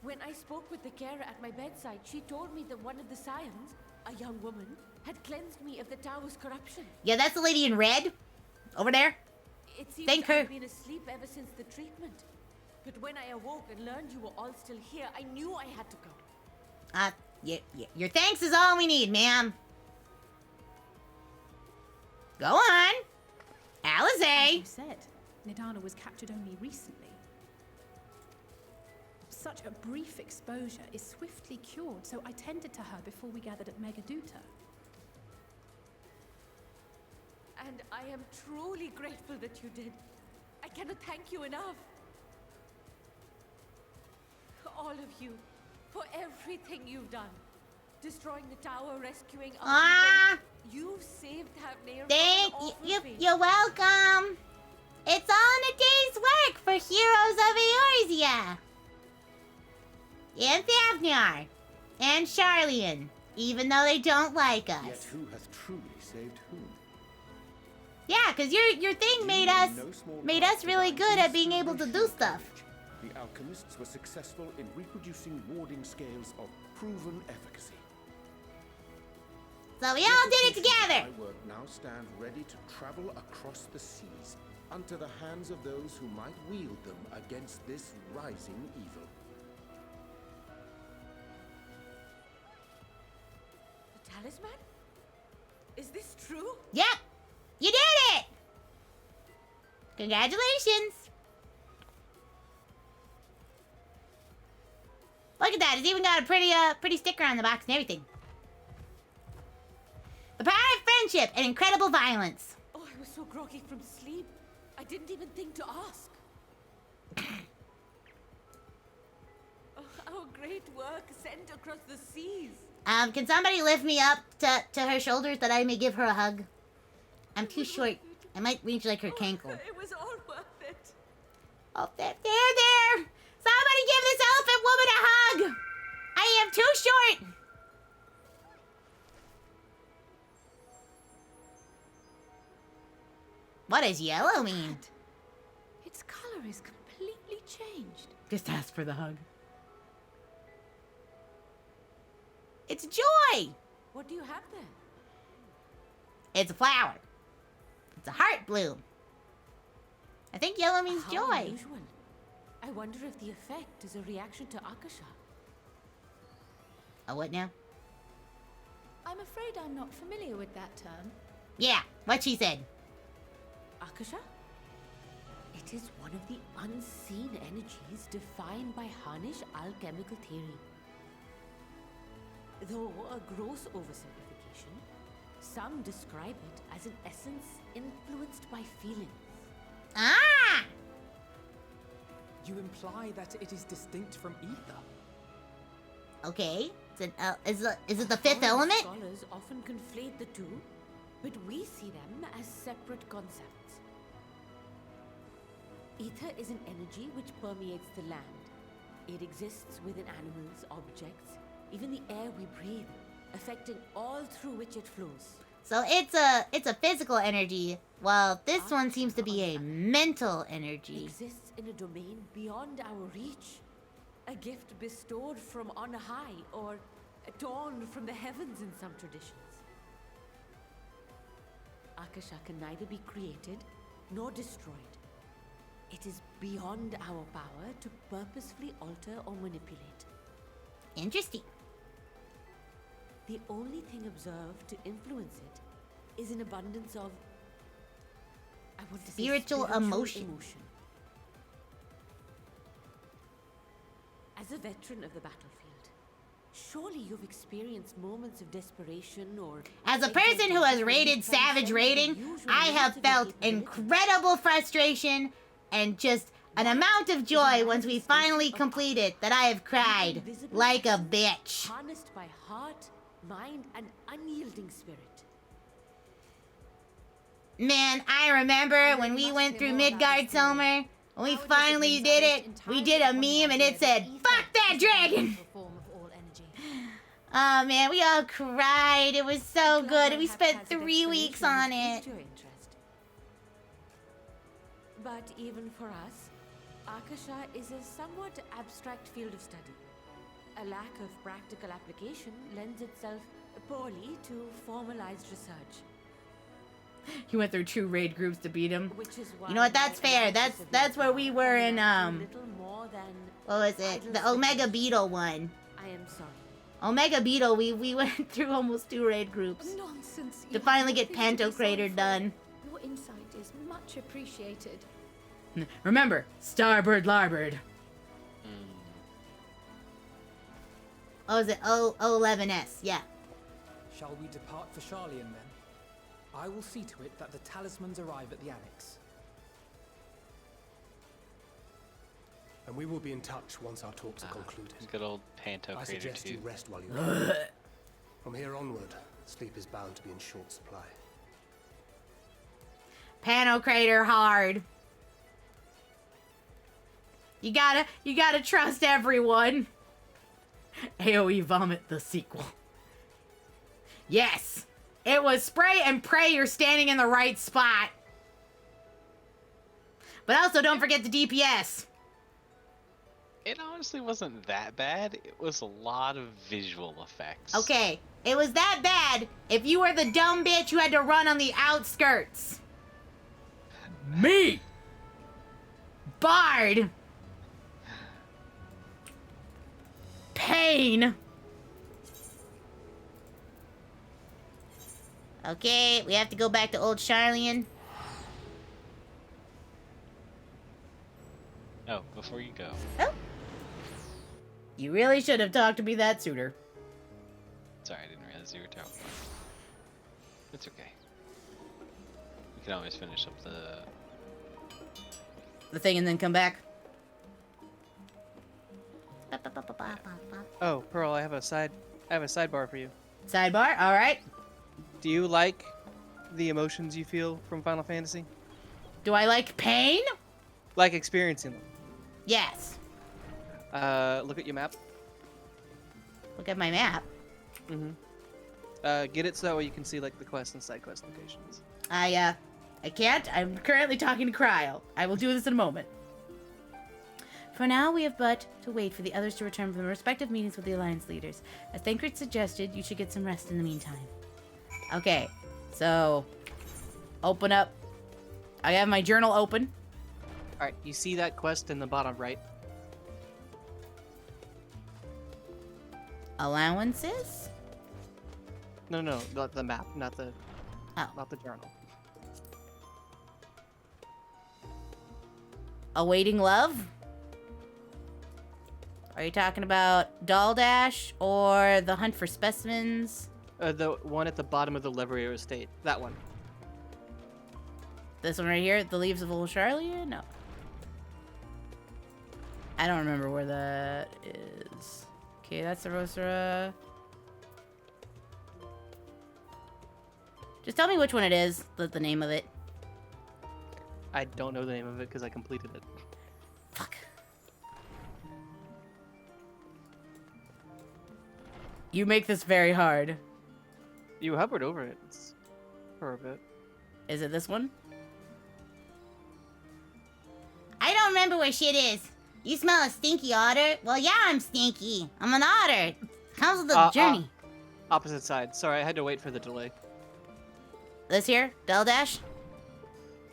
When I spoke with the carer at my bedside, she told me that one of the scions, a young woman, had cleansed me of the tower's corruption. Yeah, that's the lady in red. Over there. It seems Thank her. I've been asleep ever since the treatment. But when I awoke and learned you were all still here, I knew I had to go. Your thanks is all we need, ma'am. Go on. As Alizé. you said, Nidana was captured only recently. Such a brief exposure is swiftly cured, so I tended to her before we gathered at Megaduta. And I am truly grateful that you did. I cannot thank you enough. All of you, for everything you've done. Destroying the tower, rescuing our people. You saved Havnir from an awful fate. You're welcome. It's all in a day's work for heroes of Eorzea. And Thavnar. And Sharlayan. Even though they don't like us. Yet who hath truly saved whom? Yeah, because your thing made us really good at being able to do stuff. The alchemists were successful in reproducing warding scales of proven efficacy. So we all did it together. My word now stand ready to travel across the seas, unto the hands of those who might wield them against this rising evil. The talisman? Is this true? Yep, you did it. Congratulations. Look at that, it's even got a pretty sticker on the box and everything. The power of friendship and incredible violence. Oh, I was so groggy from sleep. I didn't even think to ask. Oh, our great work sent across the seas. Can somebody lift me up to her shoulders that I may give her a hug? I'm too short. I might reach like her cankle. It was all worth it. Oh, there. Somebody give this elephant woman a hug. I am too short. What does yellow mean? Its color is completely changed. Just ask for the hug. It's joy. What do you have there? It's a flower. It's a heart bloom. I think yellow means How joy. unusual. I wonder if the effect is a reaction to Akasha. Oh, what now? I'm afraid I'm not familiar with that term. Yeah, what she said. Akasha? It is one of the unseen energies defined by Harnish alchemical theory. Though a gross oversimplification, some describe it as an essence influenced by feelings. Ah! You imply that it is distinct from ether. Okay. Is it the fifth element? Scholars often conflate the two, but we see them as separate concepts. Ether is an energy which permeates the land. It exists within animals, objects, even the air we breathe, affecting all through which it flows. So it's a physical energy, while this one seems to be a mental energy. Exists in a domain beyond our reach. A gift bestowed from on high, or torn from the heavens in some traditions. Akasha can neither be created nor destroyed. It is beyond our power to purposefully alter or manipulate. Interesting. The only thing observed to influence it is an abundance of, I want to say, Spiritual emotion. As a veteran of the battlefield, surely you've experienced moments of desperation or... As a person who has rated Savage Rating, I have felt incredible frustration and just an amount of joy once we finally complete it that I have cried like a bitch. Harnessed by heart, mind, and unyielding spirit. Man, I remember when we went through Midgard Summer, when we finally did it, we did a meme and it said, "Fuck that dragon!" Oh man, we all cried. It was so good. We spent 3 weeks on it. But even for us, Akasha is a somewhat abstract field of study. A lack of practical application lends itself poorly to formalized research. You went through 2 raid groups to beat him. You know what? That's fair. That's where we were in what was it? The Omega Beetle one. I am sorry. Omega Beetle. We went through almost 2 raid groups Nonsense. to finally get Pantocrator done. Your insight is much appreciated. Remember, starboard, larboard. Oh, is it O11S? Yeah. Shall we depart for Sharlayan then? I will see to it that the talismans arrive at the annex. And we will be in touch once our talks are concluded. Good old Pantocrator I suggest you tube. rest while you can. From here onward, sleep is bound to be in short supply. Pantocrator hard. You gotta trust everyone. AoE Vomit the sequel. Yes! It was spray and pray you're standing in the right spot. But also don't forget the DPS. It honestly wasn't that bad. It was a lot of visual effects. Okay, it was that bad if you were the dumb bitch who had to run on the outskirts. Me! Bard! Pain! Okay, we have to go back to old Sharlayan. Oh, before you go. Oh. You really should have talked to me that sooner. Sorry, I didn't realize you were talking. It's okay. We can always finish up the thing and then come back. Oh, Pearl, I have a sidebar for you. Sidebar? Alright. Do you like the emotions you feel from Final Fantasy? Do I like pain? Like experiencing them? Yes. Look at your map. Look at my map. Mm-hmm. Get it so that way you can see like the quest and side quest locations. I can't. I'm currently talking to Cryo. I will do this in a moment. For now, we have but to wait for the others to return from their respective meetings with the Alliance leaders. As Thancred suggested, you should get some rest in the meantime. Okay, so open up. I have my journal open. Alright, you see that quest in the bottom right? Allowances? No, the map, not the journal. Awaiting love? Are you talking about Daldash or the hunt for specimens? The one at the bottom of the Leverio estate. That one. This one right here? The Leaves of Old Sharlayan? No. I don't remember where that is. Okay, that's the Rosara. Just tell me which one it is, the name of it. I don't know the name of it because I completed it. Fuck. You make this very hard. You hovered over it for a bit. Is it this one? I don't remember where shit is. You smell a stinky otter? Well, yeah, I'm stinky. I'm an otter. Comes with the journey. Opposite side. Sorry, I had to wait for the delay. This here? Daldash?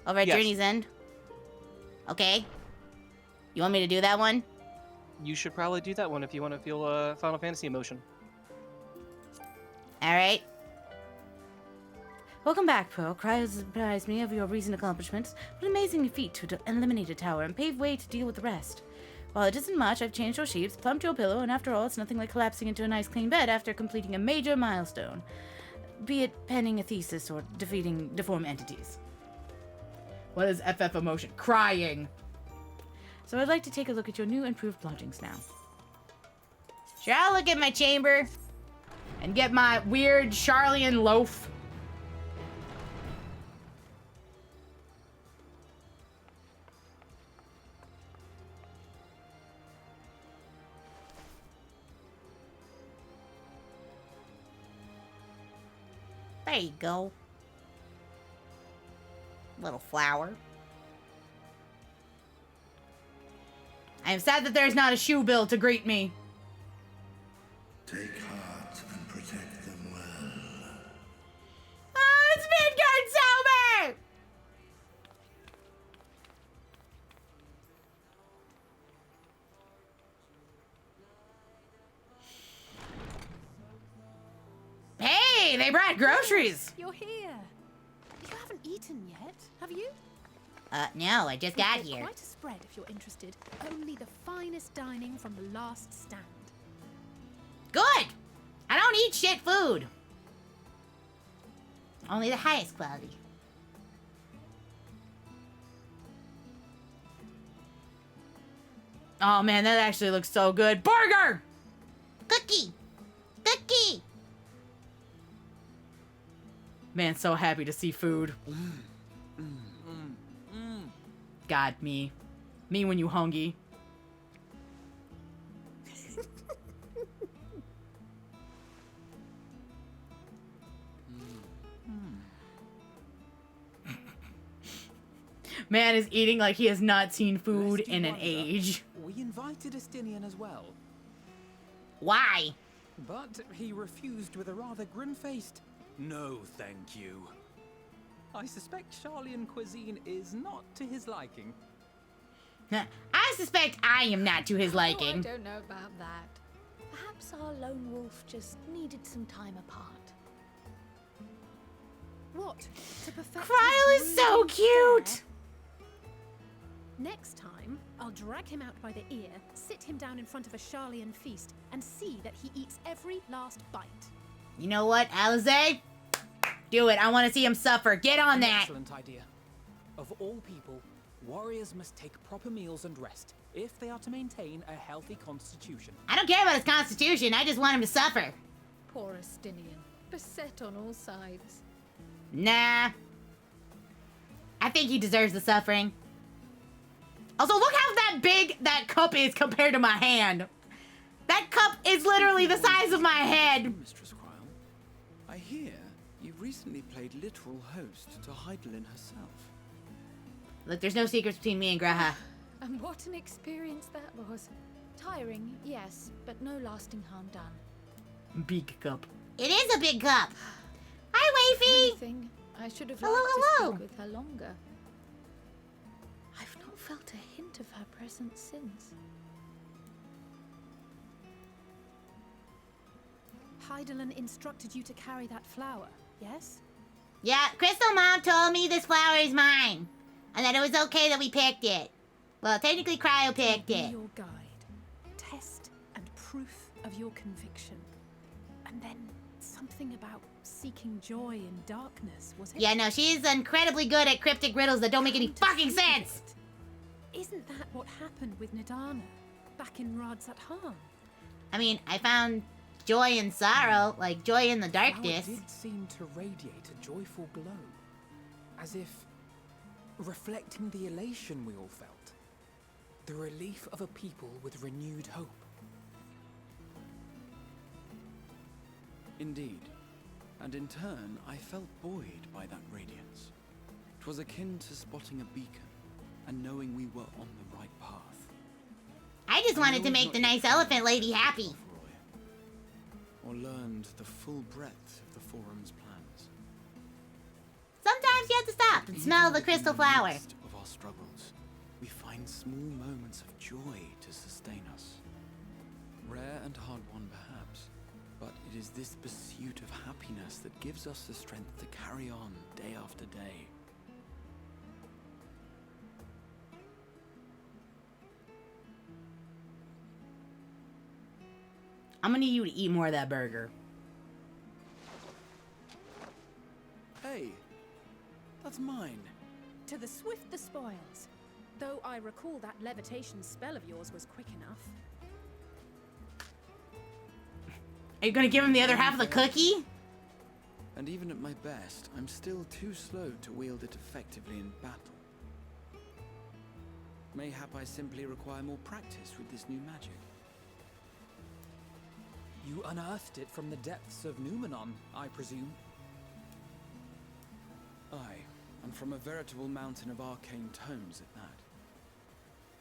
Over at Yes. Journey's End? Okay. You want me to do that one? You should probably do that one if you want to feel Final Fantasy emotion. Alright. Welcome back, Pearl. Cryo has apprised me of your recent accomplishments. What an amazing feat to eliminate a tower and pave way to deal with the rest. While it isn't much, I've changed your sheets, plumped your pillow, and after all, it's nothing like collapsing into a nice clean bed after completing a major milestone. Be it penning a thesis or defeating deformed entities. What is FF emotion? Crying. So I'd like to take a look at your new improved lodgings now. Sure, I'll look at my chamber. And get my weird Sharlayan loaf. There you go. Little flower. I am sad that there is not a shoe bill to greet me. Take heart and protect them well. Oh, it's Midgard Sober! Hey, they brought groceries. You're here. You haven't eaten yet, have you? No, I just got here. Quite a spread if you're interested. Only the finest dining from the last stand. Good! I don't eat shit food. Only the highest quality. Oh man, that actually looks so good. Burger! Cookie! Cookie! Man, so happy to see food. God, me. Me when you hungry. Man is eating like he has not seen food in an age. We invited Estinian as well. Why? But he refused with a rather grim-faced, "No, thank you." I suspect Sharlayan cuisine is not to his liking. I suspect I am not to his liking. Oh, I don't know about that. Perhaps our lone wolf just needed some time apart. What? To perfect Cryle his is so brooding cute! stare? Next time, I'll drag him out by the ear, sit him down in front of a Sharlayan feast, and see that he eats every last bite. You know what, Alize? Do it. I want to see him suffer. Get on An that. excellent idea. Of all people, warriors must take proper meals and rest if they are to maintain a healthy constitution. I don't care about his constitution. I just want him to suffer. Poor Estinian, beset on all sides. Nah. I think he deserves the suffering. Also, look how that big that cup is compared to my hand. That cup is literally the size of my head. Mistress Cryle, I hear you recently played literal host to Heidelin herself. Look, there's no secrets between me and Graha. And what an experience that was. Tiring, yes, but no lasting harm done. Big cup. It is a big cup. Hi, Wafy. Anything, I should have Hello, liked hello. to speak with her longer. I've not felt a hint of her presence since. Heidelin instructed you to carry that flower, yes? Yeah, Crystal Mom told me this flower is mine. And that it was okay that we picked it. Well, technically Cryo picked Be it. your guide, test and proof of your conviction. And then something about seeking joy in darkness, was it? Yeah, no, she's incredibly good at cryptic riddles that don't make any fucking sense. Isn't that what happened with Nidana back in Rads at Han? I mean, I found joy in sorrow, like joy in the darkness. Flower did seem to radiate a joyful glow, as if reflecting the elation we all felt. The relief of a people with renewed hope. Indeed. And in turn, I felt buoyed by that radiance. 'Twas akin to spotting a beacon and knowing we were on the right path. I just wanted to make the nice elephant lady happy. Or learned the full breadth of the Forum's plans. Sometimes you have to stop and smell the crystal flower. Of our struggles, we find small moments of joy to sustain us. Rare and hard-won, perhaps, but it is this pursuit of happiness that gives us the strength to carry on day after day. I'm gonna need you to eat more of that burger. Hey, that's mine. To the swift the spoils. Though I recall that levitation spell of yours was quick enough. Are you gonna give him the other half of the cookie? And even at my best, I'm still too slow to wield it effectively in battle. Mayhap I simply require more practice with this new magic. You unearthed it from the depths of Numenon, I presume? Aye, and from a veritable mountain of arcane tomes at that.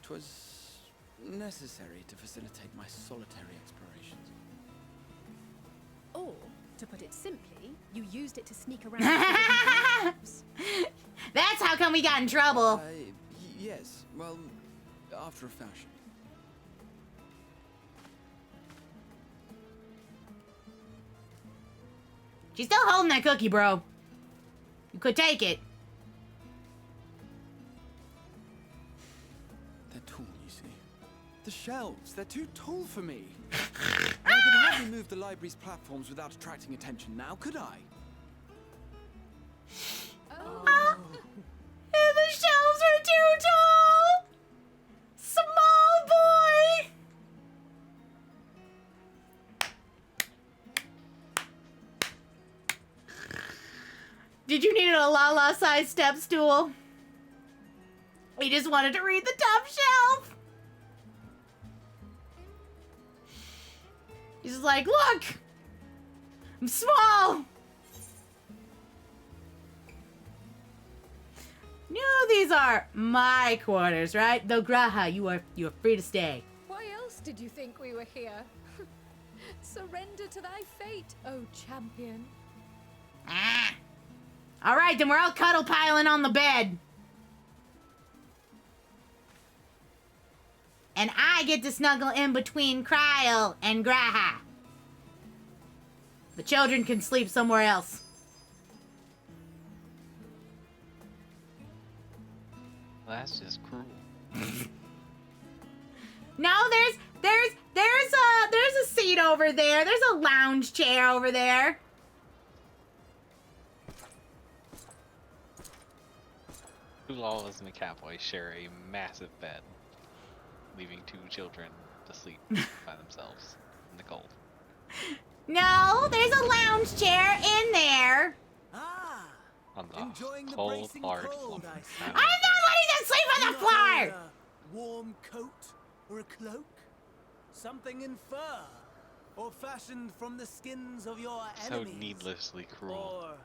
'Twas necessary to facilitate my solitary explorations. Or, to put it simply, you used it to sneak around. That's how come we got in trouble. Yes, well, after a fashion. She's still holding that cookie, bro. You could take it. They're tall, you see. The shelves, they're too tall for me. I could hardly move the library's platforms without attracting attention now, could I? The shelves are too tall. Small boy. Did you need a Lala size step stool? He just wanted to read the top shelf. He's just like, look, I'm small. No, the these are my quarters, right? Though Graha, you are free to stay. Why else did you think we were here? Surrender to thy fate, oh champion. Ah. All right, then we're all cuddle piling on the bed. And I get to snuggle in between Cryle and Graha. The children can sleep somewhere else. Well, that's just cruel. No, there's a seat over there. There's a lounge chair over there. Two lawless McCowboys share a massive bed, leaving two children to sleep by themselves in the cold. No, there's a lounge chair in there. On the cold, hard floor. I'm not letting them sleep on the floor! Warm coat or a cloak? Something in fur? Or fashioned from the skins of your So enemies? needlessly cruel.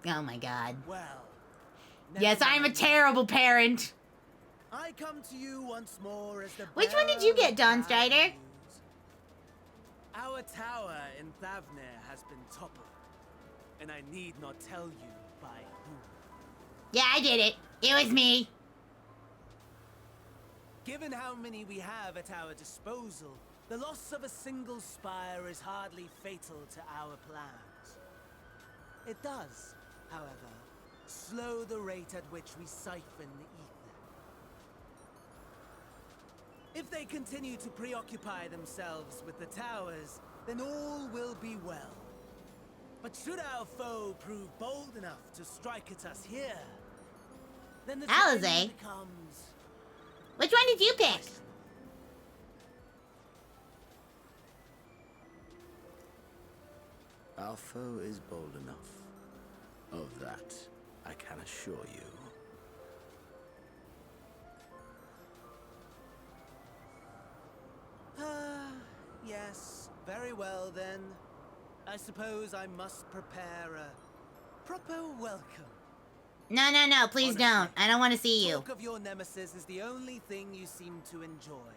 Oh my god. Well, Yes, I'm a terrible parent. I come to you once more as the Which one did you get, Dawn Strider? Our tower in Thavnir has been toppled, and I need not tell you by whom. Yeah, I did it. It was me. Given how many we have at our disposal, the loss of a single spire is hardly fatal to our plans. It does, however, slow the rate at which we siphon the ether. If they continue to preoccupy themselves with the towers, then all will be well. But should our foe prove bold enough to strike at us here, then the time becomes... Which one did you pick? Our foe is bold enough. Of that, I can assure you. Yes, very well then. I suppose I must prepare a proper welcome. No, please don't. I don't want to see you. Talk of your nemesis is the only thing you seem to enjoy.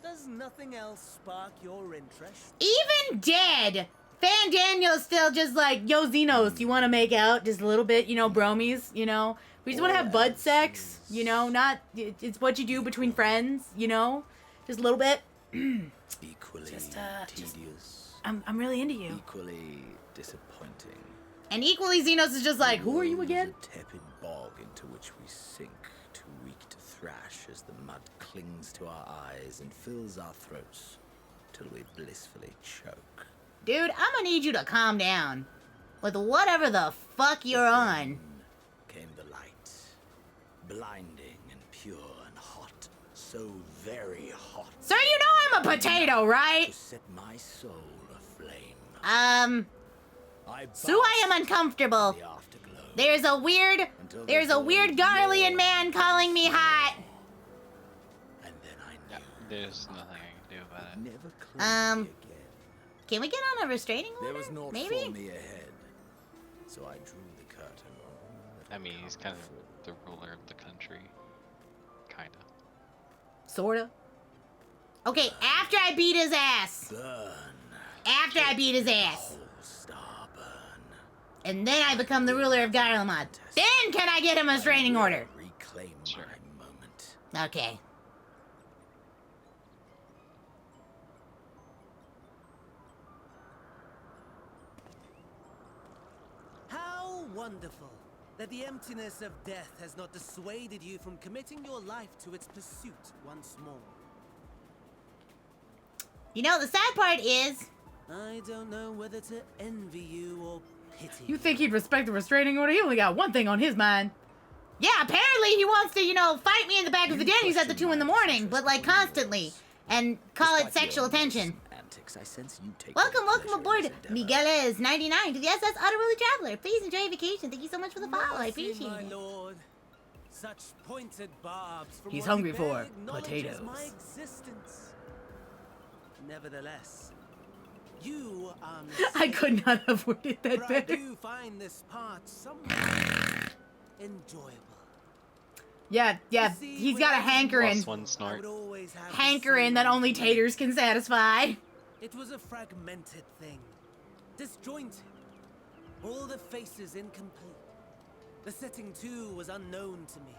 Does nothing else spark your interest? Even dead! Fan Daniel's still just like, yo, Xenos, you want to make out? Just a little bit, you know, bromies, you know? We just want to have bud sex, you know? Not, it's what you do between friends, you know? Just a little bit. Equally tedious. I'm really into you. Equally disappointing. And equally, Xenos is just like, who are you again? The tepid bog into which we sink, too weak to thrash as the mud clings to our eyes and fills our throats till we blissfully choke. Dude, I'm gonna need you to calm down. With whatever the fuck you're on. Came the light, blinding and pure and hot, so very hot. Sir, you know I'm a potato, right? To set my soul aflame. Sue, I am uncomfortable. There's a weird Garlean man calling me hot. There's nothing I can do about it. Can we get on a restraining order? There was naught Maybe? for me ahead, so I drew the curtain. I mean, he's kind of the ruler of the country. Kinda. Sorta. Okay, after I beat his ass. After I beat his ass. And then I become the ruler of Garlemod. Then can I get him a restraining order? Reclaim my moment. Okay. How wonderful that the emptiness of death has not dissuaded you from committing your life to its pursuit once more. You know, the sad part is... I don't know whether to envy you or pity. You think he'd respect the restraining order? He only got one thing on his mind. Yeah, apparently he wants to, you know, fight me in the back of the Denny's at the 2 in the morning, but like constantly. And call it sexual attention. Antics, I sense you take Welcome aboard, Migueles99 to the SS Utterly Traveler. Please enjoy your vacation. Thank you so much for the follow. I appreciate my it. lord. Such pointed barbs from He's what hungry he for barely acknowledges potatoes. my existence. Nevertheless, you are I could not have worded that but better. I do find this part somewhat enjoyable. Yeah, he's got a hankering. Plus one snort. Hankering that only taters can satisfy. It was a fragmented thing. Disjointed. All the faces incomplete. The setting, too, was unknown to me.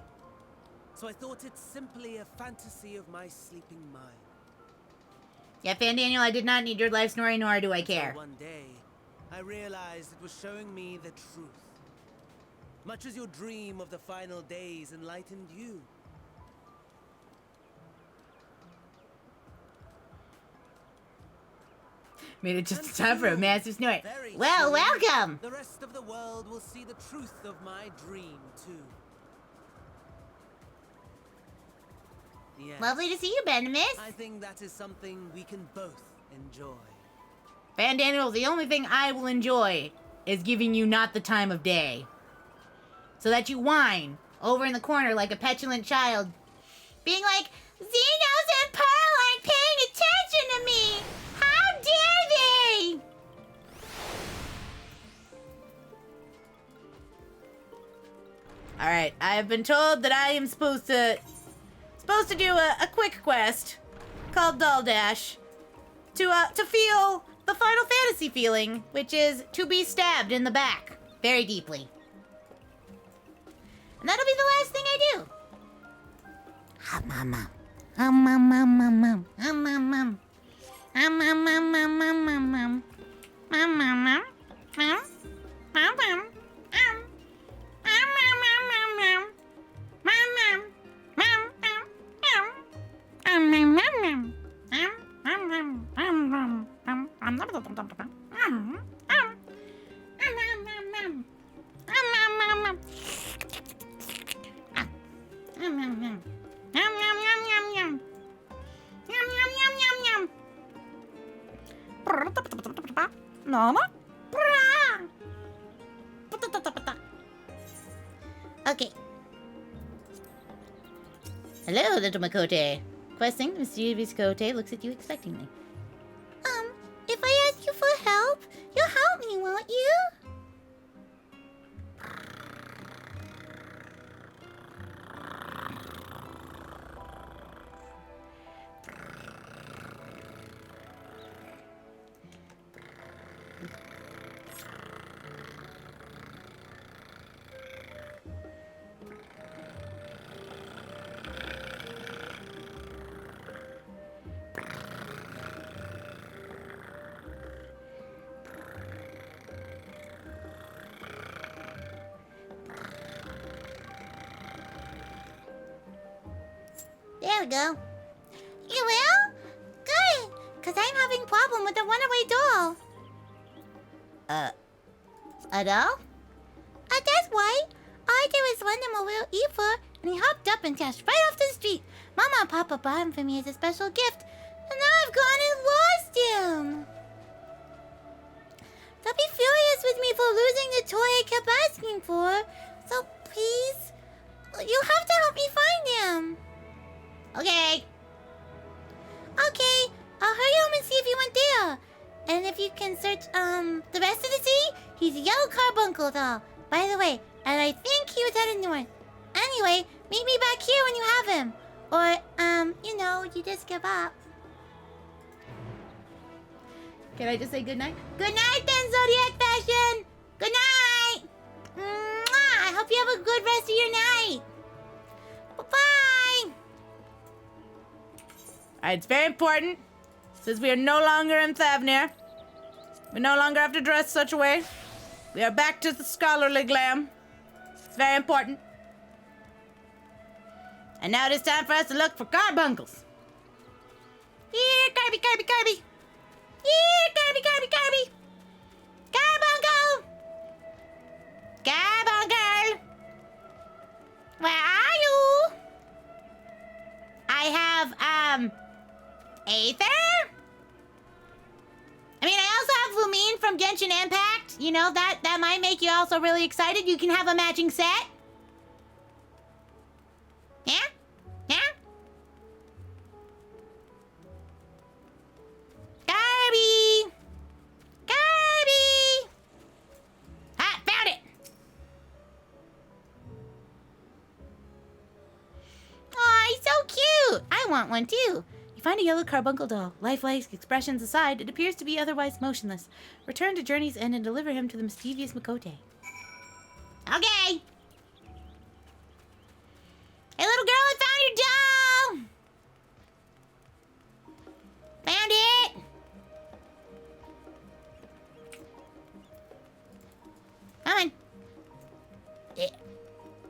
So I thought it simply a fantasy of my sleeping mind. Yeah, Fan Daniel, I did not need your life story, nor do I care. Until one day, I realized it was showing me the truth. Much as your dream of the final days enlightened you. Made it just in time for a massive snort. Well, welcome! The rest of the world will see the truth of my dream, too. Yes. Lovely to see you, Bendemis. I think that is something we can both enjoy. Fan Daniel, the only thing I will enjoy is giving you not the time of day. So that you whine over in the corner like a petulant child, being like, Xenos and Pearl aren't paying attention to me! How dare they! Alright, I have been told that I am supposed to do a quick quest called Daldash to feel the Final Fantasy feeling, which is to be stabbed in the back very deeply. And that'll be the last thing I do. Okay. Hello, little Makote. Questing, mischievous Kote looks at you expectingly. If I ask you for help, you'll help me, won't you? There we go. You will? Good, because I'm having problem with the runaway doll. A doll? That's why. All I did was lend him a little E4, and he hopped up and dashed right off the street. Mama and Papa bought him for me as a special gift, and now I've gone and lost him. Don't be furious with me for losing the toy I kept asking for. So please, you have to help me find him. Okay. Okay, I'll hurry home and see if he went there. And if you can search, the rest of the city, he's a yellow carbuncle doll. By the way, and I think he was headed north. Anyway, meet me back here when you have him. Or, you know, you just give up. Can I just say goodnight? Good night then, Zodiac Fashion! Good night! Mwah! I hope you have a good rest of your night. Bye-bye! Alright, it's very important. Since we are no longer in Thavnir, we no longer have to dress such a way. We are back to the scholarly glam. It's very important. And now it is time for us to look for carbuncles. Here, Kirby, Kirby, Kirby! Here, Kirby, Kirby, Kirby! Carbuncle! Carbuncle! Where are you? I have, Aether? I mean, I also have Lumine from Genshin Impact. You know, that might make you also really excited. You can have a matching set. Yeah? Yeah? Kirby! Kirby! Ah, found it! want one too. You find a yellow carbuncle doll. Lifelike expressions aside, it appears to be otherwise motionless. Return to Journey's End and deliver him to the mischievous Makote. Okay. Hey, little girl, I found your doll! Found it! Come on. Yeah.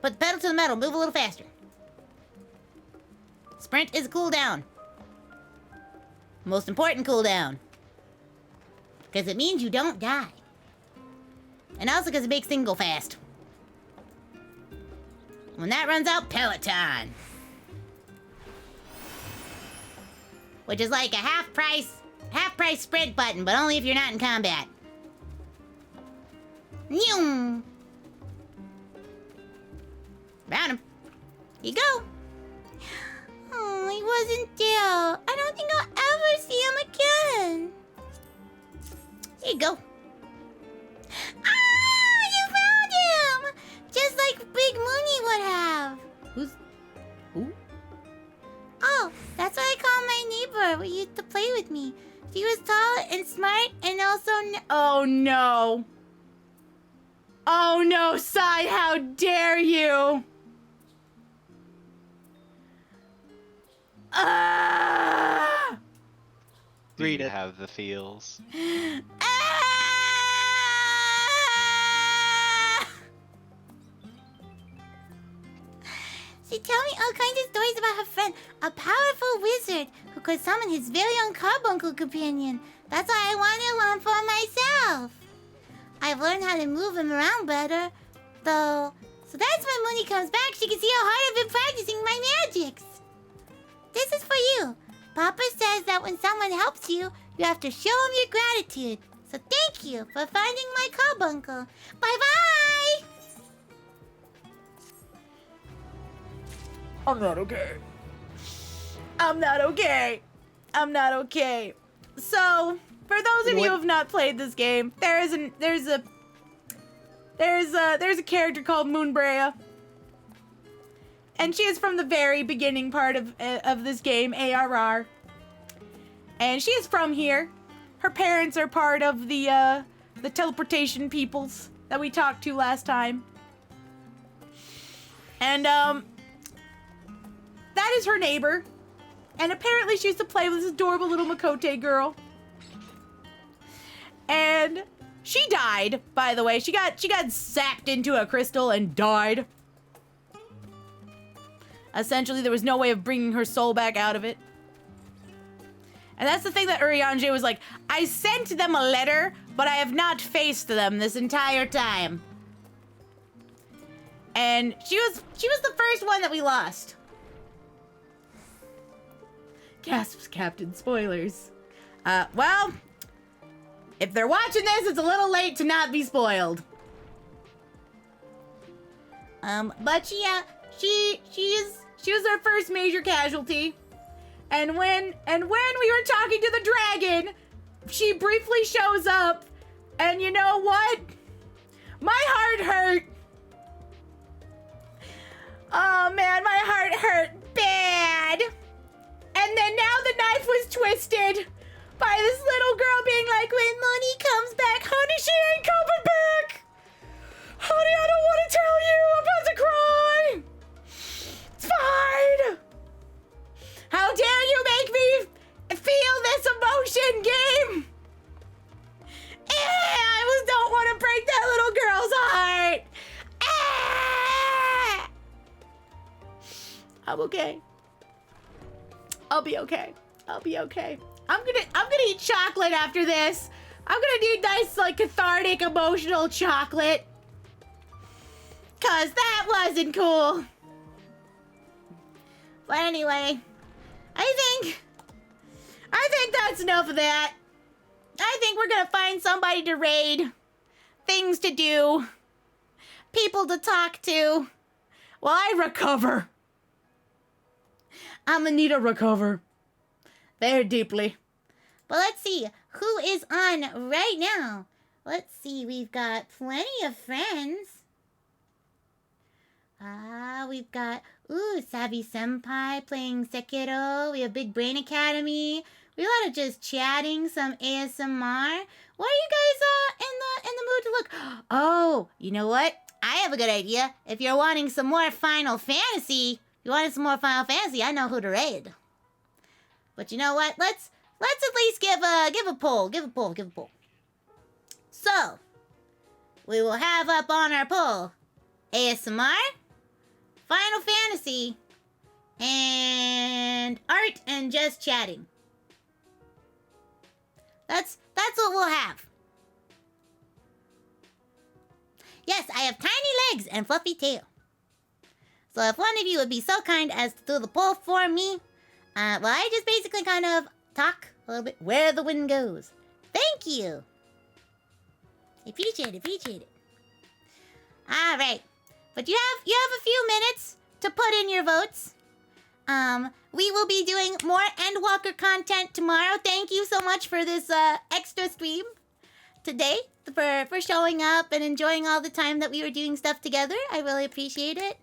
Put the pedal to the metal. Move a little faster. Sprint is a cooldown. Most important cooldown. Because it means you don't die. And also because it makes things go fast. When that runs out, Peloton. Which is like a half price sprint button, but only if you're not in combat. Nyum. Found him. Here you go. Oh, he wasn't there. I don't think I'll ever see him again. Here you go. Ah, you found him! Just like Big Mooney would have. Who? Oh, that's what I call my neighbor who used to play with me. She was tall and smart and also... Oh, no. Oh, no, Sai, how dare you? Read it. Have the feels. She told me all kinds of stories about her friend, a powerful wizard who could summon his very own carbuncle companion. That's why I wanted one for myself. I've learned how to move him around better, though. So that's when Mooney comes back, she can see how hard I've been practicing my magics. This is for you. Papa says that when someone helps you, you have to show him your gratitude. So thank you for finding my carbuncle. Bye-bye! I'm not okay. I'm not okay. I'm not okay. So, for those of you who have not played this game, there's a character called Moonbrea. And she is from the very beginning part of this game, ARR. And she is from here. Her parents are part of the teleportation peoples that we talked to last time. And that is her neighbor. And apparently she used to play with this adorable little Makote girl. And she died, by the way. She got zapped into a crystal and died. Essentially, there was no way of bringing her soul back out of it. And that's the thing that Urianger was like, I sent them a letter, but I have not faced them this entire time. And she was the first one that we lost. Gasps, Captain. Spoilers. Well, if they're watching this, it's a little late to not be spoiled. But she was our first major casualty. And when we were talking to the dragon, she briefly shows up, and you know what? My heart hurt. Oh man, my heart hurt bad. And then now the knife was twisted by this little girl being like, when Mooney comes back, honey, she ain't coming back. Honey, I don't want to tell you. I'm about to cry. It's fine. How dare you make me feel this emotion, game? I don't want to break that little girl's heart. I'm okay. I'll be okay. I'll be okay. I'm gonna eat chocolate after this. I'm gonna need nice, like, cathartic, emotional chocolate. 'Cause that wasn't cool. But anyway, I think that's enough of that. I think we're gonna find somebody to raid, things to do, people to talk to, while I recover. I'm gonna need a recover. Very deeply. But let's see, who is on right now? Let's see, we've got plenty of friends. We've got, Savvy Senpai playing Sekiro. We have Big Brain Academy. We have a lot of just chatting, some ASMR. What are you guys in the mood to look? Oh, you know what? I have a good idea. If you're wanting some more Final Fantasy, I know who to raid. But you know what? Let's at least give a poll. So, we will have up on our poll ASMR, Final Fantasy, and art and just chatting. That's what we'll have. Yes, I have tiny legs and fluffy tail. So if one of you would be so kind as to do the poll for me, I just basically kind of talk a little bit where the wind goes. Thank you. Appreciate it. All right. But you have a few minutes to put in your votes. We will be doing more Endwalker content tomorrow. Thank you so much for this extra stream today, for showing up and enjoying all the time that we were doing stuff together. I really appreciate it.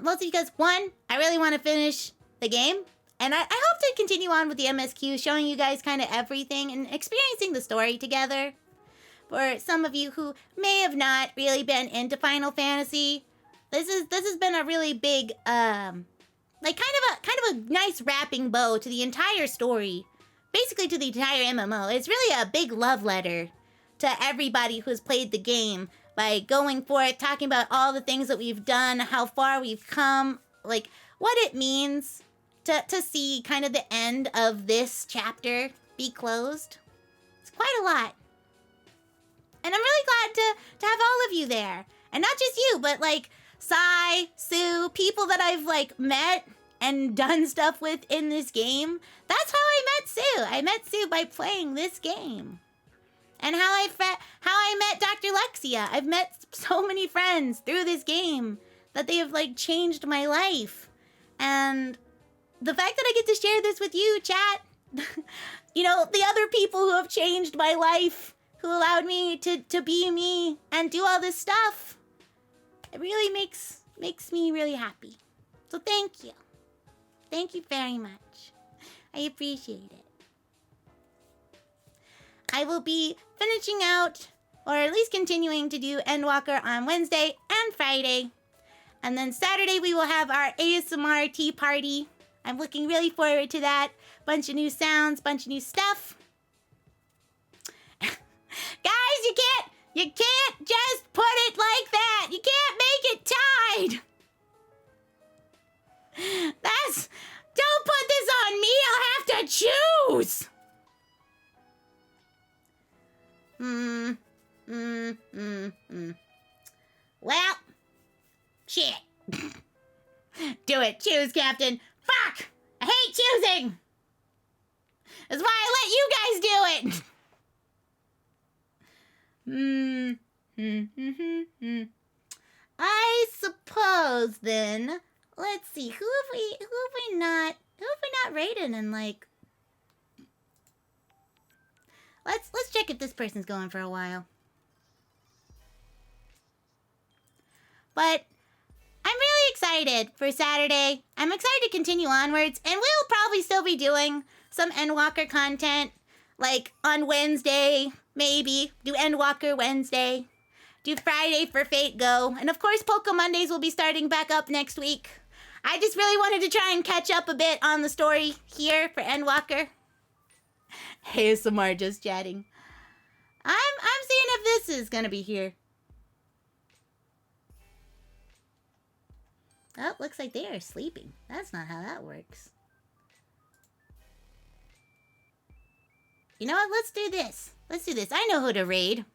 Mostly because, one, I really want to finish the game. And I hope to continue on with the MSQ, showing you guys kind of everything and experiencing the story together. For some of you who may have not really been into Final Fantasy, this has been a really big, kind of a nice wrapping bow to the entire story, basically to the entire MMO. It's really a big love letter to everybody who's played the game by going for it, talking about all the things that we've done, how far we've come, like what it means to see kind of the end of this chapter be closed. It's quite a lot. And I'm really glad to have all of you there. And not just you, but like Sai, Sue, people that I've like met and done stuff with in this game. That's how I met Sue. I met Sue by playing this game. And how I met Dr. Lexia. I've met so many friends through this game that they have like changed my life. And the fact that I get to share this with you, chat, you know, the other people who have changed my life, who allowed me to be me and do all this stuff, it really makes me really happy. So thank you. Thank you very much. I appreciate it. I will be finishing out, or at least continuing to do Endwalker on Wednesday and Friday. And then Saturday we will have our ASMR tea party. I'm looking really forward to that. Bunch of new sounds, bunch of new stuff. Guys, you can't just put it like that. You can't make it tied. Don't put this on me. I'll have to choose. Well, shit. Do it. Choose, Captain. Fuck! I hate choosing. That's why I let you guys do it. I suppose then. Let's see. Who have we not rated in like? Let's check if this person's going for a while. But I'm really excited for Saturday. I'm excited to continue onwards, and we'll probably still be doing some Endwalker content, like on Wednesday, maybe. Do Endwalker Wednesday. Do Friday for Fate Go. And of course, Poke Mondays will be starting back up next week. I just really wanted to try and catch up a bit on the story here for Endwalker. ASMR just chatting. I'm seeing if this is gonna be here. Oh, looks like they are sleeping. That's not how that works. You know what? Let's do this. I know who to raid.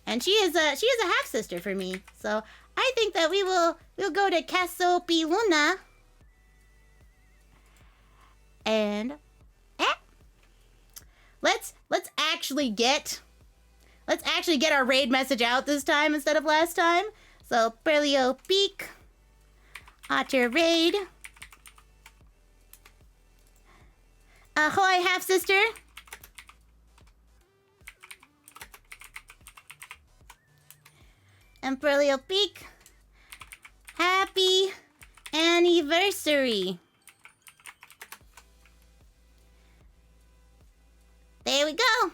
And she is a half sister for me. So I think that we'll go to Cassiope Luna. And let's actually get our raid message out this time instead of last time. So Berlio Peak, Otter Raid, Ahoy half sister. Emperor Leo Peak. Happy anniversary. There we go.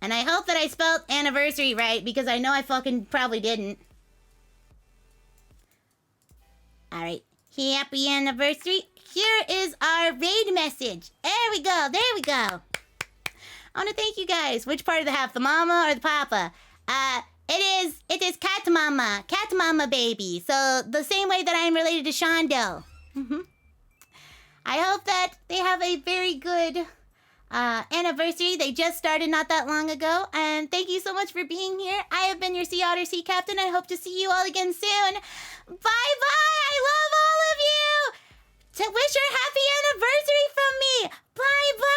And I hope that I spelled anniversary right, because I know I fucking probably didn't. Alright. Happy anniversary. Here is our raid message. There we go. There we go. I want to thank you guys. Which part of the house? The mama or the papa? It is cat mama baby. So the same way that I'm related to Shondo. I hope that they have a very good anniversary. They just started not that long ago. And thank you so much for being here. I have been your Sea Otter Sea Captain. I hope to see you all again soon. Bye bye. I love all of you. To wish her happy anniversary from me. Bye bye.